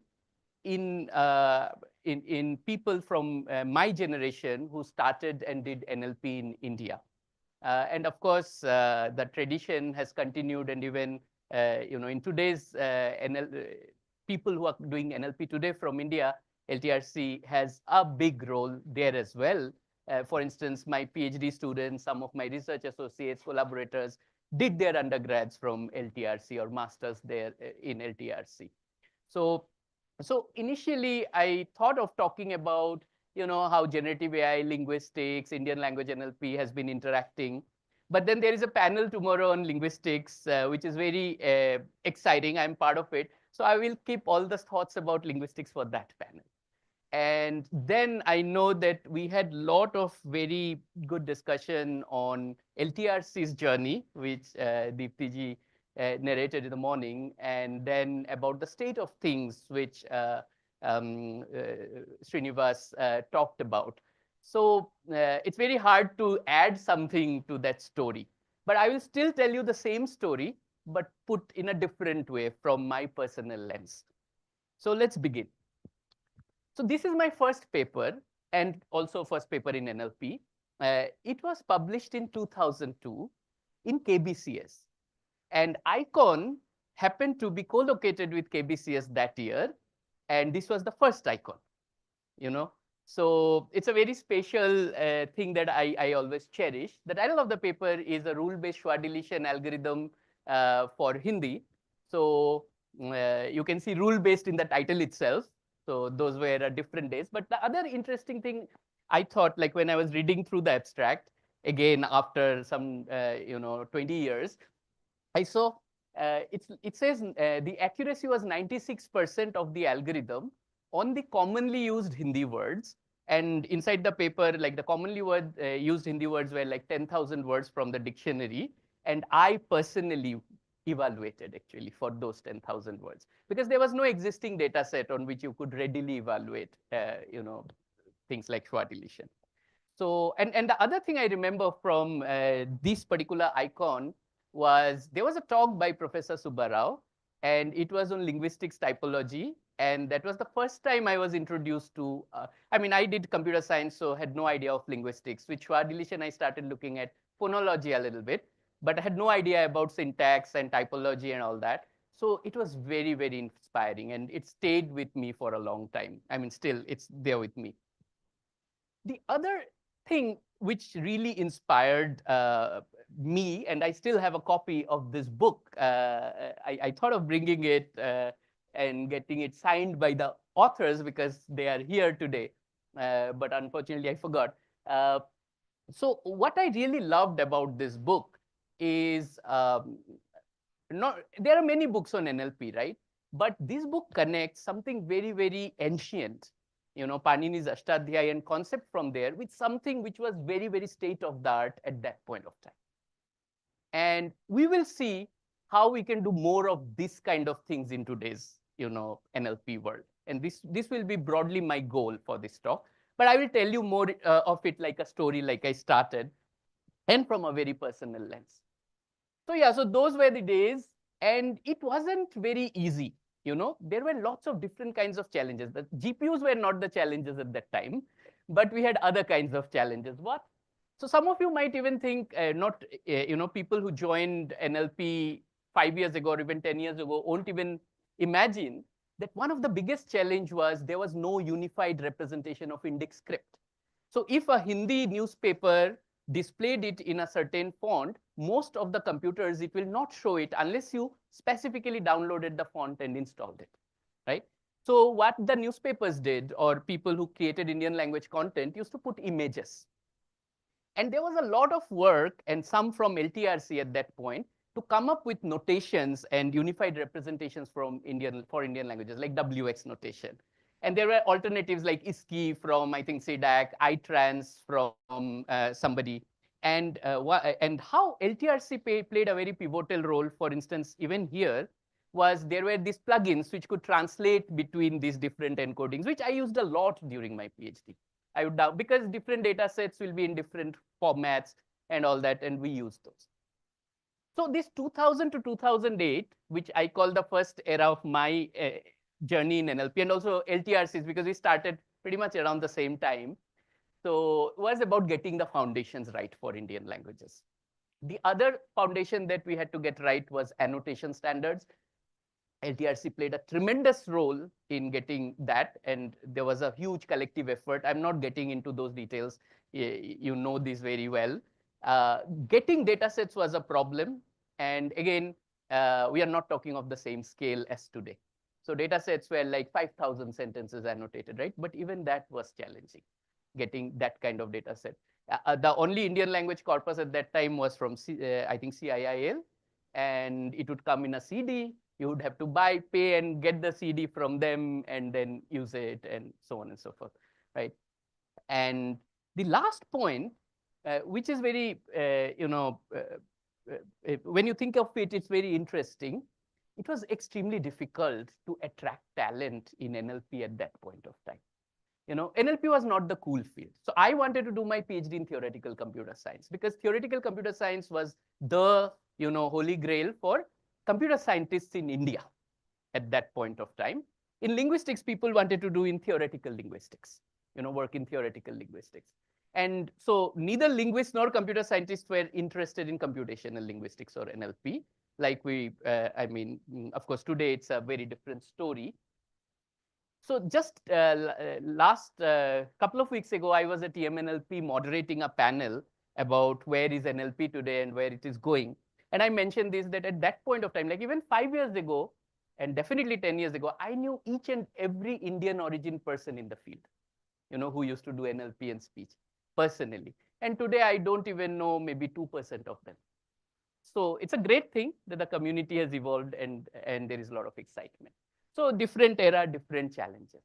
in people from my generation who started and did NLP in India. And of course, the tradition has continued, and even in today's people who are doing NLP today from India, LTRC has a big role there as well. For instance, my PhD students, some of my research associates, collaborators did their undergrads from LTRC or masters there in LTRC. So initially, I thought of talking about how generative AI, linguistics, Indian language NLP has been interacting. But then there is a panel tomorrow on linguistics, which is very exciting. I'm part of it. So I will keep all the thoughts about linguistics for that panel. And then I know that we had a lot of very good discussion on LTRC's journey, which Deepti narrated in the morning, and then about the state of things, which Srinivas talked about. So it's very hard to add something to that story. But I will still tell you the same story, but put in a different way from my personal lens. So let's begin. So this is my first paper and also first paper in NLP. It was published in 2002 in KBCS. And ICON happened to be co-located with KBCS that year. And this was the first ICON, So it's a very special thing that I always cherish. The title of the paper is a rule-based schwa deletion algorithm for Hindi. So you can see rule-based in the title itself. So those were different days. But the other interesting thing I thought, like when I was reading through the abstract, again, after some 20 years, I saw it says the accuracy was 96% of the algorithm on the commonly used Hindi words. And inside the paper, like the commonly used Hindi words were like 10,000 words from the dictionary. And I personally evaluated actually for those 10,000 words because there was no existing data set on which you could readily evaluate, things like schwa deletion. So, and the other thing I remember from this particular ICON was there was a talk by Professor Subbarao, and it was on linguistics typology. And that was the first time I was introduced to, I did computer science, so had no idea of linguistics. With schwa deletion, I started looking at phonology a little bit, but I had no idea about syntax and typology and all that. So it was very, very inspiring, and it stayed with me for a long time. Still, it's there with me. The other thing which really inspired me, and I still have a copy of this book. I thought of bringing it and getting it signed by the authors because they are here today. But unfortunately, I forgot. So what I really loved about this book is there are many books on NLP, right? But this book connects something very, very ancient, Panini's Ashtadhyayi and concept from there with something which was very, very state of the art at that point of time. And we will see how we can do more of this kind of things in today's, NLP world. And this will be broadly my goal for this talk. But I will tell you more of it like a story, like I started, and from a very personal lens. So yeah, so those were the days, and it wasn't very easy. There were lots of different kinds of challenges. The GPUs were not the challenges at that time, but we had other kinds of challenges. What? So some of you might even think, people who joined NLP 5 years ago or even 10 years ago won't even imagine that one of the biggest challenge was there was no unified representation of index script. So if a Hindi newspaper displayed it in a certain font, most of the computers, it will not show it unless you specifically downloaded the font and installed it, right? So what the newspapers did, or people who created Indian language content, used to put images. And there was a lot of work, and some from LTRC at that point, to come up with notations and unified representations for Indian languages, like WX notation. And there were alternatives like ISKI from, I think, SEDAC, iTrans from somebody. And how LTRC played a very pivotal role, for instance, even here, was there were these plugins which could translate between these different encodings, which I used a lot during my PhD. I would because different data sets will be in different formats and all that, and we use those. So this 2000 to 2008, which I call the first era of my journey in NLP, and also LTRCs, because we started pretty much around the same time. So it was about getting the foundations right for Indian languages. The other foundation that we had to get right was annotation standards. LTRC played a tremendous role in getting that, and there was a huge collective effort. I'm not getting into those details. You know this very well. Getting data sets was a problem. And again, we are not talking of the same scale as today. So data sets were like 5,000 sentences annotated, right? But even that was challenging, getting that kind of data set. The only Indian language corpus at that time was from, I think, CIIL, and it would come in a CD. You would have to buy, pay, and get the CD from them, and then use it, and so on and so forth, right? And the last point, which is very, when you think of it, it's very interesting. It was extremely difficult to attract talent in NLP at that point of time. NLP was not the cool field. So I wanted to do my PhD in theoretical computer science, because theoretical computer science was the, holy grail for computer scientists in India at that point of time. In linguistics, people wanted to do in theoretical linguistics, work in theoretical linguistics. And so neither linguists nor computer scientists were interested in computational linguistics or NLP. Like of course, today it's a very different story. So just last couple of weeks ago, I was at TMNLP moderating a panel about where is NLP today and where it is going. And I mentioned this, that at that point of time, like even 5 years ago, and definitely 10 years ago, I knew each and every Indian origin person in the field, who used to do NLP and speech personally. And today, I don't even know maybe 2% of them. So it's a great thing that the community has evolved, and there is a lot of excitement. So different era, different challenges.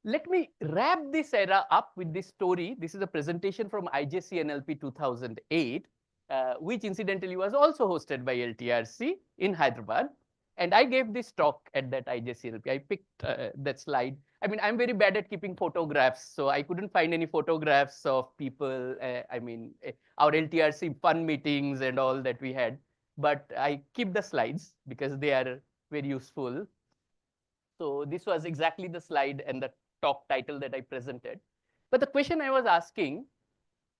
Let me wrap this era up with this story. This is a presentation from IJC NLP 2008, which incidentally was also hosted by LTRC in Hyderabad. And I gave this talk at that IJC NLP. I picked that slide. I'm very bad at keeping photographs, so I couldn't find any photographs of people. Our LTRC fun meetings and all that we had. But I keep the slides because they are very useful. So this was exactly the slide and the talk title that I presented. But the question I was asking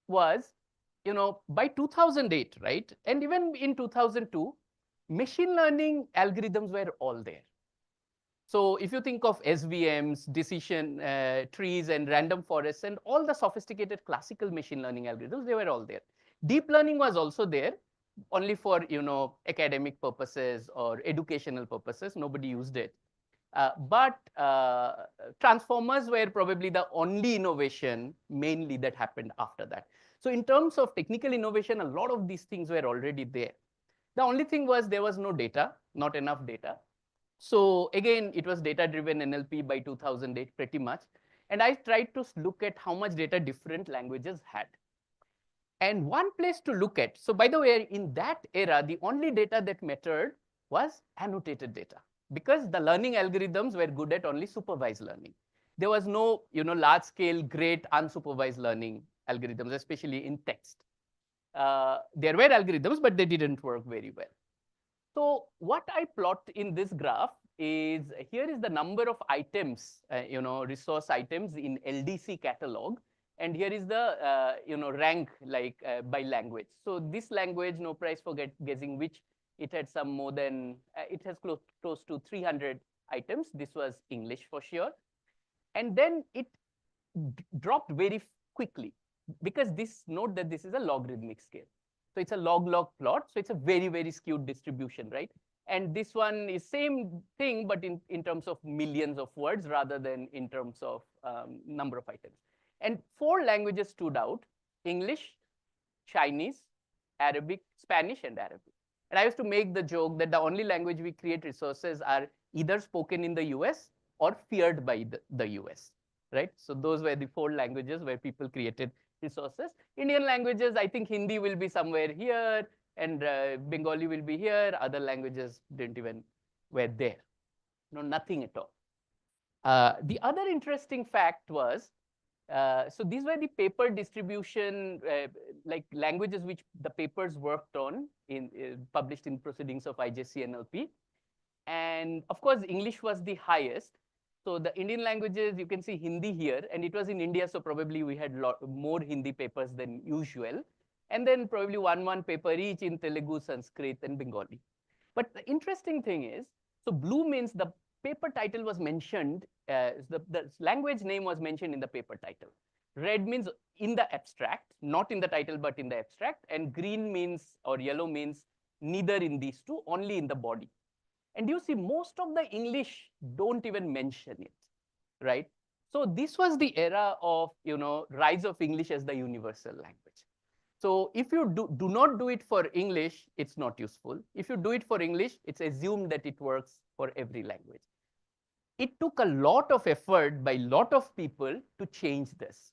was, by 2008, right? And even in 2002, machine learning algorithms were all there. So if you think of SVMs, decision trees, and random forests, and all the sophisticated classical machine learning algorithms, they were all there. Deep learning was also there, only for academic purposes or educational purposes. Nobody used it. But transformers were probably the only innovation mainly that happened after that. So in terms of technical innovation, a lot of these things were already there. The only thing was there was no data, not enough data. So again, it was data-driven NLP by 2008 pretty much. And I tried to look at how much data different languages had. And one place to look at, so by the way, in that era, the only data that mattered was annotated data, because the learning algorithms were good at only supervised learning. There was no large-scale, great unsupervised learning algorithms, especially in text. There were algorithms, but they didn't work very well. So what I plot in this graph is, here is the number of items, resource items in LDC catalog. And here is the rank by language. So this language, no prize for guessing which, it had some more than, it has close to 300 items. This was English for sure. And then it dropped very quickly, because note that this is a logarithmic scale. So it's a log-log plot. So it's a very, very skewed distribution, right? And this one is same thing, but in terms of millions of words rather than in terms of number of items. And 4 languages stood out: English, Chinese, Arabic, Spanish, and Arabic. And I used to make the joke that the only language we create resources are either spoken in the US or feared by the US, right? So those were the 4 languages where people created resources. Indian languages, I think Hindi will be somewhere here, and Bengali will be here. Other languages didn't even were there. Nothing at all. The other interesting fact was, so these were the paper distribution, like languages which the papers worked on, published in Proceedings of IJC NLP. And of course, English was the highest. So the Indian languages, you can see Hindi here, and it was in India, so probably we had more Hindi papers than usual. And then probably one paper each in Telugu, Sanskrit, and Bengali. But the interesting thing is, so blue means the paper title was mentioned, the language name was mentioned in the paper title. Red means in the abstract, not in the title, but in the abstract. And green means, or yellow means, neither in these two, only in the body. And you see, most of the English don't even mention it, right? So this was the era of, rise of English as the universal language. So if you do not do it for English, it's not useful. If you do it for English, it's assumed that it works for every language. It took a lot of effort by a lot of people to change this.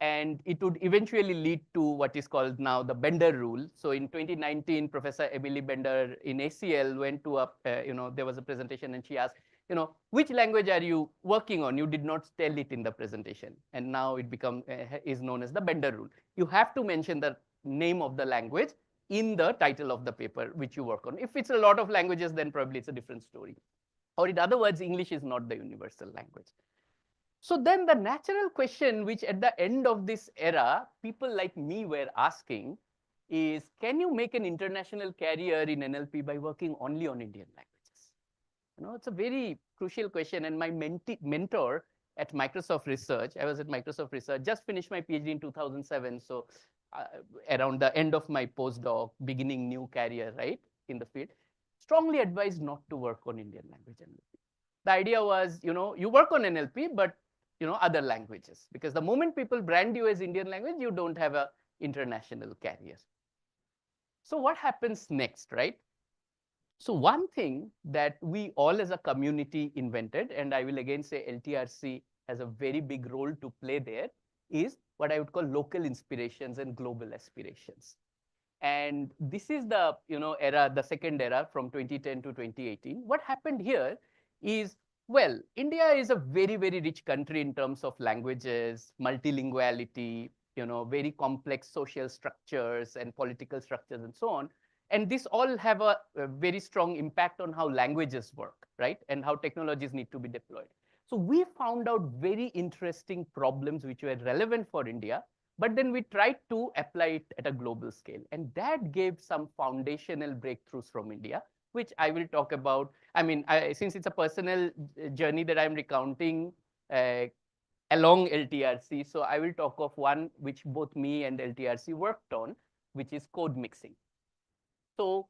And it would eventually lead to what is called now the Bender rule. So in 2019, Professor Emily Bender in ACL went to there was a presentation, and she asked, which language are you working on? You did not tell it in the presentation. And now it is known as the Bender rule. You have to mention the name of the language in the title of the paper which you work on. If it's a lot of languages, then probably it's a different story. Or in other words, English is not the universal language. So then the natural question, which at the end of this era, people like me were asking, is, can you make an international career in NLP by working only on Indian languages? It's a very crucial question. And my mentor at Microsoft Research, I was at Microsoft Research, just finished my PhD in 2007. So around the end of my postdoc, beginning new career, right, in the field, strongly advised not to work on Indian language NLP. The idea was, you work on NLP, but other languages, because the moment people brand you as Indian language, you don't have an international career. So what happens next, right? So one thing that we all as a community invented, and I will again say LTRC has a very big role to play there, is what I would call local inspirations and global aspirations. And this is the era, the second era from 2010 to 2018. What happened here is, well, India is a very, very rich country in terms of languages, multilinguality, very complex social structures and political structures and so on. And this all have a very strong impact on how languages work, right? And how technologies need to be deployed. So we found out very interesting problems which were relevant for India, but then we tried to apply it at a global scale. And that gave some foundational breakthroughs from India, which I will talk about. I mean, since it's a personal journey that I'm recounting along LTRC, so I will talk of one which both me and LTRC worked on, which is code mixing. So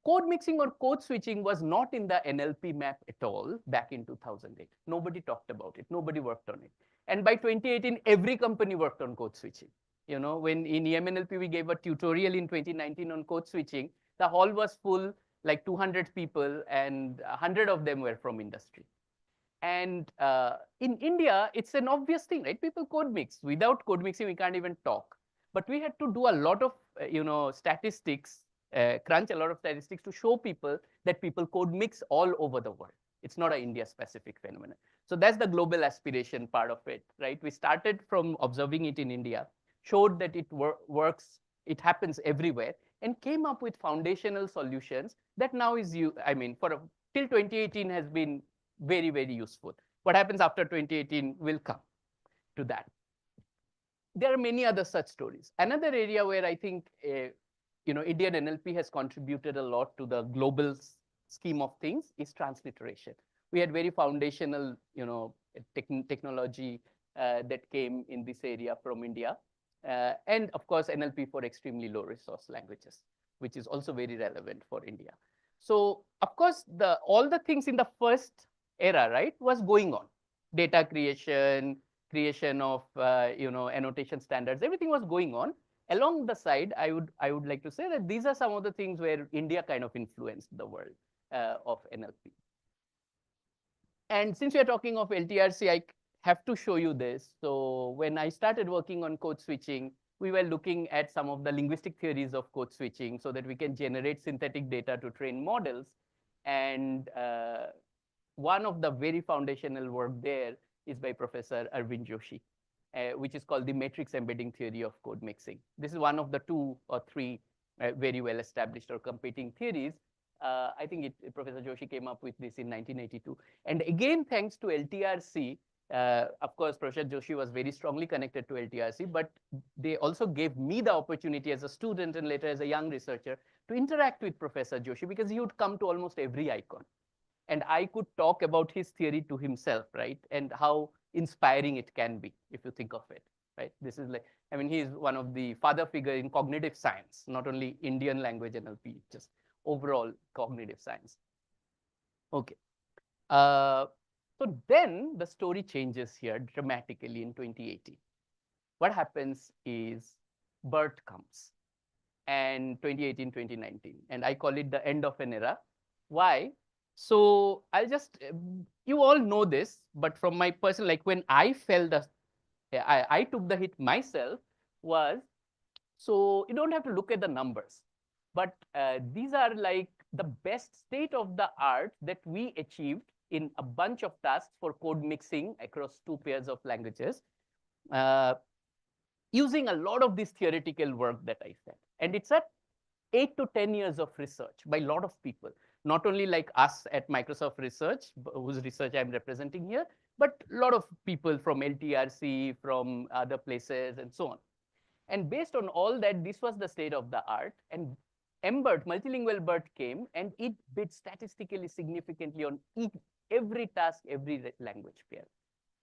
code mixing or code switching was not in the NLP map at all back in 2008. Nobody talked about it. Nobody worked on it. And by 2018, every company worked on code switching. You know, when in EMNLP, we gave a tutorial in 2019 on code switching, the hall was full, like 200 people, and 100 of them were from industry. And in India, it's an obvious thing, right? People code mix. Without code mixing, we can't even talk. But we had to do a lot of, statistics, crunch a lot of statistics to show people that people code mix all over the world. It's not an India-specific phenomenon. So that's the global aspiration part of it, right? We started from observing it in India, showed that it works, it happens everywhere, and came up with foundational solutions that now is, till 2018 has been very, very useful. What happens after 2018 will come to that. There are many other such stories. Another area where I think Indian NLP has contributed a lot to the global scheme of things is transliteration. We had very foundational technology that came in this area from India. And of course, NLP for extremely low resource languages, which is also very relevant for India. So of course, all the things in the first era, right, was going on. Data creation of annotation standards, everything was going on. Along the side, I would like to say that these are some of the things where India kind of influenced the world of NLP. And since we are talking of LTRC, I have to show you this. So when I started working on code switching, we were looking at some of the linguistic theories of code switching so that we can generate synthetic data to train models. And one of the very foundational work there is by Professor Arvind Joshi, which is called the matrix embedding theory of code mixing. This is one of the 2 or 3 very well established or competing theories. I think Professor Joshi came up with this in 1982. And again, thanks to LTRC, of course, Professor Joshi was very strongly connected to LTRC, but they also gave me the opportunity as a student and later as a young researcher to interact with Professor Joshi because he would come to almost every icon. And I could talk about his theory to himself, right? And how inspiring it can be, if you think of it, right? This is like, he is one of the father figure in cognitive science, not only Indian language NLP, just overall cognitive science. Okay. So then the story changes here dramatically in 2018. What happens is BERT comes, and 2018, 2019, and I call it the end of an era. Why? So I'll just, you all know this, but from my personal, like when I felt I took the hit myself was, so you don't have to look at the numbers, but these are like the best state of the art that we achieved in a bunch of tasks for code mixing across 2 pairs of languages, using a lot of this theoretical work that I said. And it's at 8 to 10 years of research by a lot of people, not only like us at Microsoft Research, whose research I'm representing here, but a lot of people from LTRC, from other places, and so on. And based on all that, this was the state of the art. And MBERT, multilingual BERT came, and it bid statistically significantly on every task, every language pair,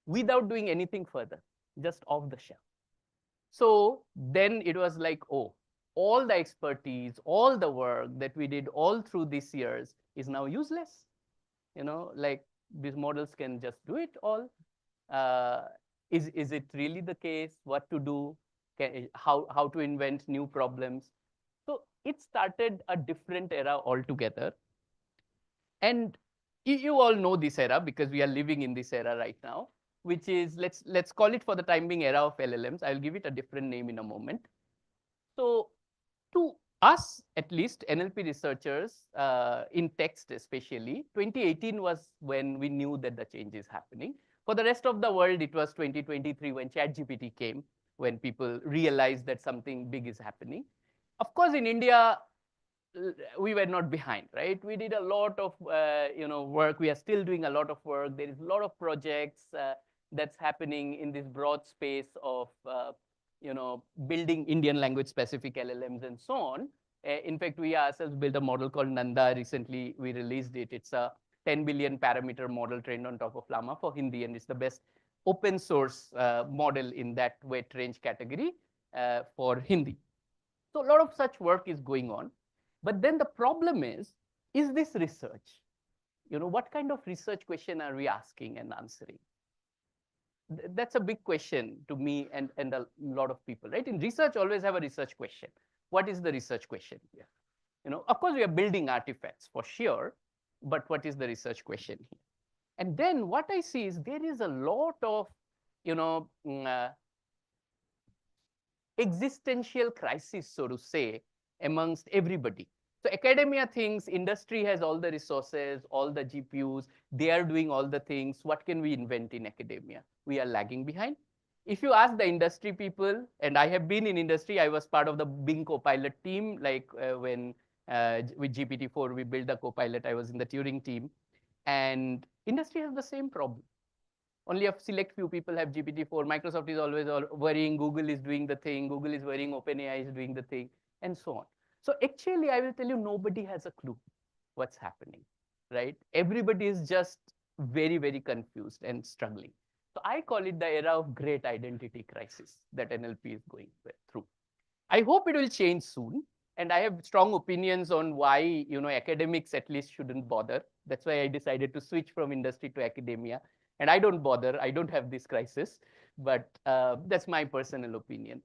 without doing anything further, just off the shelf. So then it was like, oh, all the expertise, all the work that we did all through these years is now useless. Like these models can just do it all. Is it really the case? What to do? How to invent new problems? So it started a different era altogether. And you all know this era because we are living in this era right now, which is, let's call it for the time being, era of LLMs. I'll give it a different name in a moment. So to us, at least, NLP researchers, in text especially, 2018 was when we knew that the change is happening. For the rest of the world, it was 2023 when ChatGPT came, when people realized that something big is happening. Of course, in India, we were not behind, right? We did a lot of work. We are still doing a lot of work. There is a lot of projects that's happening in this broad space of building Indian language specific LLMs and so on. In fact, we ourselves built a model called Nanda. Recently, we released it. It's a 10 billion parameter model trained on top of Llama for Hindi, and it's the best open source model in that weight range category for Hindi. So a lot of such work is going on. But then the problem is this research? What kind of research question are we asking and answering? That's a big question to me and a lot of people, right? In research, always have a research question. What is the research question here? Of course, we are building artifacts for sure, but what is the research question here? And then what I see is there is a lot of, existential crisis, so to say, amongst everybody. So academia thinks industry has all the resources, all the GPUs, they are doing all the things. What can we invent in academia? We are lagging behind. If you ask the industry people, and I have been in industry, I was part of the Bing Copilot team, like when with GPT-4, we built the Copilot, I was in the Turing team. And industry has the same problem. Only a select few people have GPT-4. Microsoft is always worrying, Google is doing the thing, Google is worrying, OpenAI is doing the thing, and so on. So actually, I will tell you, nobody has a clue what's happening, right? Everybody is just very, very confused and struggling. So I call it the era of great identity crisis that NLP is going through. I hope it will change soon. And I have strong opinions on why, academics at least shouldn't bother. That's why I decided to switch from industry to academia. And I don't bother. I don't have this crisis. But that's my personal opinion.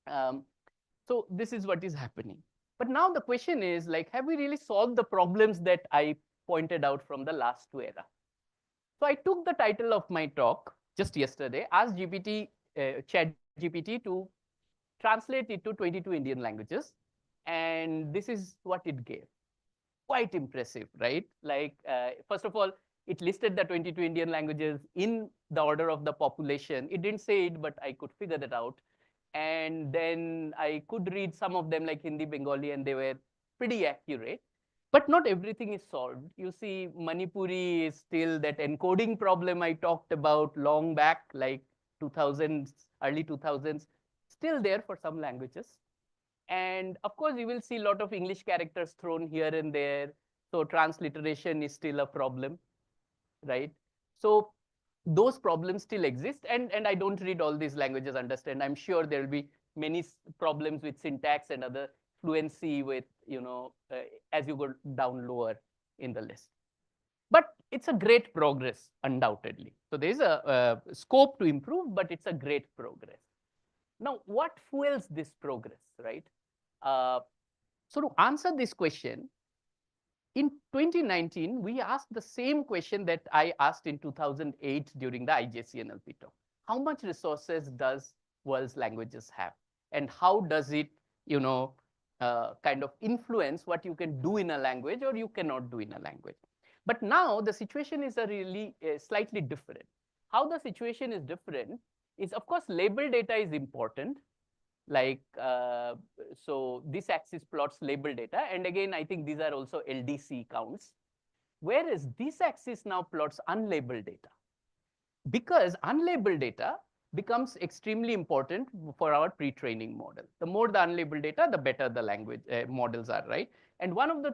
So this is what is happening. But now the question is, like, have we really solved the problems that I pointed out from the last two era? So I took the title of my talk just yesterday, asked ChatGPT to translate it to 22 Indian languages. And this is what it gave. Quite impressive, right? Like, first of all, it listed the 22 Indian languages in the order of the population. It didn't say it, but I could figure that out. And then I could read some of them like Hindi, Bengali, and they were pretty accurate. But not everything is solved. You see, Manipuri is still that encoding problem I talked about long back, like 2000s, early 2000s, still there for some languages. And of course, you will see a lot of English characters thrown here and there. So transliteration is still a problem, right? So those problems still exist. And I don't read all these languages, understand. I'm sure there will be many problems with syntax and other fluency with, as you go down lower in the list. But it's a great progress, undoubtedly. So there's a scope to improve, but it's a great progress. Now, what fuels this progress, right? So to answer this question, in 2019, we asked the same question that I asked in 2008 during the IJC NLP talk. How much resources does world's languages have? And how does it, kind of influence what you can do in a language or you cannot do in a language? But now the situation is really slightly different. How the situation is different is, of course, label data is important. Like, so this axis plots label data. And again, I think these are also LDC counts. Whereas this axis now plots unlabeled data. Because unlabeled data becomes extremely important for our pre-training model. The more the unlabeled data, the better the language models are, right? And one of the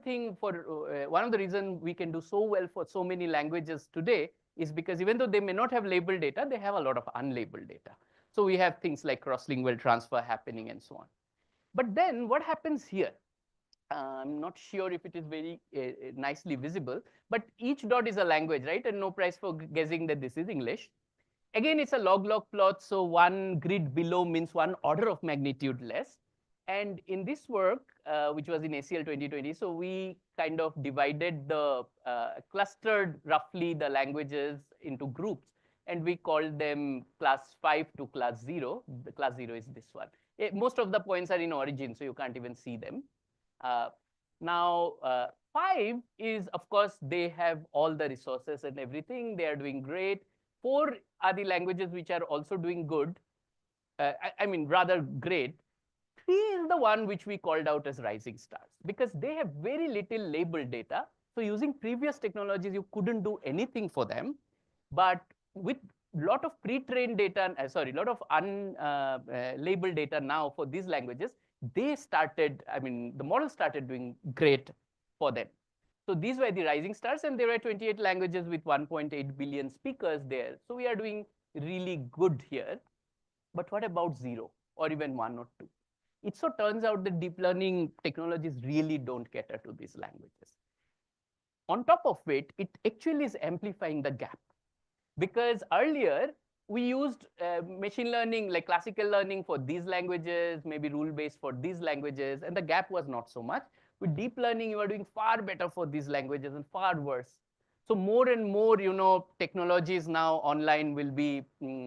reasons we can do so well for so many languages today is because even though they may not have labeled data, they have a lot of unlabeled data. So we have things like cross-lingual transfer happening and so on. But then what happens here? I'm not sure if it is very nicely visible, but each dot is a language, right? And no prize for guessing that this is English. Again, it's a log-log plot, so one grid below means one order of magnitude less. And in this work, which was in ACL 2020, so we kind of divided the, clustered roughly the languages into groups. And we called them class 5 to class 0. The class 0 is this one. Most of the points are in origin, so you can't even see them. Now, 5 is, of course, they have all the resources and everything. They are doing great. 4 are the languages which are also doing good. I mean, rather great. 3 is the one which we called out as rising stars because they have very little labeled data. So using previous technologies, you couldn't do anything for them. But with a lot of pre-trained data, lot of unlabeled data now for these languages, they started, the model started doing great for them. So these were the rising stars, and there were 28 languages with 1.8 billion speakers there. So we are doing really good here. But what about 0 or even 1 or 2? It so turns out that deep learning technologies really don't cater to these languages. On top of it, it actually is amplifying the gap. Because earlier, we used machine learning, like classical learning for these languages, maybe rule-based for these languages, and the gap was not so much. With deep learning, you are doing far better for these languages and far worse. So more and more, technologies now online will be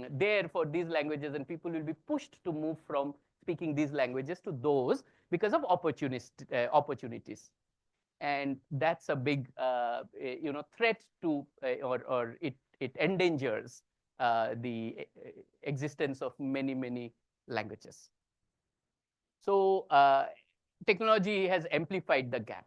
there for these languages, and people will be pushed to move from speaking these languages to those because of opportunities. And that's a big, threat to, or it endangers the existence of many, many languages. So technology has amplified the gap.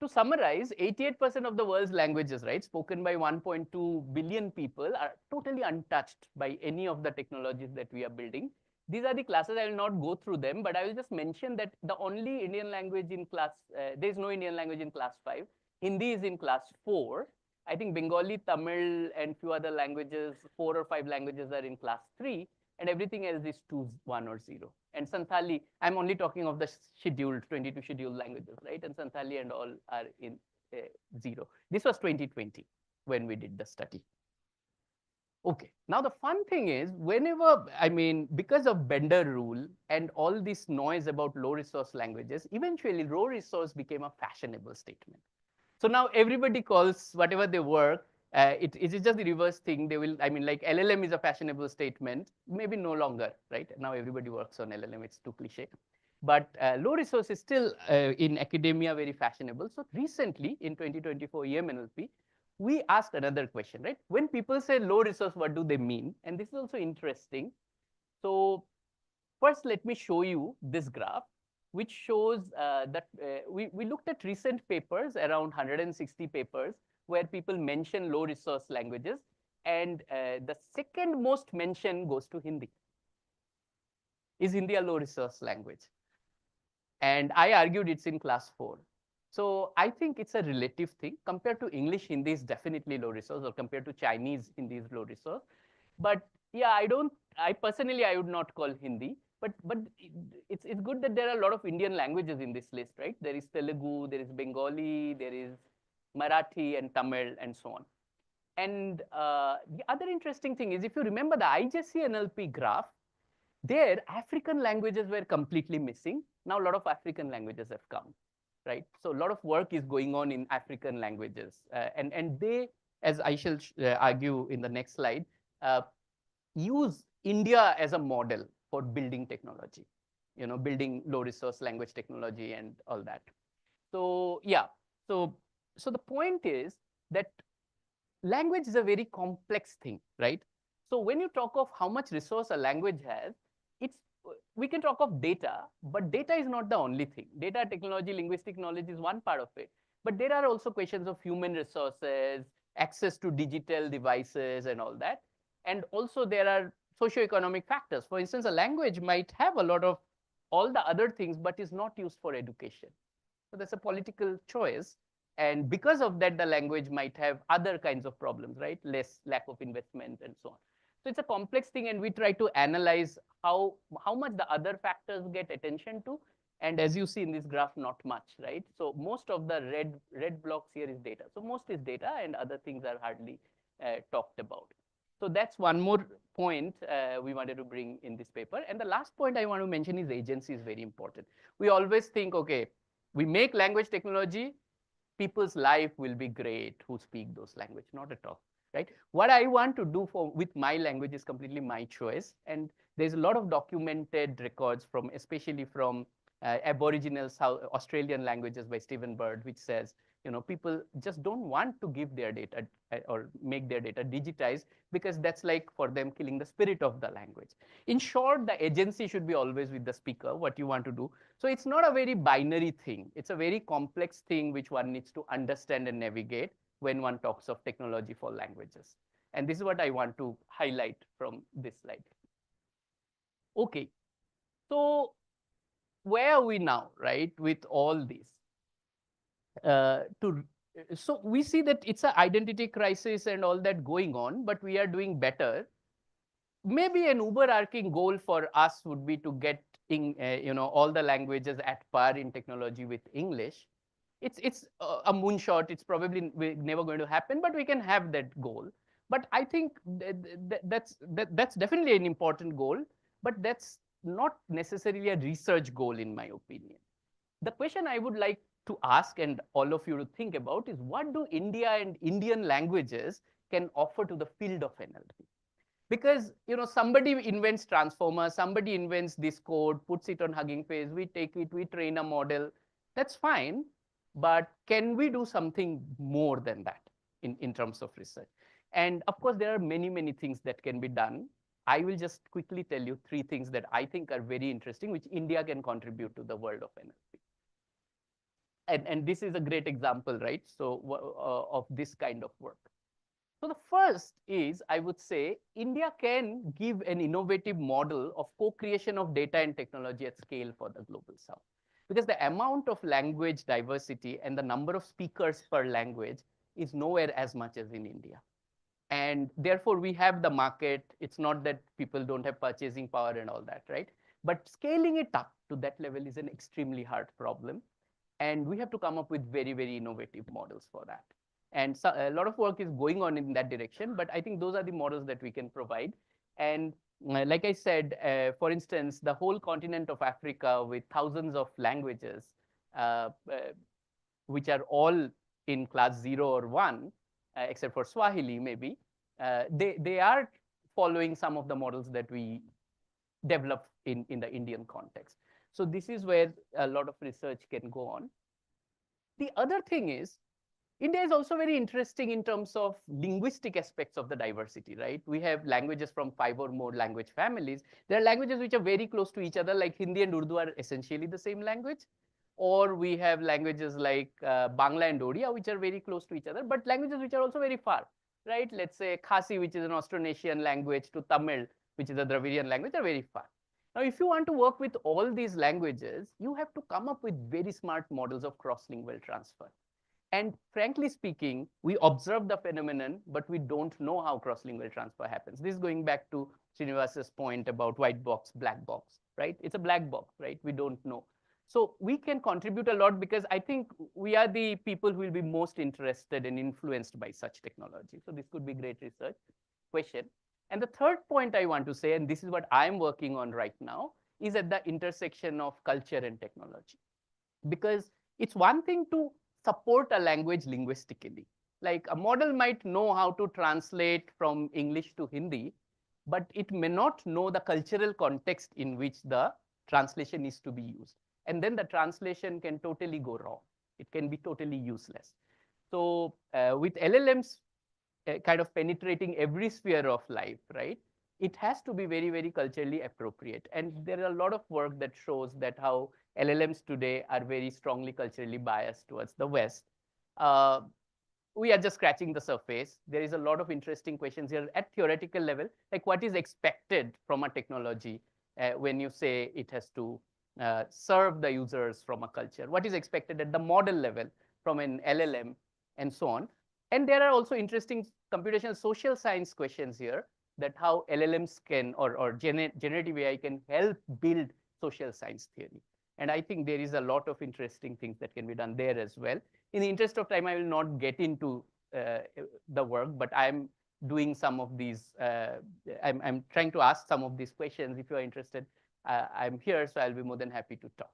To summarize, 88% of the world's languages, right, spoken by 1.2 billion people are totally untouched by any of the technologies that we are building. These are the classes. I will not go through them, but I will just mention that the only Indian language in class, there is no Indian language in class 5. Hindi is in class 4. I think Bengali, Tamil, and few other languages, 4 or 5 languages are in class 3, and everything else is 2, 1, or 0. And Santhali, I'm only talking of the scheduled, 22 scheduled languages, right? And Santhali and all are in 0. This was 2020 when we did the study. Okay, now the fun thing is, whenever, because of Bender rule and all this noise about low resource languages, eventually low resource became a fashionable statement. So now everybody calls whatever they work, it is just the reverse thing. They will, like LLM is a fashionable statement, maybe no longer, right? Now everybody works on LLM, it's too cliche. But low resource is still in academia very fashionable. So recently in 2024 EMNLP, we asked another question, right? When people say low resource, what do they mean? And this is also interesting. So first, let me show you this graph, which shows that we looked at recent papers, around 160 papers, where people mention low resource languages. And the second most mention goes to Hindi. Is Hindi a low resource language? And I argued it's in class 4. So I think it's a relative thing. Compared to English, Hindi is definitely low resource, or compared to Chinese, Hindi is low resource. But yeah, I personally would not call Hindi. But it's good that there are a lot of Indian languages in this list, right? There is Telugu, there is Bengali, there is Marathi and Tamil, and so on. And the other interesting thing is, if you remember the IJC NLP graph, there African languages were completely missing. Now a lot of African languages have come, right? So a lot of work is going on in African languages. And they, as I shall argue in the next slide, use India as a model for building technology, building low resource language technology and all that. So yeah, so the point is that language is a very complex thing, right? So when you talk of how much resource a language has, we can talk of data, but data is not the only thing. Data, technology, linguistic knowledge is one part of it. But there are also questions of human resources, access to digital devices and all that. And also there are socioeconomic factors. For instance, a language might have a lot of all the other things, but is not used for education. So that's a political choice. And because of that, the language might have other kinds of problems, right? Lack of investment and so on. So it's a complex thing, and we try to analyze how much the other factors get attention to. And as you see in this graph, not much, right? So most of the red blocks here is data. So most is data, and other things are hardly talked about. So that's one more point we wanted to bring in this paper. And the last point I want to mention is agency is very important. We always think, okay, we make language technology, people's life will be great who speak those language. Not at all. Right? What I want to do with my language is completely my choice. And there's a lot of documented records from, especially from Aboriginal Australian languages by Stephen Bird, which says, people just don't want to give their data or make their data digitized, because that's like for them killing the spirit of the language. In short, the agency should be always with the speaker, what you want to do. So it's not a very binary thing. It's a very complex thing which one needs to understand and navigate when one talks of technology for languages. And this is what I want to highlight from this slide. Okay, so where are we now, right, with all this? So we see that it's an identity crisis and all that going on, but we are doing better. Maybe an overarching goal for us would be to get all the languages at par in technology with English. It's a moonshot. It's probably never going to happen, but we can have that goal. But I think that's definitely an important goal, but that's not necessarily a research goal in my opinion. The question I would like to ask and all of you to think about is, what do India and Indian languages can offer to the field of NLP? Because somebody invents transformer, somebody invents this code, puts it on Hugging Face, we take it, we train a model. That's fine, but can we do something more than that in terms of research? And of course, there are many things that can be done. I will just quickly tell you 3 things that I think are very interesting, which India can contribute to the world of NLP. And this is a great example, right? So of this kind of work. So the first is, I would say, India can give an innovative model of co-creation of data and technology at scale for the global south. Because the amount of language diversity and the number of speakers per language is nowhere as much as in India. And therefore, we have the market. It's not that people don't have purchasing power and all that, right? But scaling it up to that level is an extremely hard problem. And we have to come up with very innovative models for that. And so a lot of work is going on in that direction, but I think those are the models that we can provide. And like I said, for instance, the whole continent of Africa with thousands of languages, which are all in class 0 or 1, except for Swahili maybe, they are following some of the models that we developed in the Indian context. So this is where a lot of research can go on. The other thing is, India is also very interesting in terms of linguistic aspects of the diversity, right? We have languages from 5 or more language families. There are languages which are very close to each other, like Hindi and Urdu are essentially the same language. Or we have languages like Bangla and Odia, which are very close to each other, but languages which are also very far, right? Let's say Khasi, which is an Austronesian language, to Tamil, which is a Dravidian language, are very far. Now, if you want to work with all these languages, you have to come up with very smart models of cross-lingual transfer. And frankly speaking, we observe the phenomenon, but we don't know how cross-lingual transfer happens. This is going back to Srinivas's point about white box, black box, right? It's a black box, right? We don't know. So we can contribute a lot because I think we are the people who will be most interested and influenced by such technology. So this could be great research question. And the third point I want to say, and this is what I'm working on right now, is at the intersection of culture and technology. Because it's one thing to support a language linguistically. Like a model might know how to translate from English to Hindi, but it may not know the cultural context in which the translation is to be used. And then the translation can totally go wrong. It can be totally useless. So with LLMs kind of penetrating every sphere of life, right? It has to be very culturally appropriate. And there are a lot of work that shows that how LLMs today are very strongly culturally biased towards the West. We are just scratching the surface. There is a lot of interesting questions here at theoretical level, like what is expected from a technology when you say it has to serve the users from a culture? What is expected at the model level from an LLM and so on? And there are also interesting computational social science questions here, that how LLMs can, or generative AI can help build social science theory. And I think there is a lot of interesting things that can be done there as well. In the interest of time, I will not get into the work, but I'm doing some of these, I'm trying to ask some of these questions. If you are interested, I'm here, so I'll be more than happy to talk.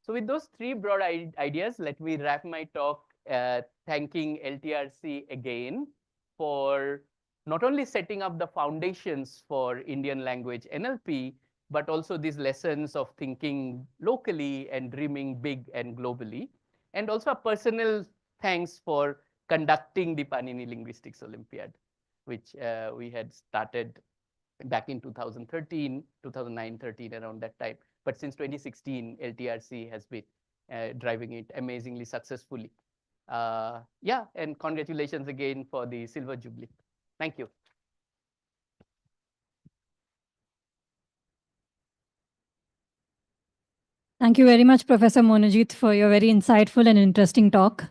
So with those 3 broad ideas, let me wrap my talk thanking LTRC again for not only setting up the foundations for Indian language NLP, but also these lessons of thinking locally and dreaming big and globally. And also a personal thanks for conducting the Panini Linguistics Olympiad, which we had started back in 2013, 2009, 13, around that time. But since 2016, LTRC has been driving it amazingly successfully. Yeah, and congratulations again for the Silver Jubilee. Thank you. Thank you very much, Professor Monojit, for your very insightful and interesting talk.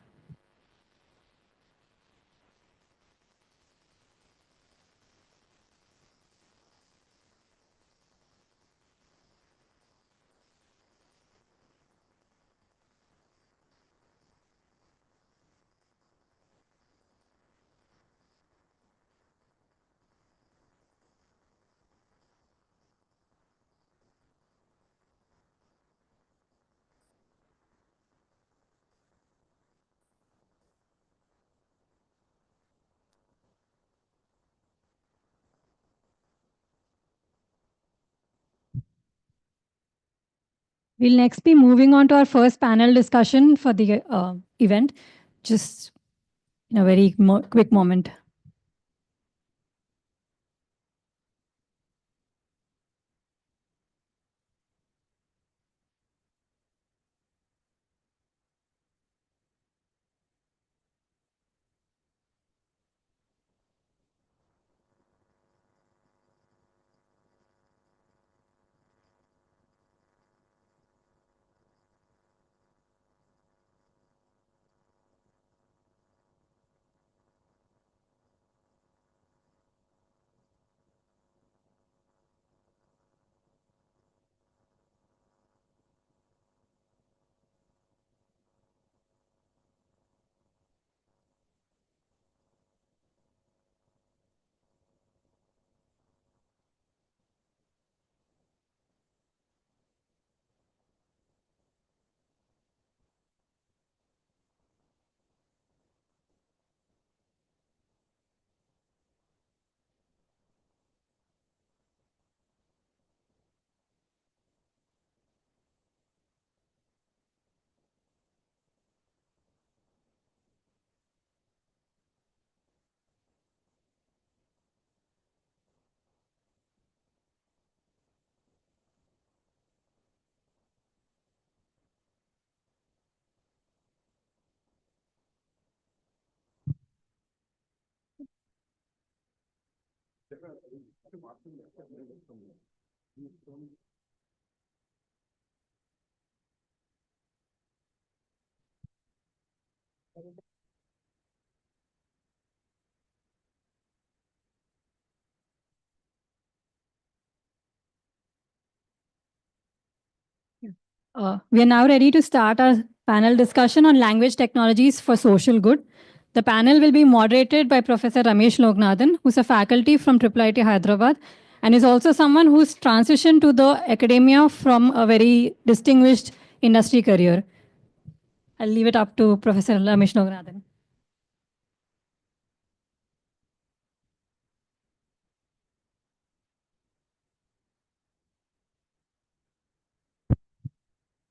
We'll next be moving on to our first panel discussion for the event, just in a very quick moment. We are now ready to start our panel discussion on language technologies for social good. The panel will be moderated by Professor Ramesh Loganathan, who's a faculty from IIIT Hyderabad, and is also someone who's transitioned to the academia from a very distinguished industry career. I'll leave it up to Professor Ramesh Loganathan.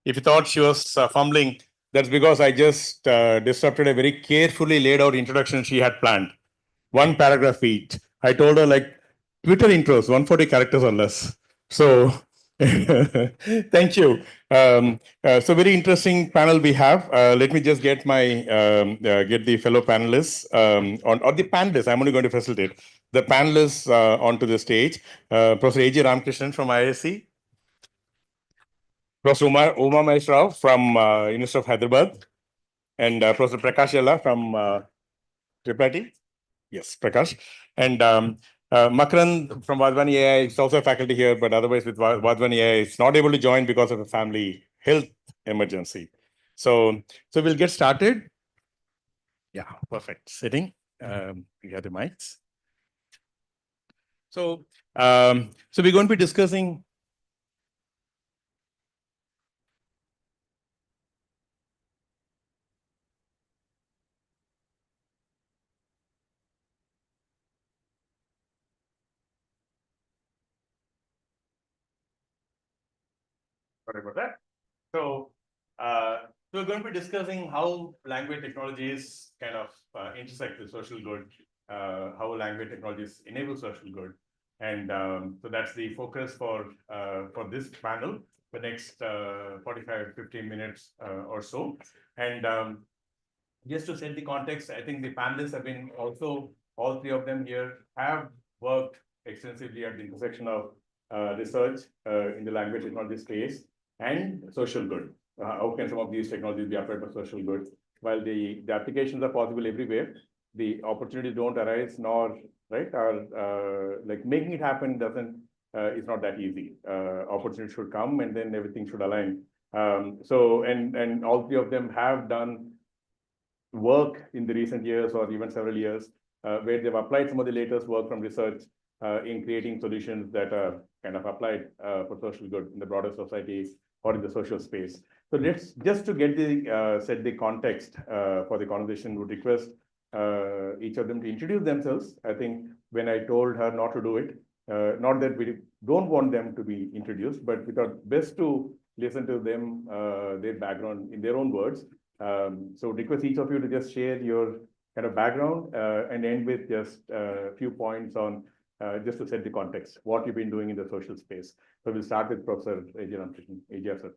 If you thought she was fumbling, that's because I just disrupted a very carefully laid out introduction she had planned. One paragraph each. I told her like Twitter intros, 140 characters or less. So thank you. So very interesting panel we have. Let me just get my get the fellow panelists or the panelists. I'm only going to facilitate the panelists onto the stage. Professor A.J. Ramakrishnan from ISC. Professor Uma Mahesh Rao from University of Hyderabad, and Professor Prakash Yella from IIIT. Yes, Prakash. And Makaran from Vadhvani AI is also a faculty here, but otherwise with Vadhvani AI, it's not able to join because of a family health emergency. So we'll get started. Yeah, perfect. Sitting. We have the mics. So we're going to be discussing. Sorry about that. So we're going to be discussing how language technologies kind of intersect with social good, how language technologies enable social good. And so that's the focus for this panel, the next 45, 15 minutes or so. And just to set the context, I think the panelists have been also, all three of them here have worked extensively at the intersection of research in the language technology space and social good. How can some of these technologies be applied for social good? While the applications are possible everywhere, the opportunities don't arise, nor right are like making it happen doesn't is not that easy. Opportunity should come, and then everything should align. So and all three of them have done work in the recent years or even several years where they've applied some of the latest work from research in creating solutions that are kind of applied for social good in the broader society or in the social space. So let's just to get the set the context for the conversation, would request each of them to introduce themselves. I think when I told her not to do it, not that we don't want them to be introduced, but we thought best to listen to them, their background in their own words. So request each of you to just share your kind of background and end with just a few points on just to set the context, what you've been doing in the social space. So we'll start with Professor A.J. Ramakrishnan. A.J. sir.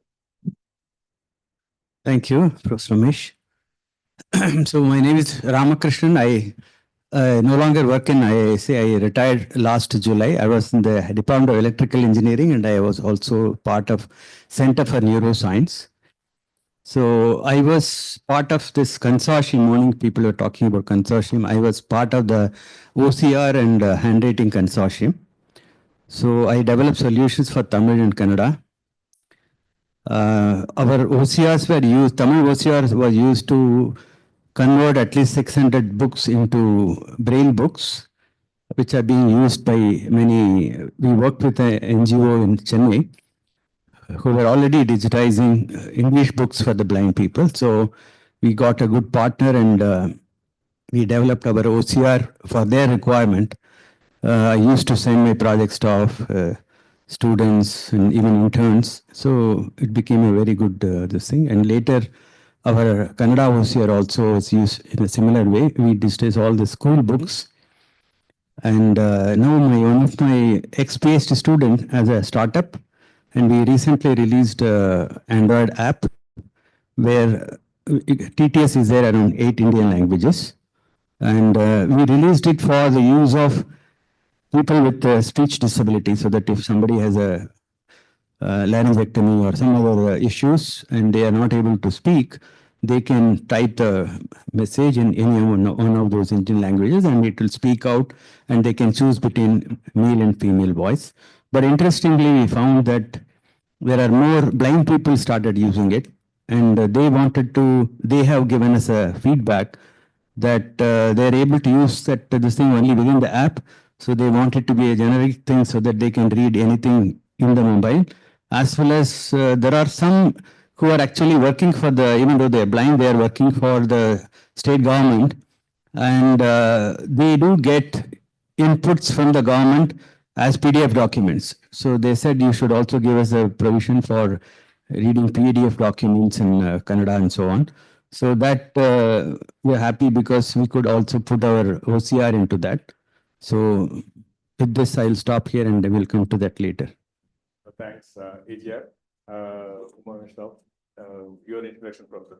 Thank you, Professor Ramesh. So my name is Ramakrishnan. I no longer work in IISc. I retired last July. I was in the Department of Electrical Engineering, and I was also part of Center for Neuroscience. So I was part of this consortium. Morning people were talking about consortium. I was part of the OCR and handwriting consortium. So I developed solutions for Tamil and Kannada. Our OCRs were used, Tamil OCRs were used to convert at least 600 books into braille books, which are being used by many. We worked with an NGO in Chennai who were already digitizing English books for the blind people. So we got a good partner and we developed our OCR for their requirement. I used to send my project staff, students, and even interns. So it became a very good this thing. And later, our Kannada OCR also is used in a similar way. We digitize all the school books. And now one of my ex-PhD student has a startup, and we recently released an Android app where TTS is there around 8 Indian languages. And we released it for the use of people with speech disability, so that if somebody has a laryngectomy or some other issues and they are not able to speak, they can type the message in any one of those Indian languages and it will speak out, and they can choose between male and female voice. But interestingly, we found that there are more blind people started using it, and they have given us a feedback that they're able to use this thing only within the app. So they want it to be a generic thing so that they can read anything in the mobile. As well as there are some who are actually working for even though they're blind, they are working for the state government. And they do get inputs from the government as PDF documents. So they said you should also give us a provision for reading PDF documents in Kannada and so on. So that we're happy because we could also put our OCR into that. So with this, I'll stop here and we'll come to that later. Thanks, AGR. Your introduction, Professor.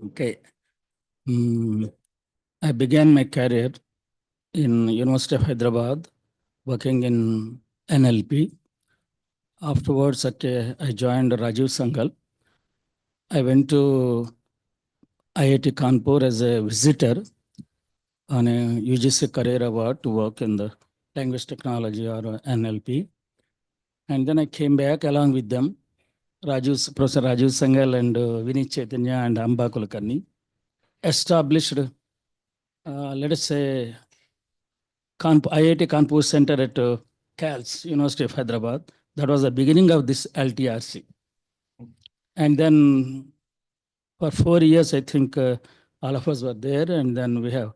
Okay. I began my career in University of Hyderabad, working in NLP. Afterwards, I joined Rajiv Sangal. I went to IIT Kanpur as a visitor on a UGC Career Award to work in the language technology or NLP. And then I came back along with them, Professor Rajiv Sangal and Vinit Chaitanya and Amba Kulkarni, established, let us say, IIT Kanpur Center at CALS, University of Hyderabad. That was the beginning of this LTRC. And then for 4 years, I think all of us were there, and then we have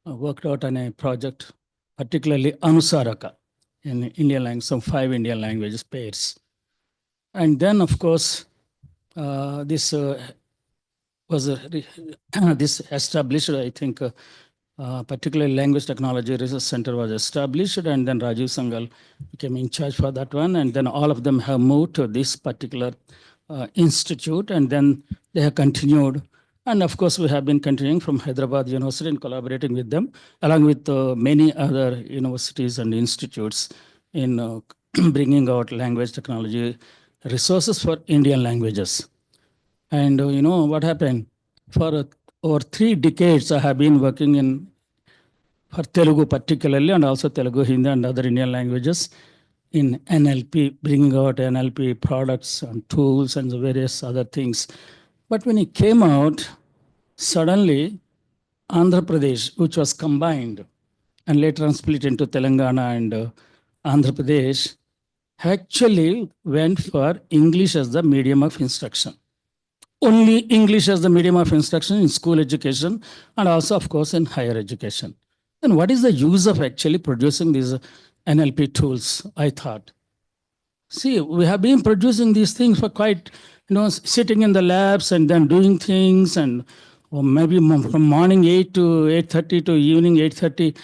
worked out on a project, particularly Anusaraka in Indian language, some 5 Indian languages pairs. And then, of course, this was this established, I think, particularly Language Technology Research Center was established, and then Rajiv Sangal became in charge for that one. And then all of them have moved to this particular institute, and then they have continued. And of course, we have been continuing from Hyderabad University and collaborating with them, along with many other universities and institutes in bringing out language technology resources for Indian languages. And what happened? For over 3 decades, I have been working for Telugu particularly, and also Telugu, Hindi, and other Indian languages in NLP, bringing out NLP products and tools and various other things. But when it came out, suddenly Andhra Pradesh, which was combined and later on split into Telangana and Andhra Pradesh, actually went for English as the medium of instruction. Only English as the medium of instruction in school education and also, of course, in higher education. Then what is the use of actually producing these NLP tools, I thought? See, we have been producing these things for quite, sitting in the labs and then doing things, and or maybe from morning 8 to 8:30 to evening 8:30.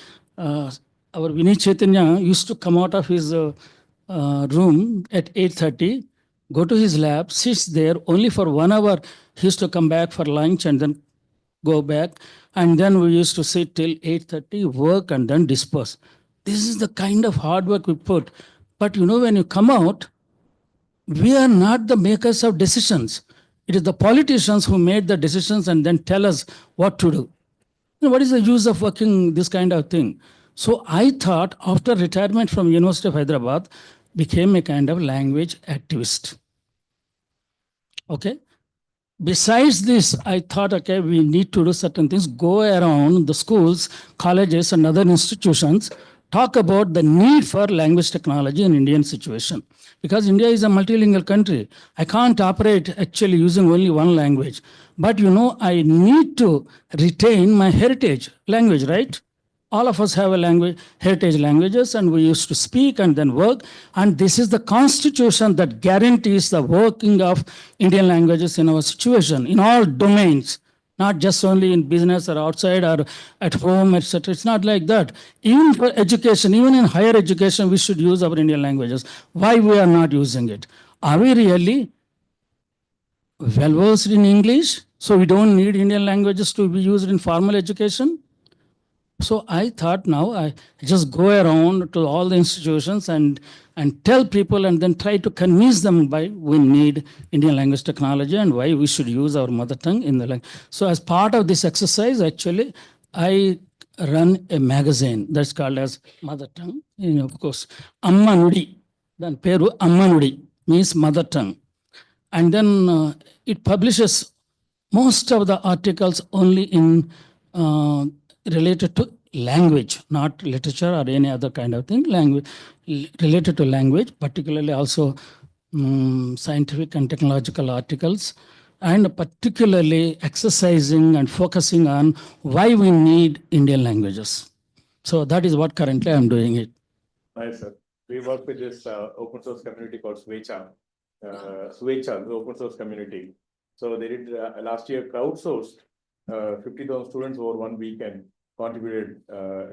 Our Vinay Chaitanya used to come out of his room at 8:30, go to his lab, sits there only for 1 hour. He used to come back for lunch and then go back. And then we used to sit till 8:30, work and then disperse. This is the kind of hard work we put. But when you come out, we are not the makers of decisions. It is the politicians who made the decisions and then tell us what to do. What is the use of working this kind of thing? So I thought after retirement from University of Hyderabad, became a kind of language activist. Okay. Besides this, I thought, okay, we need to do certain things, go around the schools, colleges, and other institutions, talk about the need for language technology in Indian situation. Because India is a multilingual country. I can't operate actually using only one language. But I need to retain my heritage language, right? All of us have a language, heritage languages, and we used to speak and then work. And this is the constitution that guarantees the working of Indian languages in our situation, in all domains, not just only in business or outside or at home, etc. It's not like that. Even for education, even in higher education, we should use our Indian languages. Why we are not using it? Are we really well-versed in English, so we don't need Indian languages to be used in formal education? So I thought now I just go around to all the institutions and tell people and then try to convince them why we need Indian language technology and why we should use our mother tongue in the language. So as part of this exercise, actually, I run a magazine that's called as Mother Tongue. Of course, Amma Nudi. Then Peru Amma Nudi means mother tongue. And then it publishes most of the articles only in related to language, not literature or any other kind of thing, language related to language, particularly also scientific and technological articles, and particularly exercising and focusing on why we need Indian languages. So that is what currently I'm doing it. Nice, sir. We work with this open source community called Swecha. Swecha, the open source community. So they did last year crowdsourced 50,000 students over 1 weekend, contributed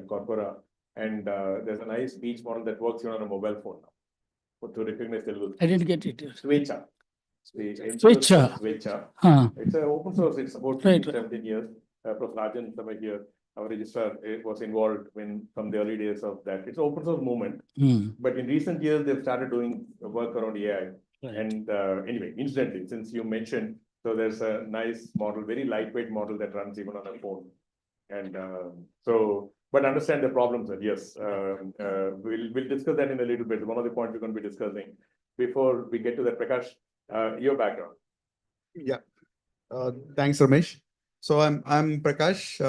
Corpora, and there's a nice speech model that works even on a mobile phone now to recognize Telugu. I didn't get it. Swecha. Swecha. Swecha. Huh. It's an open source. It's about Right. 17 years. Prof. Rajan Samay here, our registrar, was involved from the early days of that. It's an open source movement. But in recent years, they've started doing work around AI. Right. And anyway, incidentally, since you mentioned, so there's a nice model, very lightweight model that runs even on a phone. And but understand the problems, and yes, we'll discuss that in a little bit. One of the points we're going to be discussing. Before we get to that, Prakash, your background. Yeah, thanks, Ramesh. So I'm Prakash.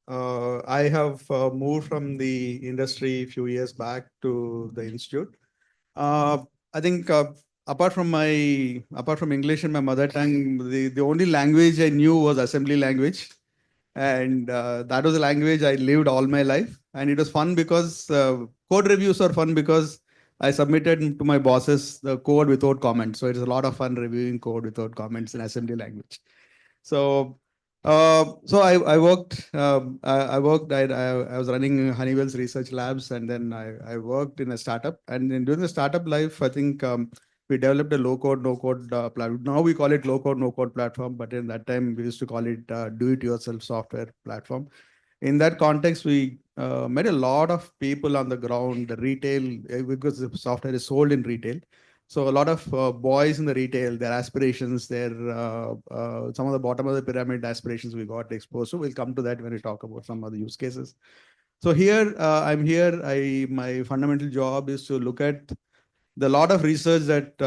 I have moved from the industry a few years back to the institute. I think apart from English and my mother tongue, the only language I knew was assembly language. And that was a language I lived all my life. And it was fun because code reviews are fun because I submitted to my bosses the code without comments. So it's a lot of fun reviewing code without comments in assembly language. So I worked. I was running Honeywell's research labs, and then I worked in a startup. And during the startup life, I think we developed a low-code, no-code platform. Now we call it low-code, no-code platform, but in that time we used to call it do-it-yourself software platform. In that context, we met a lot of people on the ground, the retail, because the software is sold in retail. So a lot of boys in the retail, their aspirations, their some of the bottom of the pyramid aspirations we got exposed. So we'll come to that when we talk about some of the use cases. So here, I'm here. My fundamental job is to look at the lot of research that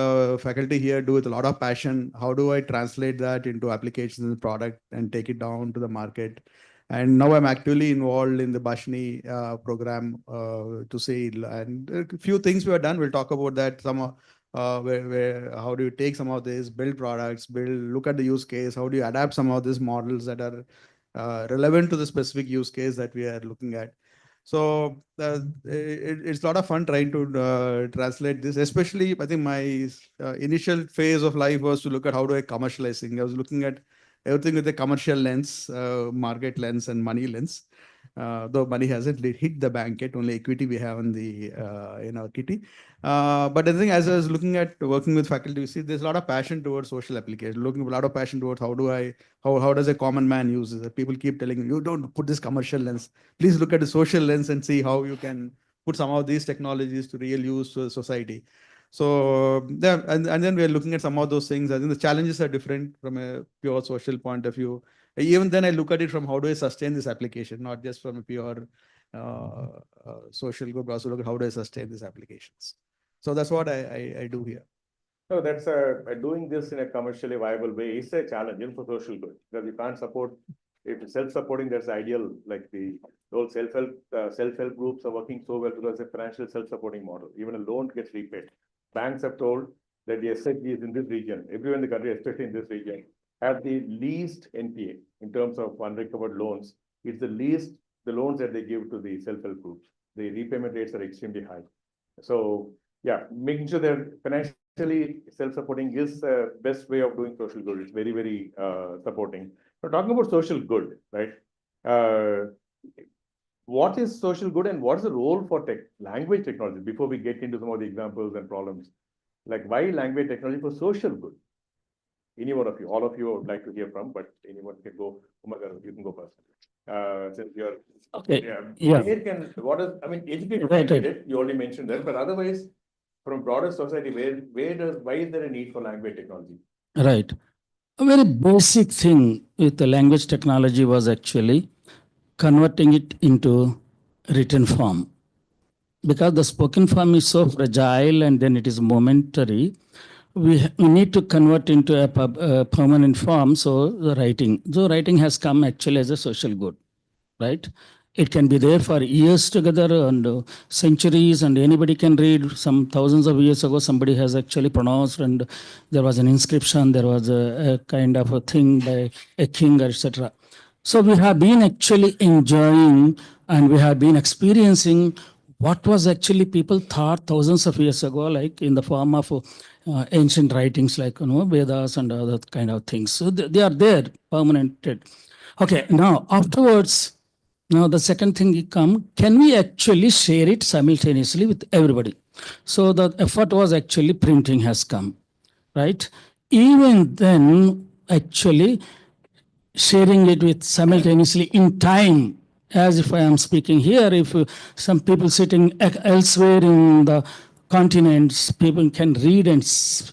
faculty here do with a lot of passion. How do I translate that into applications in the product and take it down to the market? And now I'm actively involved in the Bashni program to say, and a few things we have done. We'll talk about that. Some where how do you take some of this, build products, look at the use case, how do you adapt some of these models that are relevant to the specific use case that we are looking at. So it's a lot of fun trying to translate this. Especially, I think my initial phase of life was to look at how do I commercialize things. I was looking at everything with a commercial lens, market lens, and money lens. Though money hasn't hit the bank yet, only equity we have in the in our kitty. But I think as I was looking at working with faculty, you see there's a lot of passion towards social application. Looking a lot of passion towards how does a common man use this? People keep telling you don't put this commercial lens. Please look at the social lens and see how you can put some of these technologies to real use to society. So yeah, and then we're looking at some of those things. I think the challenges are different from a pure social point of view. Even then, I look at it from how do I sustain this application, not just from a pure social good, but also look at how do I sustain these applications. So that's what I do here. No, that's doing this in a commercially viable way is a challenge even for social good, because you can't support, if self-supporting, that's ideal, like the whole self-help groups are working so well because it's a financial self-supporting model. Even a loan gets repaid. Banks have told that the SHG is in this region, everywhere in the country, especially in this region, have the least NPA in terms of unrecovered loans. It's the least, the loans that they give to the self-help groups. The repayment rates are extremely high. So yeah, making sure they're financially self-supporting is the best way of doing social good. It's very, very supporting. But talking about social good, right? What is social good and what is the role for language technology before we get into some of the examples and problems? Like why language technology for social good? Any one of you, all of you I would like to hear from, but anyone can go. You can go first. Since you're okay. Education, Right. you already mentioned that, but otherwise, from broader society, why is there a need for language technology? Right. A very basic thing with the language technology was actually converting it into written form. Because the spoken form is so fragile and then it is momentary, we need to convert into a permanent form. So the writing. So writing has come actually as a social good, right? It can be there for years together and centuries, and anybody can read. Some thousands of years ago, somebody has actually pronounced, and there was an inscription, there was a kind of a thing by a king, etc. So we have been actually enjoying and we have been experiencing what was actually people thought thousands of years ago, like in the form of ancient writings like Vedas and other kind of things. So they are there, permanented. Okay, now afterwards, now the second thing come, can we actually share it simultaneously with everybody? So the effort was actually printing has come, right? Even then, actually sharing it with simultaneously in time, as if I am speaking here, if some people sitting elsewhere in the continents, people can read and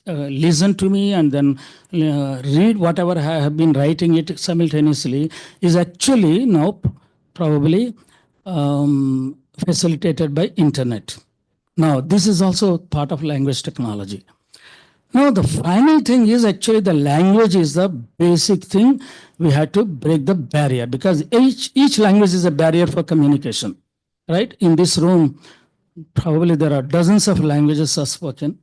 listen to me and then read whatever I have been writing it simultaneously, is actually now probably facilitated by internet. Now, this is also part of language technology. Now, the final thing is actually the language is the basic thing. We had to break the barrier because each language is a barrier for communication, right? In this room, probably there are dozens of languages are spoken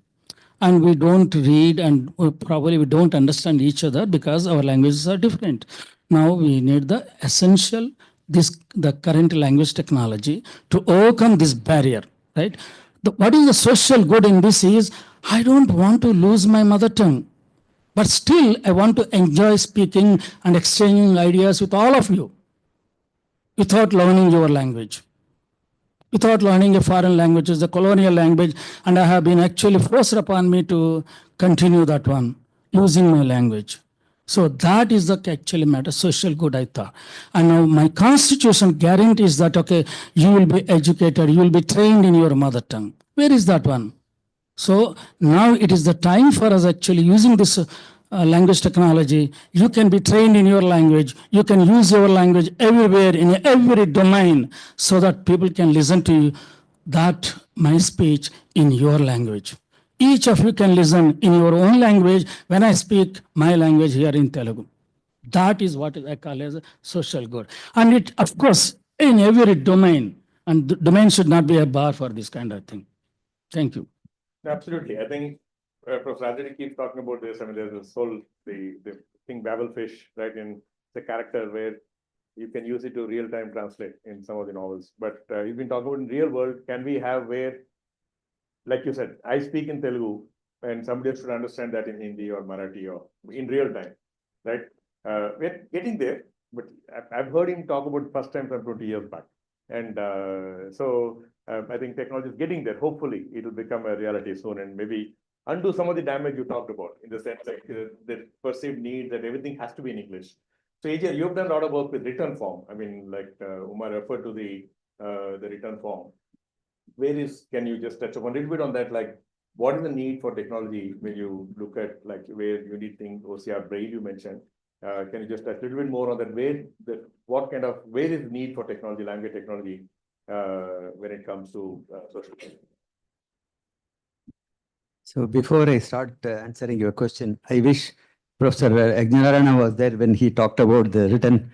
and we don't read and probably we don't understand each other because our languages are different. Now we need the essential, the current language technology to overcome this barrier, right? What is the social good in this is, I don't want to lose my mother tongue, but still I want to enjoy speaking and exchanging ideas with all of you without learning your language. Without learning a foreign language, is the colonial language, and I have been actually forced upon me to continue that one, using my language. So that is the actually matter, social good, I thought. And now my constitution guarantees that, okay, you will be educated, you will be trained in your mother tongue. Where is that one? So now it is the time for us actually using this language technology. You can be trained in your language. You can use your language everywhere in every domain so that people can listen to you, that my speech in your language. Each of you can listen in your own language when I speak my language here in Telugu. That is what I call as a social good. And it, of course, in every domain, and the domain should not be a bar for this kind of thing. Thank you. Absolutely. I think Professor Rajani keeps talking about this. I mean, there's this whole, the thing Babelfish, right? In the character where you can use it to real-time translate in some of the novels. But you've been talking about in real world, can we have where, like you said, I speak in Telugu and somebody else should understand that in Hindi or Marathi or in real time, right? We're getting there, but I've heard him talk about first time from 20 years back. And I think technology is getting there. Hopefully, it will become a reality soon and maybe undo some of the damage you talked about in the sense like the perceived need that everything has to be in English. So AJ, you've done a lot of work with return form. I mean, like Umar referred to the return form. Can you just touch upon a little bit on that? Like, what is the need for technology when you look at like where you need things, OCR braille you mentioned? Can you just touch a little bit more on that? Where is the need for technology, language technology, when it comes to social? So before I start answering your question, I wish Professor Ajnarana was there when he talked about the written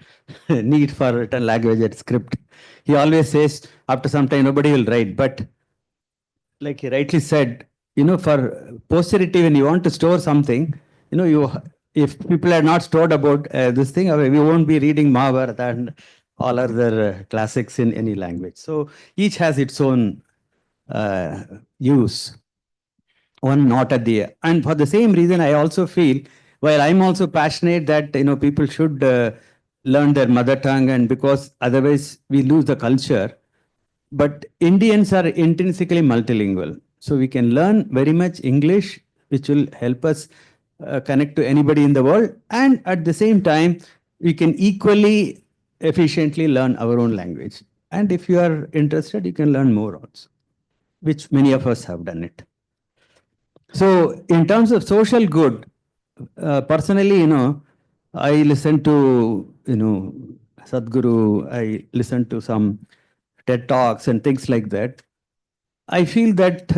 need for written language and script. He always says after some time nobody will write, but like he rightly said, for posterity, when you want to store something, if people are not stored about this thing, we won't be reading Mahabharata and all other classics in any language. So each has its own use. One not at the end. And for the same reason, I also feel, while I'm also passionate that people should learn their mother tongue, and because otherwise we lose the culture. But Indians are intrinsically multilingual. So we can learn very much English, which will help us connect to anybody in the world. And at the same time, we can equally efficiently learn our own language. And if you are interested, you can learn more also, which many of us have done it. So in terms of social good, personally, I listen to, Sadhguru, I listen to some TED Talks and things like that. I feel that,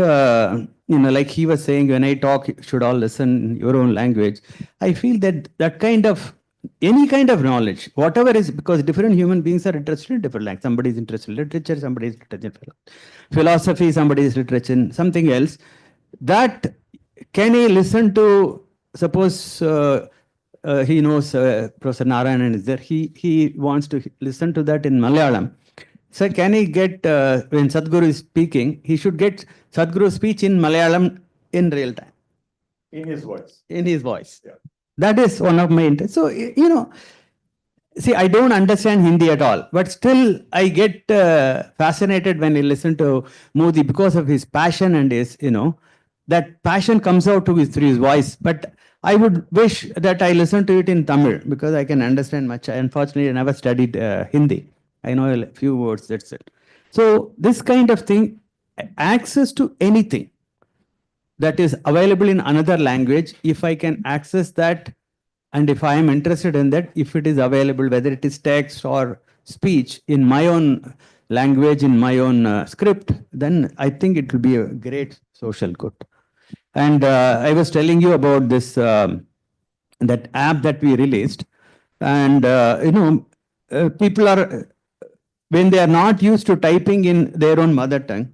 like he was saying, when I talk, you should all listen your own language. I feel that any kind of knowledge, whatever is, because different human beings are interested in different languages. Somebody is interested in literature, somebody is interested in philosophy, somebody is interested in something else. That can he listen to, suppose he knows Professor Narayanan is there, he wants to listen to that in Malayalam. So can he get, when Sadhguru is speaking, he should get Sadhguru's speech in Malayalam in real time. In his voice. In his voice. Yeah. That is one of my interests. So, see, I don't understand Hindi at all, but still I get fascinated when I listen to Modi because of his passion and his, that passion comes out through his voice. But I would wish that I listen to it in Tamil because I can understand much. Unfortunately, I never studied Hindi. I know a few words, that's it. So this kind of thing, access to anything that is available in another language, if I can access that, and if I am interested in that, if it is available, whether it is text or speech in my own language, in my own script, then I think it will be a great social good. And I was telling you about this, that app that we released. And, people are, when they are not used to typing in their own mother tongue,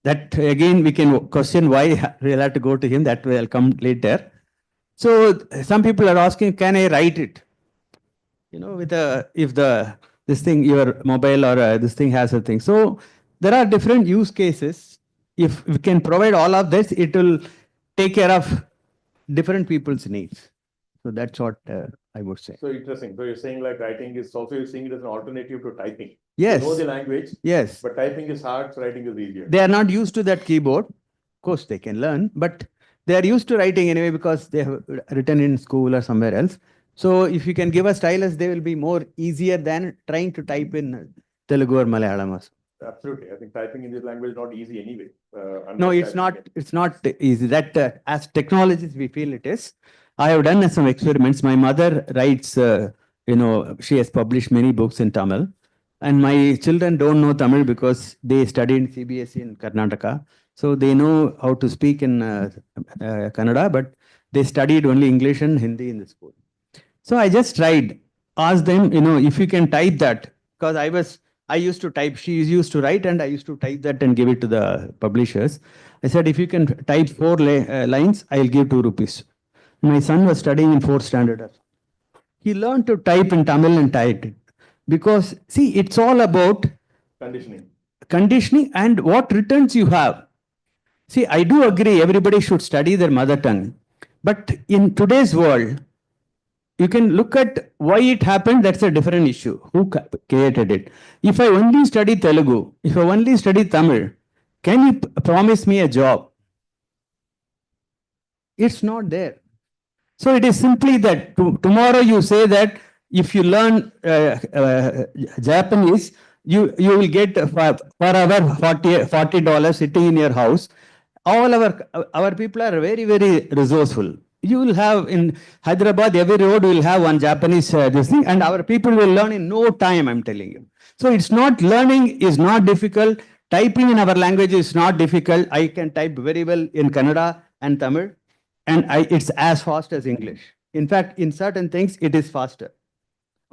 that again, we can question why we'll have to go to him, that will come later. So some people are asking, can I write it? If this thing, your mobile or this thing has a thing. So there are different use cases. If we can provide all of this, it will take care of different people's needs. So that's what I would say. So interesting. So you're saying like writing is also, you're seeing it as an alternative to typing. Yes. You know the language. Yes. But typing is hard, so writing is easier. They are not used to that keyboard. Of course, they can learn, but they are used to writing anyway because they have written in school or somewhere else. So if you can give a stylus, they will be more easier than trying to type in Telugu or Malayalam. Absolutely. I think typing in this language is not easy anyway. No, it's not. It's not easy. That as technologists, we feel it is. I have done some experiments. My mother writes, she has published many books in Tamil. And my children don't know Tamil because they studied CBSE in Karnataka. So they know how to speak in Kannada, but they studied only English and Hindi in the school. So I just tried, asked them, if you can type that, because I used to type, she used to write, and I used to type that and give it to the publishers. I said, if you can type 4 lines, I'll give 2 rupees. My son was studying in 4th standard. He learned to type in Tamil and typed it. Because see, it's all about conditioning and what returns you have. See, I do agree everybody should study their mother tongue. But in today's world, you can look at why it happened. That's a different issue. Who created it? If I only study Telugu, if I only study Tamil, can you promise me a job? It's not there. So it is simply that tomorrow you say that if you learn Japanese, you will get for hour $40 sitting in your house. All our people are very, very resourceful. You will have in Hyderabad, every road will have one Japanese this thing, and our people will learn in no time, I'm telling you. So it's not, learning is not difficult. Typing in our language is not difficult. I can type very well in Kannada and Tamil, and it's as fast as English. In fact, in certain things, it is faster.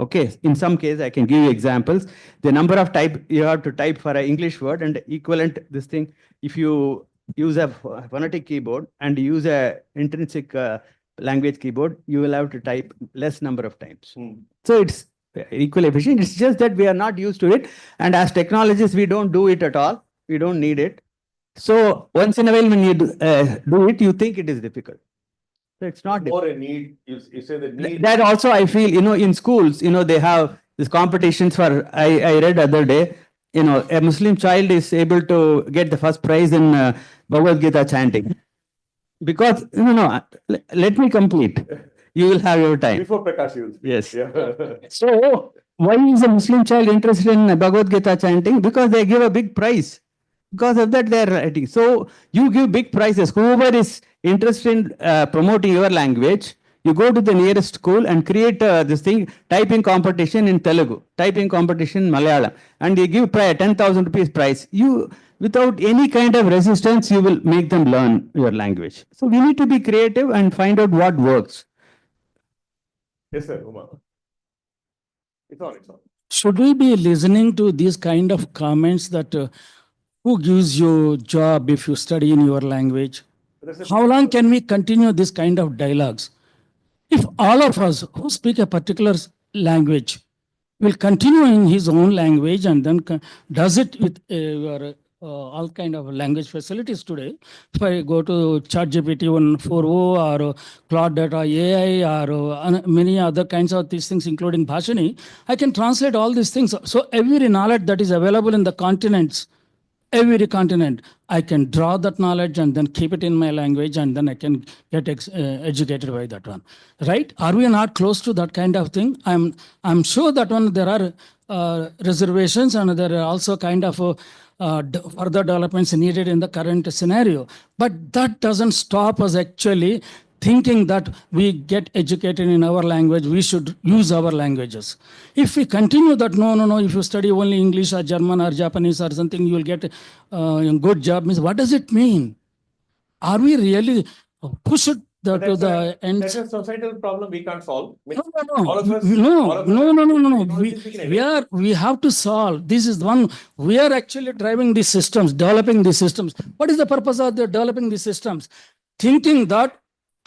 Okay, in some cases, I can give you examples. The number of type you have to type for an English word and equivalent this thing, if you use a phonetic keyboard and use a intrinsic language keyboard, you will have to type less number of times. So it's equally efficient. It's just that we are not used to it. And as technologists, we don't do it at all. We don't need it. So once in a while, when you do it, you think it is difficult. So it's not more a need. You say the need. That also I feel, in schools, they have these competitions for, I read other day, a Muslim child is able to get the first prize in Bhagavad Gita chanting. Because, let me complete. You will have your time. Before Prakash, you. Yes. Yeah. So, why is a Muslim child interested in Bhagavad Gita chanting? Because they give a big prize. Because of that, they are writing. So, you give big prizes. Whoever is interested in promoting your language, you go to the nearest school and create this thing, typing competition in Telugu, typing competition in Malayalam, and you give 10,000 rupees prize. You, without any kind of resistance, you will make them learn your language. So we need to be creative and find out what works. Yes, sir. Uma. It's on. Should we be listening to these kind of comments that who gives you job if you study in your language? How long can we continue this kind of dialogues? If all of us who speak a particular language will continue in his own language and then does it with your all kind of language facilities today. If I go to ChatGPT 1.4.0 or Cloud Data AI or many other kinds of these things, including Bhashani, I can translate all these things. So every knowledge that is available in the continents, every continent, I can draw that knowledge and then keep it in my language, and then I can get educated by that one. Right? Are we not close to that kind of thing? I'm sure that when there are reservations and there are also kind of further developments needed in the current scenario. But that doesn't stop us actually thinking that we get educated in our language, we should use our languages. If we continue that, no, if you study only English or German or Japanese or something, you will get a good job, means what does it mean? Are we really pushed to the end? That's a societal problem we can't solve. No. All of us, No. We have to solve. This is one. We are actually driving these systems, developing these systems. What is the purpose of developing these systems? Thinking that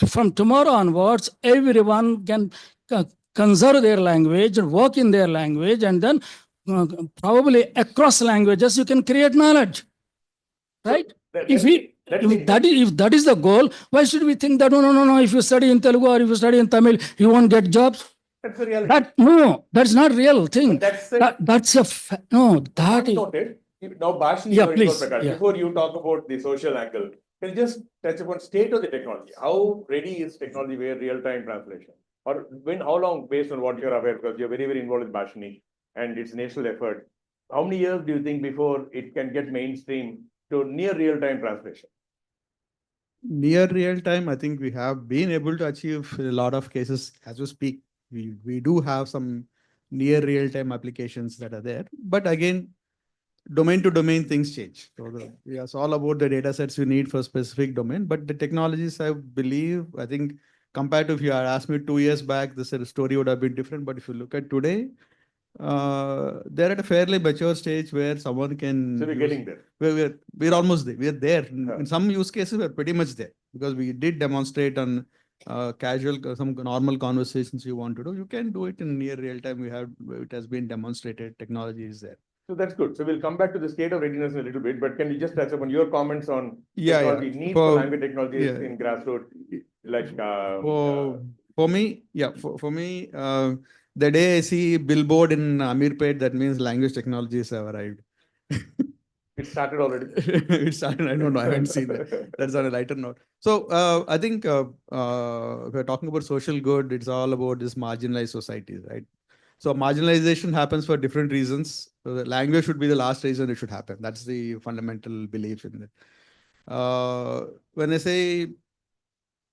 from tomorrow onwards, everyone can conserve their language and work in their language, and then probably across languages you can create knowledge. Right? If that is the goal, why should we think that no, if you study in Telugu or if you study in Tamil, you won't get jobs? That's the reality. That's not real thing. That's that is. Noted. Now, Bhashani, Yeah, please. Before you talk about the social angle, can you just touch upon state of the technology? How ready is technology where real-time translation? Or how long, based on what you're aware, because you're very, very involved with Bhashani and its national effort, how many years do you think before it can get mainstream to near real-time translation? Near real-time, I think we have been able to achieve in a lot of cases as we speak. We do have some near real-time applications that are there. But again, domain to domain things change. So it's all about the data sets you need for a specific domain. But the technologies, I think compared to if you had asked me 2 years back, the story would have been different. But if you look at today, they're at a fairly mature stage where someone can. So we're getting there. We're almost there. We're there. In some use cases, we're pretty much there because we did demonstrate on casual, some normal conversations you want to do, you can do it in near real time. It has been demonstrated. Technology is there. So that's good. So we'll come back to the state of readiness in a little bit, but can you just touch upon your comments on technology, need for language technologies in grassroots, like for me, for me, the day I see billboard in Amirpet, that means language technologies have arrived. It started already. It started. I don't know. I haven't seen that. That's on a lighter note. So I think if we're talking about social good, it's all about this marginalized societies, right? So marginalization happens for different reasons. So the language should be the last reason it should happen. That's the fundamental belief in it. When I say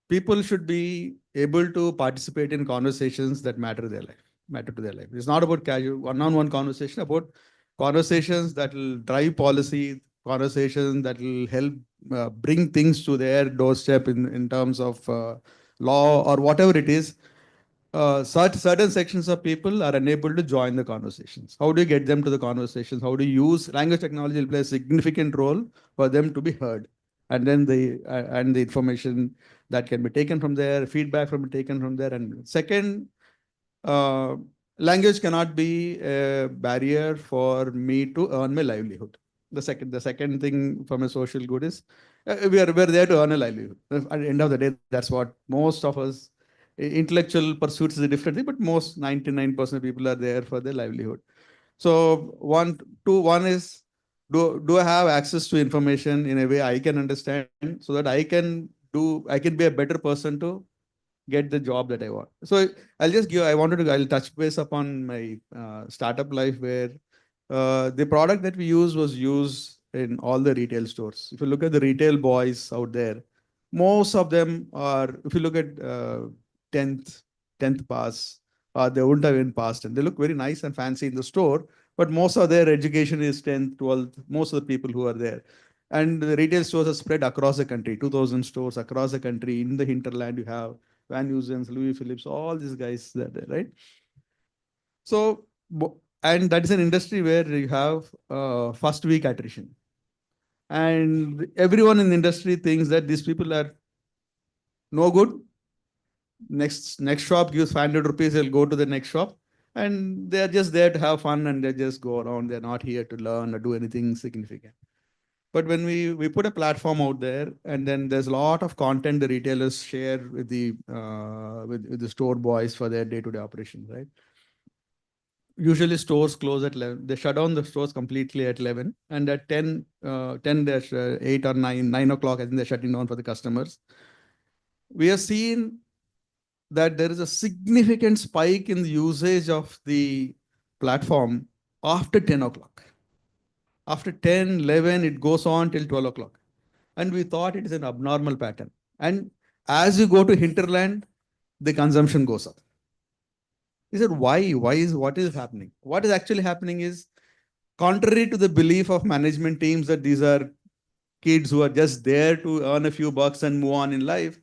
people should be able to participate in conversations that matter to their life. It's not about casual one-on-one conversation, about conversations that will drive policy, conversations that will help bring things to their doorstep in terms of law or whatever it is. Certain sections of people are unable to join the conversations. How do you get them to the conversations? How do you use language technology will play a significant role for them to be heard? And then the information that can be taken from there, feedback from taken from there. And second, language cannot be a barrier for me to earn my livelihood. The second thing from a social good is we're there to earn a livelihood. At the end of the day, that's what most of us. Intellectual pursuits is a different thing, but most 99% of people are there for their livelihood. So one is, do I have access to information in a way I can understand, so that I can be a better person to get the job that I want. So I'll touch base upon my startup life, where the product that we use was used in all the retail stores. If you look at the retail boys out there, most of them are, if you look at 10th pass, they wouldn't have even passed, and they look very nice and fancy in the store, but most of their education is 10th, 12th, most of the people who are there. And the retail stores are spread across the country, 2,000 stores across the country. In the hinterland, you have Van Heusen's, Louis Phillips, all these guys that are there, right? So, and that is an industry where you have first week attrition. And everyone in the industry thinks that these people are no good. Next shop gives 500 rupees, they'll go to the next shop. And they're just there to have fun, and they just go around. They're not here to learn or do anything significant. But when we put a platform out there, and then there's a lot of content the retailers share with the store boys for their day-to-day operations, right? Usually stores close at 11. They shut down the stores completely at 11, and at 10, there's 8 or 9 o'clock, I think they're shutting down for the customers. We have seen that there is a significant spike in the usage of the platform after 10 o'clock. After 10, 11, it goes on till 12 o'clock. And we thought it is an abnormal pattern. And as you go to hinterland, the consumption goes up. He said, why? What is happening? What is actually happening is, contrary to the belief of management teams that these are kids who are just there to earn a few bucks and move on in life,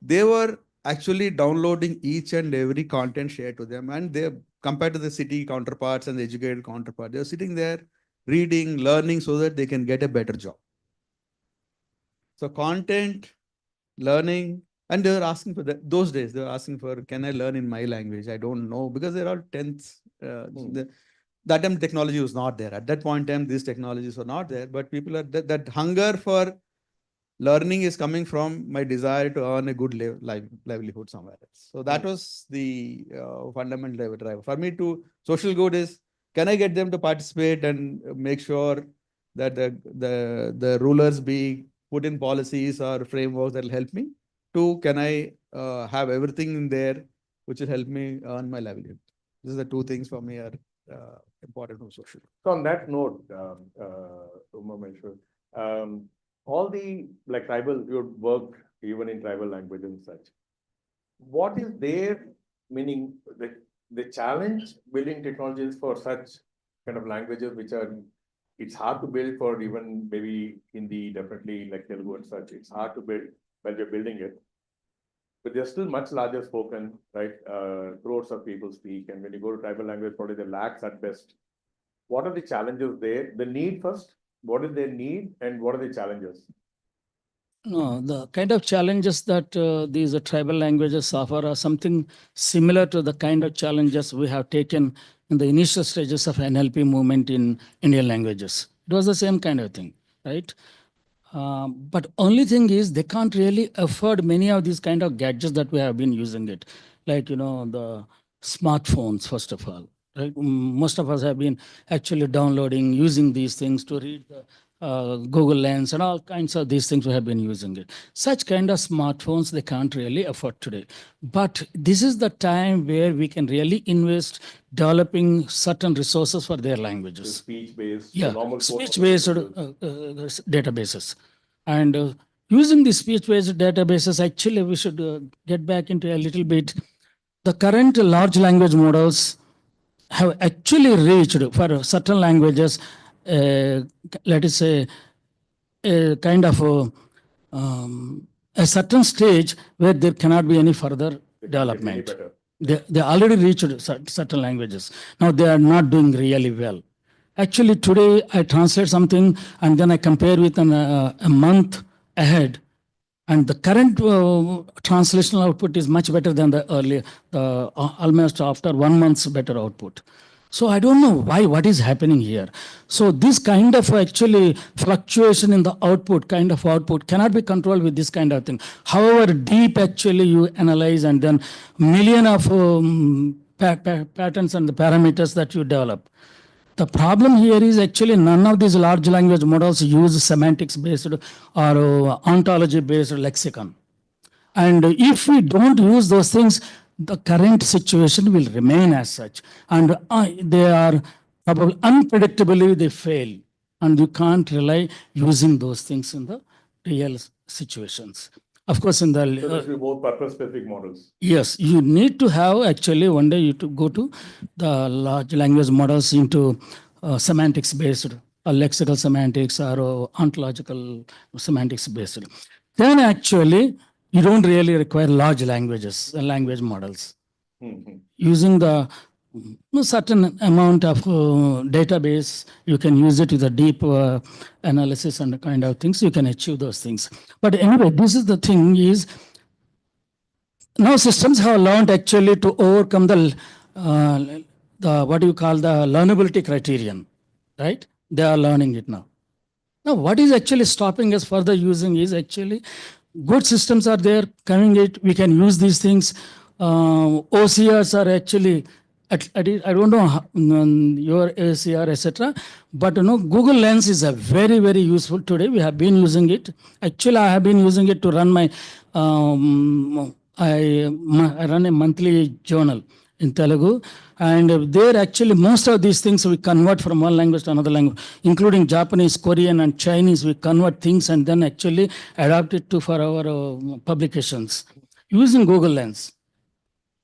they were actually downloading each and every content shared to them. And they, compared to the city counterparts and the educated counterparts, they're sitting there reading, learning, so that they can get a better job. So content, learning, and they were asking for that. Those days, they were asking for, can I learn in my language? I don't know, because they're all 10th. That time technology was not there. At that point in time, these technologies were not there, but people are, that hunger for learning is coming from my desire to earn a good livelihood somewhere else. So that was the fundamental driver. For me, social good is, can I get them to participate and make sure that the rulers be put in policies or frameworks that will help me? Two, can I have everything in there which will help me earn my livelihood? These are the two things for me are important from social. So on that note, all the tribal, you worked even in tribal language and such. What is their meaning? The challenge building technologies for such kind of languages, which are, it's hard to build for even maybe Hindi, definitely like Telugu and such. It's hard to build while we're building it. But they're still much larger spoken, right? Crores of people speak. And when you go to tribal language, probably the lakhs at best. What are the challenges there? The need first, what is their need and what are the challenges? No, the kind of challenges that these tribal languages suffer are something similar to the kind of challenges we have taken in the initial stages of NLP movement in Indian languages. It was the same kind of thing, right? But only thing is they can't really afford many of these kind of gadgets that we have been using it, like the smartphones first of all. Right? Most of us have been actually downloading, using these things to read the Google Lens and all kinds of these things we have been using it. Such kind of smartphones they can't really afford today. But this is the time where we can really invest developing certain resources for their languages. Speech-based, Yeah, normal speech-based databases. And using the speech-based databases, actually we should get back into a little bit. The current large language models have actually reached for certain languages, let us say, a kind of a certain stage where there cannot be any further development. They already reached certain languages. Now they are not doing really well. Actually, today I translate something and then I compare with a month ahead. And the current translational output is much better than the earlier, almost after 1 month's better output. So I don't know why, what is happening here. So this kind of actually fluctuation in the output, kind of output cannot be controlled with this kind of thing. However deep actually you analyze and then million of patterns and the parameters that you develop. The problem here is actually none of these large language models use semantics based or ontology based lexicon. And if we don't use those things, the current situation will remain as such. And they are probably unpredictably they fail. And you can't rely using those things in the real situations. Of course, in the so there should be more purpose-specific models. Yes, you need to have actually one day you to go to the large language models into semantics based or lexical semantics or ontological semantics based. Then actually you don't really require large languages, language models. Using the certain amount of database, you can use it with a deep analysis and kind of things, you can achieve those things. But anyway, this is the thing is, now systems have learned actually to overcome the what do you call the learnability criterion, right? They are learning it now. Now, what is actually stopping us further using is actually good systems are there, coming it, we can use these things. OCRs are actually, I don't know your OCR, etc. But Google Lens is a very, very useful today. We have been using it. Actually, I have been using it to run my, I run a monthly journal in Telugu. And there actually most of these things we convert from one language to another language, including Japanese, Korean, and Chinese. We convert things and then actually adapt it to for our publications using Google Lens,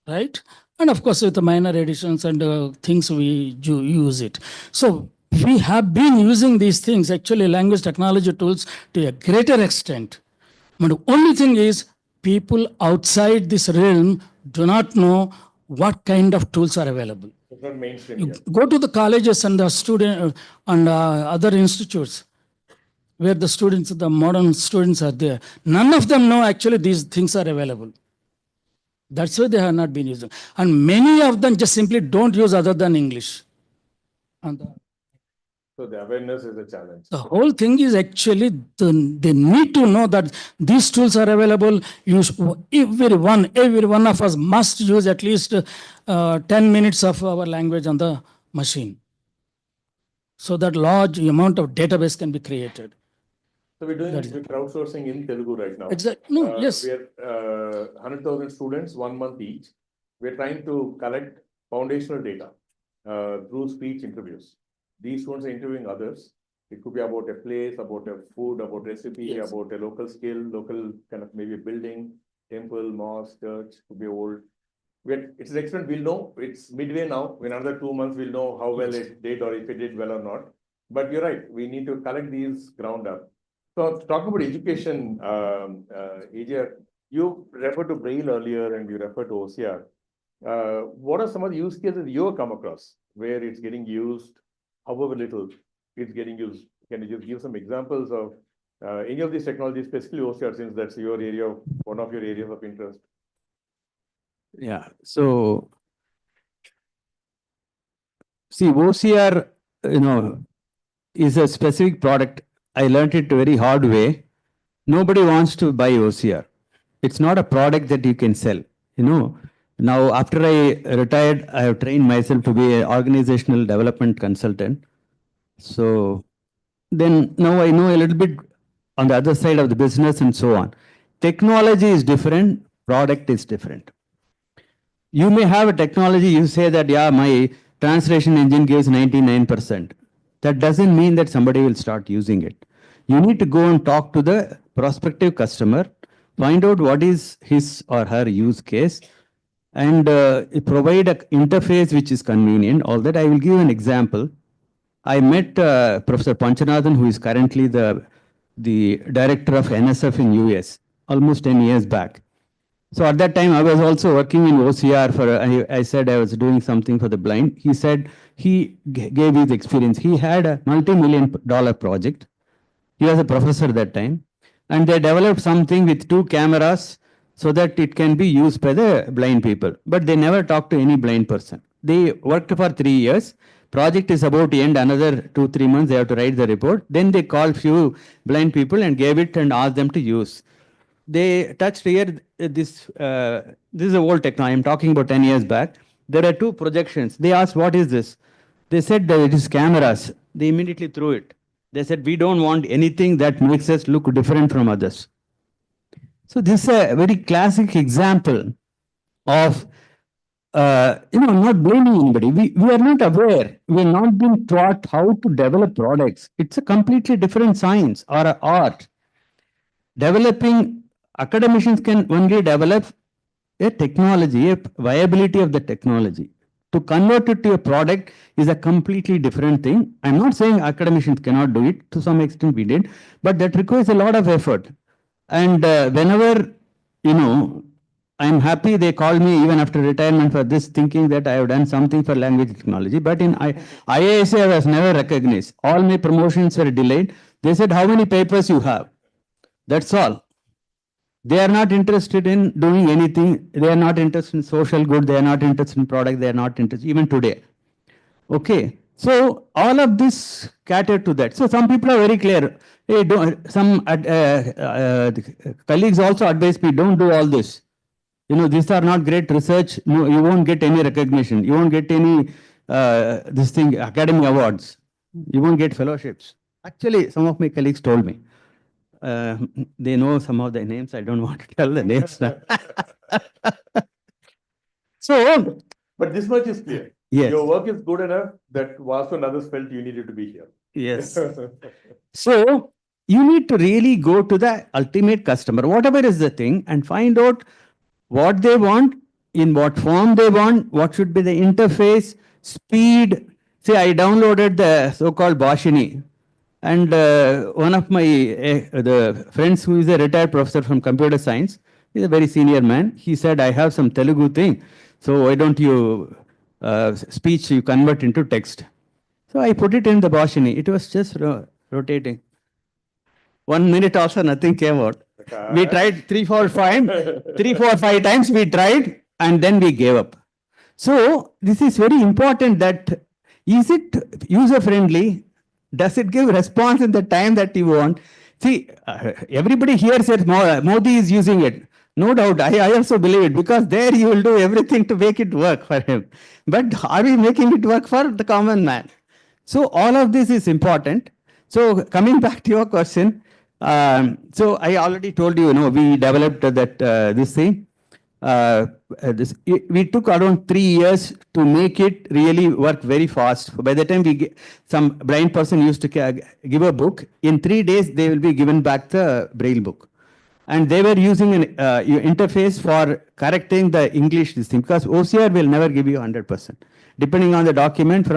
right? And of course, with the minor editions and things we use it. So we have been using these things, actually language technology tools, to a greater extent. But the only thing is people outside this realm do not know what kind of tools are available. It's not mainstream You yet. go to the colleges and the student and other institutes where the students, the modern students are there. None of them know actually these things are available. That's why they have not been using. And many of them just simply don't use other than English. And So the awareness is a challenge. the whole thing is actually they need to know that these tools are available. Every one of us must use at least 10 minutes of our language on the machine, so that large amount of database can be created. So we're doing crowdsourcing in Telugu right now. Exactly. No, yes. We're 100,000 students, 1 month each. We're trying to collect foundational data through speech interviews. These students are interviewing others. It could be about a place, about a food, about recipe, about a local skill, local kind of maybe building, temple, mosque, church, could be old. It's an experiment. We'll know. It's midway now. In another 2 months, we'll know how well it did or if it did well or not. But you're right. We need to collect these ground up. So talk about education, AJ, you referred to Braille earlier and you referred to OCR. What are some of the use cases you have come across where it's getting used, however little it's getting used? Can you just give some examples of Any of these technologies, especially OCR, since that's your area of, one of your areas of interest? Yeah. So, see, OCR, is a specific product. I learned it very hard way. Nobody wants to buy OCR. It's not a product that you can sell. Now after I retired, I have trained myself to be an organizational development consultant. So then now I know a little bit on the other side of the business and so on. Technology is different, product is different. You may have a technology, you say that, yeah, my translation engine gives 99%. That doesn't mean that somebody will start using it. You need to go and talk to the prospective customer, find out what is his or her use case, and provide an interface which is convenient. All that. I will give an example. I met Professor Panchanathan, who is currently the director of NSF in US, almost 10 years back. So at that time, I was also working in OCR for, I said I was doing something for the blind. He said he gave his experience. He had a multi-million-dollar project. He was a professor that time. And they developed something with 2 cameras so that it can be used by the blind people. But they never talked to any blind person. They worked for 3 years. Project is about to end another 2-3 months. They have to write the report. Then they called few blind people and gave it and asked them to use. They touched here, this is a old technology. I'm talking about 10 years back. There are 2 projections. They asked, what is this? They said that it is cameras. They immediately threw it. They said, we don't want anything that makes us look different from others. So this is a very classic example of, not blaming anybody. We are not aware. We are not being taught how to develop products. It's a completely different science or an art. Developing, academicians can only develop a technology, a viability of the technology. To convert it to a product is a completely different thing. I'm not saying academicians cannot do it. To some extent we did, but that requires a lot of effort. And whenever, I'm happy they called me even after retirement for this, thinking that I have done something for language technology. But in IISc, I was never recognized. All my promotions were delayed. They said, how many papers you have? That's all. They are not interested in doing anything. They are not interested in social good. They are not interested in product. They are not interested, even today. Okay. So all of this cater to that. So some people are very clear. Hey, some colleagues also advise me, don't do all this. These are not great research. No, you won't get any recognition. You won't get any academy awards. You won't get fellowships. Actually, some of my colleagues told me. They know some of the names. I don't want to tell the names now. So, but this much is clear. Yes. Your work is good enough that Vasu and others felt you needed to be here. Yes. So you need to really go to the ultimate customer, whatever is the thing, and find out what they want, in what form they want, what should be the interface, speed. See, I downloaded the so-called Bhashini. And one of my the friends who is a retired professor from computer science, he's a very senior man. He said, I have some Telugu thing. So why don't you speech you convert into text? So I put it in the Bhashini. It was just rotating. 1 minute also nothing came out. We tried 3, 4, 5 times we tried and then we gave up. So this is very important that is it user friendly? Does it give response in the time that you want? See, everybody here says Modi is using it. No doubt, I also believe it because there you will do everything to make it work for him. But are we making it work for the common man? So all of this is important. So coming back to your question, so I already told you, we developed that this thing. We took around 3 years to make it really work very fast. By the time some blind person used to give a book, in 3 days they will be given back the Braille book. And they were using an interface for correcting the English thing because OCR will never give you 100%. Depending on the document,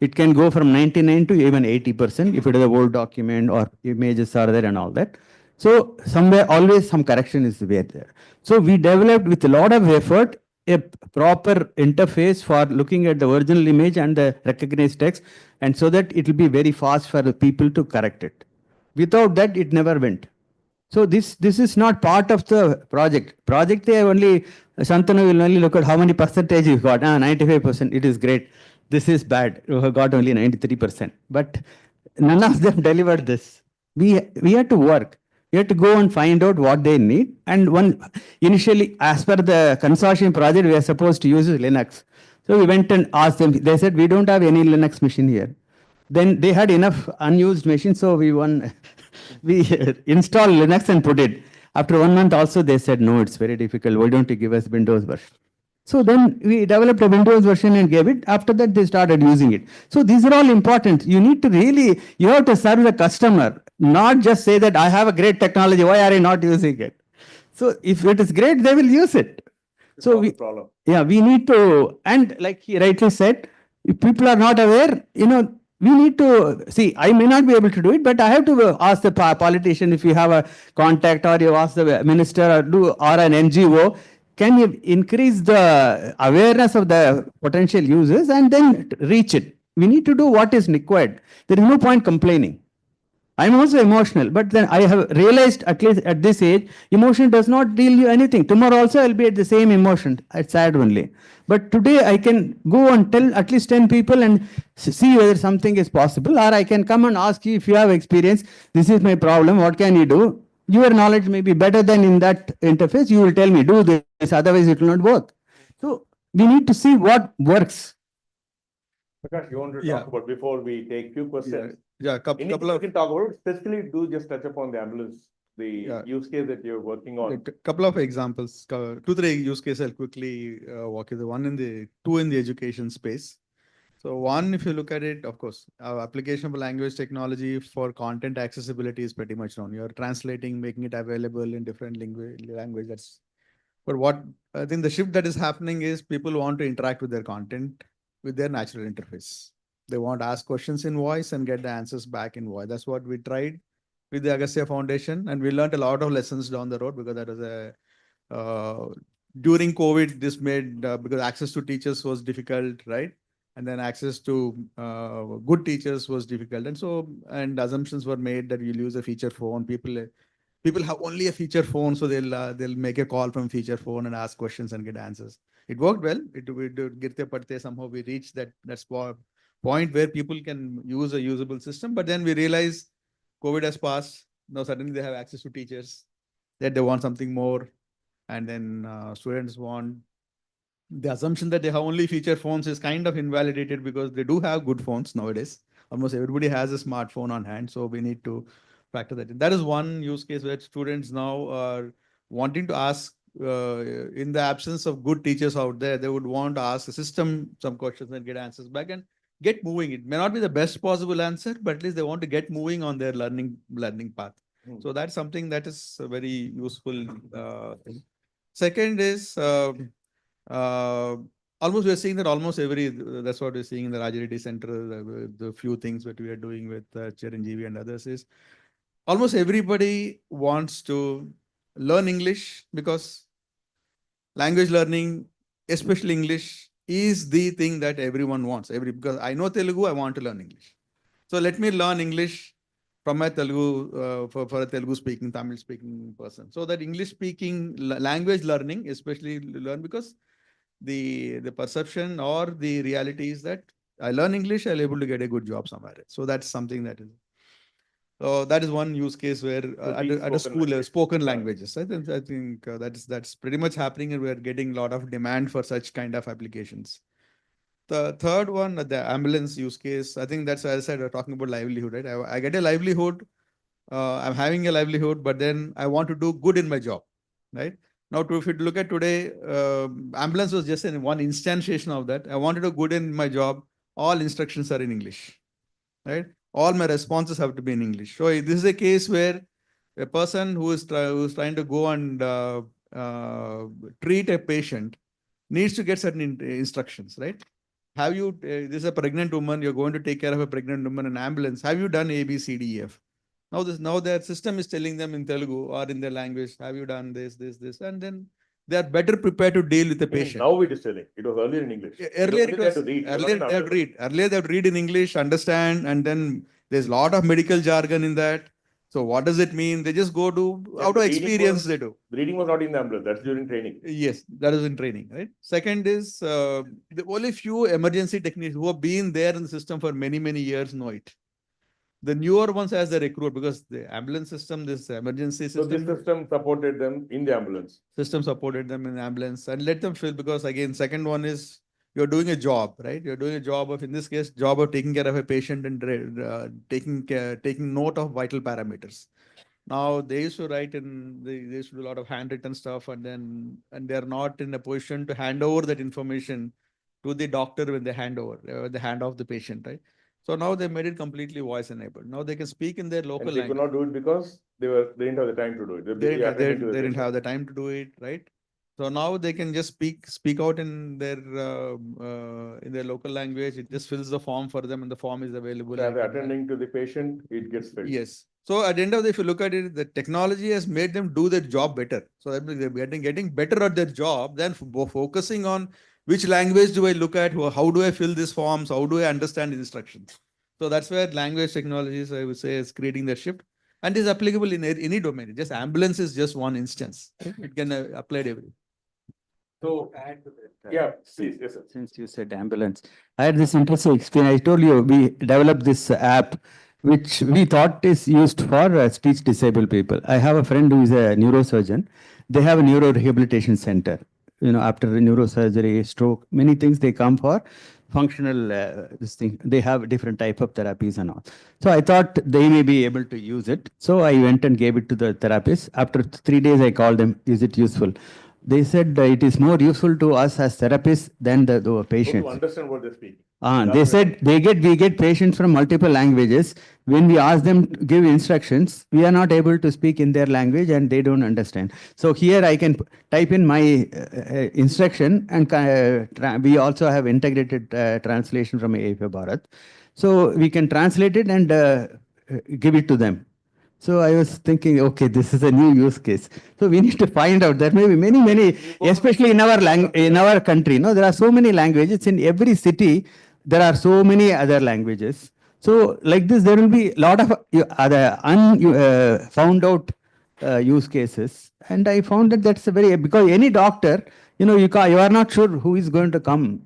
it can go from 99 to even 80% if it is a old document or images are there and all that. So somewhere always some correction is there. So we developed with a lot of effort a proper interface for looking at the original image and the recognized text, and so that it will be very fast for the people to correct it. Without that, it never went. So this is not part of the project. Project they only, Shantanu will only look at how many percentage you got. 95%, it is great. This is bad. You have got only 93%. But none of them delivered this. We had to work. We had to go and find out what they need. And initially, as per the consortium project, we are supposed to use Linux. So we went and asked them. They said, we don't have any Linux machine here. Then they had enough unused machines, so we installed Linux and put it. After 1 month also, they said, no, it's very difficult. Why don't you give us Windows version? So then we developed a Windows version and gave it. After that, they started using it. So these are all important. You need to really, you have to serve the customer, not just say that I have a great technology. Why are you not using it? So if it is great, they will use it. So we need to, and like he rightly said, if people are not aware, we need to see, I may not be able to do it, but I have to ask the politician if you have a contact, or you ask the minister or an NGO, can you increase the awareness of the potential users and then reach it? We need to do what is required. There is no point complaining. I'm also emotional, but then I have realized, at least at this age, emotion does not deal you anything. Tomorrow also I'll be at the same emotion. It's sad only. But today I can go and tell at least 10 people and see whether something is possible, or I can come and ask you if you have experience. This is my problem. What can you do? Your knowledge may be better than in that interface. You will tell me, do this, otherwise it will not work. So we need to see what works. Prakash, you want to talk about before we take few questions? Couple you can talk about, specifically do just touch upon the ambulance, the use case that you're working on. A couple of examples, 2-3 use cases I'll quickly walk you through. Two in the education space. So one, if you look at it, of course, our application for language technology for content accessibility is pretty much known. You're translating, making it available in different language. But what I think the shift that is happening is people want to interact with their content with their natural interface. They want to ask questions in voice and get the answers back in voice. That's what we tried with the Agastya Foundation. And we learned a lot of lessons down the road, because that was during COVID, this made, because access to teachers was difficult, right? And then access to good teachers was difficult. And assumptions were made that you'll use a feature phone. People have only a feature phone, so they'll make a call from feature phone and ask questions and get answers. It worked well. Somehow we reached that point where people can use a usable system. But then we realized COVID has passed. Now suddenly they have access to teachers, that they want something more. And then students want, the assumption that they have only feature phones is kind of invalidated, because they do have good phones nowadays. Almost everybody has a smartphone on hand. So we need to factor that in. That is one use case where students now are wanting to ask, in the absence of good teachers out there, they would want to ask the system some questions and get answers back and get moving. It may not be the best possible answer, but at least they want to get moving on their learning path. So that's something that is a very useful thing. Second is, almost we're seeing that that's what we're seeing in the Rajaredi Center, the few things that we are doing with Chiranjeevi and others is, almost everybody wants to learn English, because language learning, especially English, is the thing that everyone wants. Because I know Telugu, I want to learn English. So let me learn English from a Telugu, for a Telugu speaking, Tamil speaking person. So that English speaking language learning, especially learn, because the perception or the reality is that I learn English, I'll be able to get a good job somewhere. So that's something that is. So that is one use case where at a school, spoken languages. I think that's pretty much happening, and we're getting a lot of demand for such kind of applications. The third one, the ambulance use case, I think that's, as I said, we're talking about livelihood, right? I get a livelihood, I'm having a livelihood, but then I want to do good in my job, right? Now, if you look at today, ambulance was just one instantiation of that. I want to do good in my job. All instructions are in English, right? All my responses have to be in English. So this is a case where a person who is trying to go and treat a patient needs to get certain instructions, right? Have you, this is a pregnant woman, you're going to take care of a pregnant woman in an ambulance. Have you done A, B, C, D, E, F? Now their system is telling them in Telugu or in their language, have you done this, and then they are better prepared to deal with the patient. Now it is telling. It was earlier in English. Earlier they have to read in English, understand, and then there's a lot of medical jargon in that. So what does it mean? They just go to, Yeah, out the of reading experience was- they do. The reading was not in the ambulance, that's during training. Yes, that is in training, right? Second is, the only few emergency techniques who have been there in the system for many, many years know it. The newer ones as they recruit, because the ambulance system, this emergency So system. this system supported them in the ambulance. System supported them in ambulance and let them feel, because again, second one is you're doing a job, right? You're doing a job of, in this case, job of taking care of a patient and taking note of vital parameters. Now they used to write they used to do a lot of handwritten stuff, and they're not in a position to hand over that information to the doctor when they hand off the patient, right? So now they made it completely voice enabled. Now they can speak in their local And they language. could not do it because they didn't have the time to do it. They're They busy attending to the didn't patient. have the time to do it, right? So now they can just speak out in their local language. It just fills the form for them, and the form is available. So as they're attending to the patient, it gets filled. Yes. So at the end of the day, if you look at it, the technology has made them do their job better. So that means they're getting better at their job than focusing on which language do I look at, how do I fill these forms, how do I understand the instructions. So that's where language technologies, I would say, is creating that shift. And is applicable in any domain. Just ambulance is just one instance. It can apply to everything. So, yeah, please, yes, sir. Since you said ambulance, I had this interesting experience. I told you we developed this app, which we thought is used for speech disabled people. I have a friend who is a neurosurgeon. They have a neuro rehabilitation center. You know, after neurosurgery, stroke, many things they come for functional this thing. They have different type of therapies and all. So I thought they may be able to use it. So I went and gave it to the therapist. After 3 days, I called them, is it useful? They said it is more useful to us as therapists than the patients. To understand what they speak. They said we get patients from multiple languages. When we ask them to give instructions, we are not able to speak in their language and they don't understand. So here I can type in my instruction, and we also have integrated translation from AFA Bharat. So we can translate it and give it to them. So I was thinking, okay, this is a new use case. So we need to find out. There may be many, especially in our country. No, there are so many languages in every city. There are so many other languages. So like this, there will be a lot of other found out use cases. And I found that that's a because any doctor, you are not sure who is going to come.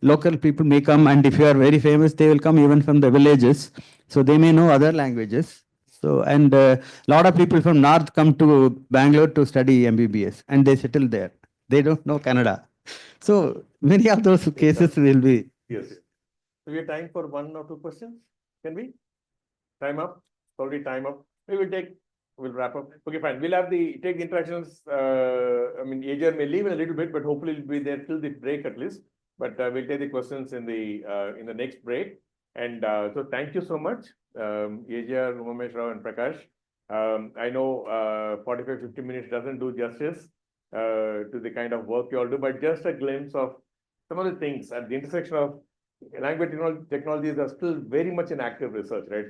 Local people may come, and if you are very famous, they will come even from the villages. So they may know other languages. So, and a lot of people from North come to Bangalore to study MBBS, and they settle there. They don't know Kannada. So many of those cases will be. Yes. So we have time for 1 or 2 questions. Can we? Time up. Already time up. We'll wrap up. Okay, fine. We'll have take the interactions. Ajar may leave in a little bit, but hopefully he'll be there till the break at least. But we'll take the questions in the next break. And so thank you so much, Ajar, Umesh Rao, and Prakash. I know 45-50 minutes doesn't do justice to the kind of work you all do, but just a glimpse of some of the things at the intersection of language technologies are still very much in active research, right?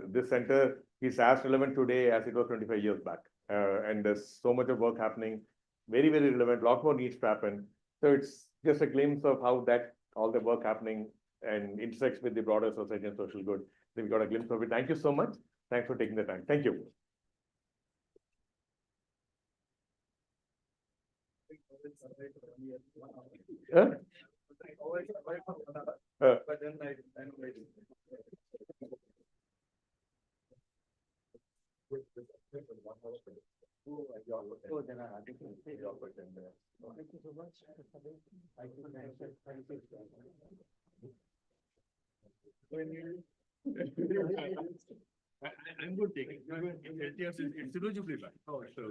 This center is as relevant today as it was 25 years back. And there's so much of work happening, very, very relevant, a lot more needs to happen. So it's just a glimpse of how all the work happening and intersects with the broader society and social good. So we got a glimpse of it. Thank you so much. Thanks for taking the time. Thank you. I'm good taking LTRC. It's illegibly back. Oh, so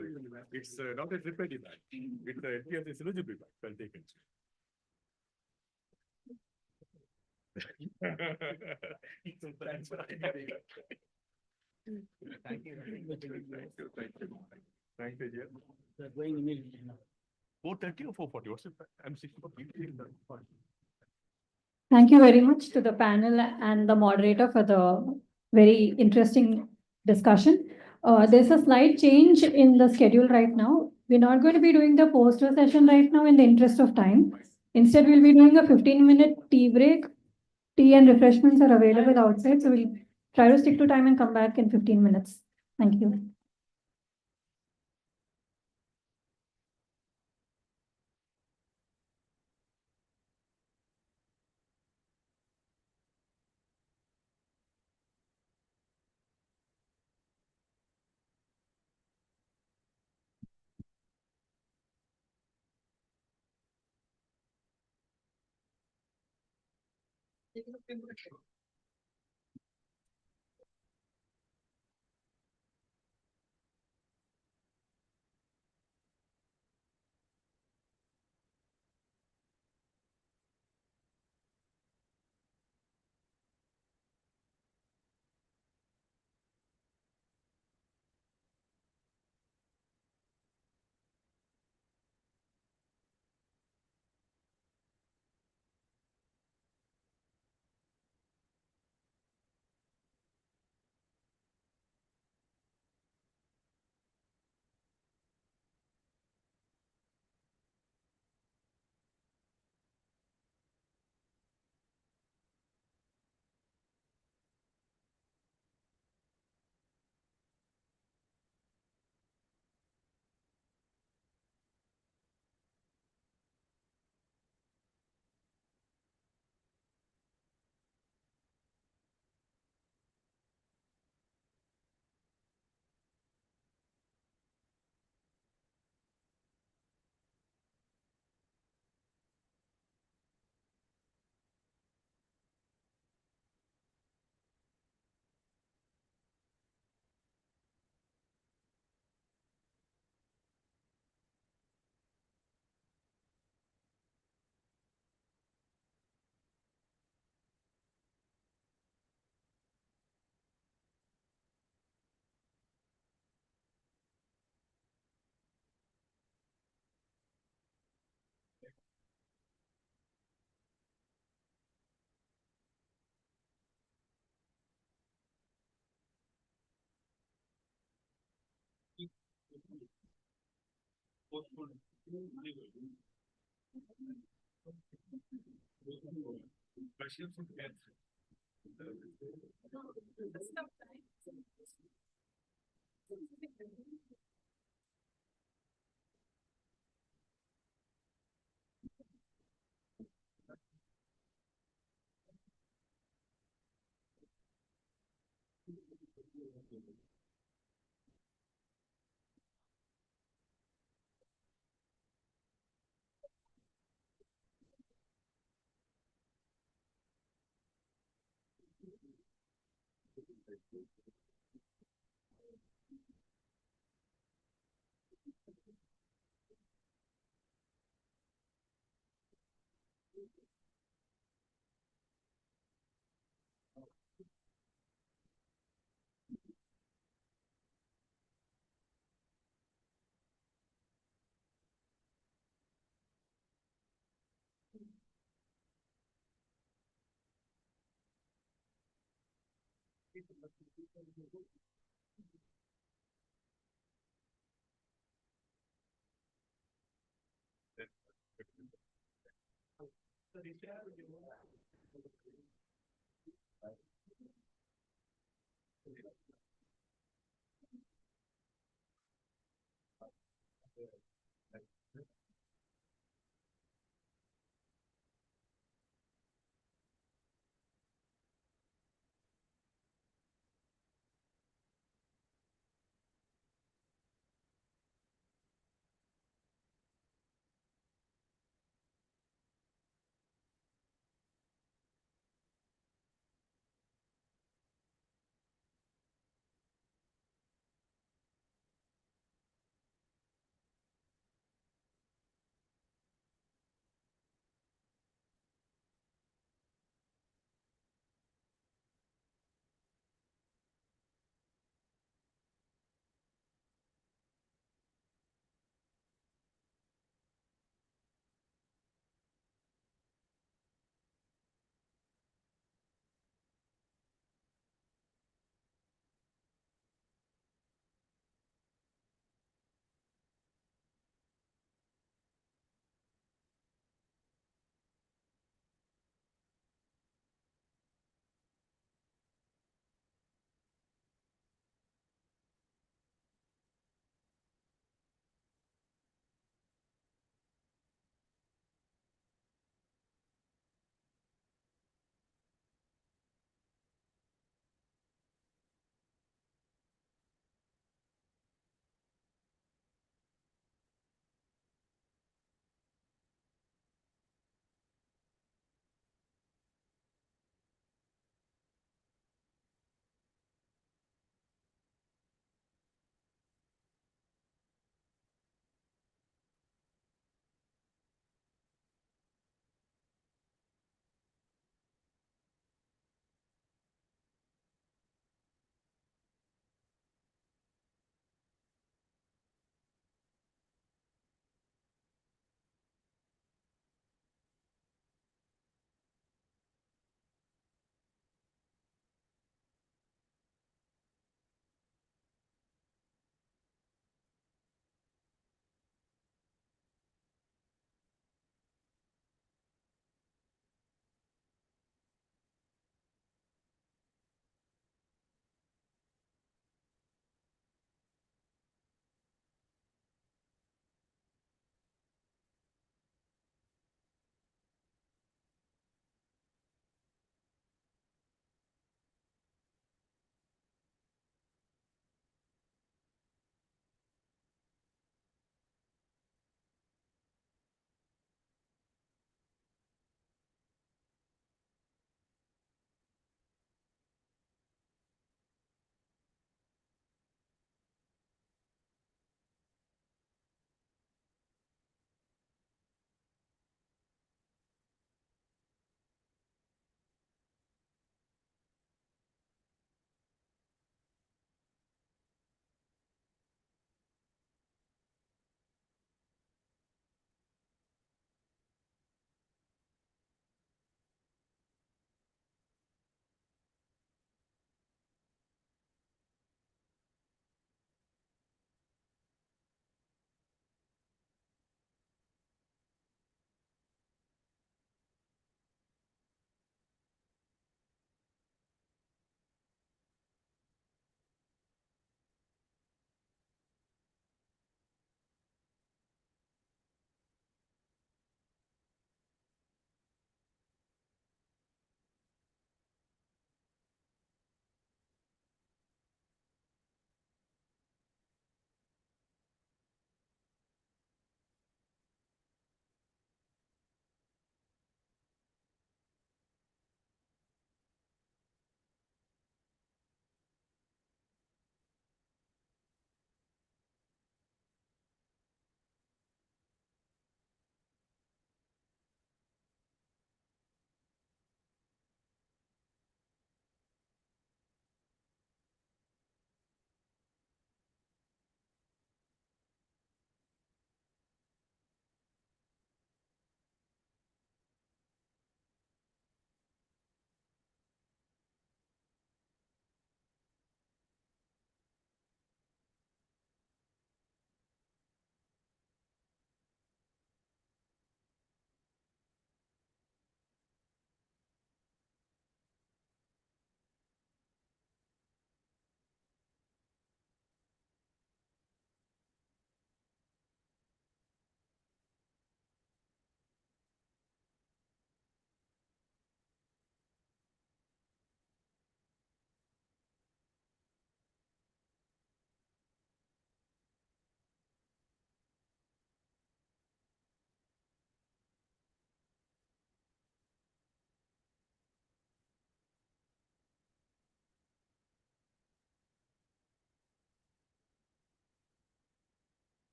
it's not a triple back. It's LTRC is illegibly back. I'll take it. Thanks for Thank you. Thank you, dear. They're going immediately now. 4:30 or 4:40? What's it? I'm 6:40. Thank you very much to the panel and the moderator for the very interesting discussion. There's a slight change in the schedule right now. We're not going to be doing the poster session right now in the interest of time. Instead, we'll be doing a 15-minute tea break. Tea and refreshments are available outside, so we'll Try to stick to time and come back in 15 minutes. Thank you.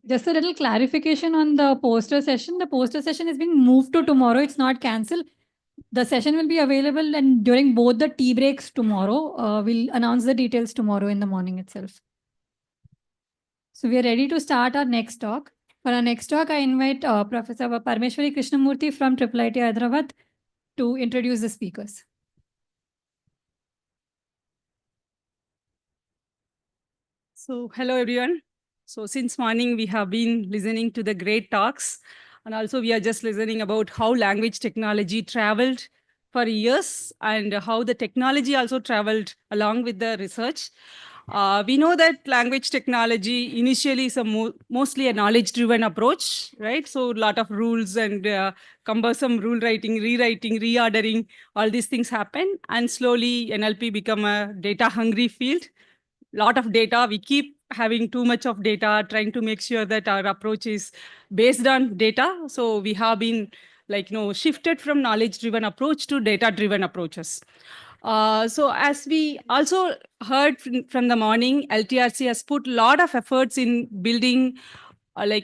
Just a little clarification on the poster session. The poster session is being moved to tomorrow. It's not cancelled. The session will be available and during both the tea breaks tomorrow. We'll announce the details tomorrow in the morning itself. So we are ready to start our next talk. For our next talk, I invite Professor Parameshwari Krishnamurthy from IIT Hyderabad to introduce the speakers. So, hello everyone. So, since morning we have been listening to the great talks, and also we are just listening about how language technology traveled for years and how the technology also traveled along with the research. We know that language technology initially is mostly a knowledge-driven approach, right? So, a lot of rules and cumbersome rule writing, rewriting, reordering, all these things happen, and slowly NLP become a data-hungry field. Lot of data, we keep having too much of data, trying to make sure that our approach is based on data. So we have been shifted from knowledge-driven approach to data-driven approaches. So as we also heard from the morning, LTRC has put a lot of efforts in building,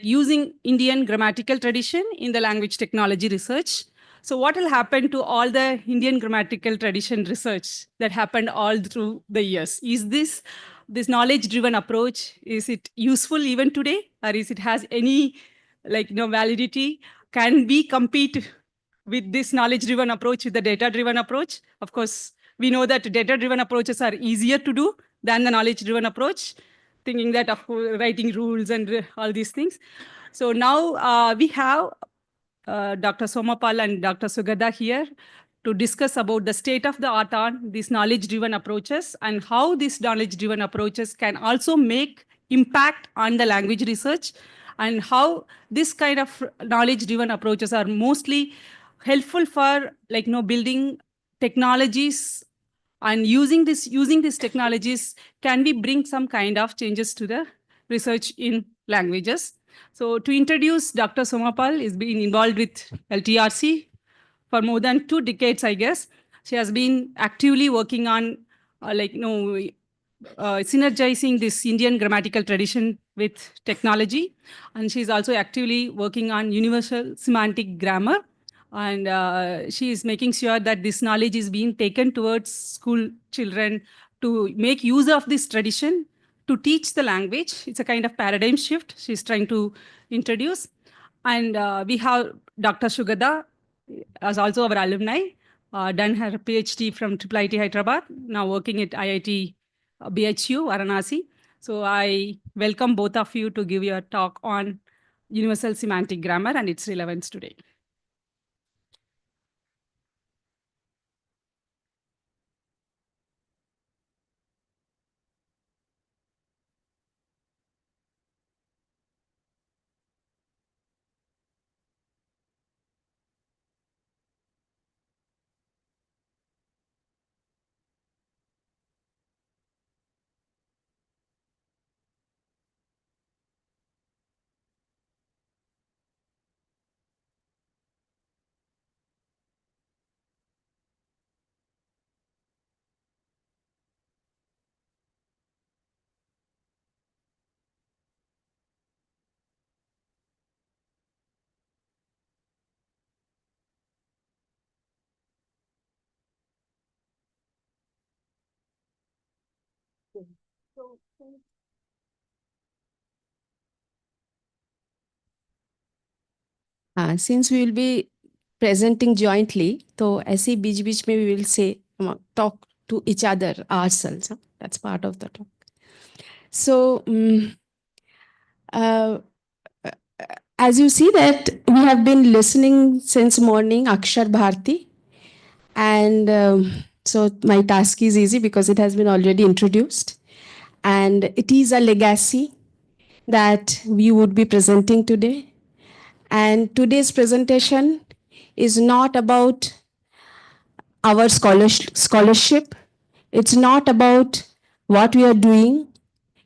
using Indian grammatical tradition in the language technology research. So what will happen to all the Indian grammatical tradition research that happened all through the years? Is this knowledge-driven approach, is it useful even today, or is it has any validity? Can we compete with this knowledge-driven approach with the data-driven approach? Of course, we know that data-driven approaches are easier to do than the knowledge-driven approach, thinking that of writing rules and all these things. So now we have Dr. Somapal and Dr. Sugata here to discuss about the state of the art on these knowledge-driven approaches and how these knowledge-driven approaches can also make impact on the language research, and how this kind of knowledge-driven approaches are mostly helpful for building technologies, and using these technologies, can we bring some kind of changes to the research in languages? So to introduce Dr. Somapal, is been involved with LTRC for more than 2 decades, I guess. She has been actively working on synergizing this Indian grammatical tradition with technology. And she's also actively working on universal semantic grammar. And she is making sure that this knowledge is being taken towards school children to make use of this tradition to teach the language. It's a kind of paradigm shift she's trying to introduce. And we have Dr. Sugata as also our alumni, done her PhD from IIT Hyderabad, now working at IIT BHU, Varanasi. So I welcome both of you to give your talk on universal semantic grammar and its relevance today. Since we will be presenting jointly, so ऐसे बीच बीच में we will say, talk to each other ourselves. That's part of the talk. So as you see that we have been listening since morning Akshar Bharti, and so my task is easy because it has been already introduced, and it is a legacy that we would be presenting today. And today's presentation is not about our scholarship. It's not about what we are doing.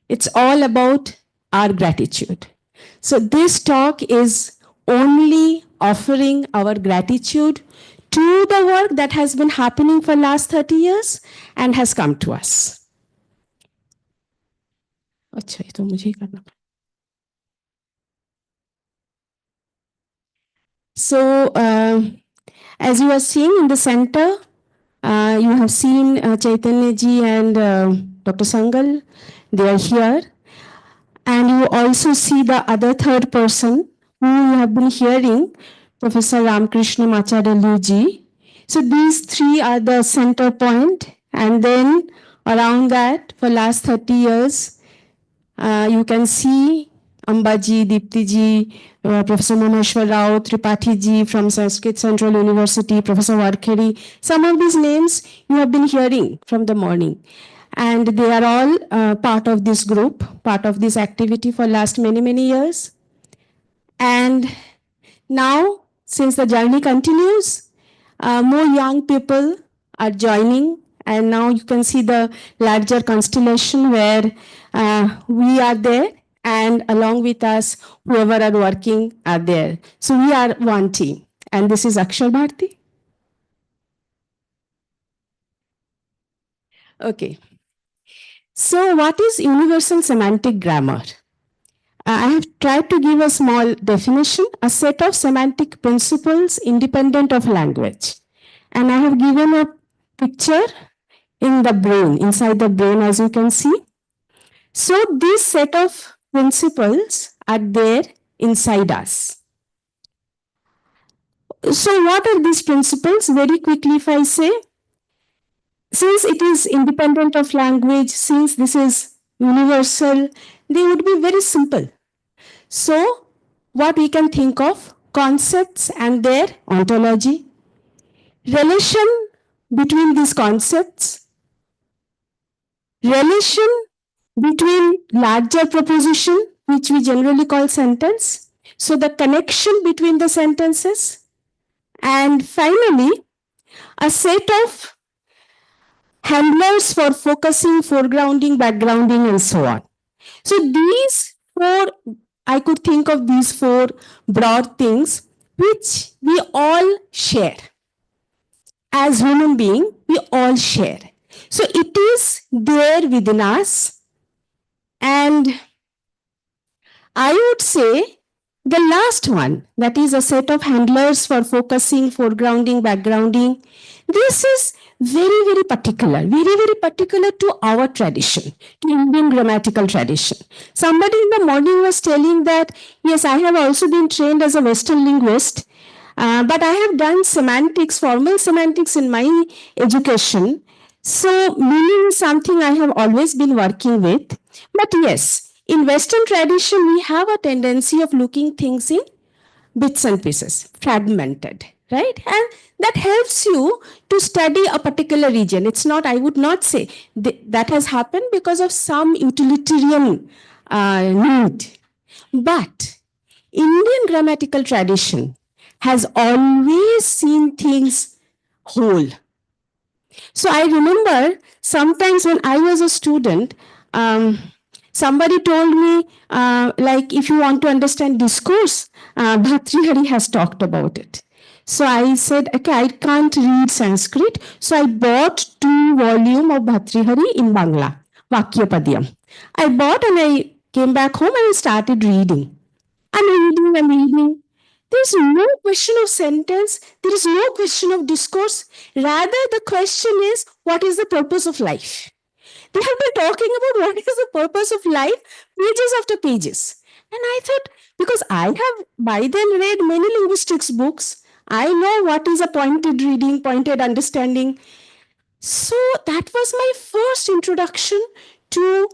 It's all about our gratitude. So this talk is only offering our gratitude to the work that has been happening for last 30 years and has come to us. अच्छा, ये तो मुझे ही करना पड़ेगा. So, as you are seeing in the center, you have seen Chaitanya ji and Dr. Sangal. They are here. And you also see the other third person who you have been hearing, Professor Ramakrishna Macharya ji. So these three are the center point. And then around that, for last 30 years, you can see Ambaji, Diptiji, Professor Manashwar Rao, Tripathi ji from Sanskrit Central University, Professor Warkheri. Some of these names you have been hearing from the morning. And they are all part of this group, part of this activity for last many, many years. And now, since the journey continues, more young people are joining. And now you can see the larger constellation where we are there, and along with us, whoever are working are there. So we are one team. And this is Akshar Bharti. Okay. So what is universal semantic grammar? I have tried to give a small definition, a set of semantic principles independent of language. And I have given a picture in the brain, inside the brain, as you can see. So this set of principles are there inside us. So what are these principles? Very quickly, if I say, since it is independent of language, since this is universal, they would be very simple. So what we can think of, concepts and their ontology, relation between these concepts, relation between larger proposition, which we generally call sentence, so the connection between the sentences, and finally, a set of handlers for focusing, foregrounding, backgrounding, and so on. So these four, I could think of these four broad things which we all share. As human beings, we all share. So it is there within us. And I would say the last one, that is a set of handlers for focusing, foregrounding, backgrounding. This is very, very particular, very particular to our tradition, to Indian grammatical tradition. Somebody in the morning was telling that, yes, I have also been trained as a Western linguist, but I have done semantics, formal semantics in my education. So meaning is something I have always been working with. But yes, in Western tradition, we have a tendency of looking things in bits and pieces, fragmented, right? And that helps you to study a particular region. It's not, I would not say that has happened because of some utilitarian need. But Indian grammatical tradition has always seen things whole. So I remember sometimes when I was a student, somebody told me, like, if you want to understand discourse, Bhartrihari has talked about it. So I said, okay, I can't read Sanskrit. So I bought 2 volumes of Bhartrihari in Bangla, Vakyapadiyam. I bought and I came back home and I started reading. I'm reading. There's no question of sentence. There is no question of discourse. Rather, the question is, what is the purpose of life? They have been talking about what is the purpose of life, pages after pages. And I thought, because I have by then read many linguistics books, I know what is a pointed reading, pointed understanding. So that was my first introduction to,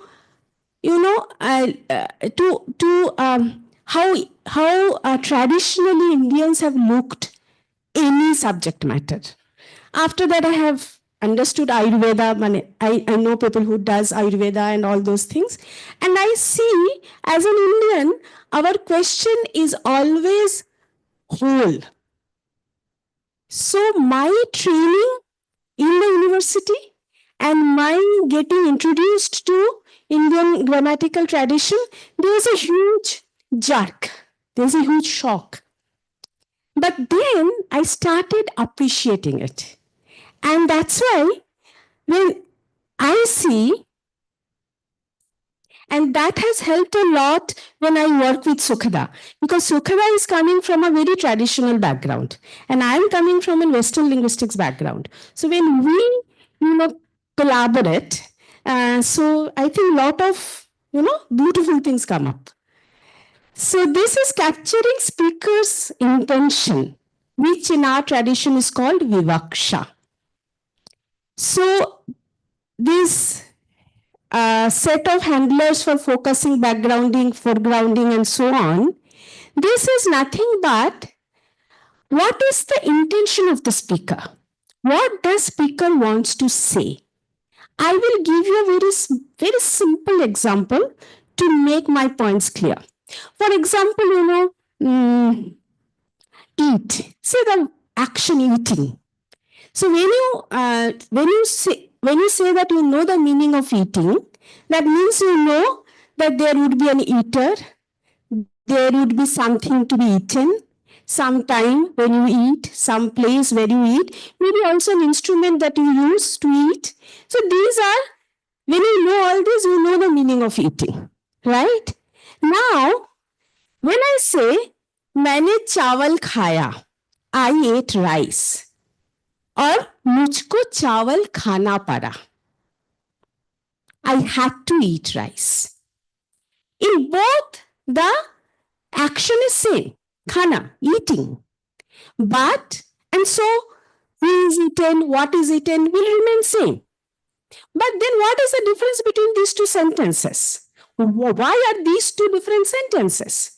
how traditionally Indians have looked any subject matter. After that, I have understood Ayurveda. I know people who does Ayurveda and all those things. And I see, as an Indian, our question is always whole. So my training in the university and my getting introduced to Indian grammatical tradition, there's a huge jerk. There's a huge shock. But then I started appreciating it. And that's why when I see, and that has helped a lot when I work with Sukhada, because Sukhada is coming from a very traditional background, and I'm coming from a Western linguistics background. So when we, collaborate, so I think a lot of beautiful things come up. So this is capturing speaker's intention, which in our tradition is called vivaksha. So this set of handlers for focusing, backgrounding, foregrounding, and so on, this is nothing but what is the intention of the speaker? What does speaker wants to say? I will give you a very simple example to make my points clear. For example, eat. Say the action eating. So when you say that you know the meaning of eating, that means you know that there would be an eater, there would be something to be eaten, some time when you eat, some place where you eat, maybe also an instrument that you use to eat. So these are, when you know all this, you know the meaning of eating, right? Now, when I say, मैंने चावल खाया, I ate rice, और मुझको चावल खाना पड़ा, I had to eat rice. In both, the action is same, khana, eating. But, and so, who is eaten, what is eaten will remain same. But then what is the difference between these two sentences? Why are these two different sentences?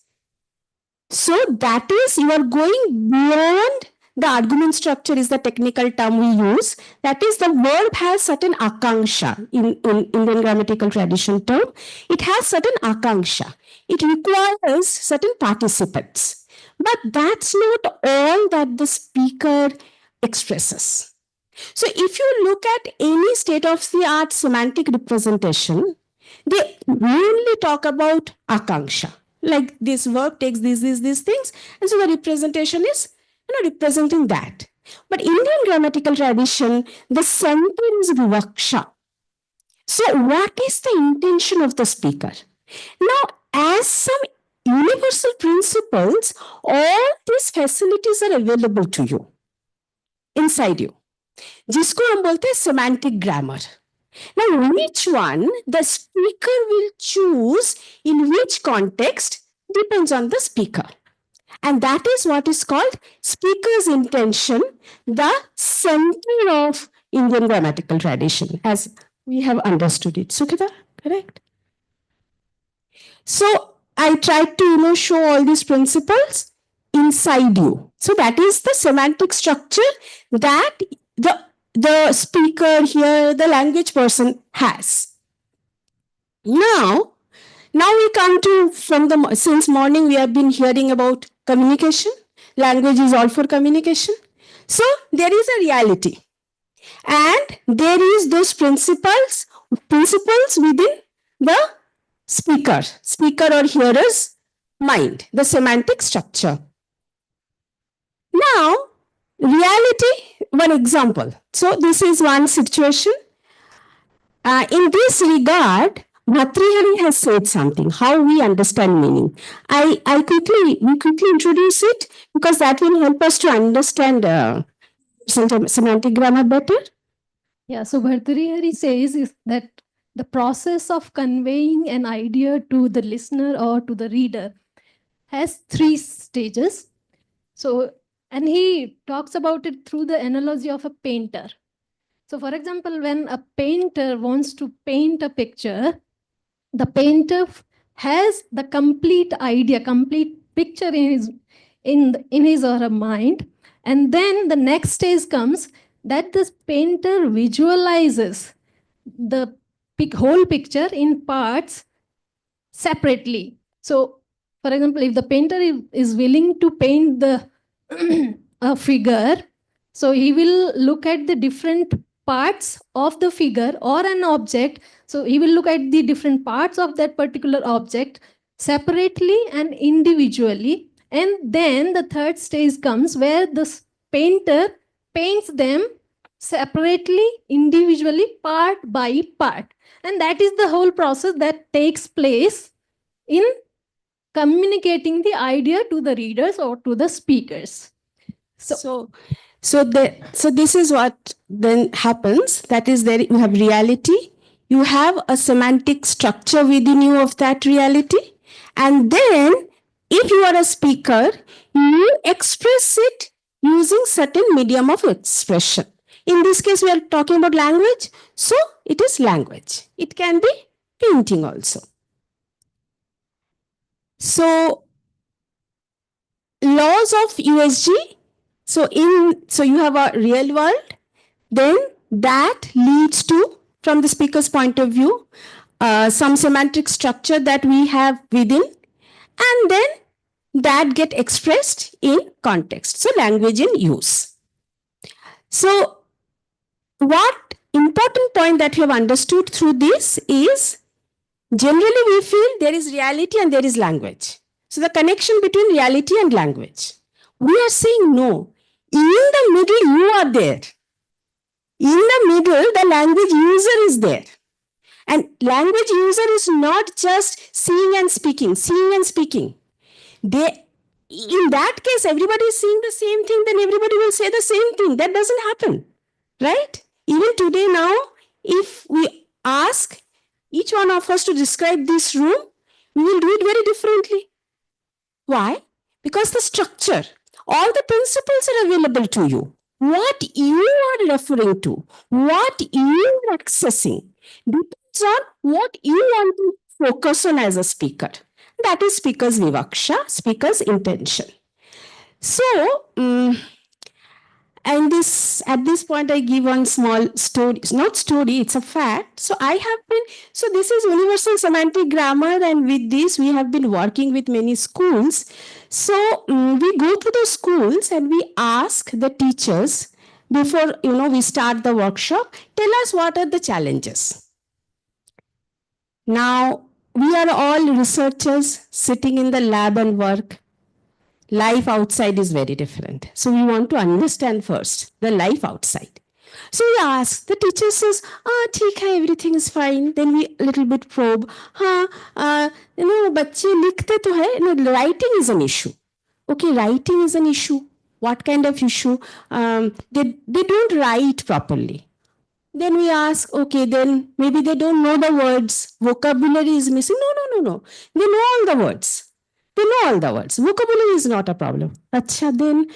So that is, you are going beyond the argument structure is the technical term we use. That is, the verb has certain akanksha in Indian grammatical tradition term. It has certain akanksha. It requires certain participants. But that's not all that the speaker expresses. So if you look at any state-of-the-art semantic representation, they mainly talk about akanksha. Like this verb takes these things, and so the representation is representing that. But Indian grammatical tradition, the sentence is vivaksha. So what is the intention of the speaker? Now, as some universal principles, all these facilities are available to you, inside you. जिसको हम बोलते हैं semantic grammar. Now, which one the speaker will choose in which context depends on the speaker. And that is what is called speaker's intention, the center of Indian grammatical tradition, as we have understood it. Sukhita, correct? So I tried to show all these principles inside you. So that is the semantic structure that the speaker here, the language person has. Now we come to, since morning we have been hearing about communication. Language is all for communication. So there is a reality. And there is those principles within the speaker or hearer's mind, the semantic structure. Now, reality, one example. So this is one situation. In this regard, Bhatrihari has said something, how we understand meaning. We quickly introduce it because that will help us to understand semantic grammar better. Yeah, so Bhartrihari says is that the process of conveying an idea to the listener or to the reader has 3 stages. So, and he talks about it through the analogy of a painter. So for example, when a painter wants to paint a picture, the painter has the complete idea, complete picture in his or her mind. And then the next stage comes that this painter visualizes the whole picture in parts separately. So for example, if the painter is willing to paint the a figure, so he will look at the different parts of the figure or an object. So he will look at the different parts of that particular object separately and individually. And then the third stage comes where the painter paints them separately, individually, part by part. And that is the whole process that takes place in communicating the idea to the readers or to the speakers. So this is what then happens. That is, there you have reality, you have a semantic structure within you of that reality. And then if you are a speaker, you express it using certain medium of expression. In this case, we are talking about language. So it is language. It can be painting also. So laws of USG. So you have a real world. Then that leads to, from the speaker's point of view, some semantic structure that we have within, and then that get expressed in context. So language in use. So what important point that we have understood through this is, generally we feel there is reality and there is language. So the connection between reality and language. We are saying no. In the middle, you are there. In the middle, the language user is there. And language user is not just seeing and speaking, in that case, everybody is seeing the same thing, then everybody will say the same thing. That doesn't happen, right? Even today now, if we ask each one of us to describe this room, we will do it very differently. Why? Because the structure, all the principles are available to you. What you are referring to, what you are accessing, depends on what you want to focus on as a speaker. That is speaker's vivaksha, speaker's intention. So, at this point, I give one small story. It's not story, it's a fact. So this is universal semantic grammar, and with this, we have been working with many schools. So we go to the schools and we ask the teachers before we start the workshop, tell us what are the challenges. Now, we are all researchers sitting in the lab and work. Life outside is very different. So we want to understand first the life outside. So we ask, the teacher says, theek hai, everything is fine. Then we a little bit probe. Bachche likhte to hai. No, writing is an issue. Okay, writing is an issue. What kind of issue? They don't write properly. Then we ask, okay, then maybe they don't know the words. Vocabulary is missing. No. They know all the words. Vocabulary is not a problem. Acha, then,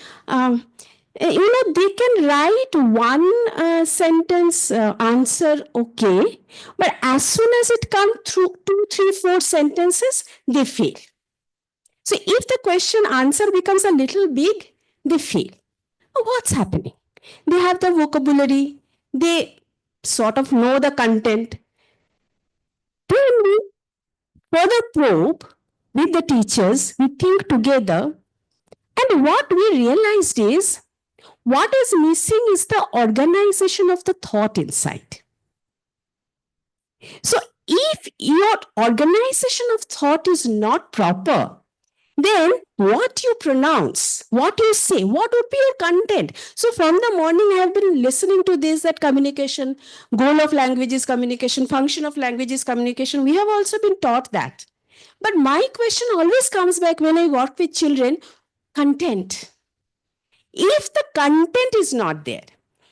they can write one sentence answer, okay. But as soon as it comes through 2, 3, 4 sentences, they fail. So if the question answer becomes a little big, they fail. What's happening? They have the vocabulary. They sort of know the content. Then we further probe with the teachers, we think together, and what we realized is, what is missing is the organization of the thought inside. So if your organization of thought is not proper, then what you pronounce, what you say, what would be your content? So from the morning, I have been listening to this, that communication, goal of language is communication, function of language is communication. We have also been taught that. But my question always comes back when I work with children, content. If the content is not there,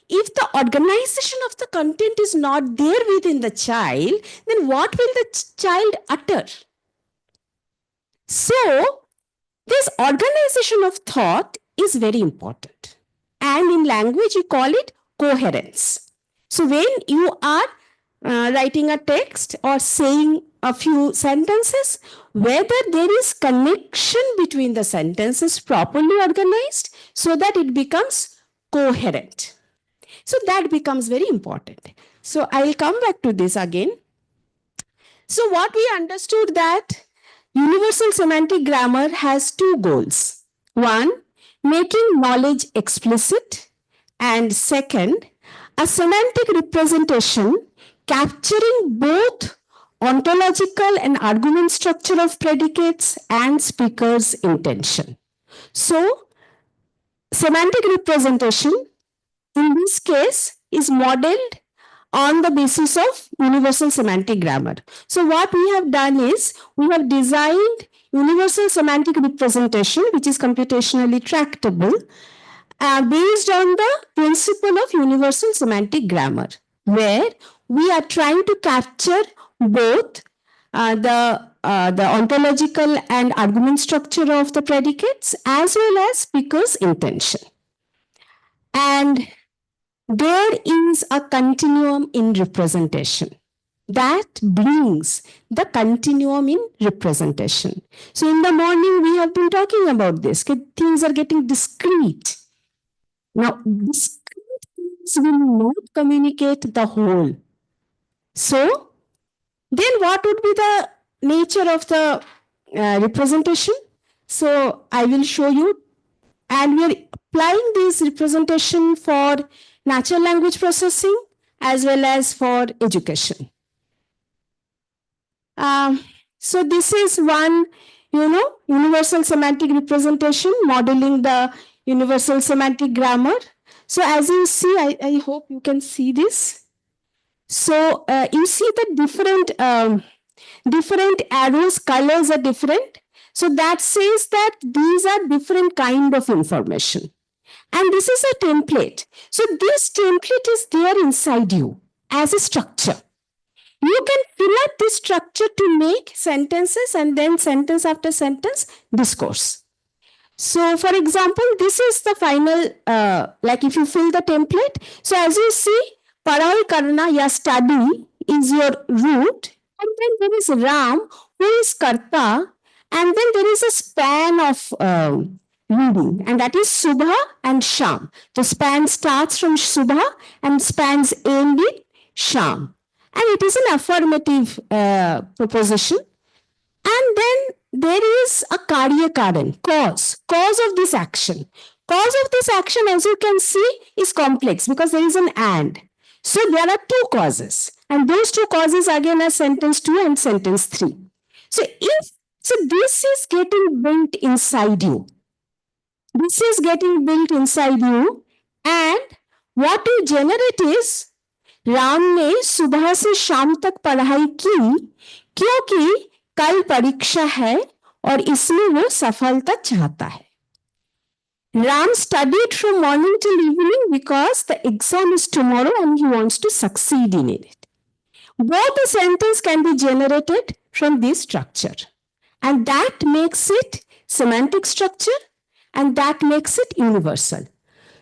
if the organization of the content is not there within the child, then what will the child utter? So, this organization of thought is very important. And in language, you call it coherence. So, when you are writing a text or saying a few sentences, whether there is connection between the sentences properly organized so that it becomes coherent. So that becomes very important. So I will come back to this again. So what we understood that universal semantic grammar has 2 goals. One, making knowledge explicit. And second, a semantic representation capturing both ontological and argument structure of predicates and speaker's intention. So, semantic representation in this case is modeled on the basis of universal semantic grammar. So, what we have done is we have designed universal semantic representation, which is computationally tractable, based on the principle of universal semantic grammar, where we are trying to capture both the ontological and argument structure of the predicates as well as speaker's intention. And there is a continuum in representation that brings the continuum in representation. So in the morning, we have been talking about this. Things are getting discrete. Now, discrete things will not communicate the whole. So, then what would be the nature of the representation? So, I will show you. And we are applying this representation for natural language processing as well as for education. So this is one, universal semantic representation modeling the universal semantic grammar. So as you see, I hope you can see this. So you see the different arrows, colors are different. So that says that these are different kind of information. And this is a template. So this template is there inside you as a structure. You can fill up this structure to make sentences and then sentence after sentence discourse. So for example, this is the final, like if you fill the template. So as you see, Padhai Karna ya study is your root. And then there is Ram, who is Karta. And then there is a span of reading. And that is Subha and Sham. The span starts from Subha and spans end with Sham. And it is an affirmative proposition. And then there is a Karyakaran, cause of this action. Cause of this action, as you can see, is complex because there is an and. So there are two causes. And those two causes again are sentence 2 and sentence 3. So this is getting built inside you. This is getting built inside you. And what you generate is, Ram ने सुबह से शाम तक पढ़ाई की क्योंकि कल परीक्षा है और इसमें वो सफलता चाहता है. Ram studied from morning till evening because the exam is tomorrow and he wants to succeed in it. Both the sentence can be generated from this structure. And that makes it semantic structure and that makes it universal.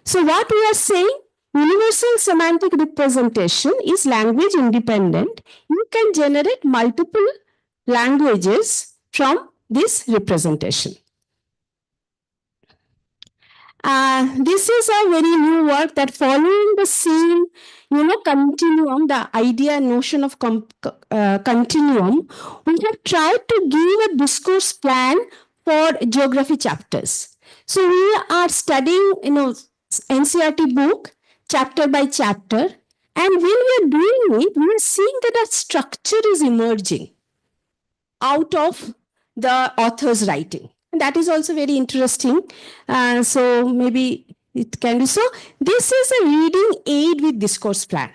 So what we are saying, universal semantic representation is language independent. You can generate multiple languages from this representation. This is a very new work that following the same, continuum, the idea and notion of continuum, we have tried to give a discourse plan for geography chapters. So we are studying, NCERT book, chapter by chapter. And when we are doing it, we are seeing that a structure is emerging out of the author's writing. And that is also very interesting. So maybe it can be so. This is a reading aid with discourse plan.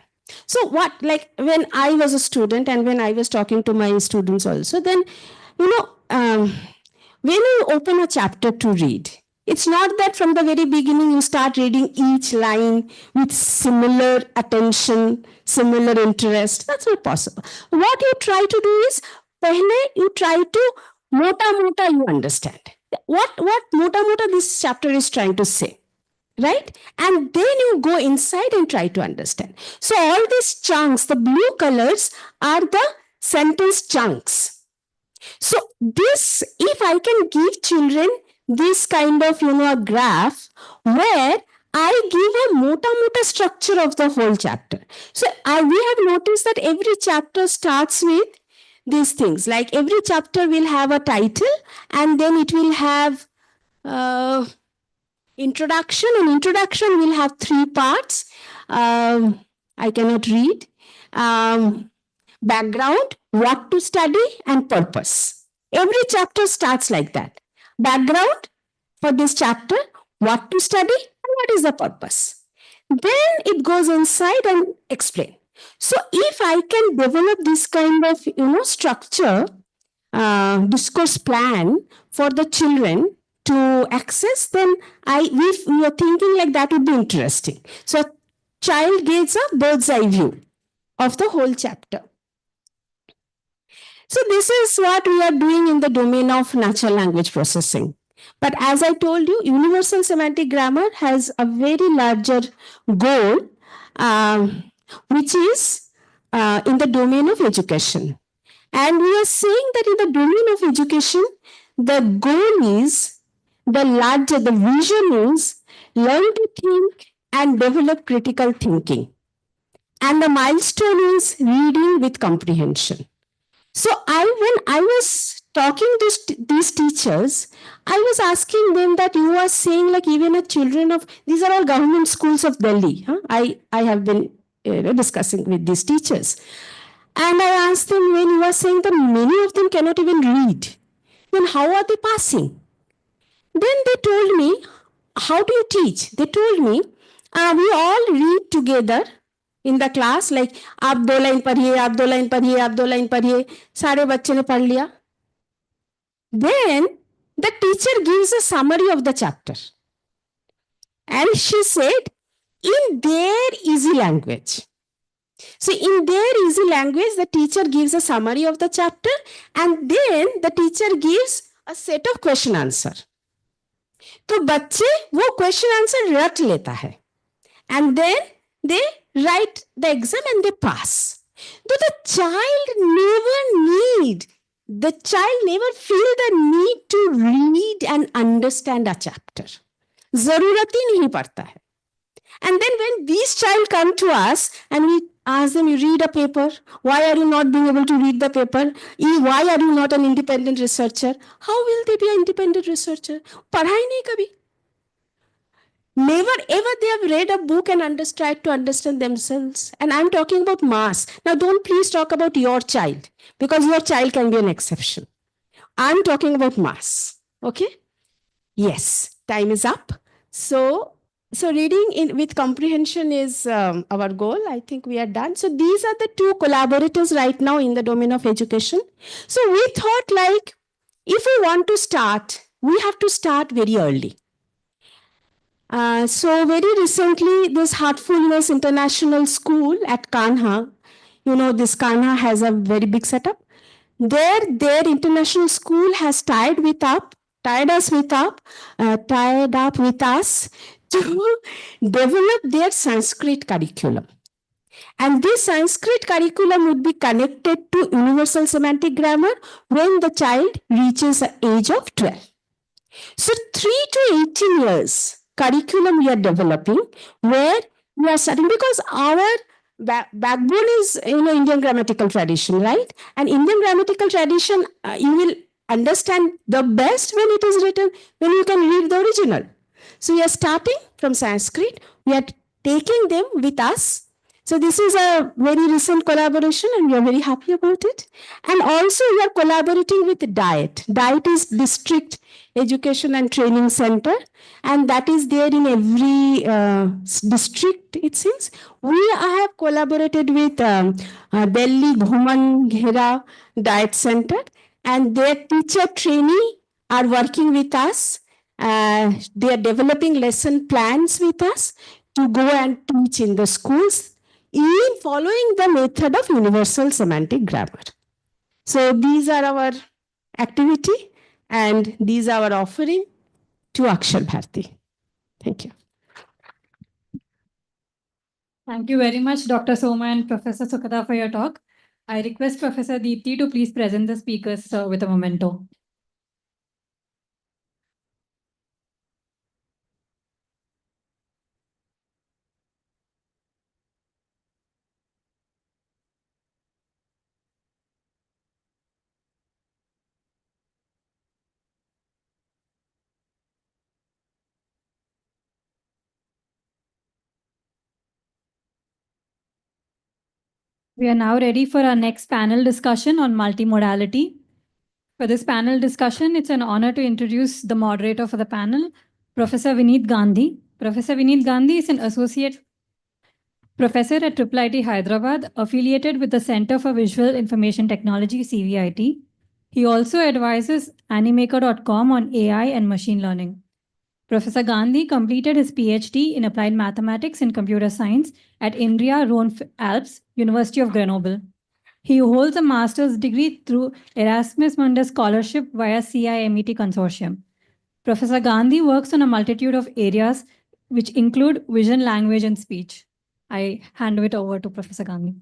So when I was a student and when I was talking to my students also, then, when you open a chapter to read, it's not that from the very beginning you start reading each line with similar attention, similar interest. That's not possible. What you try to do is, pehle you try to mota you understand. What mota this chapter is trying to say, right? And then you go inside and try to understand. So all these chunks, the blue colors are the sentence chunks. So this, if I can give children this kind of, a graph where I give a mota structure of the whole chapter. So we have noticed that every chapter starts with these things. Like every chapter will have a title and then it will have introduction. And introduction will have 3 parts. I cannot read. Background, what to study, and purpose. Every chapter starts like that. Background for this chapter, what to study, and what is the purpose. Then it goes inside and explain. So if I can develop this kind of, structure, discourse plan for the children to access, then if we are thinking like that would be interesting. So a child gets a bird's eye view. of the whole chapter. So this is what we are doing in the domain of natural language processing. But as I told you, universal semantic grammar has a very larger goal, which is in the domain of education. And we are saying that in the domain of education, the goal is, the vision is learn to think and develop critical thinking. And the milestone is reading with comprehension. So when I was talking to these teachers, I was asking them that you are saying like even a children of, these are all government schools of Delhi. Huh? I have been discussing with these teachers. And I asked them, when you are saying that many of them cannot even read, then how are they passing? Then they told me, how do you teach? They told me, we all read together in the class, like आप 2 line पढ़िए, आप 2 line पढ़िए, आप 2 line पढ़िए, सारे बच्चे ने पढ़ लिया. Then the teacher gives a summary of the chapter. And she said, in their easy language. So in their easy language, the teacher gives a summary of the chapter, and then the teacher gives a set of question answer. तो बच्चे वो question answer रट लेता है. And then they write the exam and they pass. Though the child never feel the need to read and understand a chapter. जरूरत ही नहीं पड़ता है. And then when these child come to us and we ask them, you read a paper, why are you not being able to read the paper? Why are you not an independent researcher? How will they be an independent researcher? पढ़ा ही नहीं कभी. Never ever they have read a book and tried to understand themselves. And I'm talking about mass. Now don't please talk about your child, because your child can be an exception. I'm talking about mass. Okay? Yes, time is up. So reading with comprehension is our goal. I think we are done. So these are the 2 collaborators right now in the domain of education. So we thought like, if we want to start, we have to start very early. So very recently, this Heartfulness International School at Kanha, this Kanha has a very big setup. Their international school has tied us with us to develop their Sanskrit curriculum. And this Sanskrit curriculum would be connected to universal semantic grammar when the child reaches the age of 12. So 3 to 18 years curriculum we are developing, where we are studying, because our backbone is Indian grammatical tradition, right? And Indian grammatical tradition, you will understand the best when it is written, when you can read the original. So we are starting from Sanskrit, we are taking them with us. So this is a very recent collaboration and we are very happy about it. And also we are collaborating with DAY-1. DAY-1 is District Education and Training Center, and that is there in every district, it seems. We have collaborated with Delhi Bhuman Ghera DAY-1 Center, and their teacher trainee are working with us. They are developing lesson plans with us to go and teach in the schools, in following the method of universal semantic grammar. So these are our activity and these are our offering to Akshar Bharti. Thank you. Thank you very much, Dr. Soma and Professor Sukhada, for your talk. I request Professor Deepti to please present the speakers with a memento. We are now ready for our next panel discussion on multimodality. For this panel discussion, it's an honor to introduce the moderator for the panel, Professor Vineet Gandhi. Professor Vineet Gandhi is an associate professor at IIIT Hyderabad, affiliated with the Center for Visual Information Technology, CVIT. He also advises Animaker.com on AI and machine learning. Professor Gandhi completed his PhD in Applied Mathematics and Computer Science at Indria Rhone-Alpes, University of Grenoble. He holds a master's degree through Erasmus Mundus Scholarship via CIMET Consortium. Professor Gandhi works on a multitude of areas which include vision, language, and speech. I hand it over to Professor Gandhi.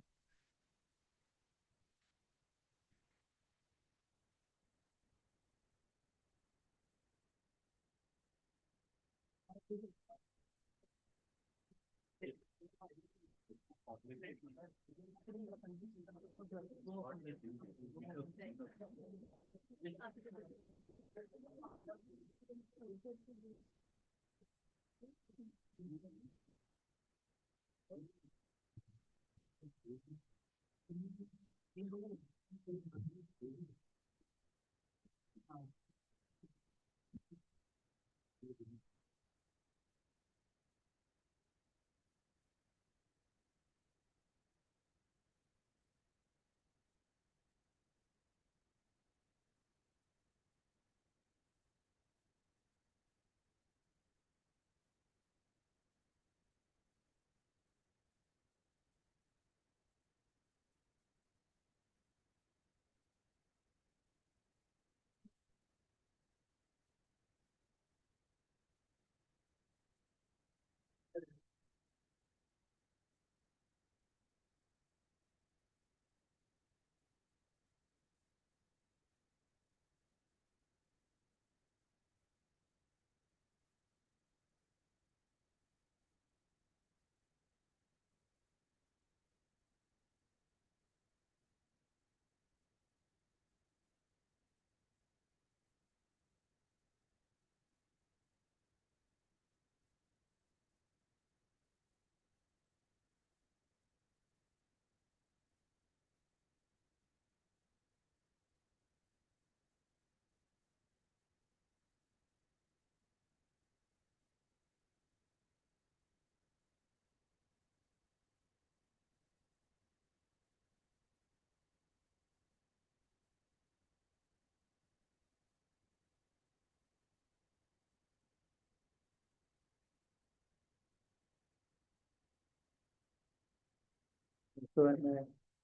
So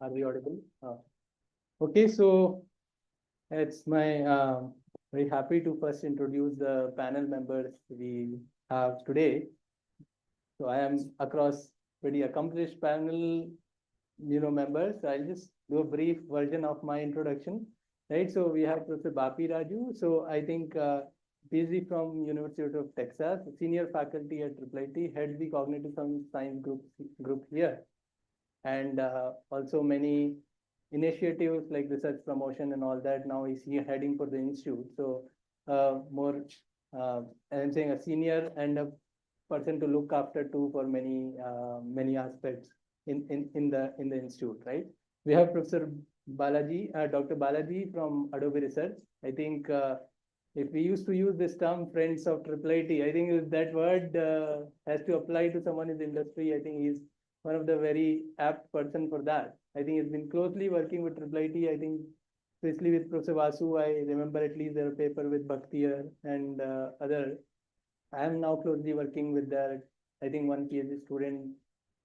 are we audible? Okay, so it's my very happy to first introduce the panel members we have today. So I am across pretty accomplished panel, members. I'll just do a brief version of my introduction, right? So we have Professor Bapi Raju. So I think PhD from University of Texas, senior faculty at IIIT, heads the cognitive science group here, and also many initiatives like research promotion and all that. Now he's here heading for the institute. So I'm saying a senior and a person to look after too for many aspects in the institute, right? We have Professor Balaji, Dr. Balaji from Adobe Research. I think if we used to use this term, friends of IIIT, I think if that word has to apply to someone in the industry, I think he's one of the very apt person for that. I think he's been closely working with IIIT. I think especially with Professor Vasu, I remember at least their paper with Bhaktiyar and other. I am now closely working with their, I think one PhD student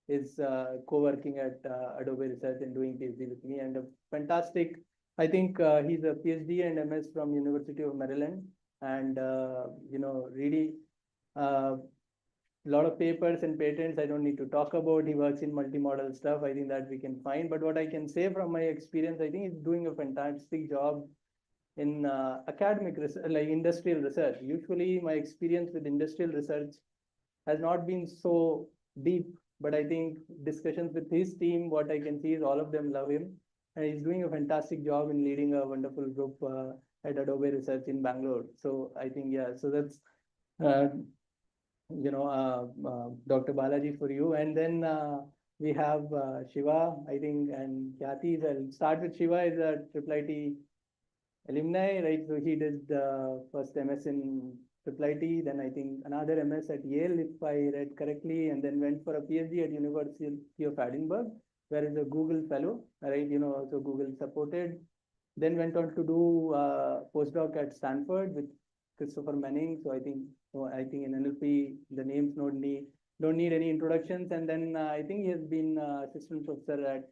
is co-working at Adobe Research and doing PhD with me, and a fantastic, I think he's a PhD and MS from University of Maryland, and really a lot of papers and patents I don't need to talk about. He works in multimodal stuff. I think that we can find. But what I can say from my experience, I think he's doing a fantastic job in academic research, like industrial research. Usually my experience with industrial research has not been so deep, but I think discussions with his team, what I can see is all of them love him. And he's doing a fantastic job in leading a wonderful group at Adobe Research in Bangalore. So I think, yeah, so that's, Dr. Balaji for you. And then we have Shiva, I think, and Khyati. I'll start with Shiva, is a IIIT alumni, right? So he did first MS in IIIT, then I think another MS at Yale, if I read correctly, and then went for a PhD at University of Edinburgh, where he's a Google fellow, right? So Google supported. Then went on to do postdoc at Stanford with Christopher Manning. So I think in NLP the names don't need any introductions. And then I think he has been assistant professor at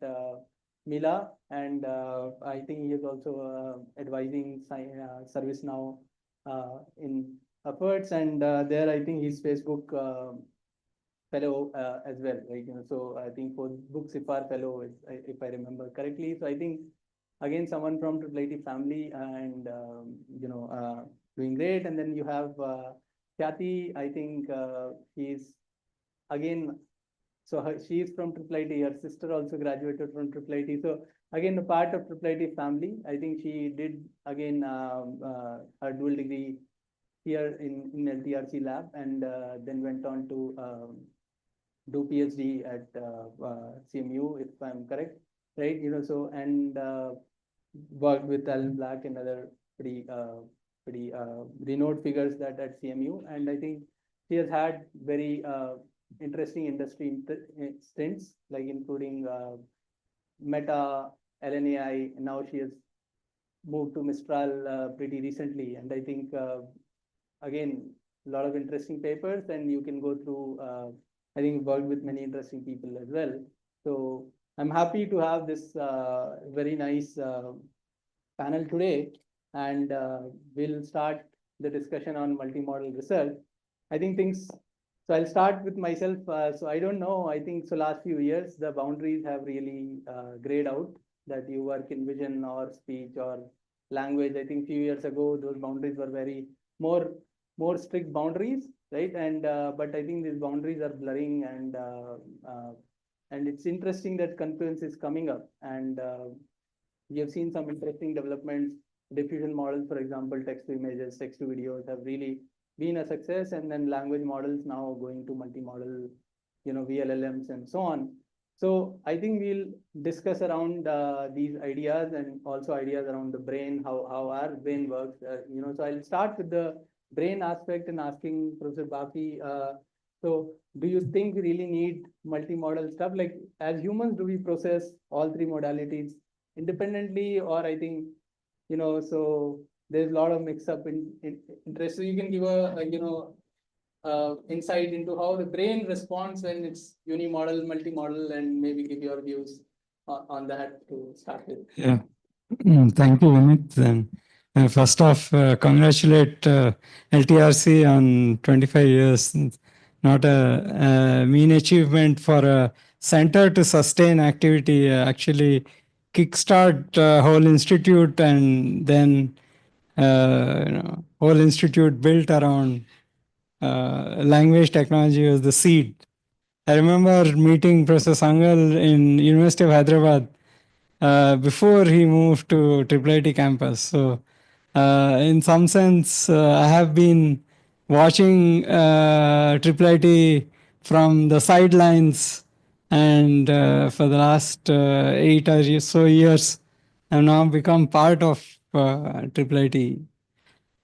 Mila, and I think he is also advising ServiceNow in efforts. And there I think he's Facebook fellow as well, right? So I think for book Sifar fellow, if I remember correctly. So I think again someone from IIIT family, and doing great. And then you have Khyati. I think he's again. So she is from IIIT. Her sister also graduated from IIIT. So again, a part of IIIT family. I think she did again her dual degree here in LTRC lab, and then went on to do PhD at CMU, if I'm correct, right? So and worked with Alan Black and other pretty renowned figures that at CMU, and I think she has had very interesting industry stints, like including Meta, LNAI. Now she has moved to Mistral pretty recently, and I think again a lot of interesting papers, and you can go through. I think worked with many interesting people as well. So I'm happy to have this very nice panel today, and we'll start the discussion on multimodal research. I think things. So I'll start with myself. So I don't know. I think so. Last few years, the boundaries have really grayed out. That you work in vision or speech or language. I think few years ago, those boundaries were very more strict boundaries, right? And but I think these boundaries are blurring, and it's interesting that Confluence is coming up, and we have seen some interesting developments. Diffusion models, for example, text to images, text to videos, have really been a success, and then language models now going to multimodal, VLLMs and so on. So I think we'll discuss around these ideas, and also ideas around the brain, how our brain works. So I'll start with the brain aspect and asking Professor Bafi. So do you think we really need multimodal stuff? Like as humans, do we process all three modalities independently, or I think, so there's a lot of mix-up in interest. So you can give a insight into how the brain responds when it's unimodal, multimodal, and maybe give your views on that to start with. Yeah, thank you, Amit. And first off, congratulate LTRC on 25 years. Not a mean achievement for a center to sustain activity. Actually, kickstart whole institute, and then whole institute built around language technology was the seed. I remember meeting Professor Sangal in University of Hyderabad before he moved to IIIT campus. So in some sense, I have been watching IIIT from the sidelines, and for the last 8 or so years, I've now become part of IIIT.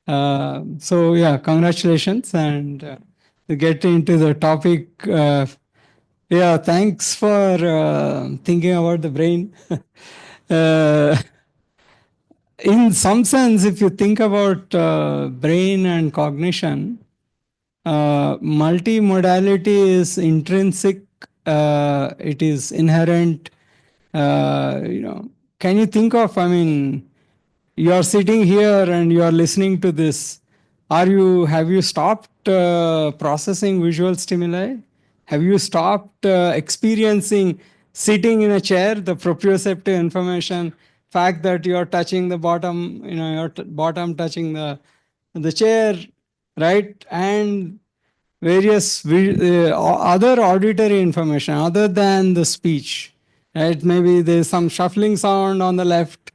So yeah, congratulations, and to get into the topic, yeah, thanks for thinking about the brain. In some sense, if you think about brain and cognition, multimodality is intrinsic, it is inherent. Can you think of, you are sitting here and you are listening to this. Have you stopped processing visual stimuli? Have you stopped experiencing sitting in a chair, the proprioceptive information, fact that you're touching the bottom, your bottom touching the chair, right? And various other auditory information other than the speech, right? Maybe there's some shuffling sound on the left,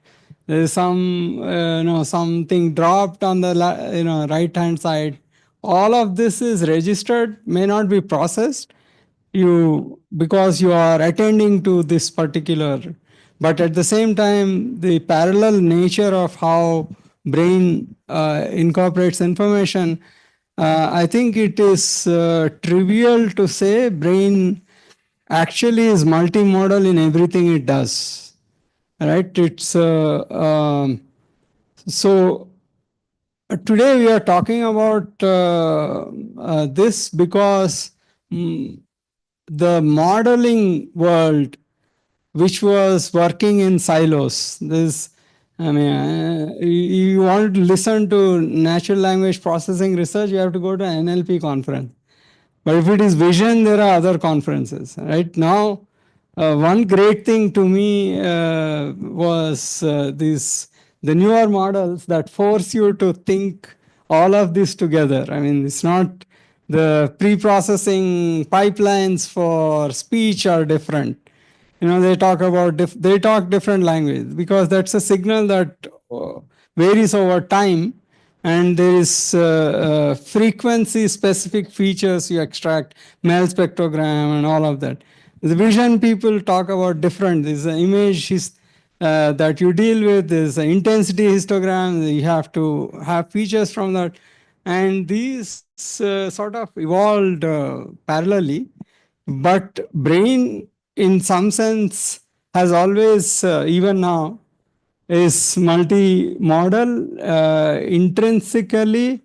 there's some, something dropped on the right hand side. All of this is registered, may not be processed, because you are attending to this particular, but at the same time, the parallel nature of how brain incorporates information, I think it is trivial to say brain actually is multimodal in everything it does, right? It's so today we are talking about this because the modeling world, which was working in silos, I mean, you want to listen to natural language processing research, you have to go to an NLP conference. But if it is vision, there are other conferences. Right now, one great thing to me was the newer models that force you to think all of this together. I mean, it's not the pre-processing pipelines for speech are different. You know, they talk about they talk different language because that's a signal that varies over time, and there is frequency specific features you extract, Mel spectrogram and all of that. The vision people talk about different. There's an image that you deal with, there's an intensity histogram, you have to have features from that. And these sort of evolved parallelly, but brain in some sense has always, even now, is multi-modal, intrinsically,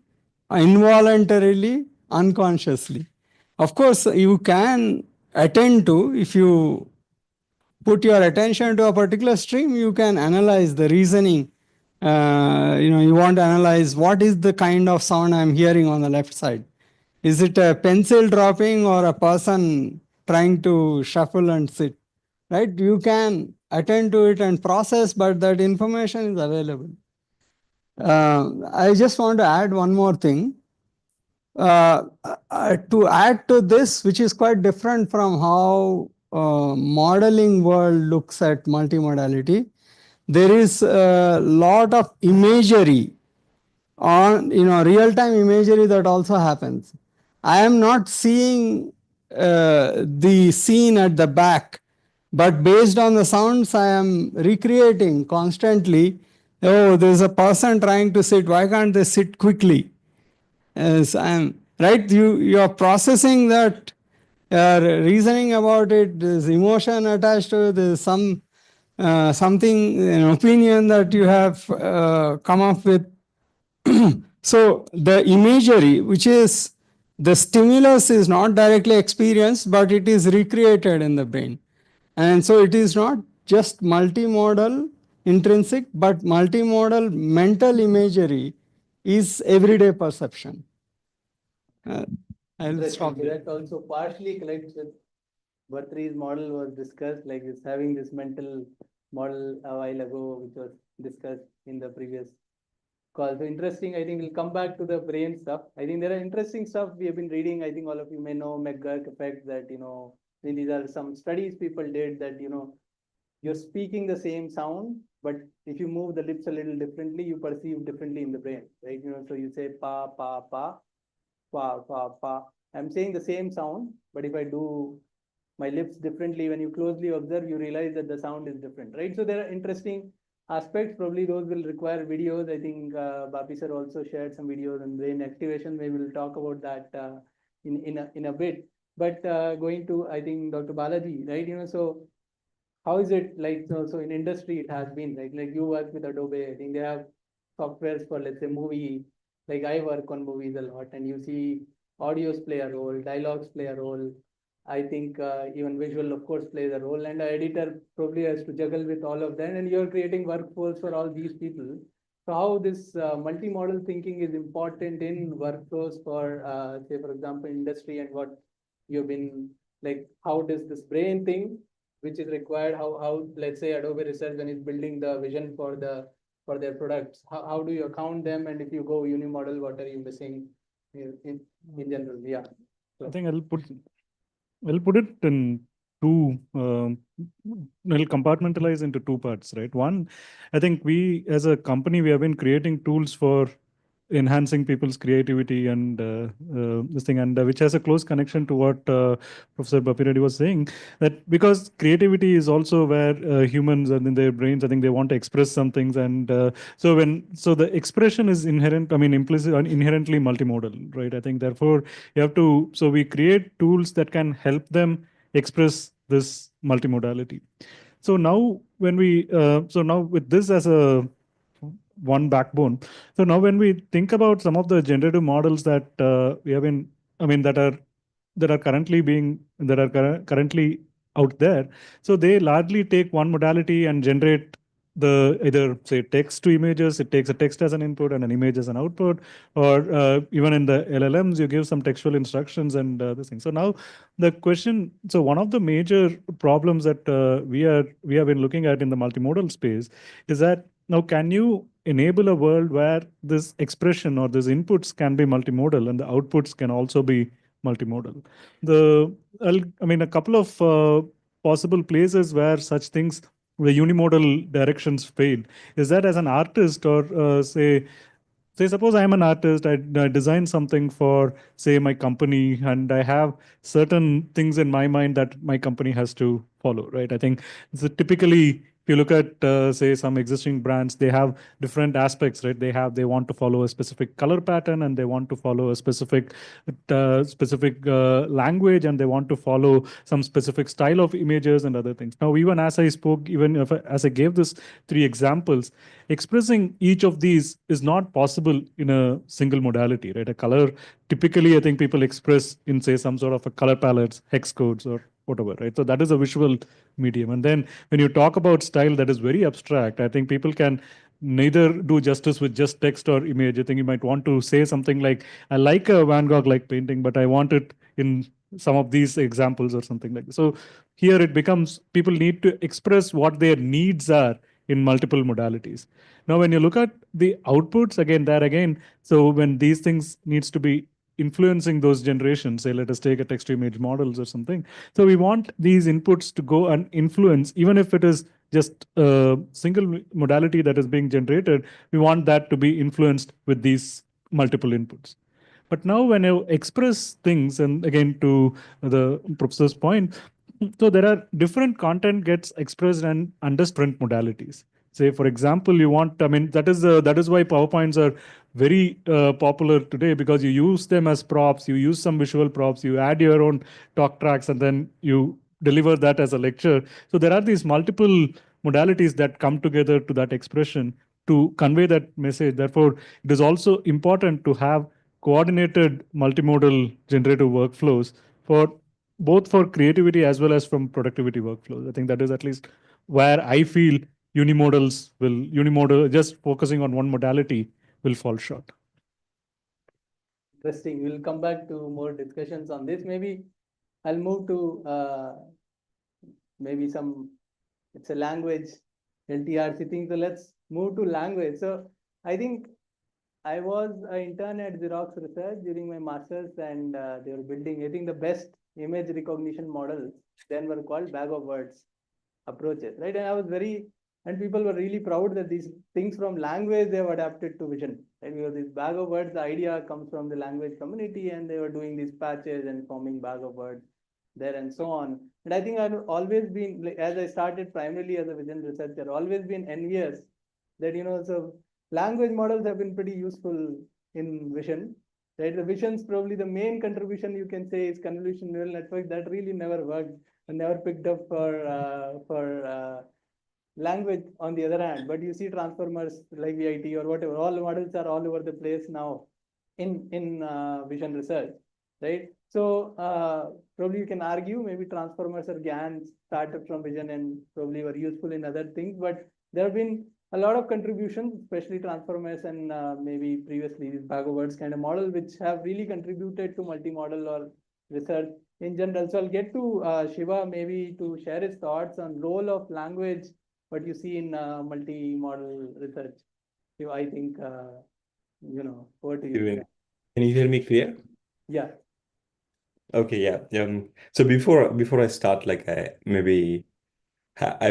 involuntarily, unconsciously. Of course, you can attend to, if you put your attention to a particular stream, you can analyze the reasoning. You want to analyze what is the kind of sound I'm hearing on the left side. Is it a pencil dropping or a person trying to shuffle and sit? Right? You can attend to it and process, but that information is available. I just want to add one more thing. To add to this, which is quite different from how modeling world looks at multimodality, there is a lot of imagery on, real-time imagery that also happens. I am not seeing the scene at the back, but based on the sounds I am recreating constantly. Oh, there's a person trying to sit. Why can't they sit quickly? Right? You are processing that, reasoning about it. There's emotion attached to it. There's something, an opinion that you have come up with. So the imagery, which is the stimulus, is not directly experienced, but it is recreated in the brain. And so it is not just multimodal intrinsic, but multimodal mental imagery is everyday perception. I'll stop there. That also partially connects with Bartry's model was discussed, like it's having this mental model a while ago, which was discussed in the previous call. So interesting. I think we'll come back to the brain stuff. I think there are interesting stuff we have been reading. I think all of you may know McGurk effect, that, I mean, these are some studies people did that, you're speaking the same sound, but if you move the lips a little differently, you perceive differently in the brain, right? So you say pa, pa, pa, pa, pa, pa. I'm saying the same sound, but if I do my lips differently, when you closely observe, you realize that the sound is different, right? So there are interesting aspects. Probably those will require videos. I think Bapi sir also shared some videos on brain activation. Maybe we'll talk about that in a bit. But going to, I think, Dr. Balaji, right? So how is it like? So in industry, it has been like you work with Adobe. I think they have softwares for, let's say, movie. Like I work on movies a lot, and you see audios play a role, dialogues play a role. I think even visual, of course, plays a role, and an editor probably has to juggle with all of that. And you're creating workflows for all these people. So how this multimodal thinking is important in workflows for, say, for example, industry, and what you've been like, how does this brain thing, which is required, how let's say Adobe Research, when it's building the vision for their products, how do you account them? And if you go unimodal, what are you missing in general? Yeah. So, I think I'll put it in two, I'll compartmentalize into two parts, right? One, I think we as a company, we have been creating tools for enhancing people's creativity and this thing, and which has a close connection to what Professor Bapiredi was saying, that because creativity is also where humans and in their brains, I think they want to express some things, and so the expression is inherent, I mean implicit and inherently multimodal, right? I think therefore you have to, so we create tools that can help them express this multimodality. So now when we, so now with this as a one backbone. So now when we think about some of the generative models that we have been, that are currently out there, so they largely take one modality and generate the either say text to images. It takes a text as an input and an image as an output, or even in the LLMs you give some textual instructions and this thing. So now the question, so one of the major problems that we have been looking at in the multimodal space is that now can you enable a world where this expression or these inputs can be multimodal and the outputs can also be multimodal? A couple of possible places where such things, the unimodal directions fail, is that as an artist or say suppose I am an artist, I design something for say my company and I have certain things in my mind that my company has to follow, right? I think so typically if you look at say some existing brands, they have different aspects, right? They want to follow a specific color pattern and they want to follow a specific language and they want to follow some specific style of images and other things. Now, even as I spoke, as I gave this 3 examples, expressing each of these is not possible in a single modality, right? A color, typically, I think people express in say some sort of a color palettes, hex codes or whatever, right? So that is a visual medium. And then when you talk about style that is very abstract, I think people can neither do justice with just text or image. I think you might want to say something like, I like a Van Gogh-like painting, but I want it in some of these examples or something like that. So here it becomes, people need to express what their needs are in multiple modalities. Now, when you look at the outputs, again, so when these things needs to be influencing those generations, say let us take a text to image models or something. So we want these inputs to go and influence, even if it is just a single modality that is being generated, we want that to be influenced with these multiple inputs. But now when you express things, and again to the professor's point, so there are different content gets expressed and under sprint modalities. Say, for example, you want, that is why PowerPoints are very popular today, because you use them as props, you use some visual props, you add your own talk tracks, and then you deliver that as a lecture. So there are these multiple modalities that come together to that expression to convey that message. Therefore, it is also important to have coordinated multimodal generative workflows for both for creativity as well as from productivity workflows. I think that is at least where I feel unimodal, just focusing on one modality will fall short. Interesting. We'll come back to more discussions on this. Maybe I'll move to maybe it's a language LTRC thing. So let's move to language. So I think I was an intern at Xerox Research during my master's, and they were building, I think, the best image recognition models then were called bag of words approaches, right? And people were really proud that these things from language they have adapted to vision, right? Because this bag of words, the idea comes from the language community, and they were doing these patches and forming bag of words there and so on. And I think I've always been, like, as I started primarily as a vision researcher, always been envious that, so language models have been pretty useful in vision, right? The vision's probably the main contribution you can say is convolution neural network. That really never worked and never picked up for language on the other hand. But you see transformers like VIT or whatever, all models are all over the place now in vision research, right? So probably you can argue maybe transformers or GAN started from vision and probably were useful in other things, but there have been a lot of contributions, especially transformers and maybe previously these bag of words kind of model, which have really contributed to multimodal or research in general. So I'll get to Shiva maybe to share his thoughts on role of language, what you see in multimodal research. Shiva, I think, over to you. Can you hear me clear? Yeah. Okay, yeah. So before I start, like I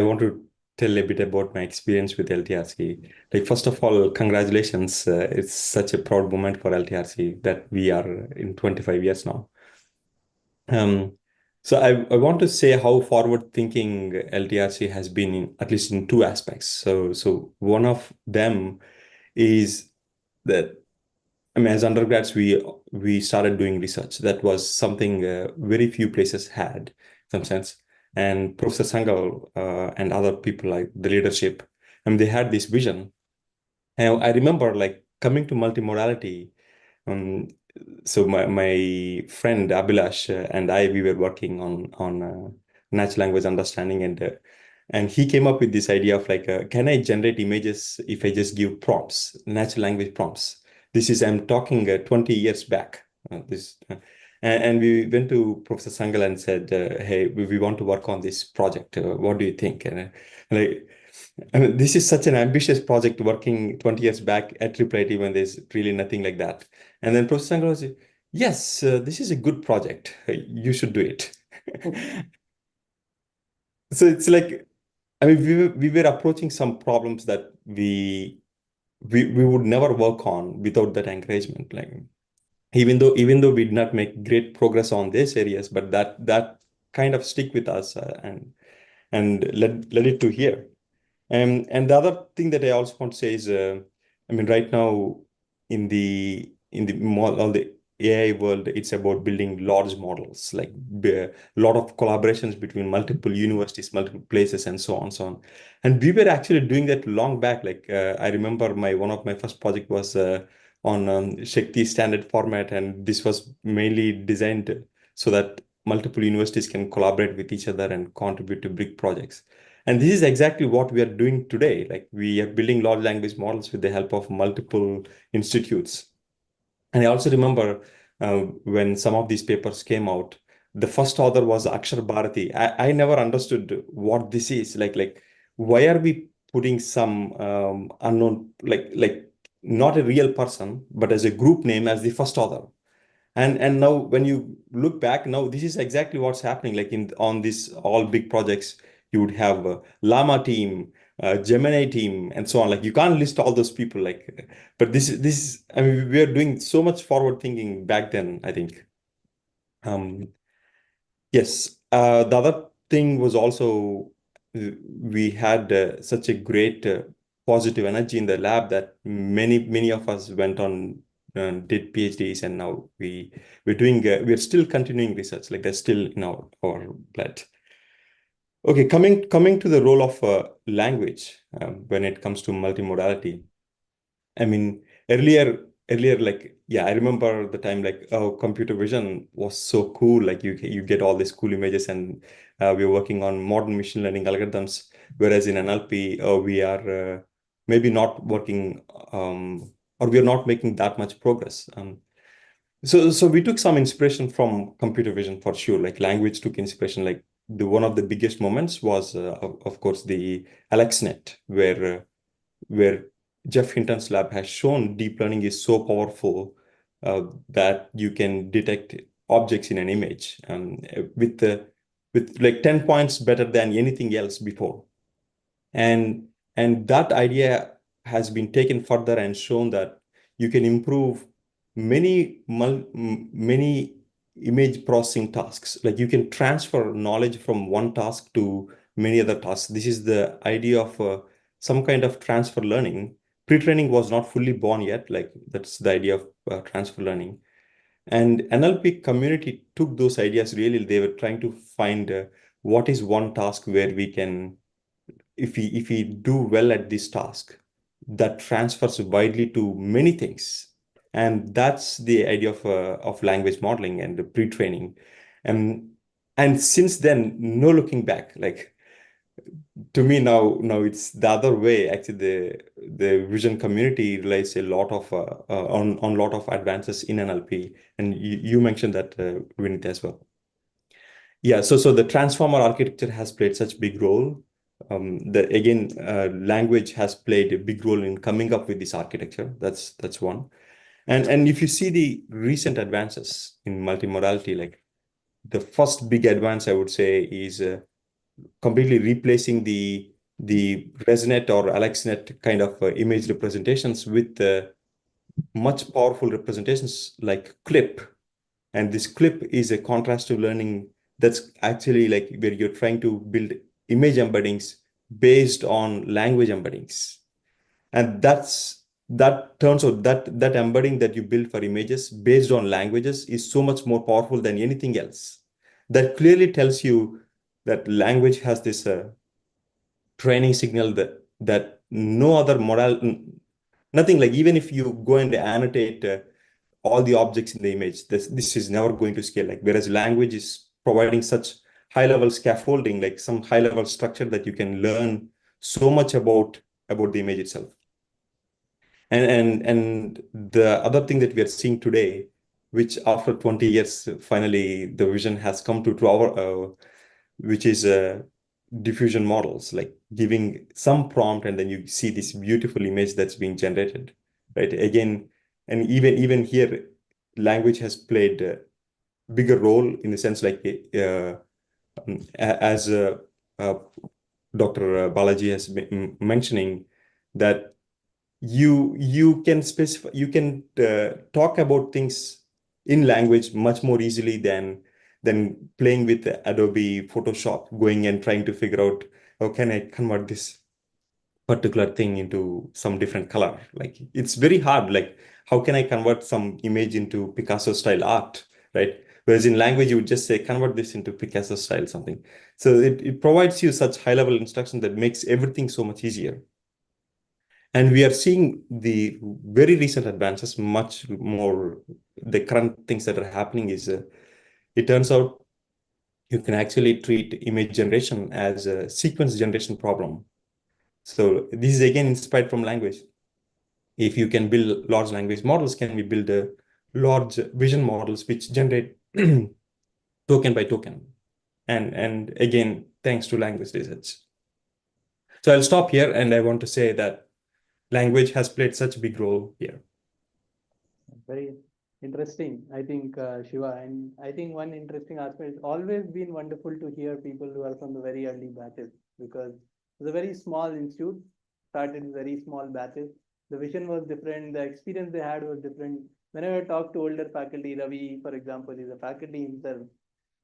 want to tell a bit about my experience with LTRC. Like, first of all, congratulations. It's such a proud moment for LTRC that we are in 25 years now. So I want to say how forward-thinking LTRC has been in at least in 2 aspects. So one of them is that, as undergrads, we started doing research. That was something very few places had, in some sense. And Professor Sangal and other people like the leadership, they had this vision. And I remember like coming to multimodality. So my friend Abhilash and I, we were working on natural language understanding, and he came up with this idea of like, can I generate images if I just give prompts, natural language prompts? I'm talking 20 years back. And we went to Professor Sangal and said, hey, we want to work on this project. What do you think? And like, I mean, this is such an ambitious project working 20 years back at IIIT when there's really nothing like that. And then Professor Sangal was, yes, this is a good project. You should do it. So it's like, I mean, we were approaching some problems that we would never work on without that encouragement. Like even though we did not make great progress on these areas, but that kind of stick with us and led it to here. And the other thing that I also want to say is, I mean, right now all the AI world, it's about building large models, like a lot of collaborations between multiple universities, multiple places, and so on, so on. And we were actually doing that long back. Like I remember one of my first project was on Shakti standard format, and this was mainly designed so that multiple universities can collaborate with each other and contribute to big projects. And this is exactly what we are doing today. Like we are building large language models with the help of multiple institutes. And I also remember when some of these papers came out, the first author was Akshar Bharati. I never understood what this is. Like why are we putting some unknown, like not a real person, but as a group name as the first author? And now when you look back, now this is exactly what's happening. Like on these all big projects, you would have a Llama team, Gemini team, and so on. Like you can't list all those people. Like, but this is. I mean, we are doing so much forward thinking back then, I think. Yes. The other thing was also we had such a great positive energy in the lab that many of us went on did PhDs, and now we're still continuing research. Like that's still in our blood. Okay, coming to the role of language when it comes to multimodality. I mean, earlier, like, yeah, I remember the time like, oh, computer vision was so cool. Like you get all these cool images, and we're working on modern machine learning algorithms. Whereas in NLP, we are maybe not working, or we are not making that much progress. So we took some inspiration from computer vision for sure. Like language took inspiration. Like one of the biggest moments was, of course, the AlexNet, where Jeff Hinton's lab has shown deep learning is so powerful that you can detect objects in an image with like 10 points better than anything else before. And that idea has been taken further and shown that you can improve many image processing tasks. Like you can transfer knowledge from one task to many other tasks. This is the idea of some kind of transfer learning. Pre-training was not fully born yet. Like that's the idea of transfer learning. And NLP community took those ideas really. They were trying to find what is one task where we can, if we do well at this task, that transfers widely to many things. And that's the idea of language modeling and the pre-training. And since then, no looking back. Like to me now it's the other way. Actually, the vision community relies a lot of on lot of advances in NLP, and you mentioned that Vinit as well. Yeah, so the transformer architecture has played such big role. Language has played a big role in coming up with this architecture. That's one. And if you see the recent advances in multimodality, like the first big advance I would say is completely replacing the ResNet or AlexNet kind of image representations with much powerful representations like CLIP. And this CLIP is a contrastive learning that's actually like where you're trying to build image embeddings based on language embeddings. And that turns out that embedding that you build for images based on languages is so much more powerful than anything else. That clearly tells you that language has this training signal that no other model, nothing like, even if you go and annotate all the objects in the image, this is never going to scale. Like, whereas language is providing such high level scaffolding, like some high level structure that you can learn so much about the image itself. And the other thing that we are seeing today, which after 20 years, finally the vision has come to our, which is diffusion models, like giving some prompt and then you see this beautiful image that's being generated, right? Again, and even here, language has played a bigger role in the sense, like as Dr. Balaji has been mentioning, that you can specify, you can talk about things in language much more easily than playing with Adobe Photoshop, going and trying to figure out how can I convert this particular thing into some different color. Like, it's very hard. Like, how can I convert some image into Picasso style art, right? Whereas in language, you would just say, convert this into Picasso style something. So it provides you such high level instruction that makes everything so much easier. And we are seeing the very recent advances much more. The current things that are happening is, it turns out you can actually treat image generation as a sequence generation problem. So this is again inspired from language. If you can build large language models, can we build a large vision models which generate token by token? And again, thanks to language research. So I'll stop here, and I want to say that language has played such a big role here. Very interesting, I think, Shiva. And I think one interesting aspect, it's always been wonderful to hear people who are from the very early batches, because it's a very small institute, started in very small batches. The vision was different, the experience they had was different. Whenever I talk to older faculty, Ravi, for example, is a faculty himself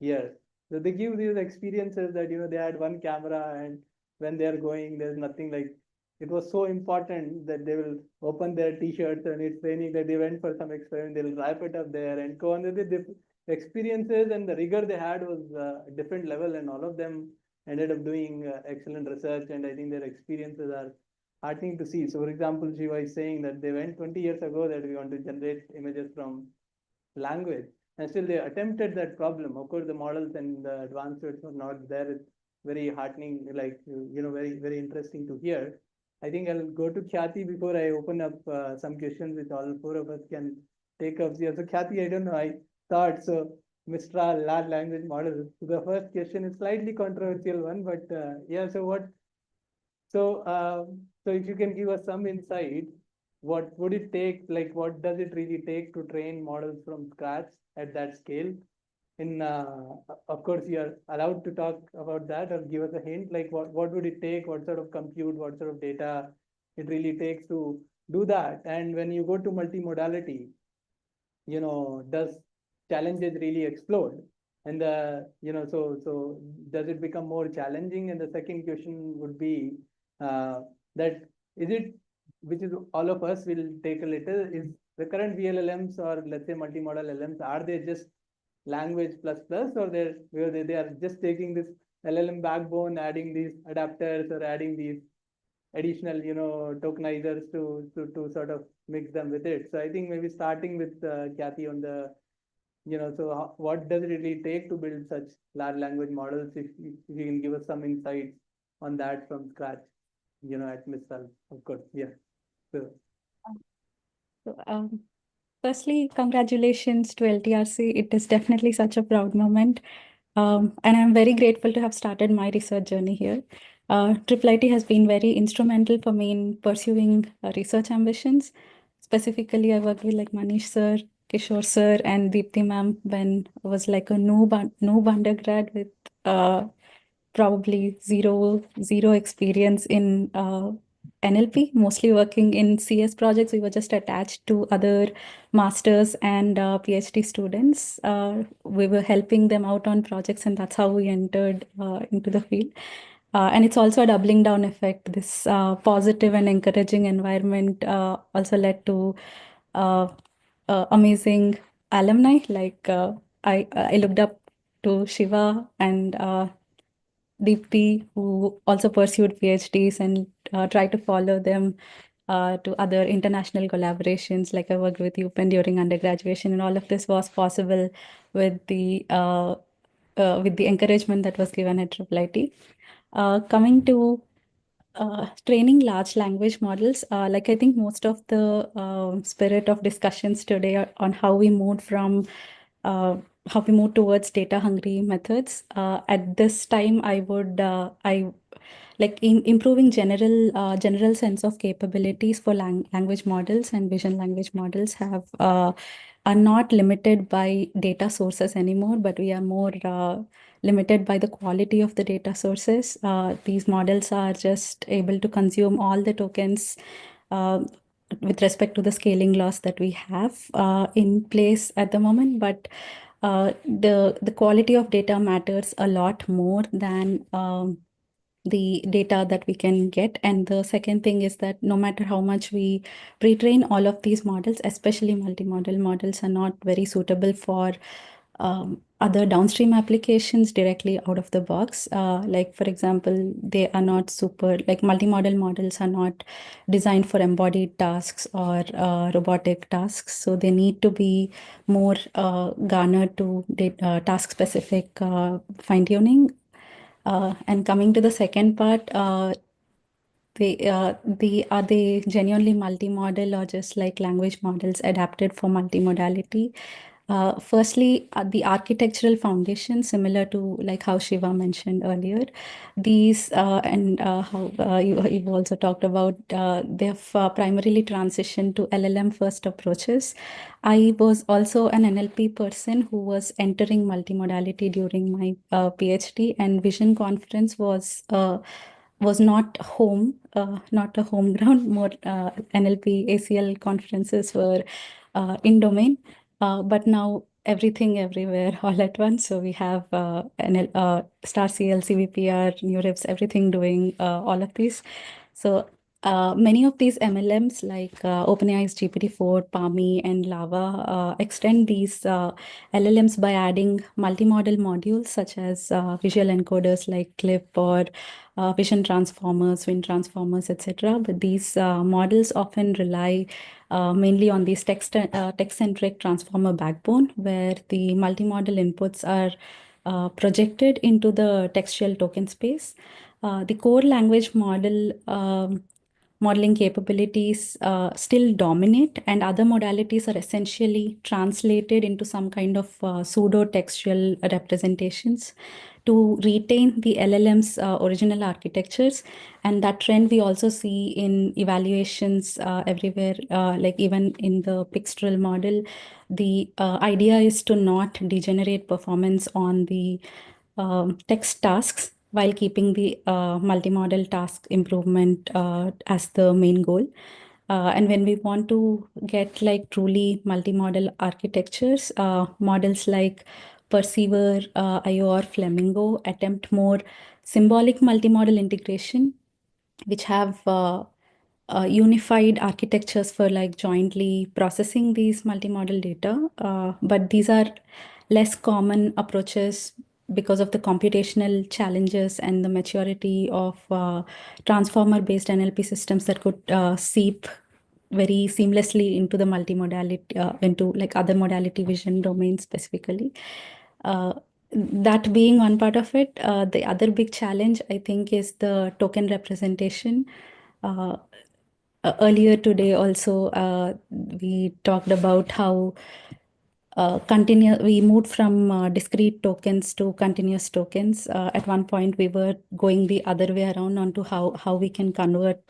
here. So they give these experiences that, they had one camera, and when they're going, there's nothing like, it was so important that they will open their t-shirts and it's raining, that they went for some experiment, they'll wrap it up there and go on with the experiences, and the rigor they had was a different level, and all of them ended up doing excellent research, and I think their experiences are heartening to see. So for example, Shiva is saying that they went 20 years ago that we want to generate images from language, and still they attempted that problem. Of course, the models and the advancements were not there. It's very heartening, like, very, very interesting to hear. I think I'll go to Khyati before I open up some questions which all four of us can take up here. So Khyati, I don't know, I thought, so Mistral, large language model. So the first question is slightly controversial one, but yeah, so what, so if you can give us some insight, what would it take, like what does it really take to train models from scratch at that scale? In of course, you are allowed to talk about that or give us a hint, like what would it take, what sort of compute, what sort of data it really takes to do that? And when you go to multimodality, does challenges really explode? And so does it become more challenging? And the second question would be that is it, which is all of us will take a little, is the current VLLMs or let's say multimodal LLMs, are they just language plus plus, or they are just taking this LLM backbone, adding these adapters or adding these additional tokenizers to sort of mix them with it? So I think maybe starting with Khyati on the so what does it really take to build such large language models? If you can give us some insights on that from scratch, at Mistral, of course. Yeah. So Firstly, congratulations to LTRC. It is definitely such a proud moment. And I'm very grateful to have started my research journey here. IIIT has been very instrumental for me in pursuing research ambitions. Specifically, I worked with like Manish sir, Kishore sir, and Deepthi ma'am when I was like a noob undergrad with probably zero experience in NLP, mostly working in CS projects. We were just attached to other masters and PhD students. We were helping them out on projects, and that's how we entered into the field. And it's also a doubling down effect. This positive and encouraging environment also led to amazing alumni. Like I looked up to Shiva and Deepthi, who also pursued PhDs, and tried to follow them to other international collaborations. Like I worked with UPenn during undergraduation, and all of this was possible with the encouragement that was given at IIIT. Coming to training large language models, like I think most of the spirit of discussions today are on how we moved from how we move towards data hungry methods. At this time, I would I like improving general sense of capabilities for language models and vision language models have are not limited by data sources anymore, but we are more limited by the quality of the data sources. These models are just able to consume all the tokens with respect to the scaling laws that we have in place at the moment, but the quality of data matters a lot more than the data that we can get. And the second thing is that no matter how much we pre-train all of these models, especially multimodal models, are not very suitable for other downstream applications directly out of the box. Like, for example, they are not like multimodal models are not designed for embodied tasks or robotic tasks. So they need to be more garnered to task-specific fine-tuning. And coming to the second part, are they genuinely multimodal or just like language models adapted for multimodality? Firstly, the architectural foundation, similar to like how Shiva mentioned earlier, these and how you've also talked about, they've primarily transitioned to LLM first approaches. I was also an NLP person who was entering multimodality during my PhD, and Vision Conference was not not a home ground. More NLP ACL conferences were in domain. But now everything everywhere all at once. So we have Star CL, CVPR, NeurIPS, everything doing all of these. So many of these MLMs like OpenAI's GPT-4, Palmy, and Lava extend these LLMs by adding multimodal modules such as visual encoders like CLIP or vision transformers, wind transformers, etc. But these models often rely mainly on these text-centric transformer backbone, where the multimodal inputs are projected into the textual token space. The core language model modeling capabilities still dominate, and other modalities are essentially translated into some kind of pseudo-textual representations to retain the LLM's original architectures. And that trend we also see in evaluations everywhere, like even in the Pixtral model. The idea is to not degenerate performance on the text tasks while keeping the multimodal task improvement as the main goal. And when we want to get like truly multimodal architectures, models like Perceiver, IO, or Flamingo attempt more symbolic multimodal integration, which have unified architectures for like jointly processing these multimodal data. But these are less common approaches because of the computational challenges and the maturity of transformer-based NLP systems that could seep very seamlessly into the multimodality, into like other modality vision domains specifically. That being one part of it, the other big challenge, I think, is the token representation. Earlier today also, we talked about how we moved from discrete tokens to continuous tokens. At one point, we were going the other way around onto how we can convert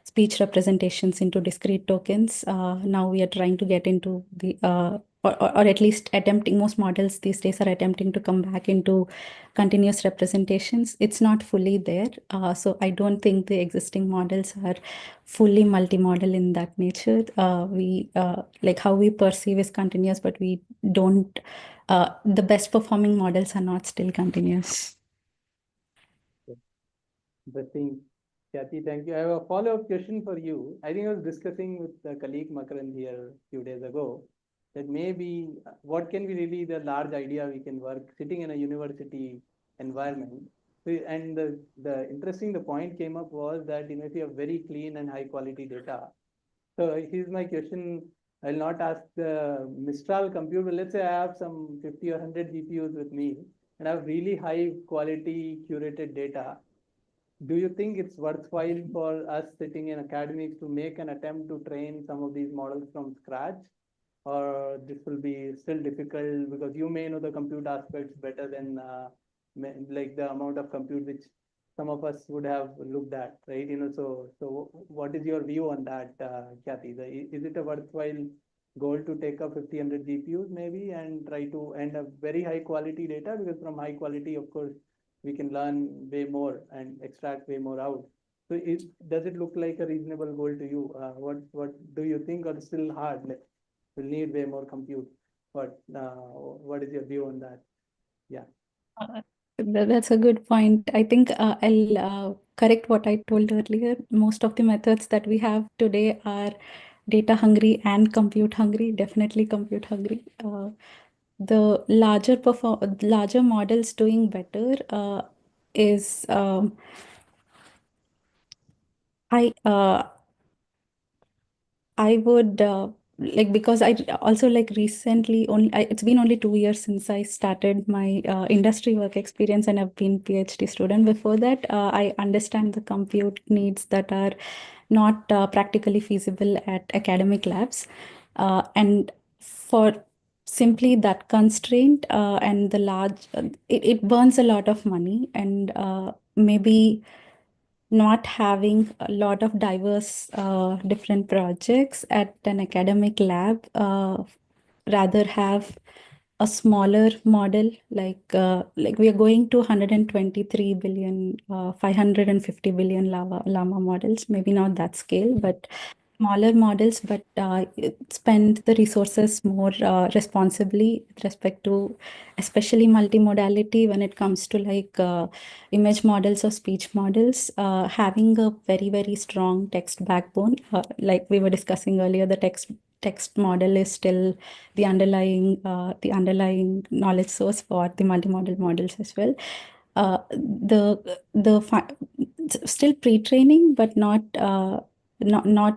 speech representations into discrete tokens. Now we are trying to get into the or at least attempting, most models these days are attempting to come back into continuous representations. It's not fully there. So I don't think the existing models are fully multimodal in that nature. We like how we perceive is continuous, but we don't, the best performing models are not still continuous. Interesting. Kathy, thank you. I have a follow-up question for you. I think I was discussing with a colleague Makaran here a few days ago that maybe what can be really the large idea we can work sitting in a university environment. And the interesting, the point came up was that, you know, if you have very clean and high quality data. So here's my question. I'll not ask the Mistral compute, but let's say I have some 50 or 100 GPUs with me and I have really high quality curated data. Do you think it's worthwhile for us sitting in academics to make an attempt to train some of these models from scratch? Or this will be still difficult because you may know the compute aspects better than like the amount of compute which some of us would have looked at, right? You know, so what is your view on that, Kathy? Is it a worthwhile goal to take up 1,500 GPUs maybe and try to end up very high quality data? Because from high quality, of course, we can learn way more and extract way more out. So does it look like a reasonable goal to you? What do you think, or still hard? Like, we'll need way more compute. But what is your view on that? Yeah. That's a good point. I think I'll correct what I told earlier. Most of the methods that we have today are data hungry and compute hungry, definitely compute hungry. The larger models doing better is I would like, because I also like recently it's been only 2 years since I started my industry work experience, and I've been PhD student. Before that, I understand the compute needs that are not practically feasible at academic labs, and for simply that constraint and the large, it burns a lot of money, and maybe not having a lot of diverse different projects at an academic lab, rather have a smaller model, like we are going to 123 billion, 550 billion llama models, maybe not that scale, but smaller models, but spend the resources more responsibly with respect to especially multimodality when it comes to like image models or speech models. Having a very, very strong text backbone, like we were discussing earlier, the text model is still the underlying knowledge source for the multimodal models as well. Still pre-training, but not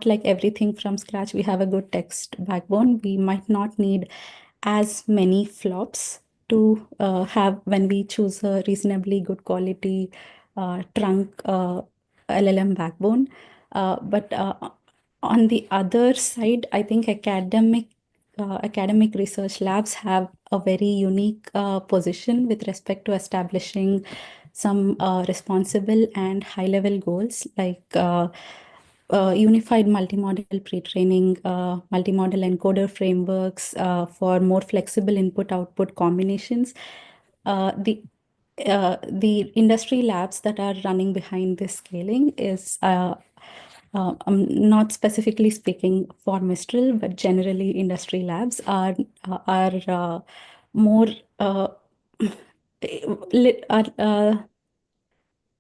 like everything from scratch. We have a good text backbone. We might not need as many flops to have when we choose a reasonably good quality trunk LLM backbone. But on the other side, I think academic research labs have a very unique position with respect to establishing some responsible and high-level goals, like unified multimodal pre-training, multimodal encoder frameworks for more flexible input-output combinations. The industry labs that are running behind this scaling is I'm not specifically speaking for Mistral, but generally industry labs are more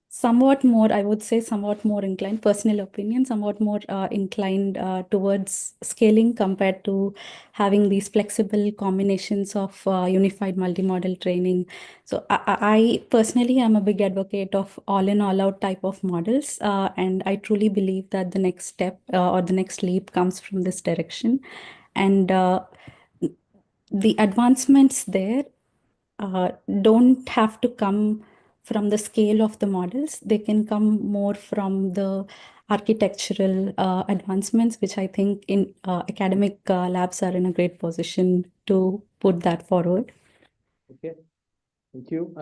somewhat more, I would say, somewhat more inclined, personal opinion, somewhat more inclined towards scaling compared to having these flexible combinations of unified multimodal training. So I personally am a big advocate of all in, all out type of models. And I truly believe that the next step or the next leap comes from this direction. And the advancements there don't have to come from the scale of the models. They can come more from the architectural advancements, which I think in academic labs are in a great position to put that forward. Okay, thank you,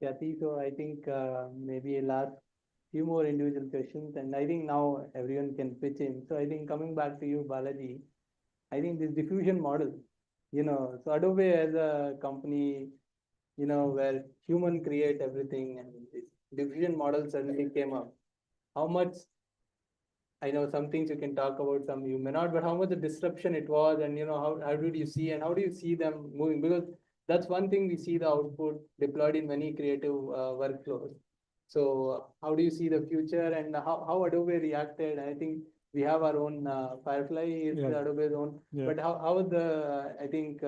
Kathy. So I think maybe a last few more individual questions, and I think now everyone can pitch in. So I think coming back to you, Balaji, I think this diffusion model, you know, so Adobe as a company, you know, where human create everything, and this diffusion model suddenly came up. How much, I know some things you can talk about, some you may not, but how much the disruption it was, and you know, how did you see, and how do you see them moving? Because that's one thing, we see the output deployed in many creative workflows. So how do you see the future, and how Adobe reacted? I think we have our own Firefly is Adobe's own, but how the I think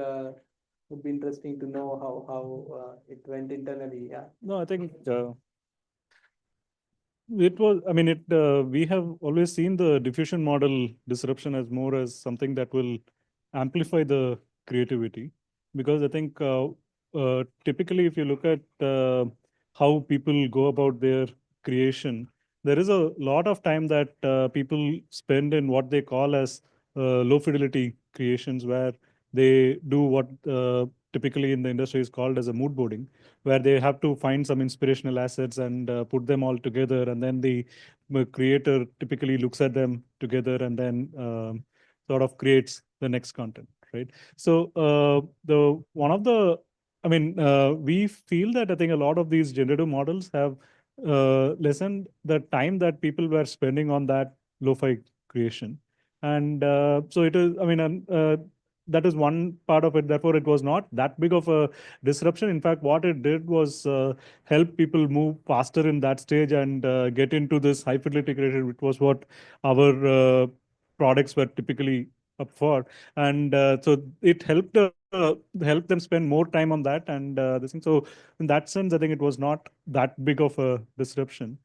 would be interesting to know how it went internally. Yeah. No, I think It was, I mean, we have always seen the diffusion model disruption as more as something that will amplify the creativity. Because I think typically, if you look at how people go about their creation, there is a lot of time that people spend in what they call as low fidelity creations, where they do what typically in the industry is called as a mood boarding, where they have to find some inspirational assets and put them all together, and then the creator typically looks at them together and then sort of creates the next content, right? So the one of the, I mean, we feel that I think a lot of these generative models have lessened the time that people were spending on that lo-fi creation. And so it is, I mean, that is one part of it. Therefore, it was not that big of a disruption. In fact, what it did was help people move faster in that stage and get into this high fidelity creation, which was what our products were typically up for. And so it helped them spend more time on that and this thing. So in that sense, I think it was not that big of a disruption.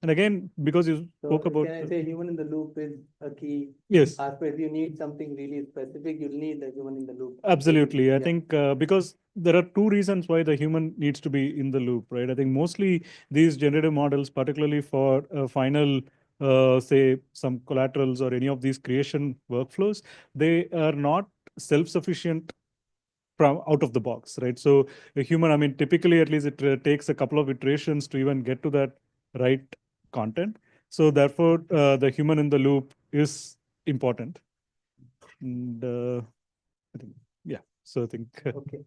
And again, because you spoke about, can I say human in the loop is a key yes, aspect. You need something really specific, you'll need the human in the loop. absolutely. I Yeah. think because there are two reasons why the human needs to be in the loop, right? I think mostly these generative models, particularly for final, say, some collaterals or any of these creation workflows, they are not self-sufficient from out of the box, right? So a human, I mean, typically at least it takes a couple of iterations to even get to that right content. So therefore, the human in the loop is important. And I think, yeah, so I think. Okay.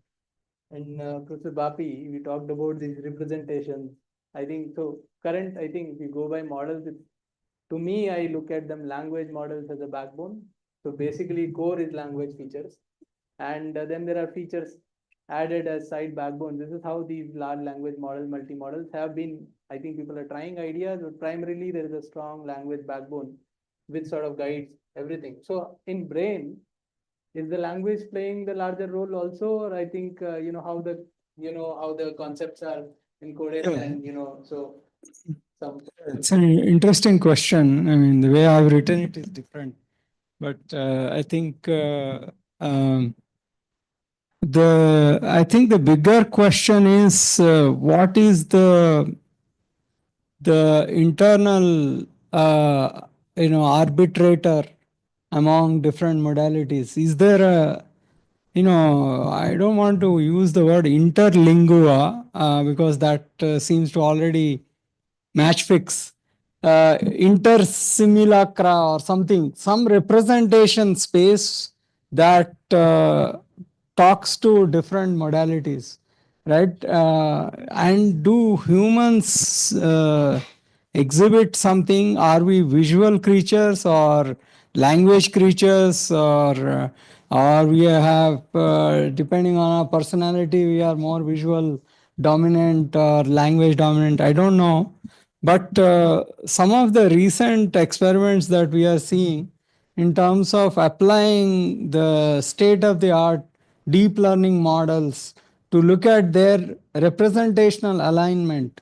And Professor Bapi, we talked about these representations. I think so. Current, I think if you go by models, to me, I look at them language models as a backbone. So basically, core is language features, and then there are features added as side backbone. This is how these large language models, multi-models have been. I think people are trying ideas, but primarily there is a strong language backbone, which sort of guides everything. So in brain, is the language playing the larger role also, or I think how the concepts are encoded and so some. It's an interesting question. I mean, the way I've written it is different, but I think I think the bigger question is what is the internal arbitrator among different modalities? Is there a I don't want to use the word interlingua because that seems to already match fix. Intersimulacra or something, some representation space that talks to different modalities, right? And do humans exhibit something? Are we visual creatures or language creatures, or we have, depending on our personality, we are more visual dominant or language dominant? I don't know. But some of the recent experiments that we are seeing in terms of applying the state of the art deep learning models to look at their representational alignment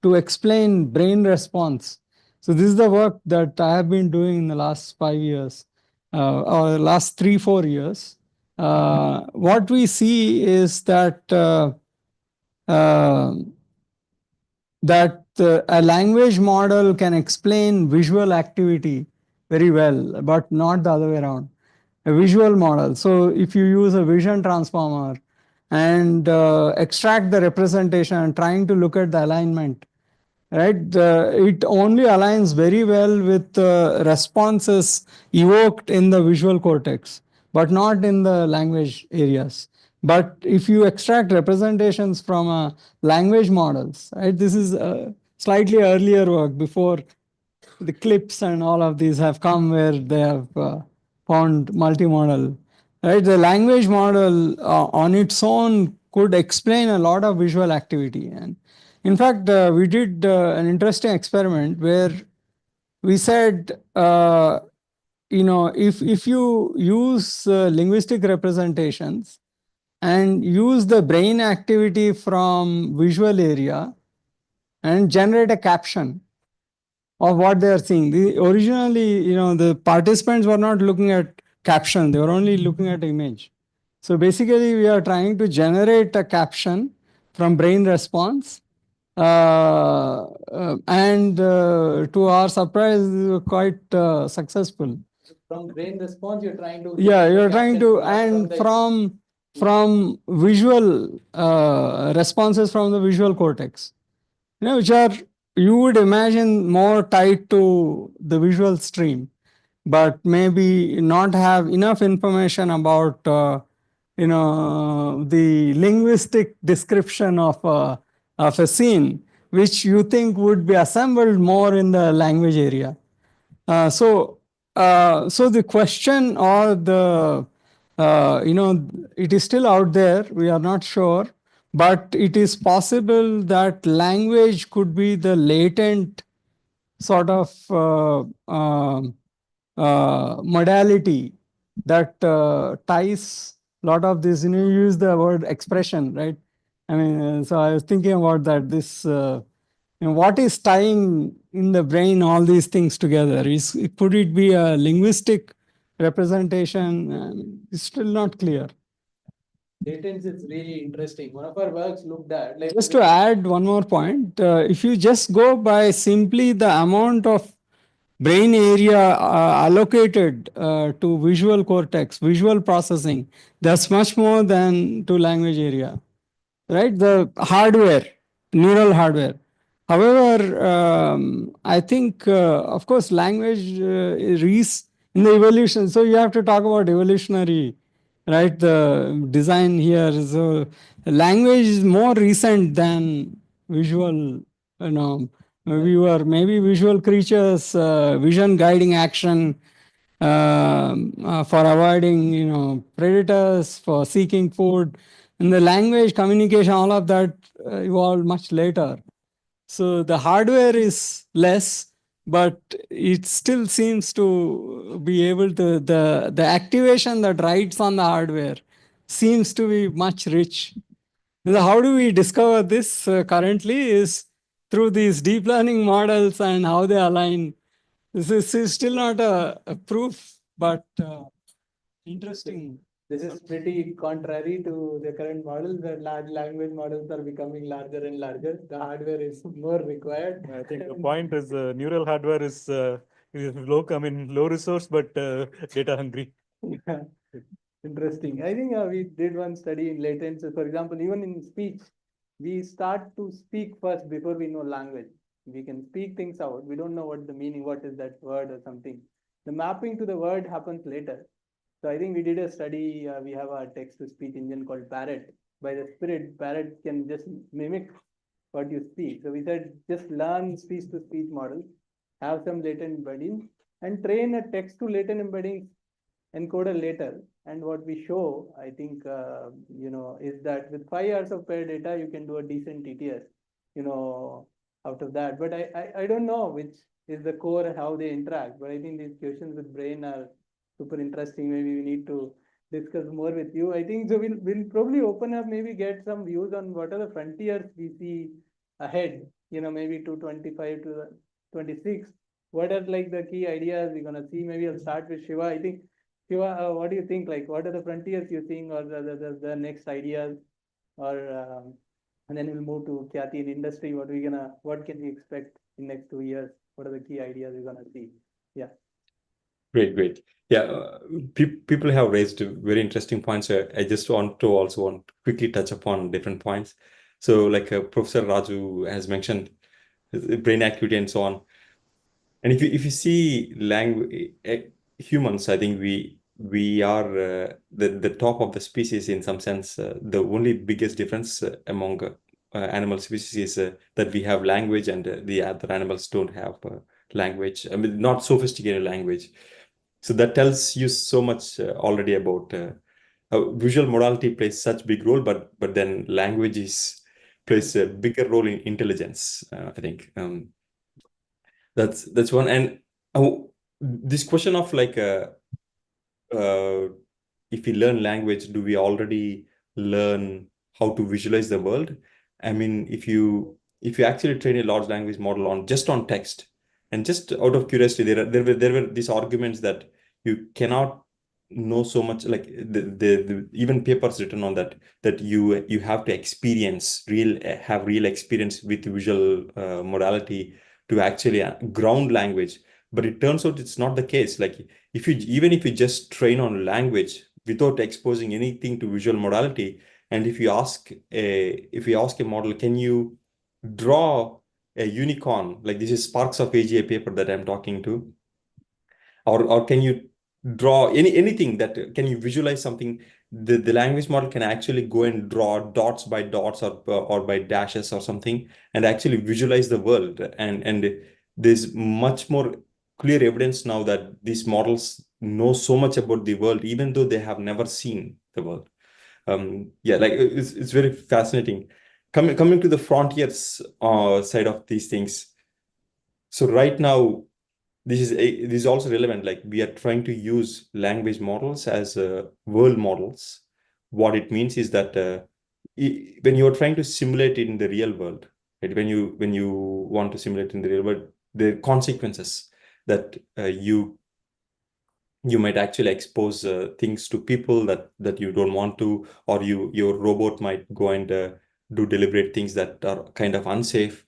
to explain brain response. So this is the work that I have been doing in the last 5 years or last 3-4 years. What we see is that a language model can explain visual activity very well, but not the other way around. A visual model. So if you use a vision transformer and extract the representation and trying to look at the alignment, right? It only aligns very well with responses evoked in the visual cortex, but not in the language areas. But if you extract representations from language models, right? This is slightly earlier work before the clips and all of these have come, where they have found multimodal, right? The language model on its own could explain a lot of visual activity. And in fact, we did an interesting experiment where we said, if you use linguistic representations and use the brain activity from visual area and generate a caption, of what they are seeing. Originally, the participants were not looking at caption, they were only looking at image. So basically, we are trying to generate a caption from brain response. And to our surprise, we were quite successful. From brain response, you're trying to. Yeah, you're trying capture to, not and the- from visual responses from the visual cortex, which are, you would imagine, more tied to the visual stream, but maybe not have enough information about the linguistic description of a scene, which you think would be assembled more in the language area. So the question, or it is still out there. We are not sure, but it is possible that language could be the latent sort of modality that ties a lot of this. You use the word expression, right? I mean, so I was thinking about that. What is tying in the brain all these things together? Could it be a linguistic representation? It's still not clear. Latents is really interesting. One of our works looked at. Just to add one more point, if you just go by simply the amount of brain area allocated to visual cortex, visual processing, that's much more than to language area, right? The hardware, neural hardware. However, I think, of course, language is in the evolution. So you have to talk about evolutionary, right? The design here. So language is more recent than visual, maybe visual creatures, vision guiding action for avoiding, predators, for seeking food. And the language, communication, all of that evolved much later. So the hardware is less, but it still seems to be able to, the activation that rides on the hardware seems to be much rich. So how do we discover this currently is through these deep learning models and how they align. This is still not a proof, but interesting. This is pretty contrary to the current models, where large language models are becoming larger and larger. The hardware is more required. I think the point is neural hardware is low, low resource, but data hungry. Yeah. Interesting. I think we did one study in latency. For example, even in speech, we start to speak first before we know language. We can speak things out. We don't know what the meaning, what is that word or something. The mapping to the word happens later. So I think we did a study. We have a text-to-speech engine called Parrot. By the Spirit, Parrot can just mimic what you speak. So we said just learn speech-to-speech models, have some latent embeddings, and train a text-to-latent embedding encoder later. And what we show, I think, is that with 5 hours of pair data, you can do a decent TTS, out of that. But I don't know which is the core, how they interact. But I think these questions with brain are super interesting. Maybe we need to discuss more with you. I think so. We'll probably open up, maybe get some views on what are the frontiers we see ahead. Maybe 225 to 26. What are like the key ideas we're gonna see? Maybe I'll start with Shiva. I think Shiva, what do you think? Like, what are the frontiers you're seeing, or the next ideas, or and then we'll move to Khyati in industry. What can we expect in next 2 years? What are the key ideas we're gonna see? Yeah. Great. Yeah, people have raised very interesting points. I just want to quickly touch upon different points. So, like Professor Raju has mentioned, brain activity and so on. And if you see humans, I think we are the top of the species in some sense. The only biggest difference among animal species is that we have language, and the other animals don't have language. I mean, not sophisticated language. So that tells you so much already about visual modality plays such big role, but then language plays a bigger role in intelligence. I think that's one. And this question of like if we learn language, do we already learn how to visualize the world? I mean, if you actually train a large language model on text, And just out of curiosity, there were these arguments that you cannot know so much, like the even papers written on that you have to have real experience with visual modality to actually ground language. But it turns out it's not the case. Like even if you just train on language without exposing anything to visual modality, and if you ask a model, can you draw a unicorn? Like this is Sparks of AGI paper that I'm talking to. Or can you draw anything that can you visualize something? The language model can actually go and draw dots by dots or by dashes or something and actually visualize the world. And there's much more clear evidence now that these models know so much about the world, even though they have never seen the world. Yeah, like it's very fascinating. Coming to the frontiers side of these things. So right now, this is also relevant. Like we are trying to use language models as world models. What it means is that when you are trying to simulate it in the real world, right? When you want to simulate in the real world, the consequences that you might actually expose things to people that you don't want to, or your robot might go and do deliberate things that are kind of unsafe.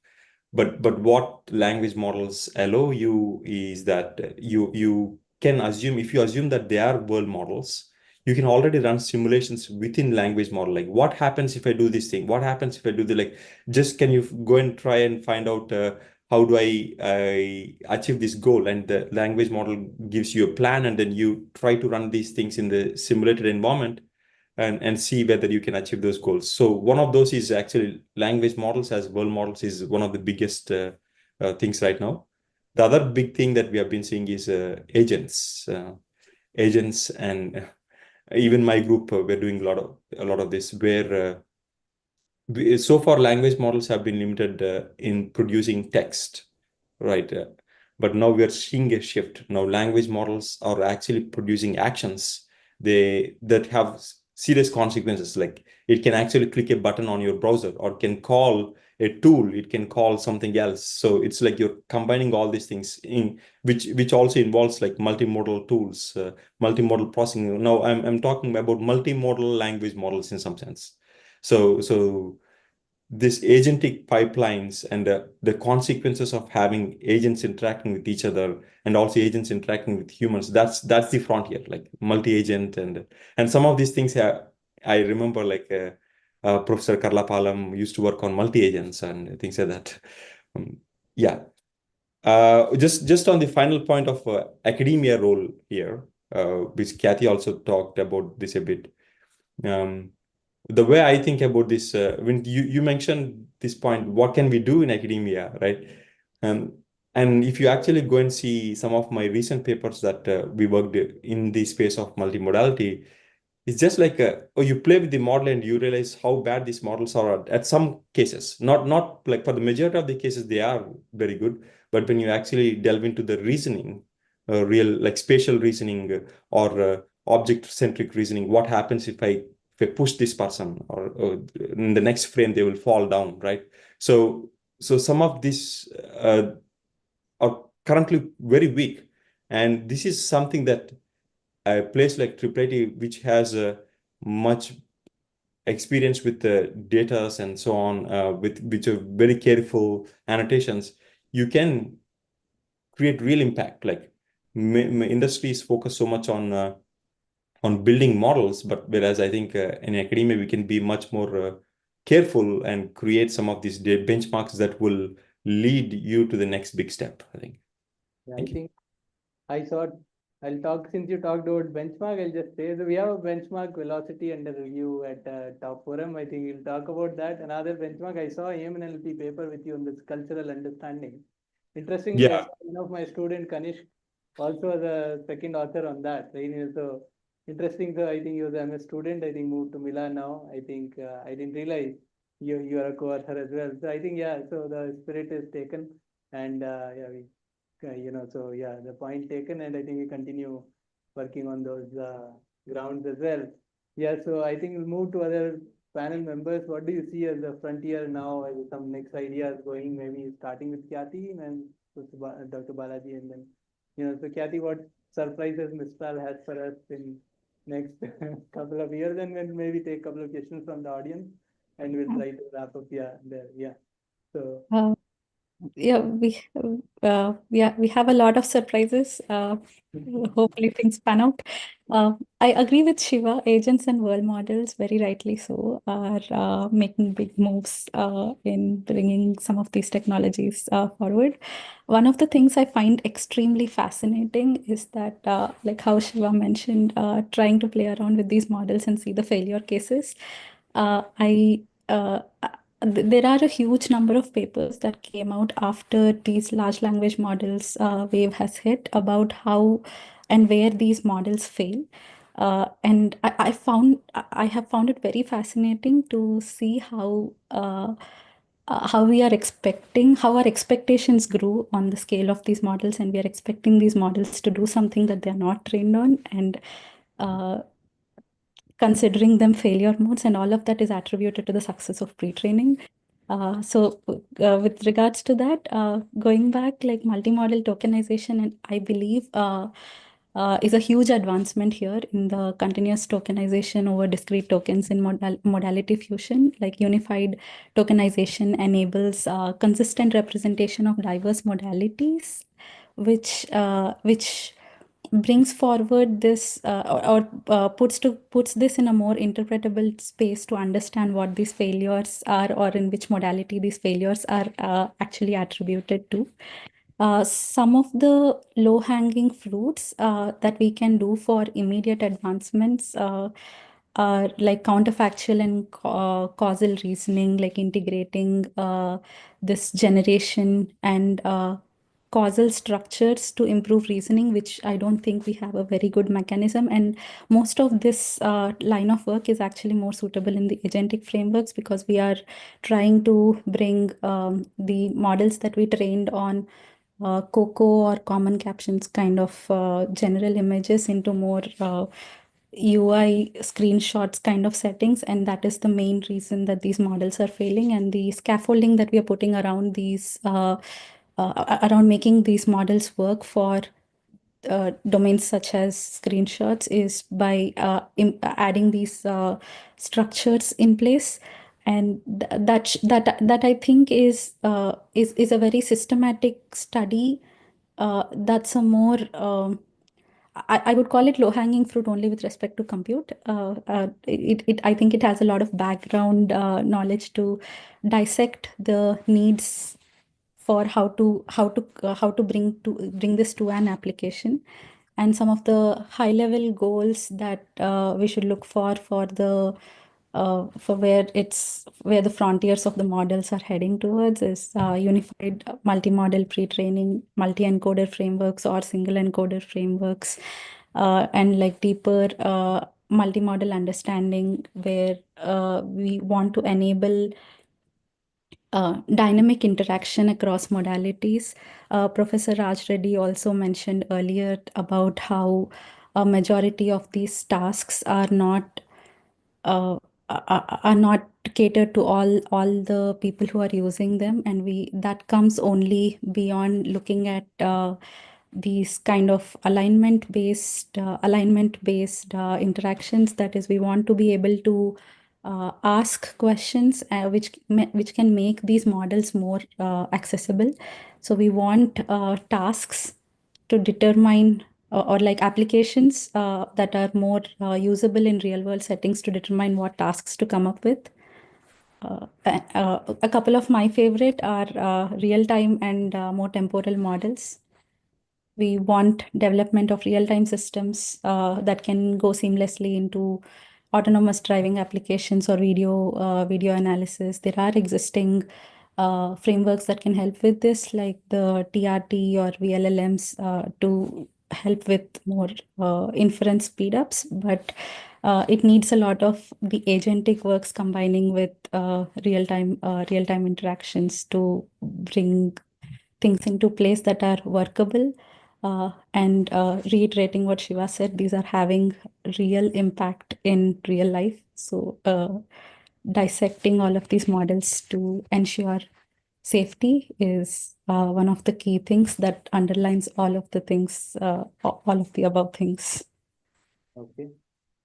But what language models allow you is that you can assume, if you assume that they are world models, you can already run simulations within language model. Like what happens if I do this thing? What happens if I do the, like, just can you go and try and find out how do I achieve this goal? And the language model gives you a plan, and then you try to run these things in the simulated environment and see whether you can achieve those goals. So one of those is actually language models as world models is one of the biggest things right now. The other big thing that we have been seeing is agents. Agents, and even my group, we're doing a lot of this, where so far language models have been limited in producing text, right? But now we are seeing a shift. Now language models are actually producing actions that have serious consequences. Like it can actually click a button on your browser, or can call a tool, it can call something else. So it's like you're combining all these things in which also involves like multimodal tools, multimodal processing. Now I'm talking about multimodal language models in some sense. So this agentic pipelines and the consequences of having agents interacting with each other, and also agents interacting with humans, that's the frontier, like multi-agent. And some of these things I remember, like Professor Karla Palam used to work on multi-agents and things like that. Yeah. Just on the final point of academia role here, which Kathy also talked about this a bit. The way I think about this, when you mentioned this point, what can we do in academia, right? And if you actually go and see some of my recent papers that we worked in the space of multimodality, it's just like you play with the model and you realize how bad these models are at some cases. Not like for the majority of the cases they are very good, but when you actually delve into the reasoning, real like spatial reasoning or object-centric reasoning, what happens if I push this person, or in the next frame they will fall down, right? So some of these are currently very weak, and this is something that a place like IIIT, which has a much experience with the data and so on, with which are very careful annotations, you can create real impact. Like industries focus so much on building models, but whereas I think in academia we can be much more careful and create some of these benchmarks that will lead you to the next big step, I think. Yeah, Thank I you. think I thought I'll talk, since you talked about benchmark, I'll just say that we have a benchmark velocity under review at Top Forum. I think we'll talk about that. Another benchmark, I saw AMNLP paper with you on this cultural understanding. Interestingly, I Yeah. saw one of my student, Kanish, also as a second author on that. Right? So interesting. So I think he was a MS student, I think moved to Milan now. I think I didn't realize you are a co-author as well. So I think, yeah, so the spirit is taken, and yeah, so yeah, the point taken, and I think we continue working on those grounds as well. Yeah, so I think we'll move to other panel members. What do you see as the frontier now, as some next ideas going, maybe starting with Kathy and Dr. Balaji, and then, so Kathy, what surprises Mistral has for us in next couple of years, and then maybe take a couple of questions from the audience, and we'll try to wrap up. So. Yeah, we have a lot of surprises. Hopefully things pan out. I agree with Shiva. Agents and world models, very rightly so, are making big moves in bringing some of these technologies forward. One of the things I find extremely fascinating is that, like how Shiva mentioned, trying to play around with these models and see the failure cases. There are a huge number of papers that came out after these large language models wave has hit about how and where these models fail. And I have found it very fascinating to see how we are expecting, how our expectations grew on the scale of these models, and we are expecting these models to do something that they're not trained on, and considering them failure modes, and all of that is attributed to the success of pre-training. With regards to that, going back, like multimodal tokenization, and I believe is a huge advancement here in the continuous tokenization over discrete tokens in modality fusion. Like unified tokenization enables consistent representation of diverse modalities, which brings forward this puts this in a more interpretable space to understand what these failures are, or in which modality these failures are actually attributed to. Some of the low-hanging fruits that we can do for immediate advancements are like counterfactual and causal reasoning, like integrating this generation and causal structures to improve reasoning, which I don't think we have a very good mechanism. And most of this line of work is actually more suitable in the agentic frameworks, because we are trying to bring the models that we trained on COCO or common captions kind of general images into more UI screenshots kind of settings. And that is the main reason that these models are failing. And the scaffolding that we are putting around these around making these models work for domains such as screenshots is by adding these structures in place. And that I think is a very systematic study. That's a more I would call it low-hanging fruit only with respect to compute. I think it has a lot of background knowledge to dissect the needs for how to bring this to an application, and some of the high-level goals that we should look for where the frontiers of the models are heading towards is unified multimodal pre-training, multi-encoder frameworks or single encoder frameworks, and like deeper multimodal understanding, where we want to enable dynamic interaction across modalities. Professor Raj Reddy also mentioned earlier about how a majority of these tasks are not catered to all the people who are using them, and that comes only beyond looking at these kind of alignment based interactions. That is, we want to be able to ask questions which can make these models more accessible. So we want tasks to determine or like applications that are more usable in real world settings to determine what tasks to come up with. A couple of my favorite are real-time and more temporal models. We want development of real-time systems that can go seamlessly into autonomous driving applications or video analysis. There are existing frameworks that can help with this, like the TRT or VLLMs to help with more inference speedups, but it needs a lot of the agentic works combining with real-time interactions to bring things into place that are workable. And reiterating what Shiva said, these are having real impact in real life. So dissecting all of these models to ensure safety is one of the key things that underlines all of the things, all of the above things. Okay,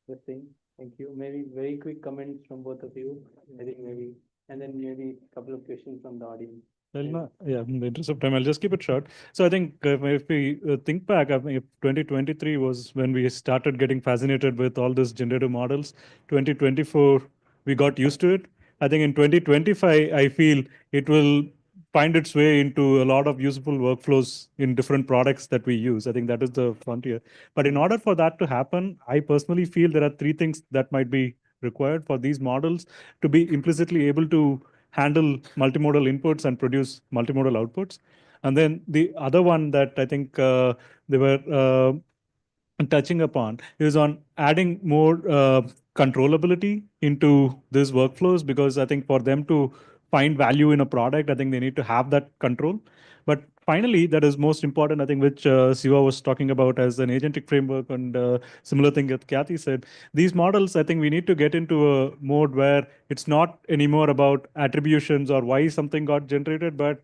interesting. Thank you. Maybe very quick comments from both of you. I think maybe, and then maybe a couple of questions from the audience. Yeah, in the interest of time, I'll just keep it short. So I think if we think back, I mean, if 2023 was when we started getting fascinated with all these generative models. 2024, we got used to it. I think in 2025, I feel it will find its way into a lot of useful workflows in different products that we use. I think that is the frontier. But in order for that to happen, I personally feel there are three things that might be required for these models to be implicitly able to handle multimodal inputs and produce multimodal outputs. And then the other one that I think they were touching upon is on adding more controllability into these workflows, because I think for them to find value in a product, I think they need to have that control. But finally, that is most important, I think, which Siva was talking about as an agentic framework, and similar thing that Kathy said. These models, I think we need to get into a mode where it's not anymore about attributions or why something got generated, but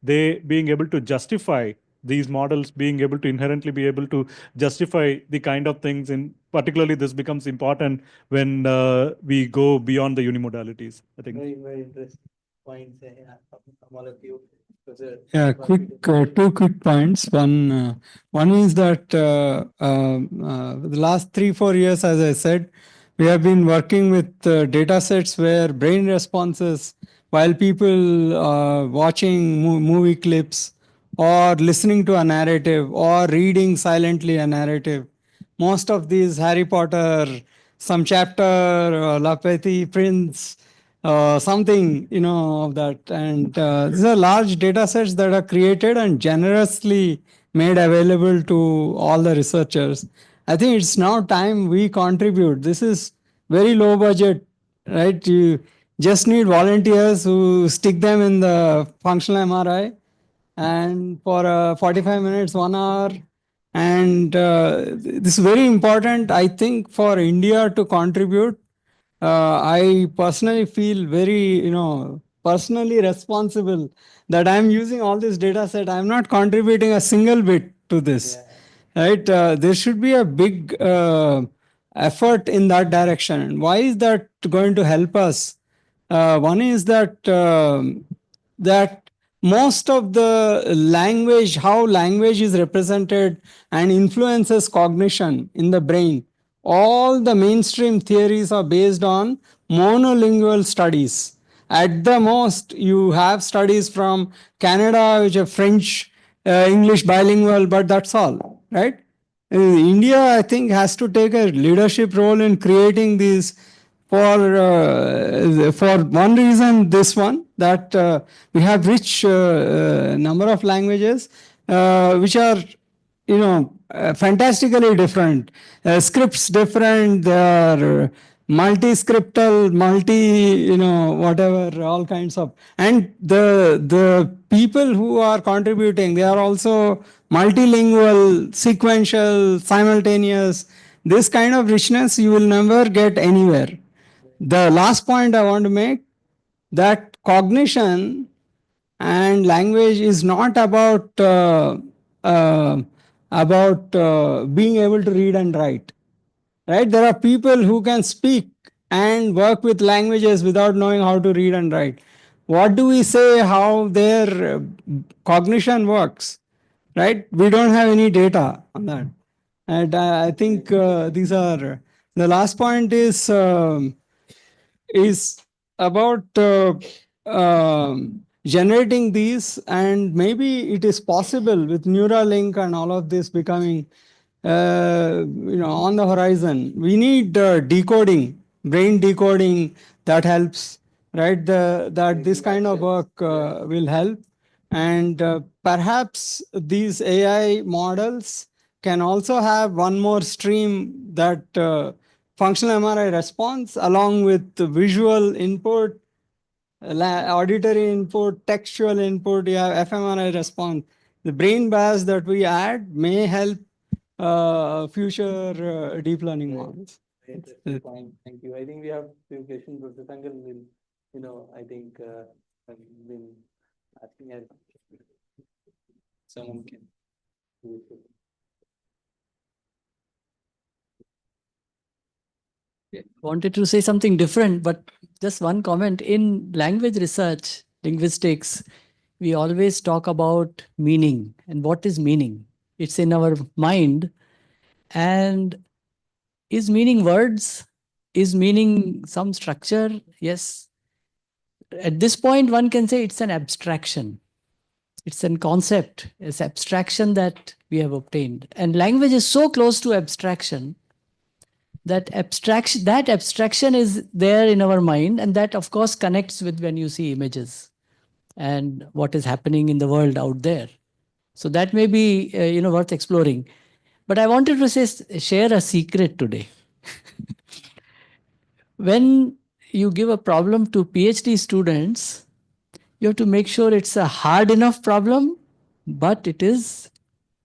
they being able to justify these models, being able to inherently be able to justify the kind of things, in particularly this becomes important when we go beyond the unimodalities, I think. Very, very interesting points from all of you. Yeah, two quick points. One is that the last 3-4 years, as I said, we have been working with data sets where brain responses, while people watching movie clips or listening to a narrative or reading silently a narrative, most of these Harry Potter, some chapter, Lapeti Prince, something, of that. And these are large data sets that are created and generously made available to all the researchers. I think it's now time we contribute. This is very low budget, right? You just need volunteers who stick them in the functional MRI and for 45 minutes, 1 hour. And this is very important, I think, for India to contribute. I personally feel very, personally responsible that I'm using all this data set. I'm not contributing a single bit to this, right? There should be a big effort in that direction. Why is that going to help us? One is that that most of the language, how language is represented and influences cognition in the brain, all the mainstream theories are based on monolingual studies. At the most, you have studies from Canada, which are French, English bilingual, but that's all, right? India, I think, has to take a leadership role in creating these for one reason, this one, that we have rich number of languages which are, fantastically different. Scripts different, they are multi-scriptal, whatever, all kinds of. And the people who are contributing, they are also multilingual, sequential, simultaneous. This kind of richness you will never get anywhere. The last point I want to make, that cognition and language is not about being able to read and write, right? There are people who can speak and work with languages without knowing how to read and write. What do we say how their cognition works, right? We don't have any data on that. And I think these are, the last point is about generating these, and maybe it is possible with Neuralink and all of this becoming on the horizon. We need decoding, brain decoding that helps, right? That this kind of work will help. And perhaps these AI models can also have one more stream, that functional MRI response along with the visual input, auditory input, textual input, you have fMRI response. The brain bias that we add may help future deep learning models. Interesting point. Thank you. I think we have few questions. Professor Sangal will, I think, will asking us. Someone can. Wanted to say something different, but just one comment. In language research, linguistics, we always talk about meaning and what is meaning. It's in our mind. And is meaning words? Is meaning some structure? Yes. At this point, one can say it's an abstraction. It's a concept, it's abstraction that we have obtained. And language is so close to abstraction that abstraction is there in our mind, and that of course connects with when you see images and what is happening in the world out there. So that may be worth exploring. But I wanted to share a secret today. When you give a problem to PhD students, you have to make sure it's a hard enough problem, but it is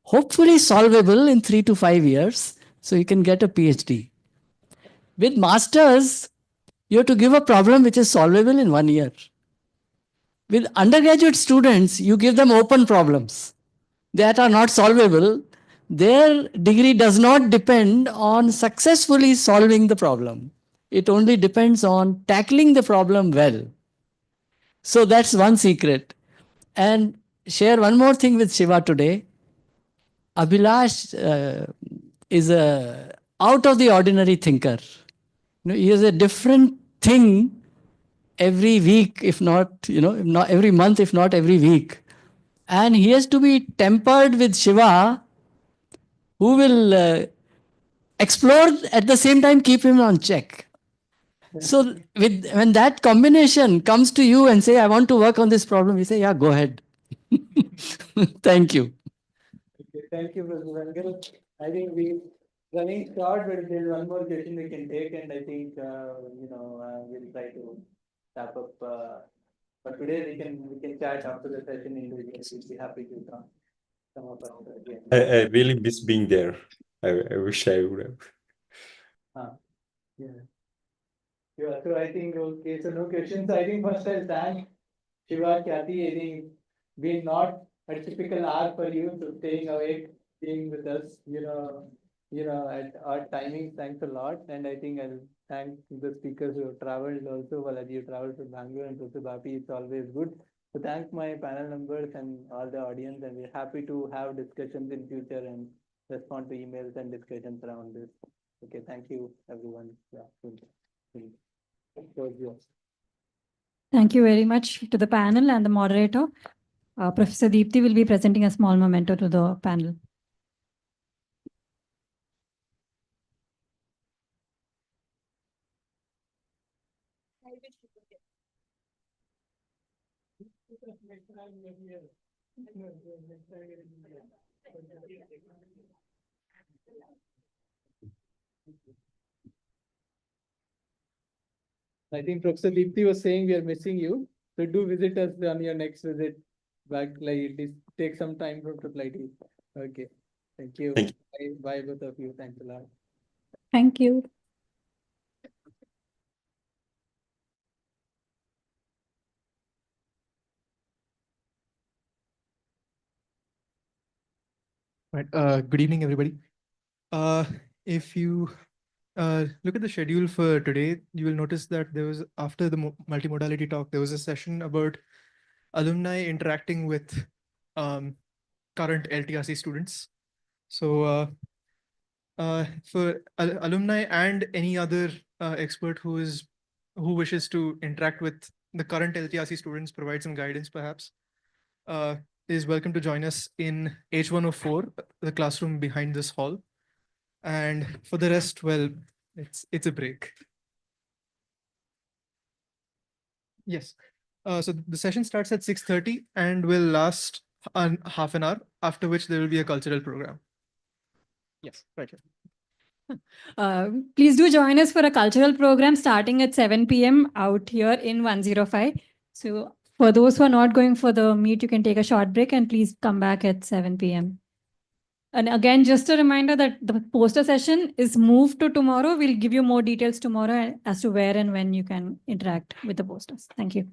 hopefully solvable in 3 to 5 years, so you can get a PhD. With masters, you have to give a problem which is solvable in 1 year. With undergraduate students, you give them open problems that are not solvable. Their degree does not depend on successfully solving the problem. It only depends on tackling the problem well. So that's one secret. And share one more thing with Shiva today. Abhilash is a out of the ordinary thinker. He is a different thing every week, if not every month, if not every week. And he has to be tempered with Shiva, who will explore at the same time keep him on check. So when that combination comes to you and say, I want to work on this problem, you say, yeah, go ahead. Thank you. Okay, thank you, Professor Vengal. I think we're running short, but if there's one more question we can take, and I think we'll try to wrap up. But today we can chat after the session individually. We'll be happy to come up again. I really miss being there. I wish I would have. Yeah. Yeah, so I think, okay, so no questions. I think first I'll thank Shiva, Kathy. I think we're not a typical hour for you, so staying awake, being with us, at our timing. Thanks a lot. And I think I'll thank the speakers who have traveled also. Balaji, you traveled to Bangalore, and Professor Bapi, it's always good. So thank my panel members and all the audience, and we're happy to have discussions in future and respond to emails and discussions around this. Okay, thank you, everyone. Yeah. Thank you very much to the panel and the moderator. Professor Deepti will be presenting a small memento to the panel. I think Professor Deepti was saying we are missing you. So do visit us on your next visit back, like at least take some time from IIT. Okay. Thank you. Bye, both of you. Thanks a lot. Thank you. Right. Good evening, everybody. If you look at the schedule for today, you will notice that there was, after the multimodality talk, there was a session about alumni interacting with current LTRC students. So for alumni and any other expert who wishes to interact with the current LTRC students, provide some guidance perhaps, is welcome to join us in H104, the classroom behind this hall. And for the rest, well, it's a break. Yes. So the session starts at 6:30 and will last half an hour, after which there will be a cultural program. Yes, right here. Please do join us for a cultural program starting at 7 p.m. out here in 105. So for those who are not going for the meet, you can take a short break and please come back at 7 p.m. And again, just a reminder that the poster session is moved to tomorrow. We'll give you more details tomorrow as to where and when you can interact with the posters. Thank you.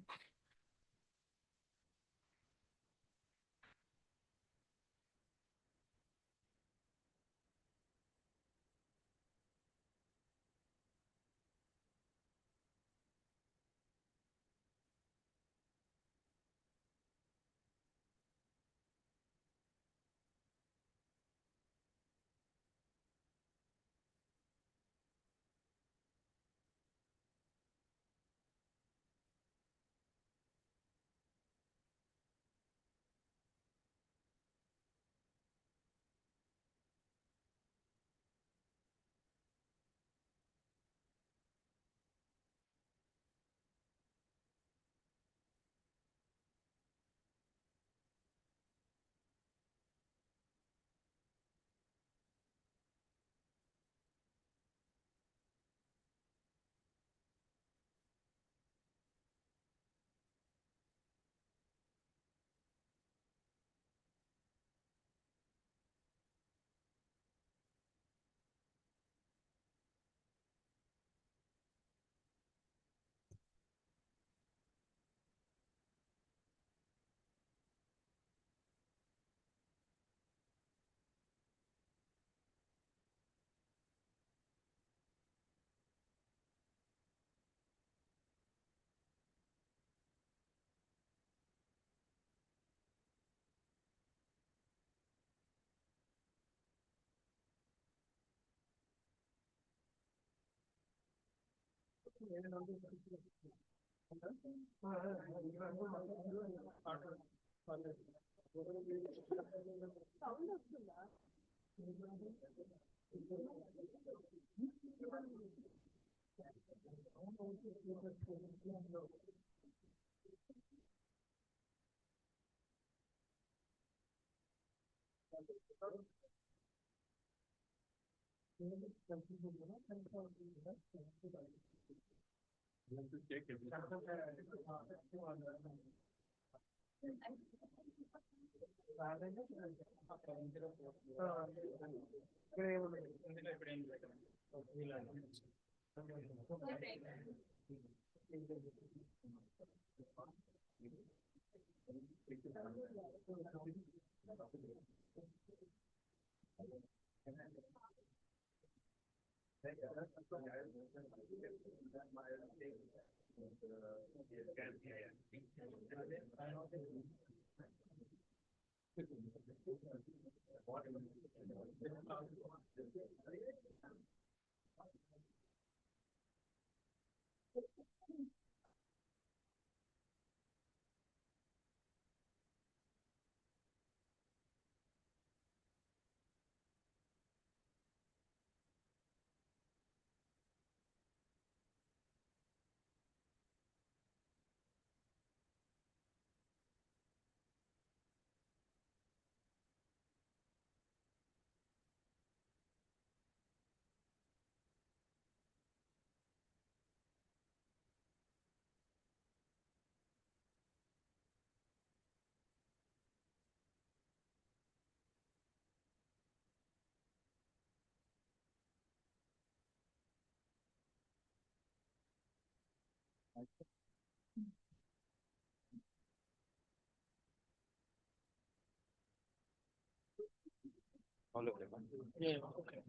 Yeah, okay.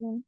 Hello.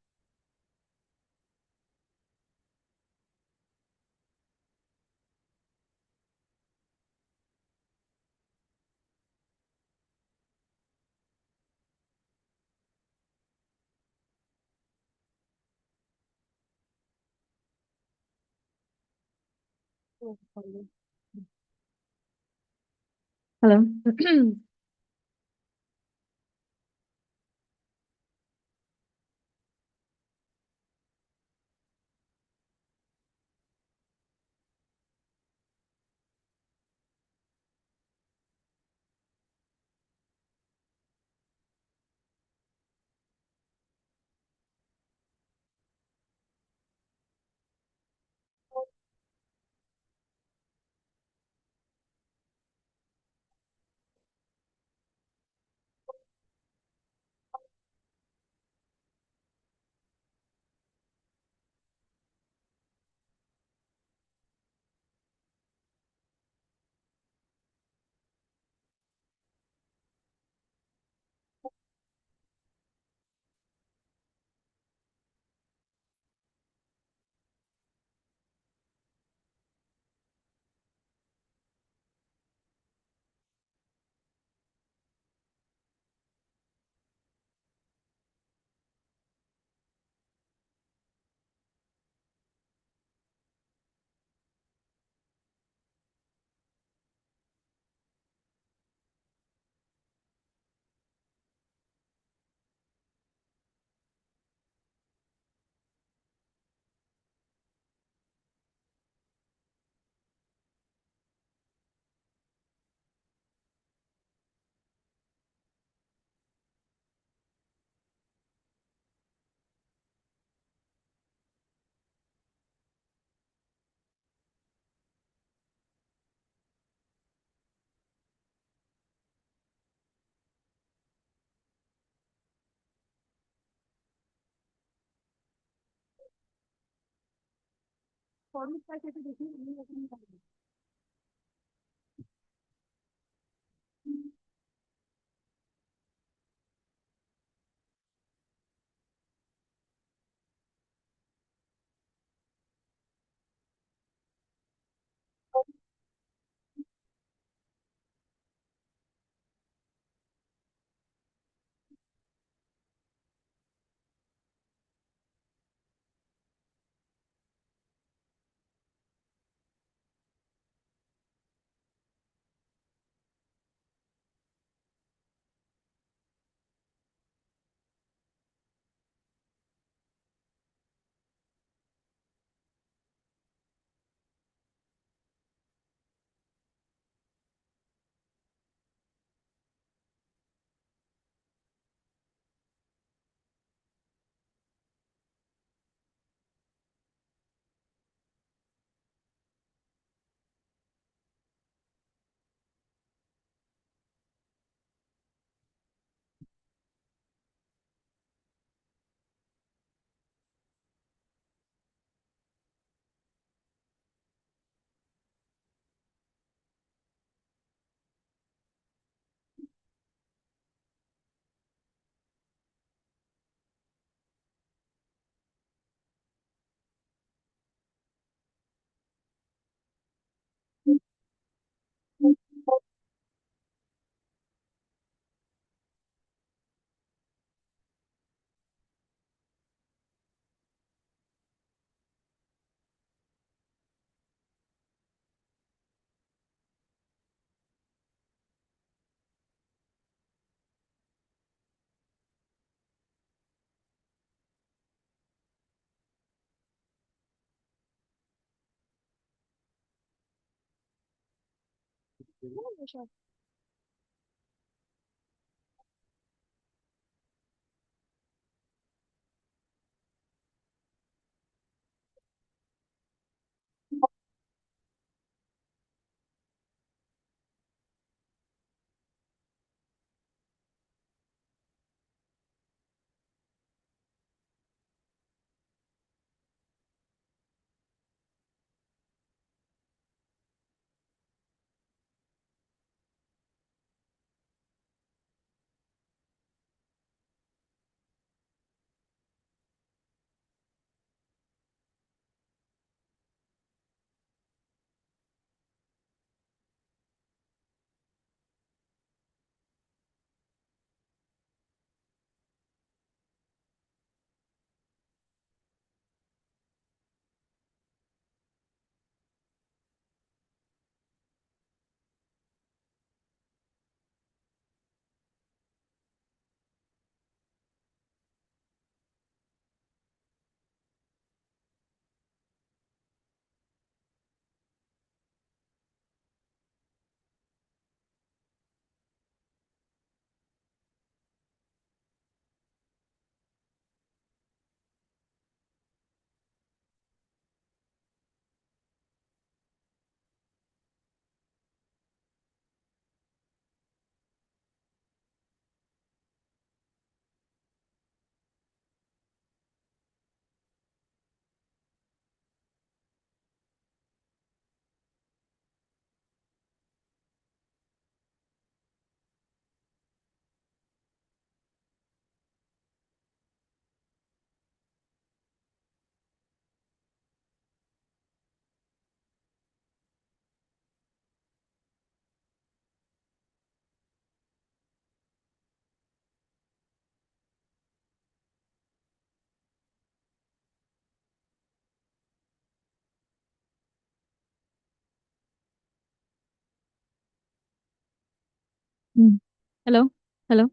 Hello, hello,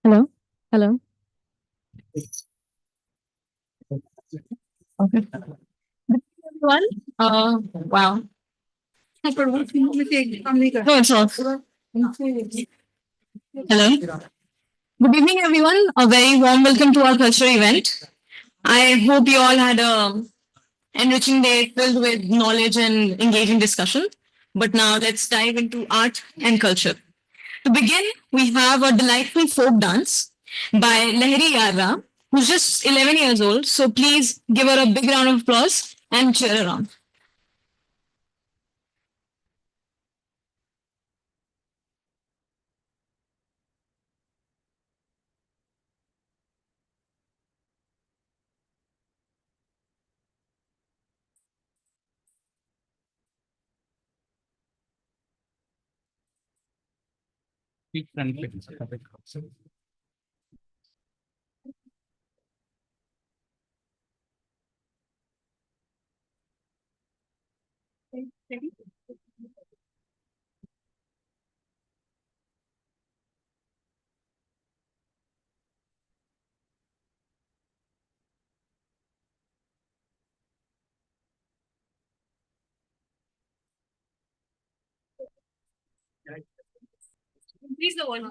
hello, hello. Okay. Everyone, wow. No, it's off. Hello. Good evening, everyone. A very warm welcome to our cultural event. I hope you all had a enriching day filled with knowledge and engaging discussion. But now let's dive into art and culture. To begin, we have a delightful folk dance by Lahiri Yarra, who's just 11 years old. So please give her a big round of applause and cheer her on. Please the one.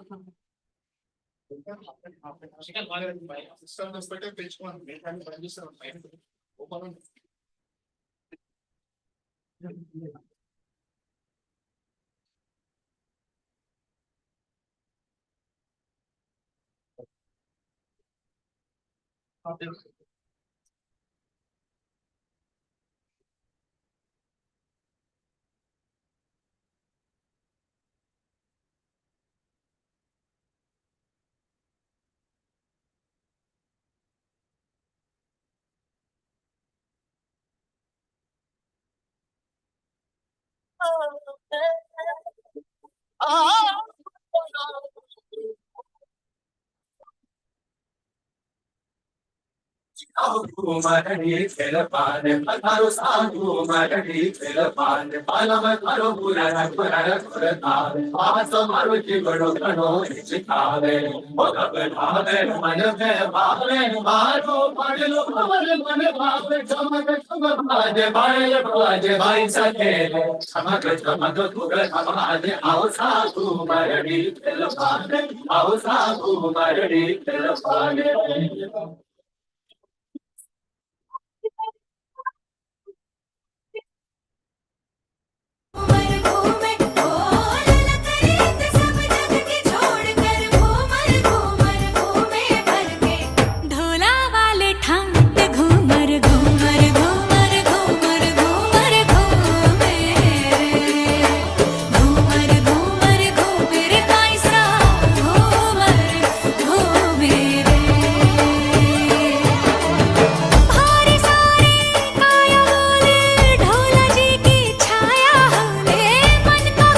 ढोला वाले ठाट घूमर घूमर घूमर घूमर घूमर घूमे घूमर घूमर घूमर पैसा घूमर घूमे भारी सारे काया बोले ढोला जी की छाया होले मन का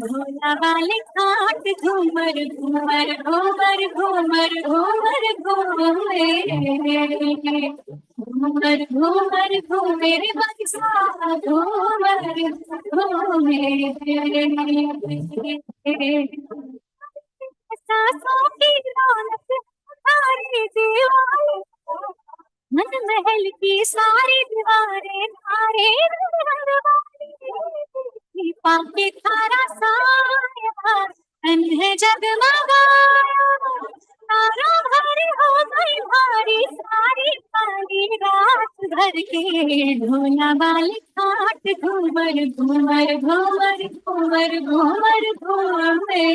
ढोला वाले खाट घूमर घूमर घूमर घूमर घूमर घूमे घूमर घूमर घूमर बक्सा घूमर घूमे सांसों की रौनक सारी दीवारें मन महल की सारी दीवारें तारे पाके थारा साया अन्हे जगमगाया तारा भरी हो गई भारी सारी सारी रात भर के ढोला वाले खाट घूमर घूमर घूमर घूमर घूमर घूमे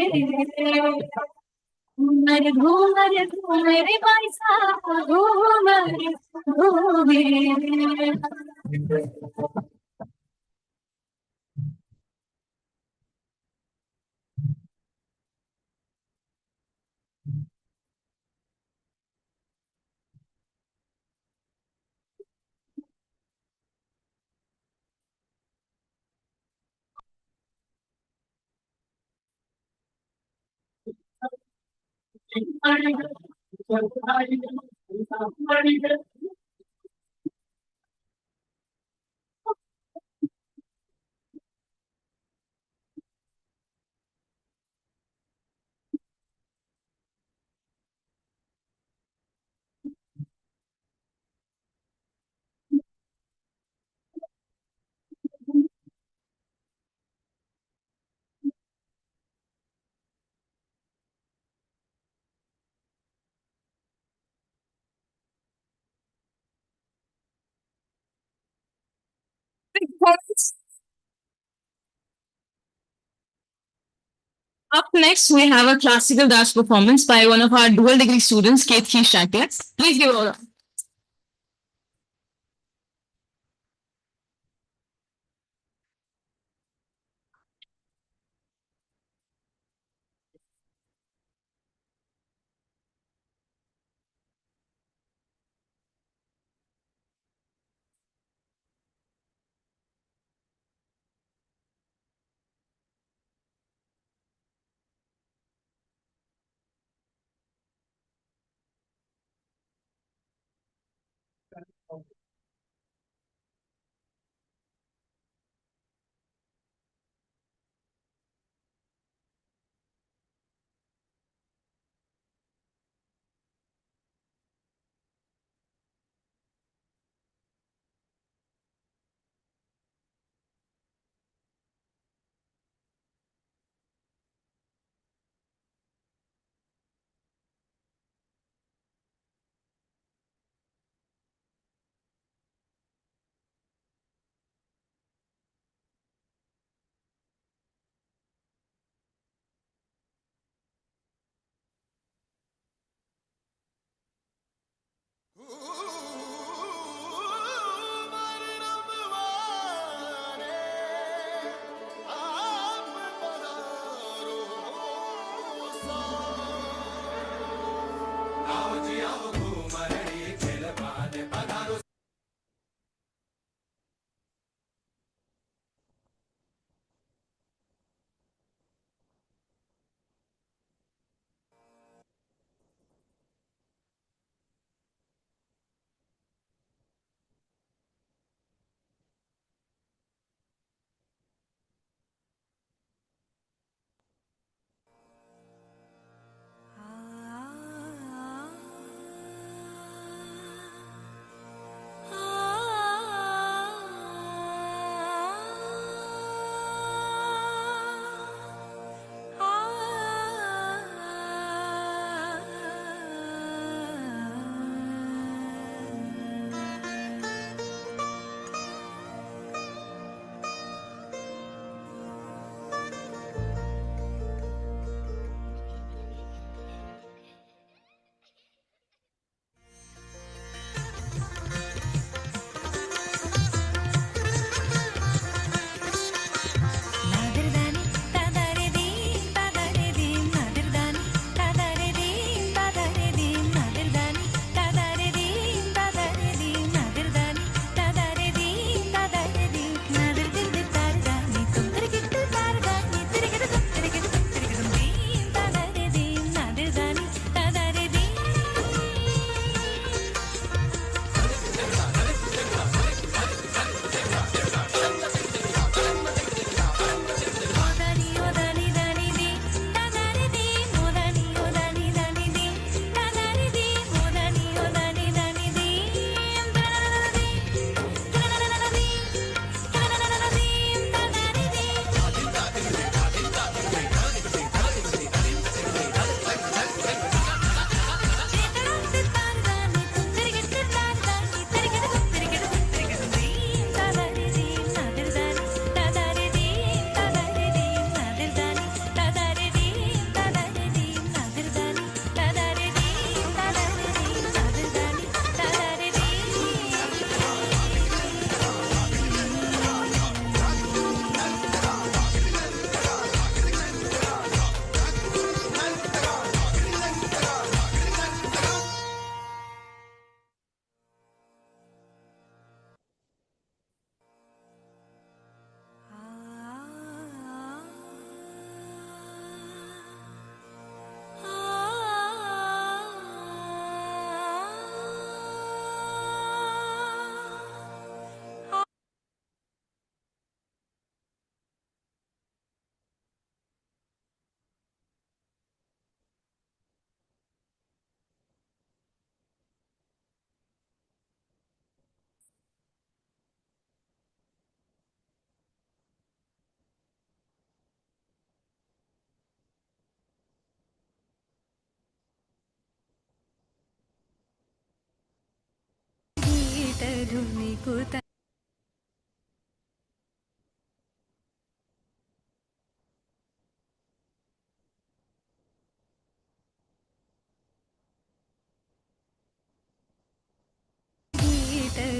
घूमर घूमर घूमर पैसा घूमर घूमे Up next, we have a classical dance performance by one of our dual degree students, Ketki Shankar. Please give it a round.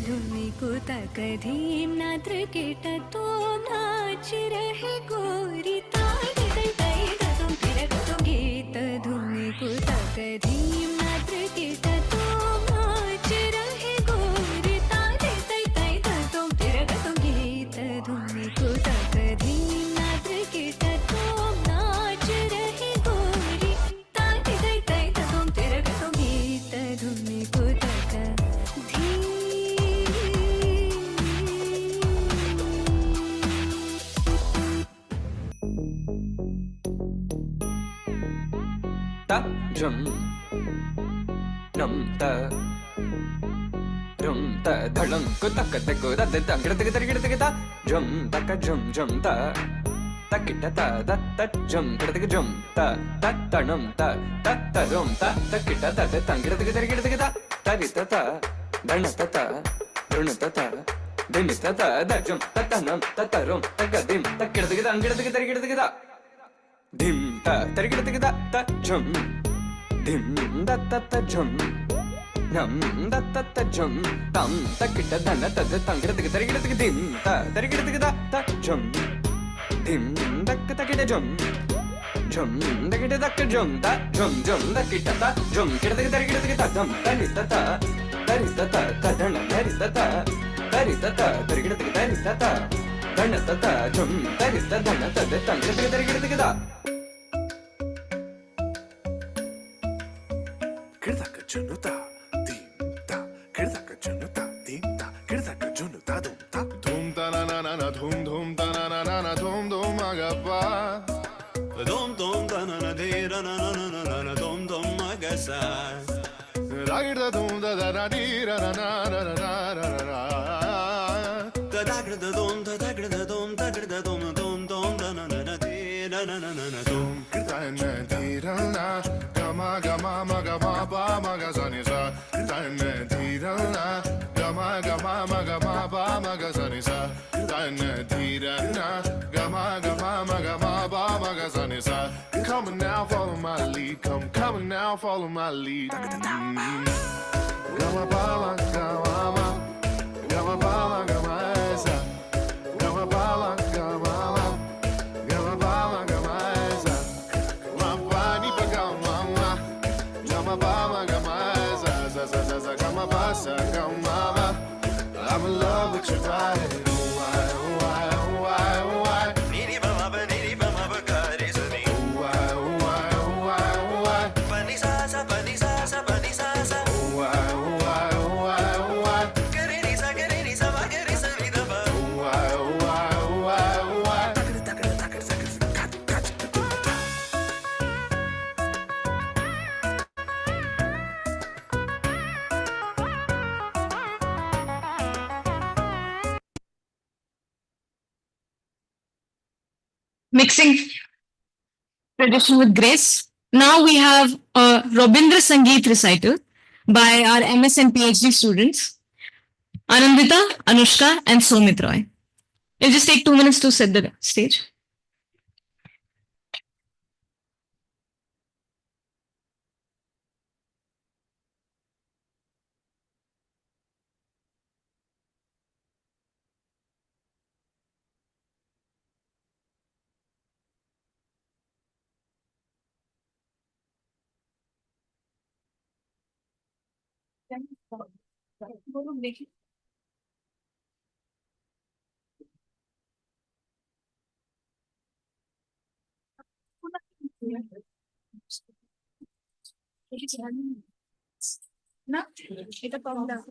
धुमिकुत कधीं नात्र कीट तो नाच रहे गोरी तारे तै तै तुम तिरक तुम गीत धुमिकुत कधीं नात्र कीट तो नाच रहे गोरी तारे तै तै तुम तिरक तुम गीत धुमिकुत कधीं नात्र कीट तो नाच रहे गोरी तारे तै तै तुम तिरक तुम गीत धुमिकुत ta drum num ta drum ta dhalam ko tak ta ko da da gida gida gida gida drum ta ka drum drum ta ta kita ta da ta drum gida gida drum ta ta num ta drum ta kita ta da gida gida gida gida ta ri ta dana ta run ta dim ta da drum ta num ta rum ta ga dim ta gida gida gida gida dim ta gida gida ta drum dim da ta drum nam da ta drum tam ta kita dana ta da gida gida dim ta gida gida ta drum dim da kita drum drum da kita da drum ta drum da kita ta drum gida gida dum ta ri ta ta dana ri ta ta gida gida ta dana ta drum ta ri ta dana ta da gida gida Kirdaka junuta, dimta, kirdaka junuta, dimta, kirdaka junuta, dumta, dumta na na na na, dum ta na na na na, dum agapa, dum ta na na de na na na na na na, dum agasa, ragda dum da da da di ra na na na na na na na, da da gda dum da da gda dum da gda dum da na na na de na na na na dum kirta na di ra na. Gama gama ma gama ba ma ga sa ni sa ta ne ti ra na gama gama ma gama ba ma ga sa ni sa ta ne ti ra na gama gama ma gama ba ma ga sa ni sa come on now follow my lead come on now follow my lead gama ba ma gama gama sa gama ba ma gama I'm in love with your ride. Why? Niri bama ba kare sani. Why? Pani sa sa. Why? Kare ni sa ma kare sa ni da ba. Why? Mixing tradition with grace. Now we have a Robindra Sangeet recital by our MS and PhD students, Anandita, Anushka, and Somit Roy. It'll just take 2 minutes to set the stage. না এটা কম দাও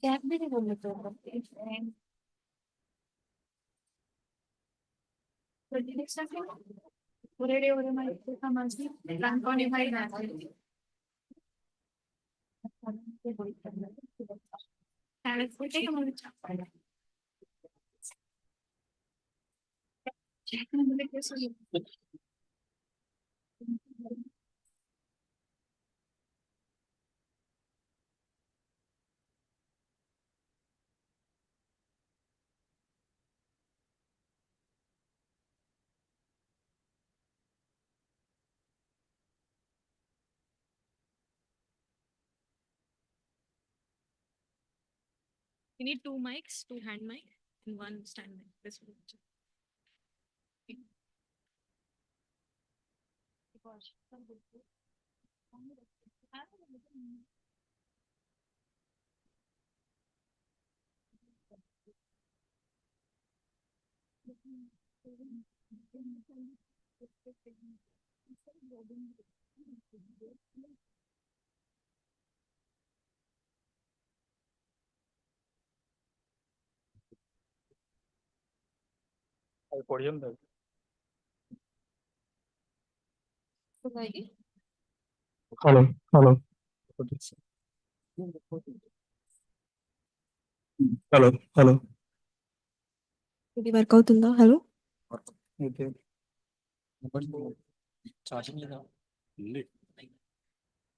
gap দিতে বললো তো Already over my run quantified You need two mics, two hand mic, and one stand mic. This one. Podium. Hello, hello. Hello, hello. ఇది work అవుతుందా? Hello Okay. Charging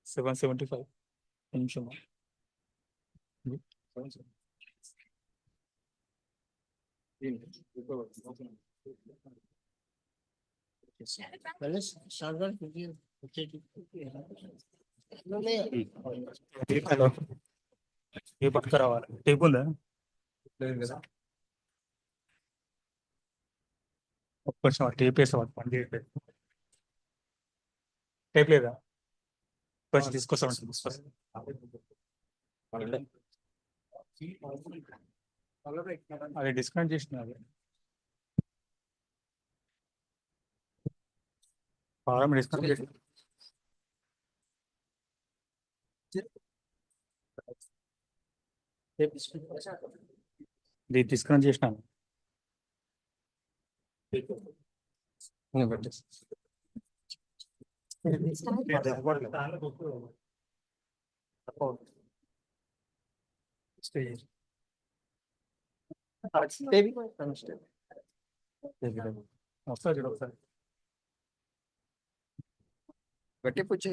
775. నిమిషం. Hello ఏ పట్టుకు రావాలి టేప్ ఉందా లేదు కదా ఒక్క నిమిషం టేప్ వేసాం పని చేయట్లేదు టేప్ లేదా కొంచెం తీసుకొస్తాం అది డిస్కౌంట్ చేసిన అది ఫారం డిస్కౌంట్ చేసి డిస్కౌంట్ చేసినాను వస్తా చూడ ఒకసారి గట్టి పుచ్చి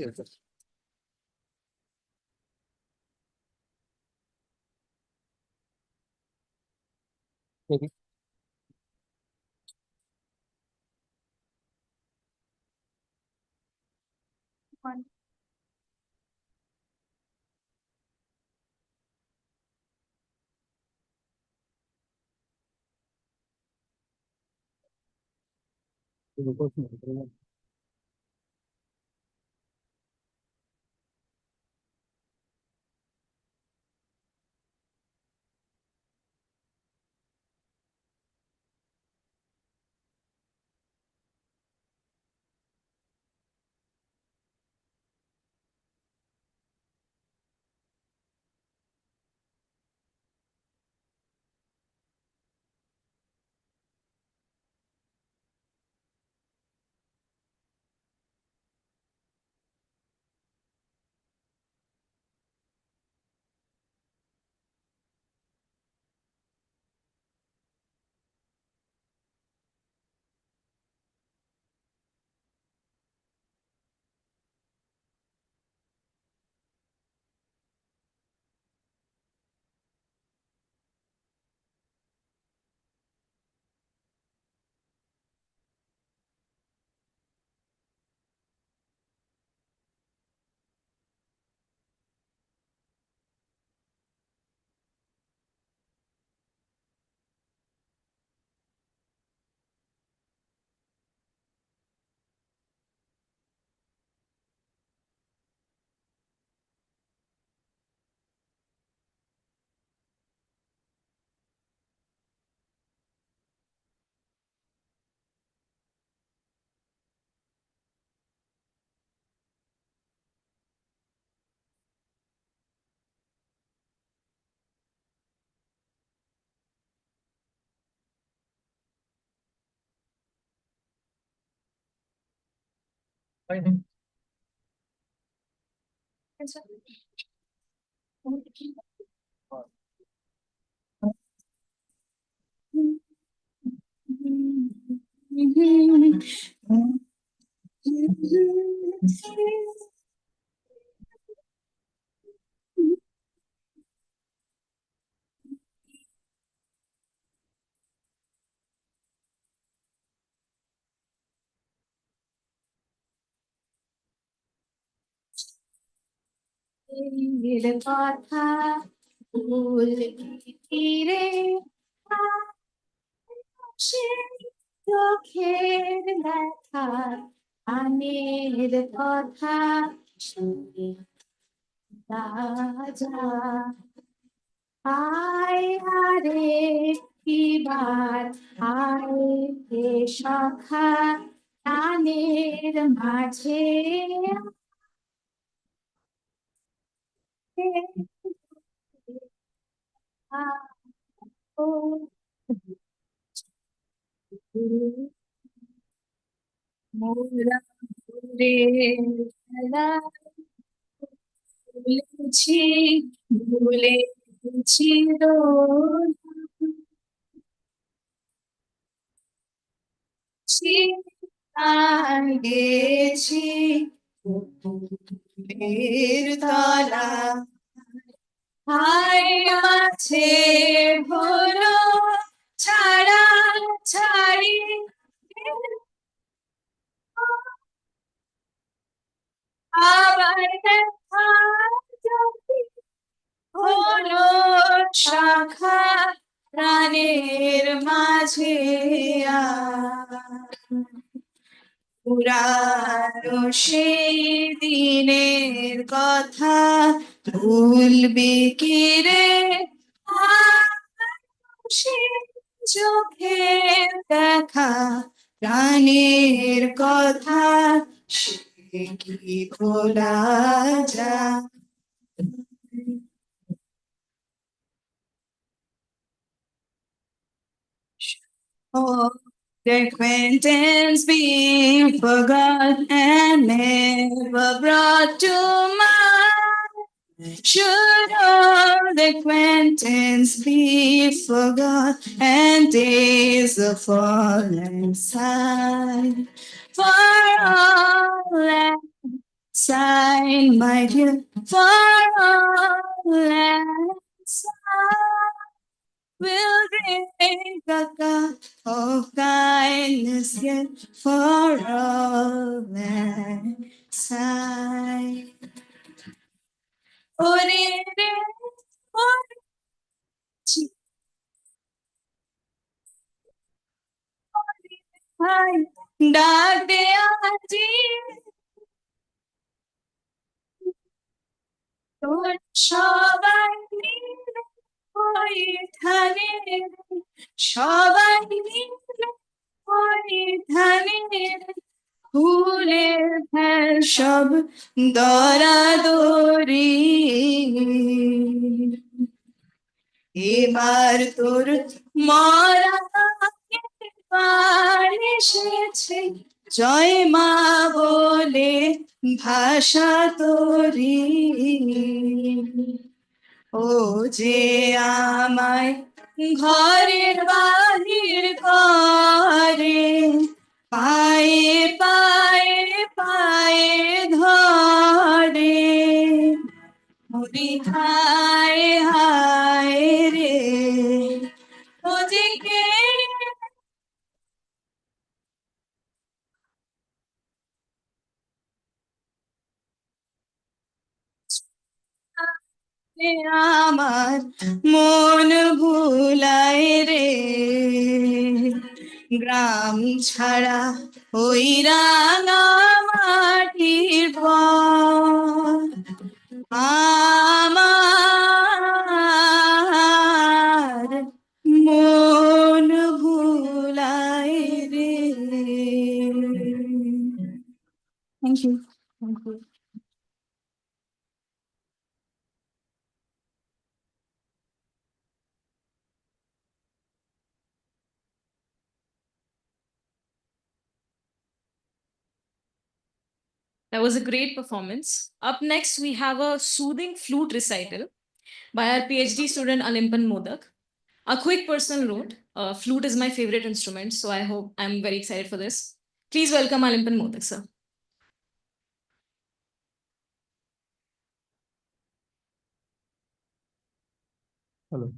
ভুল ফিরে আসে চোখের দেখা আনের কথা শুনে রাজা আয় আরে কিবার আয় হে সখা প্রাণের মাঝে মোরা ঘুরে ভুলেছি ভুলেছি আর গেছি ফুলের তলা হায় আছে হলো ছাড়া ছাড়ি আবার দেখা যদি হলো শাখা প্রাণের মাঝে পুরানো সেই দিনের কথা ভুলবি কি রে সে চোখে দেখা প্রাণের কথা সে কি ভোলা যায় Oh, the acquaintance be forgot and never brought to mind. Should all the acquaintance be forgot and days of fallen side? For all that sign, my dear, for all that sign will bring a cup of kindness yet for all mankind. ডাক দে আজি তোর সবাই মিলে ওই ধানে সবাই মিলে ওই ধানে ফুলের ফেল সব দরাদরি এবার তোর মরা পার এসেছে জয় মা বলে ভাষা তোরি ও যে আমায় ঘরের বাহির করে পায়ে পায়ে পায়ে ধরে মরি হায় হায় রে ও যে কে আমার মন ভুলায় রে গ্রাম ছাড়া ওই রাঙা মাটির পর আমার মন ভুলায় রে thank you thank you That was a great performance. Up next, we have a soothing flute recital by our PhD student Alimpan Modak. A quick personal note, flute is my favorite instrument, so I hope I'm very excited for this. Please welcome Alimpan Modak, sir. Hello.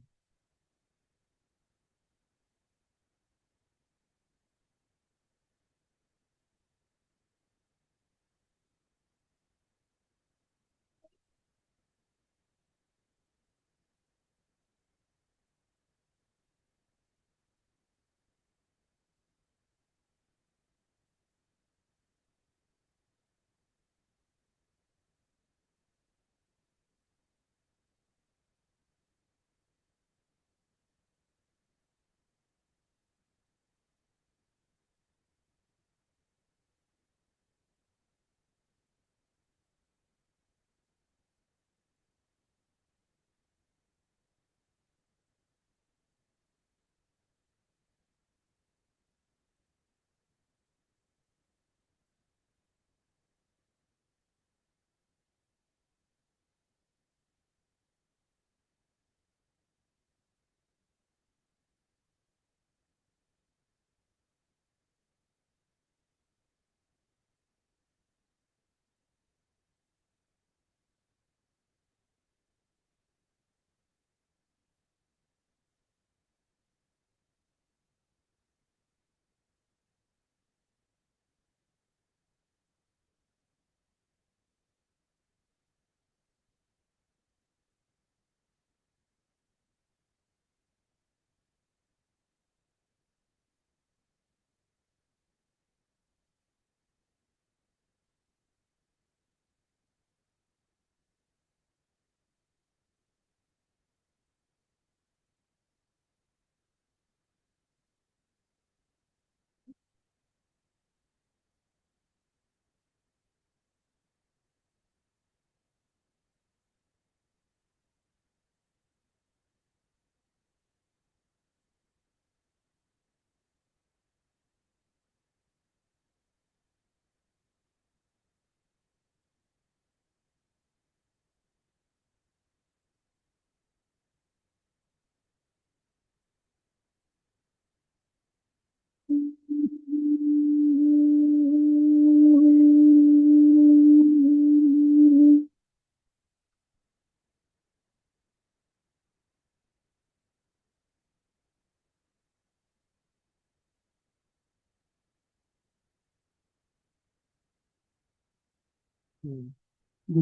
Good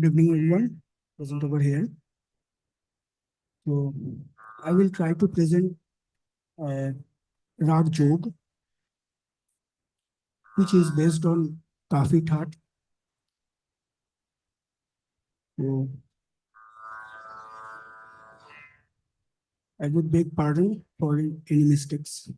evening, everyone present over here. So I will try to present Rag Jog, which is based on Kafi Thaat. So I would beg pardon for any mistakes.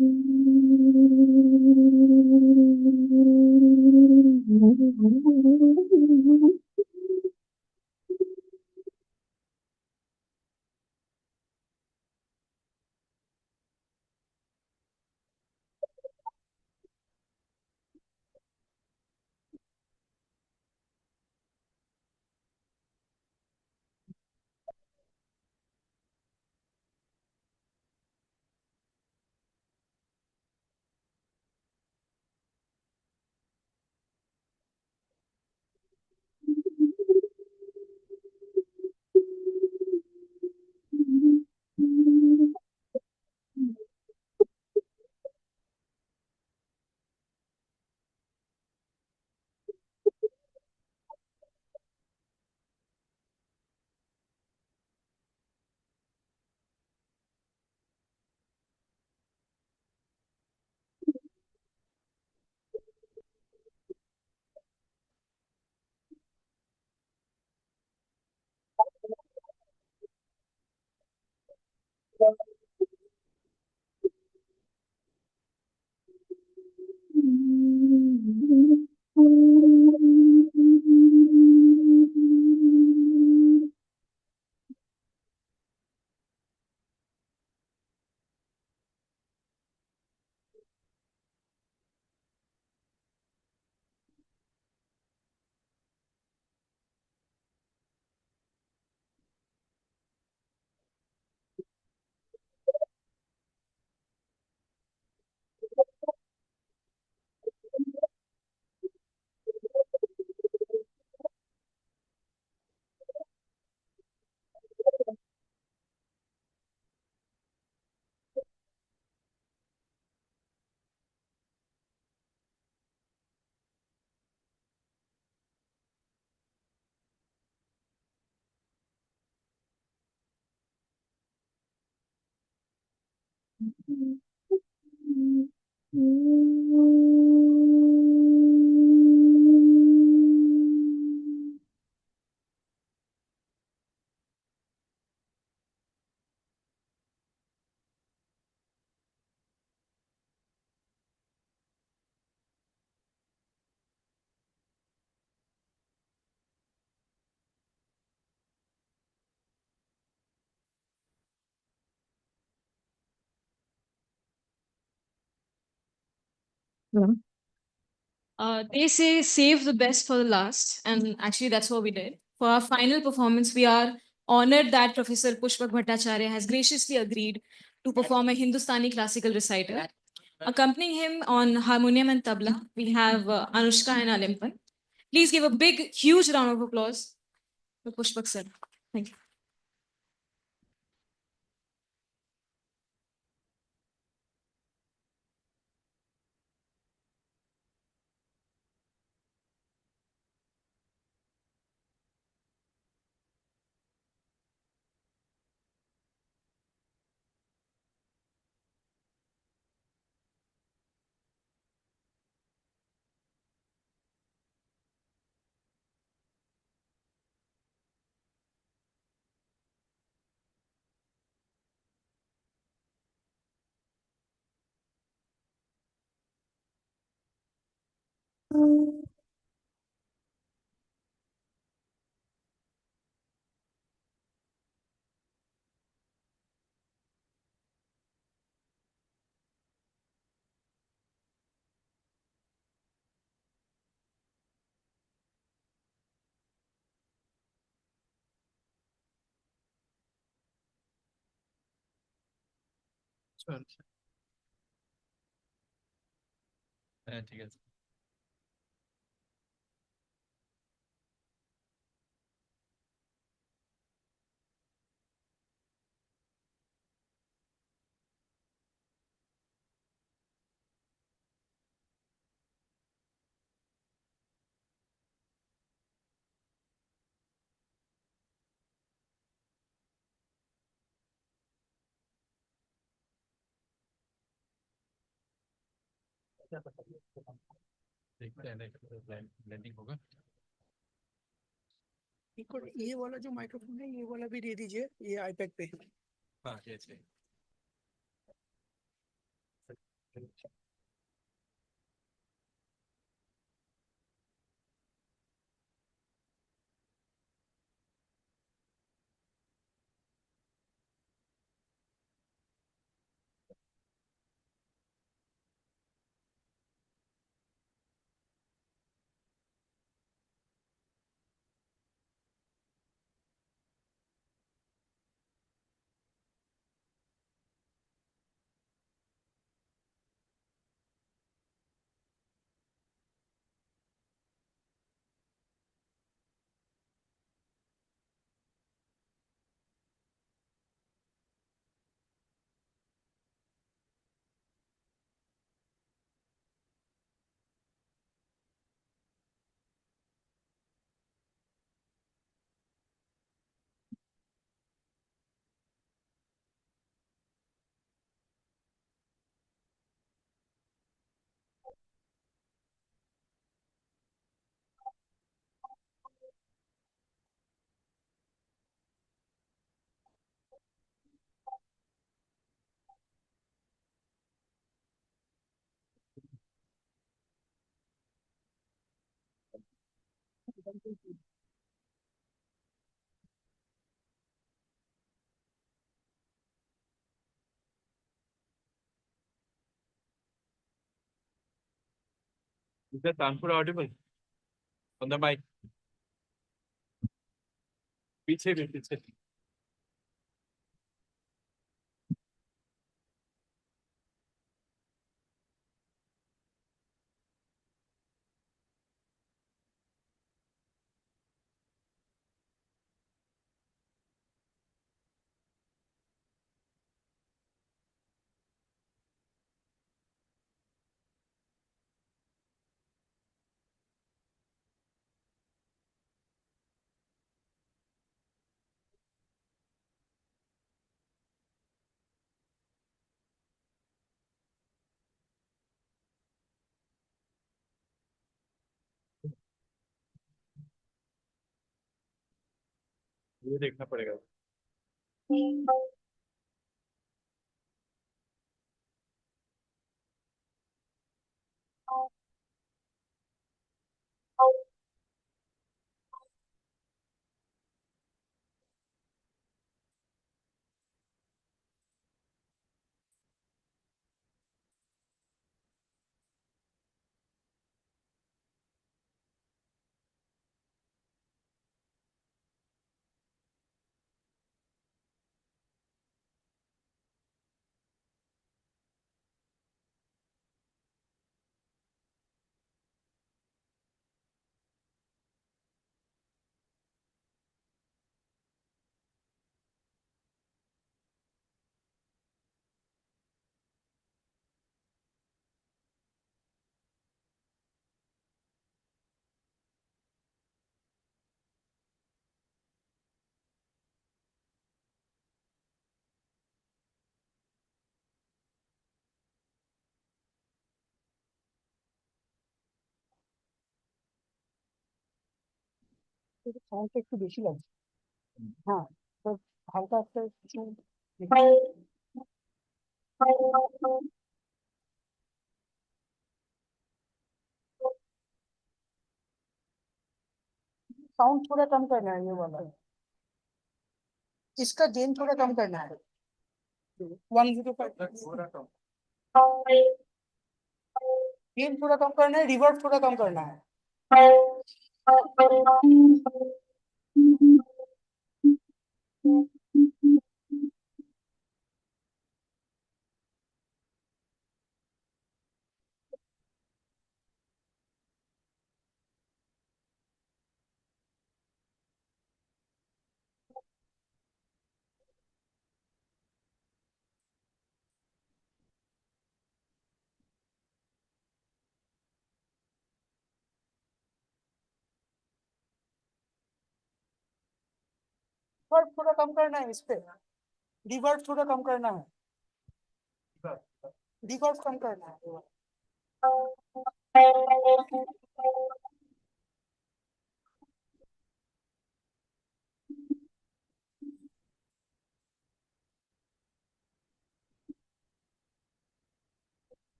Yeah. They say save the best for the last, and actually that's what we did. For our final performance, we are honored that Professor Pushpak Bhattacharya has graciously agreed to perform a Hindustani classical recital. Accompanying him on harmonium and tabla, we have Anushka and Alimpan. Please give a big, huge round of applause for Pushpak sir. Thank you. ठीक है देखते हैं blending होगा ये वाला जो microphone है ये वाला भी दे दीजिए ये आईपैड पे हाँ ये Is the transfer audible on the mic? पीछे भी पीछे ये देखना पड़ेगा. সাউন্ডটা একটু বেশি লাগছে হ্যাঁ তো হালকা একটা साउंड थोड़ा कम करना है ये वाला इसका गेन थोड़ा कम करना है 105 गेन थोड़ा कम करना है रिवर्ब थोड़ा कम करना है रिवर्ब थोड़ा कम करना है इस पे रिवर्ब थोड़ा कम करना है रिवर्ब कम करना है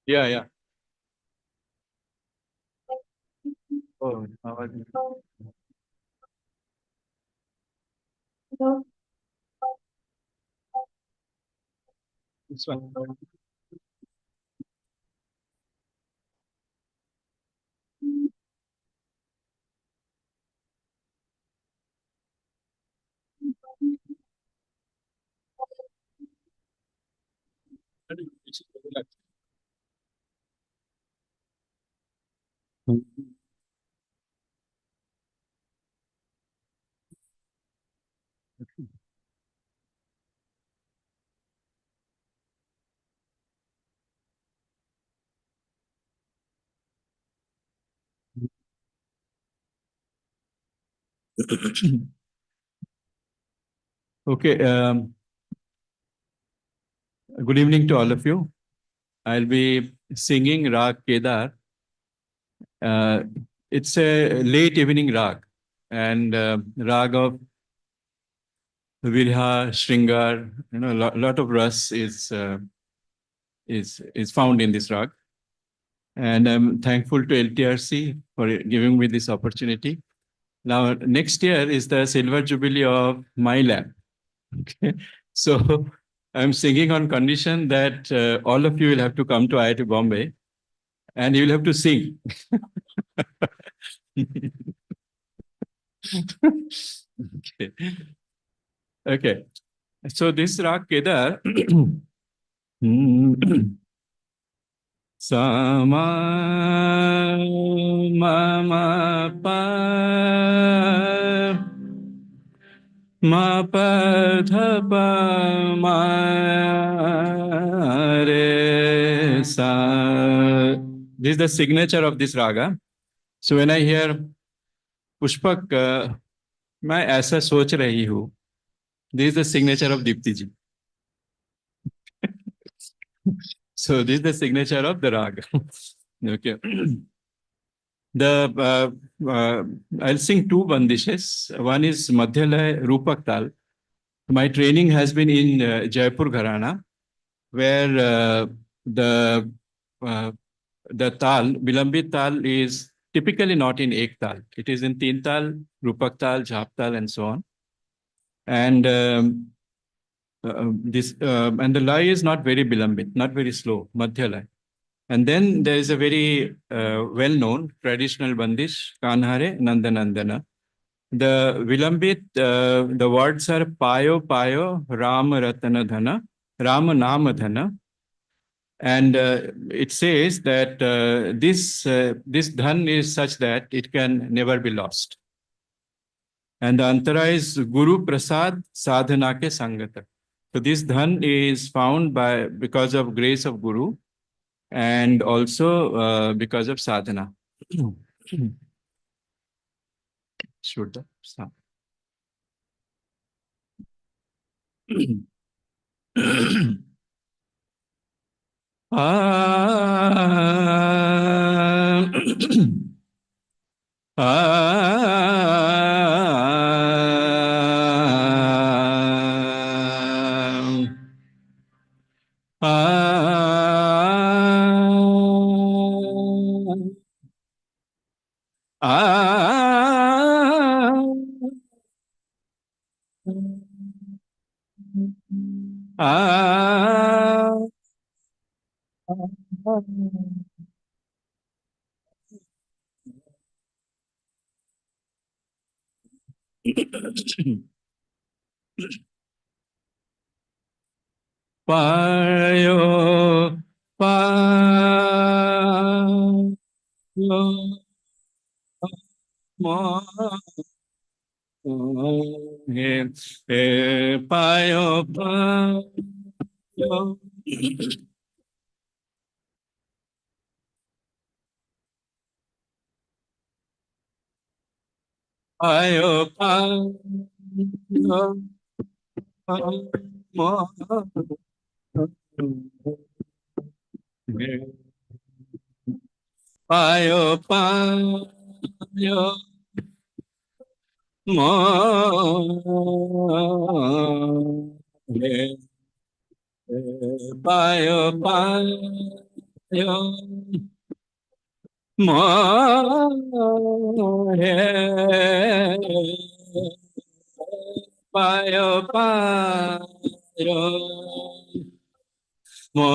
Yeah, yeah. Oh, how are you? This one. Okay, good evening to all of you. I'll be singing Rag Kedar. It's a late evening rag, and rag of Virha, Shringar, lot of ras is found in this rag. And I'm thankful to LTRC for giving me this opportunity. Now, next year is the silver jubilee of my lab. Okay, so I'm singing on condition that all of you will have to come to IIT Bombay, and you will have to sing. Okay. Okay. So this Rag Kedar, Sama ma pa ma pa tha pa ma re sa. This is the signature of this raga. So when I hear Pushpak, मैं ऐसा सोच रही हूँ. This is the signature of Deepti ji. So this is the signature of the raga. Okay. I'll sing two bandishes. One is Madhyalaya Rupak Tal. My training has been in Jaipur Gharana, where the tal, Bilambit Tal is typically not in Ek Tal. It is in Teen Tal, Rupak Tal, Jhap Tal, and so on. And and the lay is not very Bilambit, not very slow, Madhyalaya. And then there is a very well-known traditional bandish, Kanhare Nandanandana. The Vilambit, the words are Payo Payo Rama Ratana Dhana, Rama Nama Dhana. And it says that this dhan is such that it can never be lost. And the antara is Guru Prasad Sadhana ke Sangata. So this dhan is found because of grace of Guru, and also because of sadhana. Should stop. Payo, payo, ma, payo, payo. Ayo payo mo payo payo mo payo payo mo payo payo mo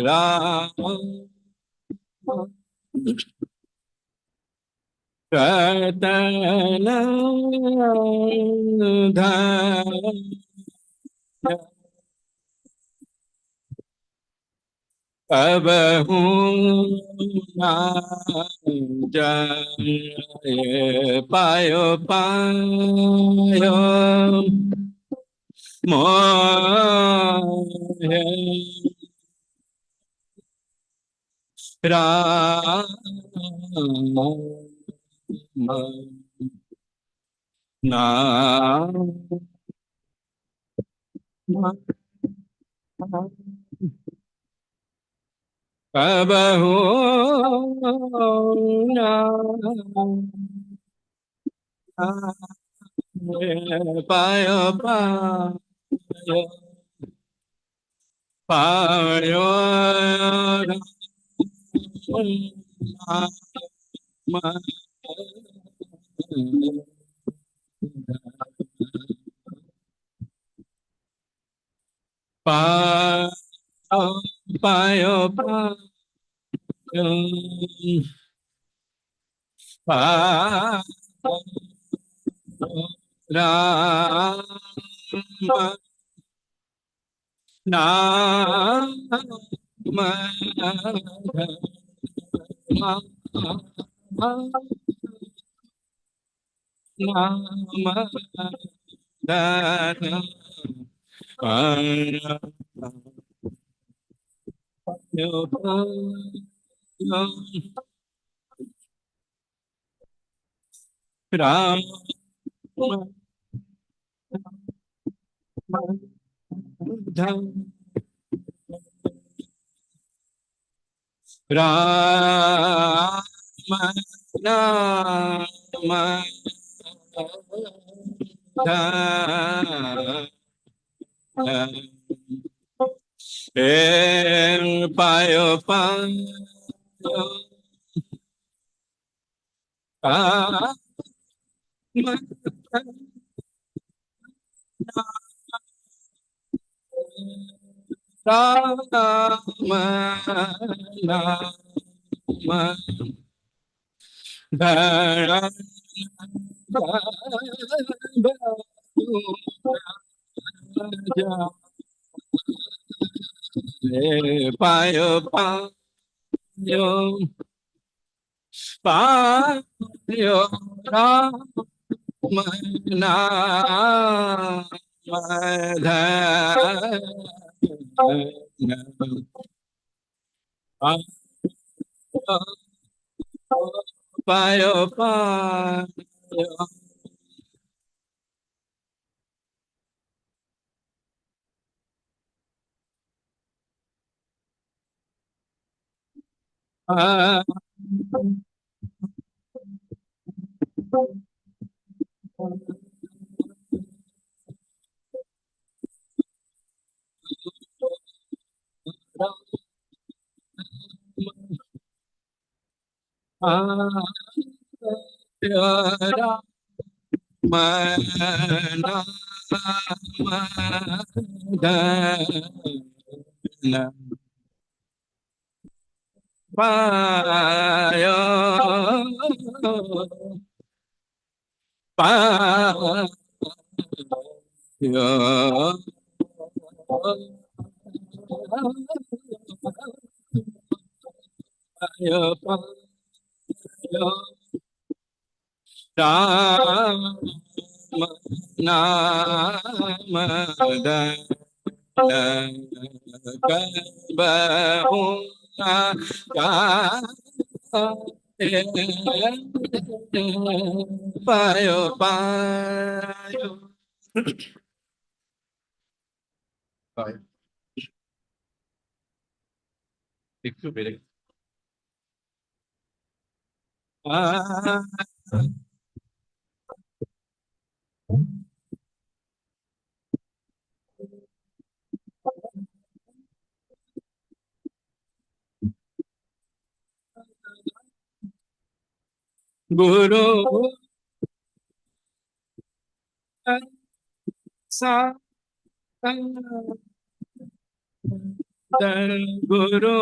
ra Ratana Abhu Jaye Payo Payo Mohe Rama Na Abhu Payo Payo Payo Pa Payo Payo Pa Rama Na Ram Payo Payo Payo Payo Payo Payo Payo Ram Nama Bahu Payo, payo. Payo. Iktu beda. Guru sa Guru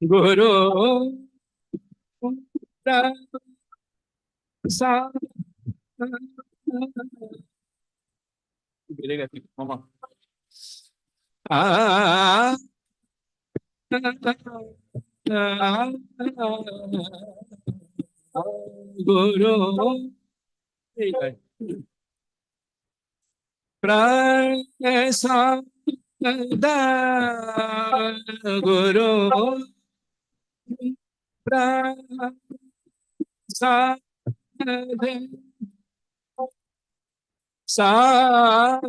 Guru sa Beda gitu, ngomong. Guru Prasada Guru Prasada Sada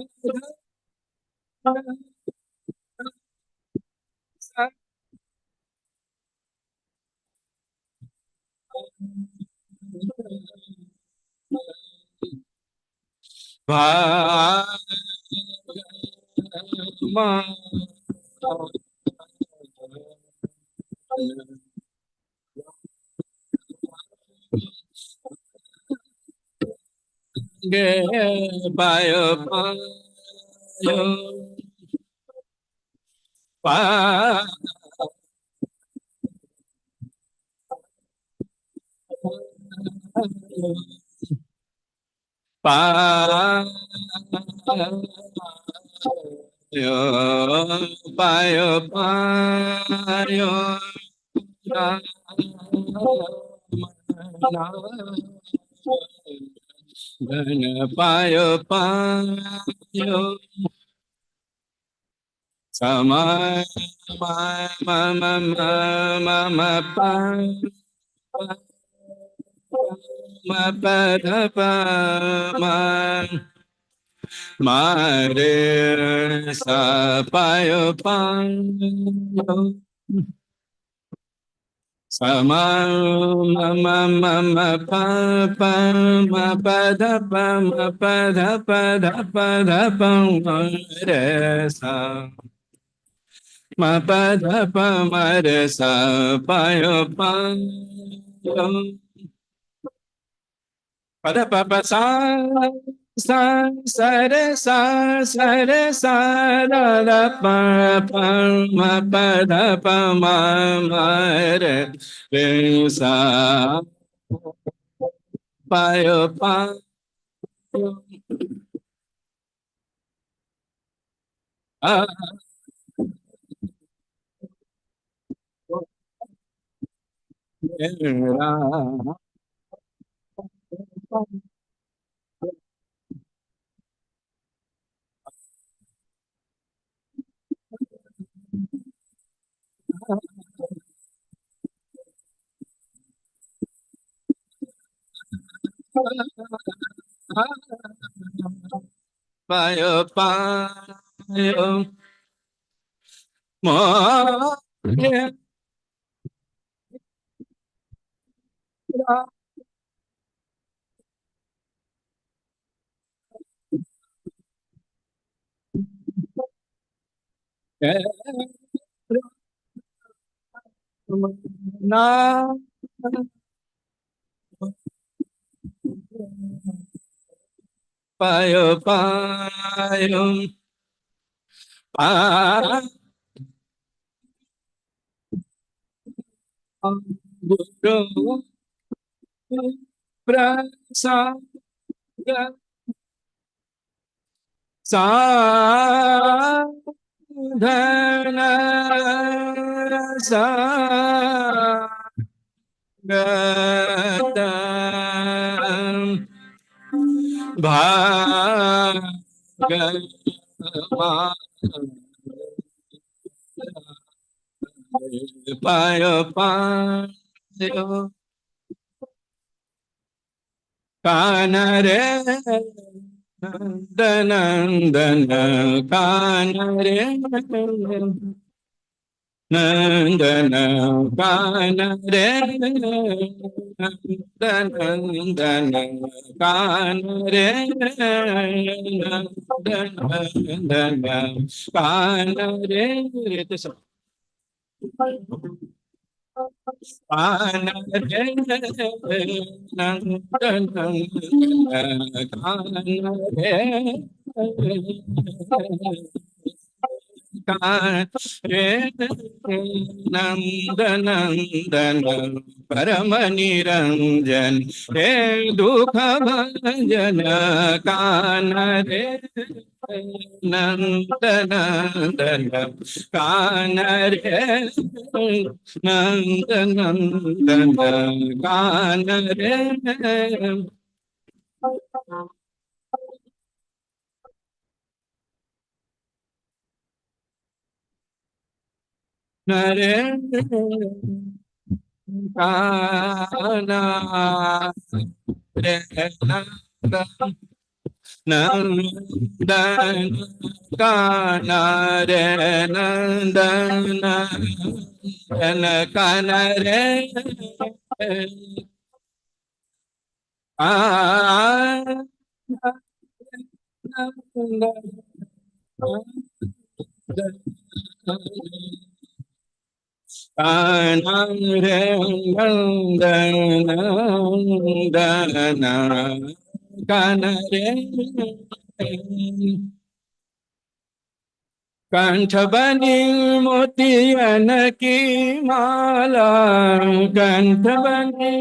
Payo payo pa payo payo payo payo sama ma ma ma ma ma ma pa ma pa da pa ma ma re sa payo payo sama ma ma ma ma pa pa ma pa da pa ma pa da pa da pa da pa ma re sa ma pa da pa ma re sa payo payo pa da pa pa sa re sa re sa da da pa pa ma pa da pa ma re re sa payo payo payo payo mo na payo payo pa Guru Prasada Sadhana Sagata पायो पायो कान रे नंदन कान रे नंदन कान रे नंदन कान रे नंदन कान रे कान रे नंदन कान रे रे नंदन परम निरंजन हे दुख भंजन कान रे नंदन कान रे नंदन कान रे नरे काना रे नंदन काना रे नंदन काना रे रे नंदन कान रे कंठ बनी मोतियन की माला कंठ बनी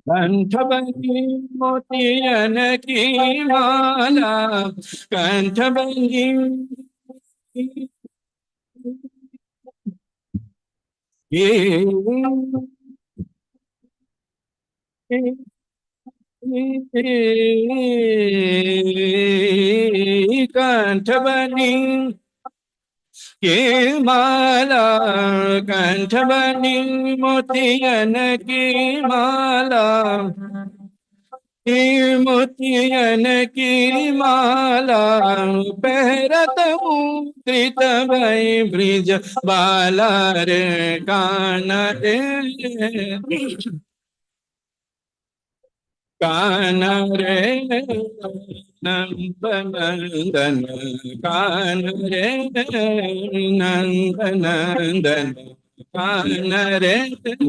कंठ बनी मोतियन की माला कंठ बनी कंठ बनी के माला कंठ बनी मोतियन की माला मोतियन की माला पहरत मुद्रित भई ब्रिज बाला रे कान रे कान रे नंदन कान रे नंदन कान रे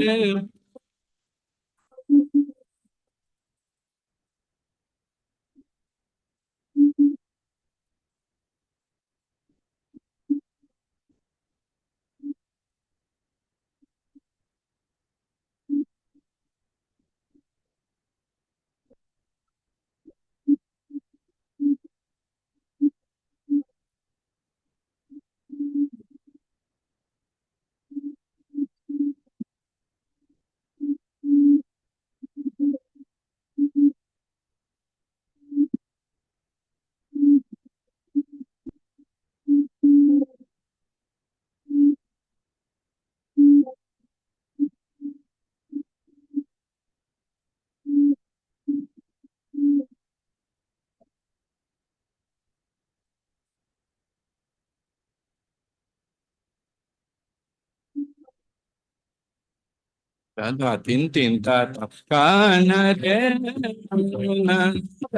दादा तीन तीन ताता कान रे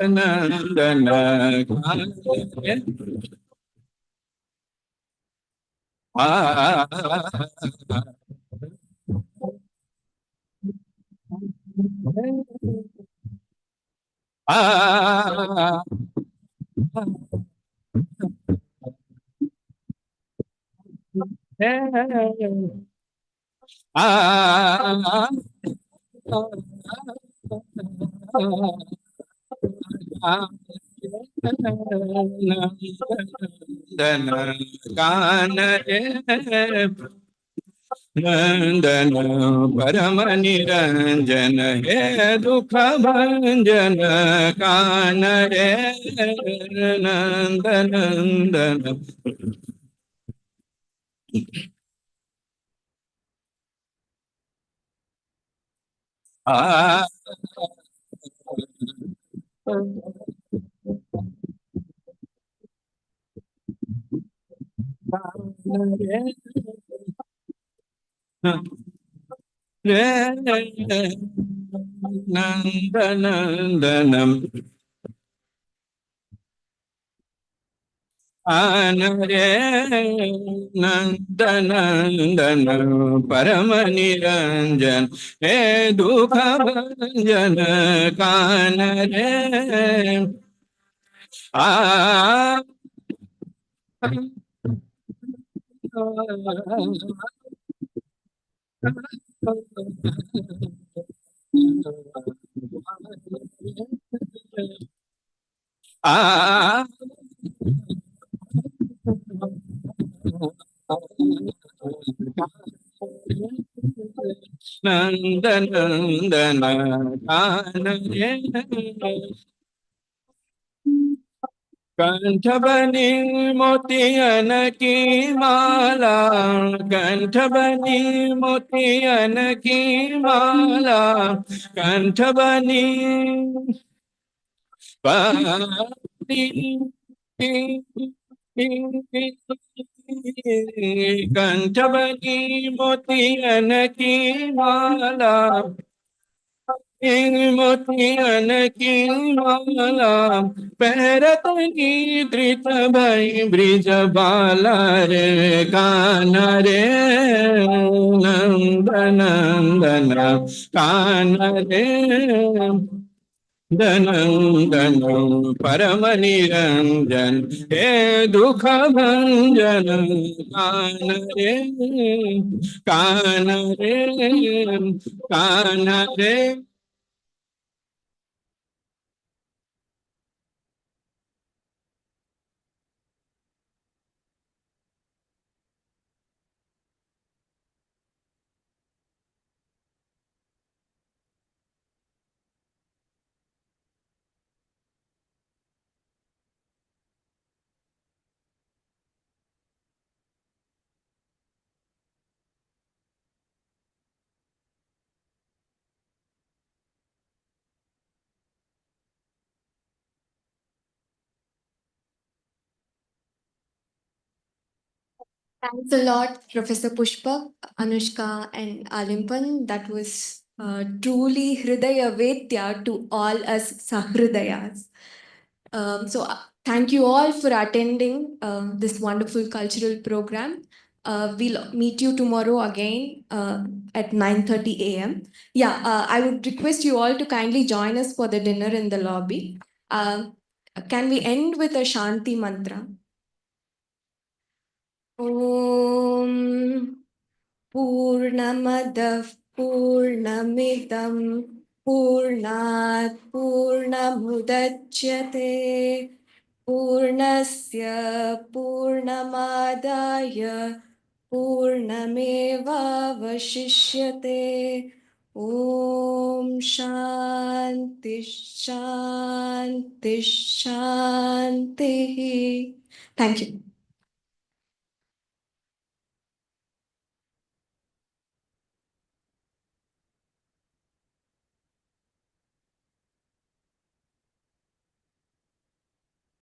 नंदन कान रे आ कान रे नंदन परम निरंजन हे दुख भंजन कान रे नंदन नंदन आ नंदनंदनम आन रे नंदनंदन परम निरंजन हे दुख भंजन कान रे आ आ नंदनंदन कान रे कंठ बनी मोतियन की माला कंठ बनी मोतियन की माला कंठ बनी कंठ बनी मोतियन की माला मोतियन की माला पैरत की धृत भई ब्रिज बाला रे कान रे नंदनंदन कान रे दनं परम निरंजन हे दुख भंजन कान रे कान रे कान रे Thanks a lot, Professor Pushpa, Anushka, and Alimpan. That was truly Hridaya Vedya to all us Sahridayas. Thank you all for attending this wonderful cultural program. We'll meet you tomorrow again at 9:30 a.m. I would request you all to kindly join us for the dinner in the lobby. Can we end with a Shanti mantra? ॐ पूर्णमदः पूर्णमिदं पूर्णात् पूर्णमुदच्यते पूर्णस्य पूर्णमादाय पूर्णमेवावशिष्यते ॐ शान्ति शान्ति शान्तिः. Thank you.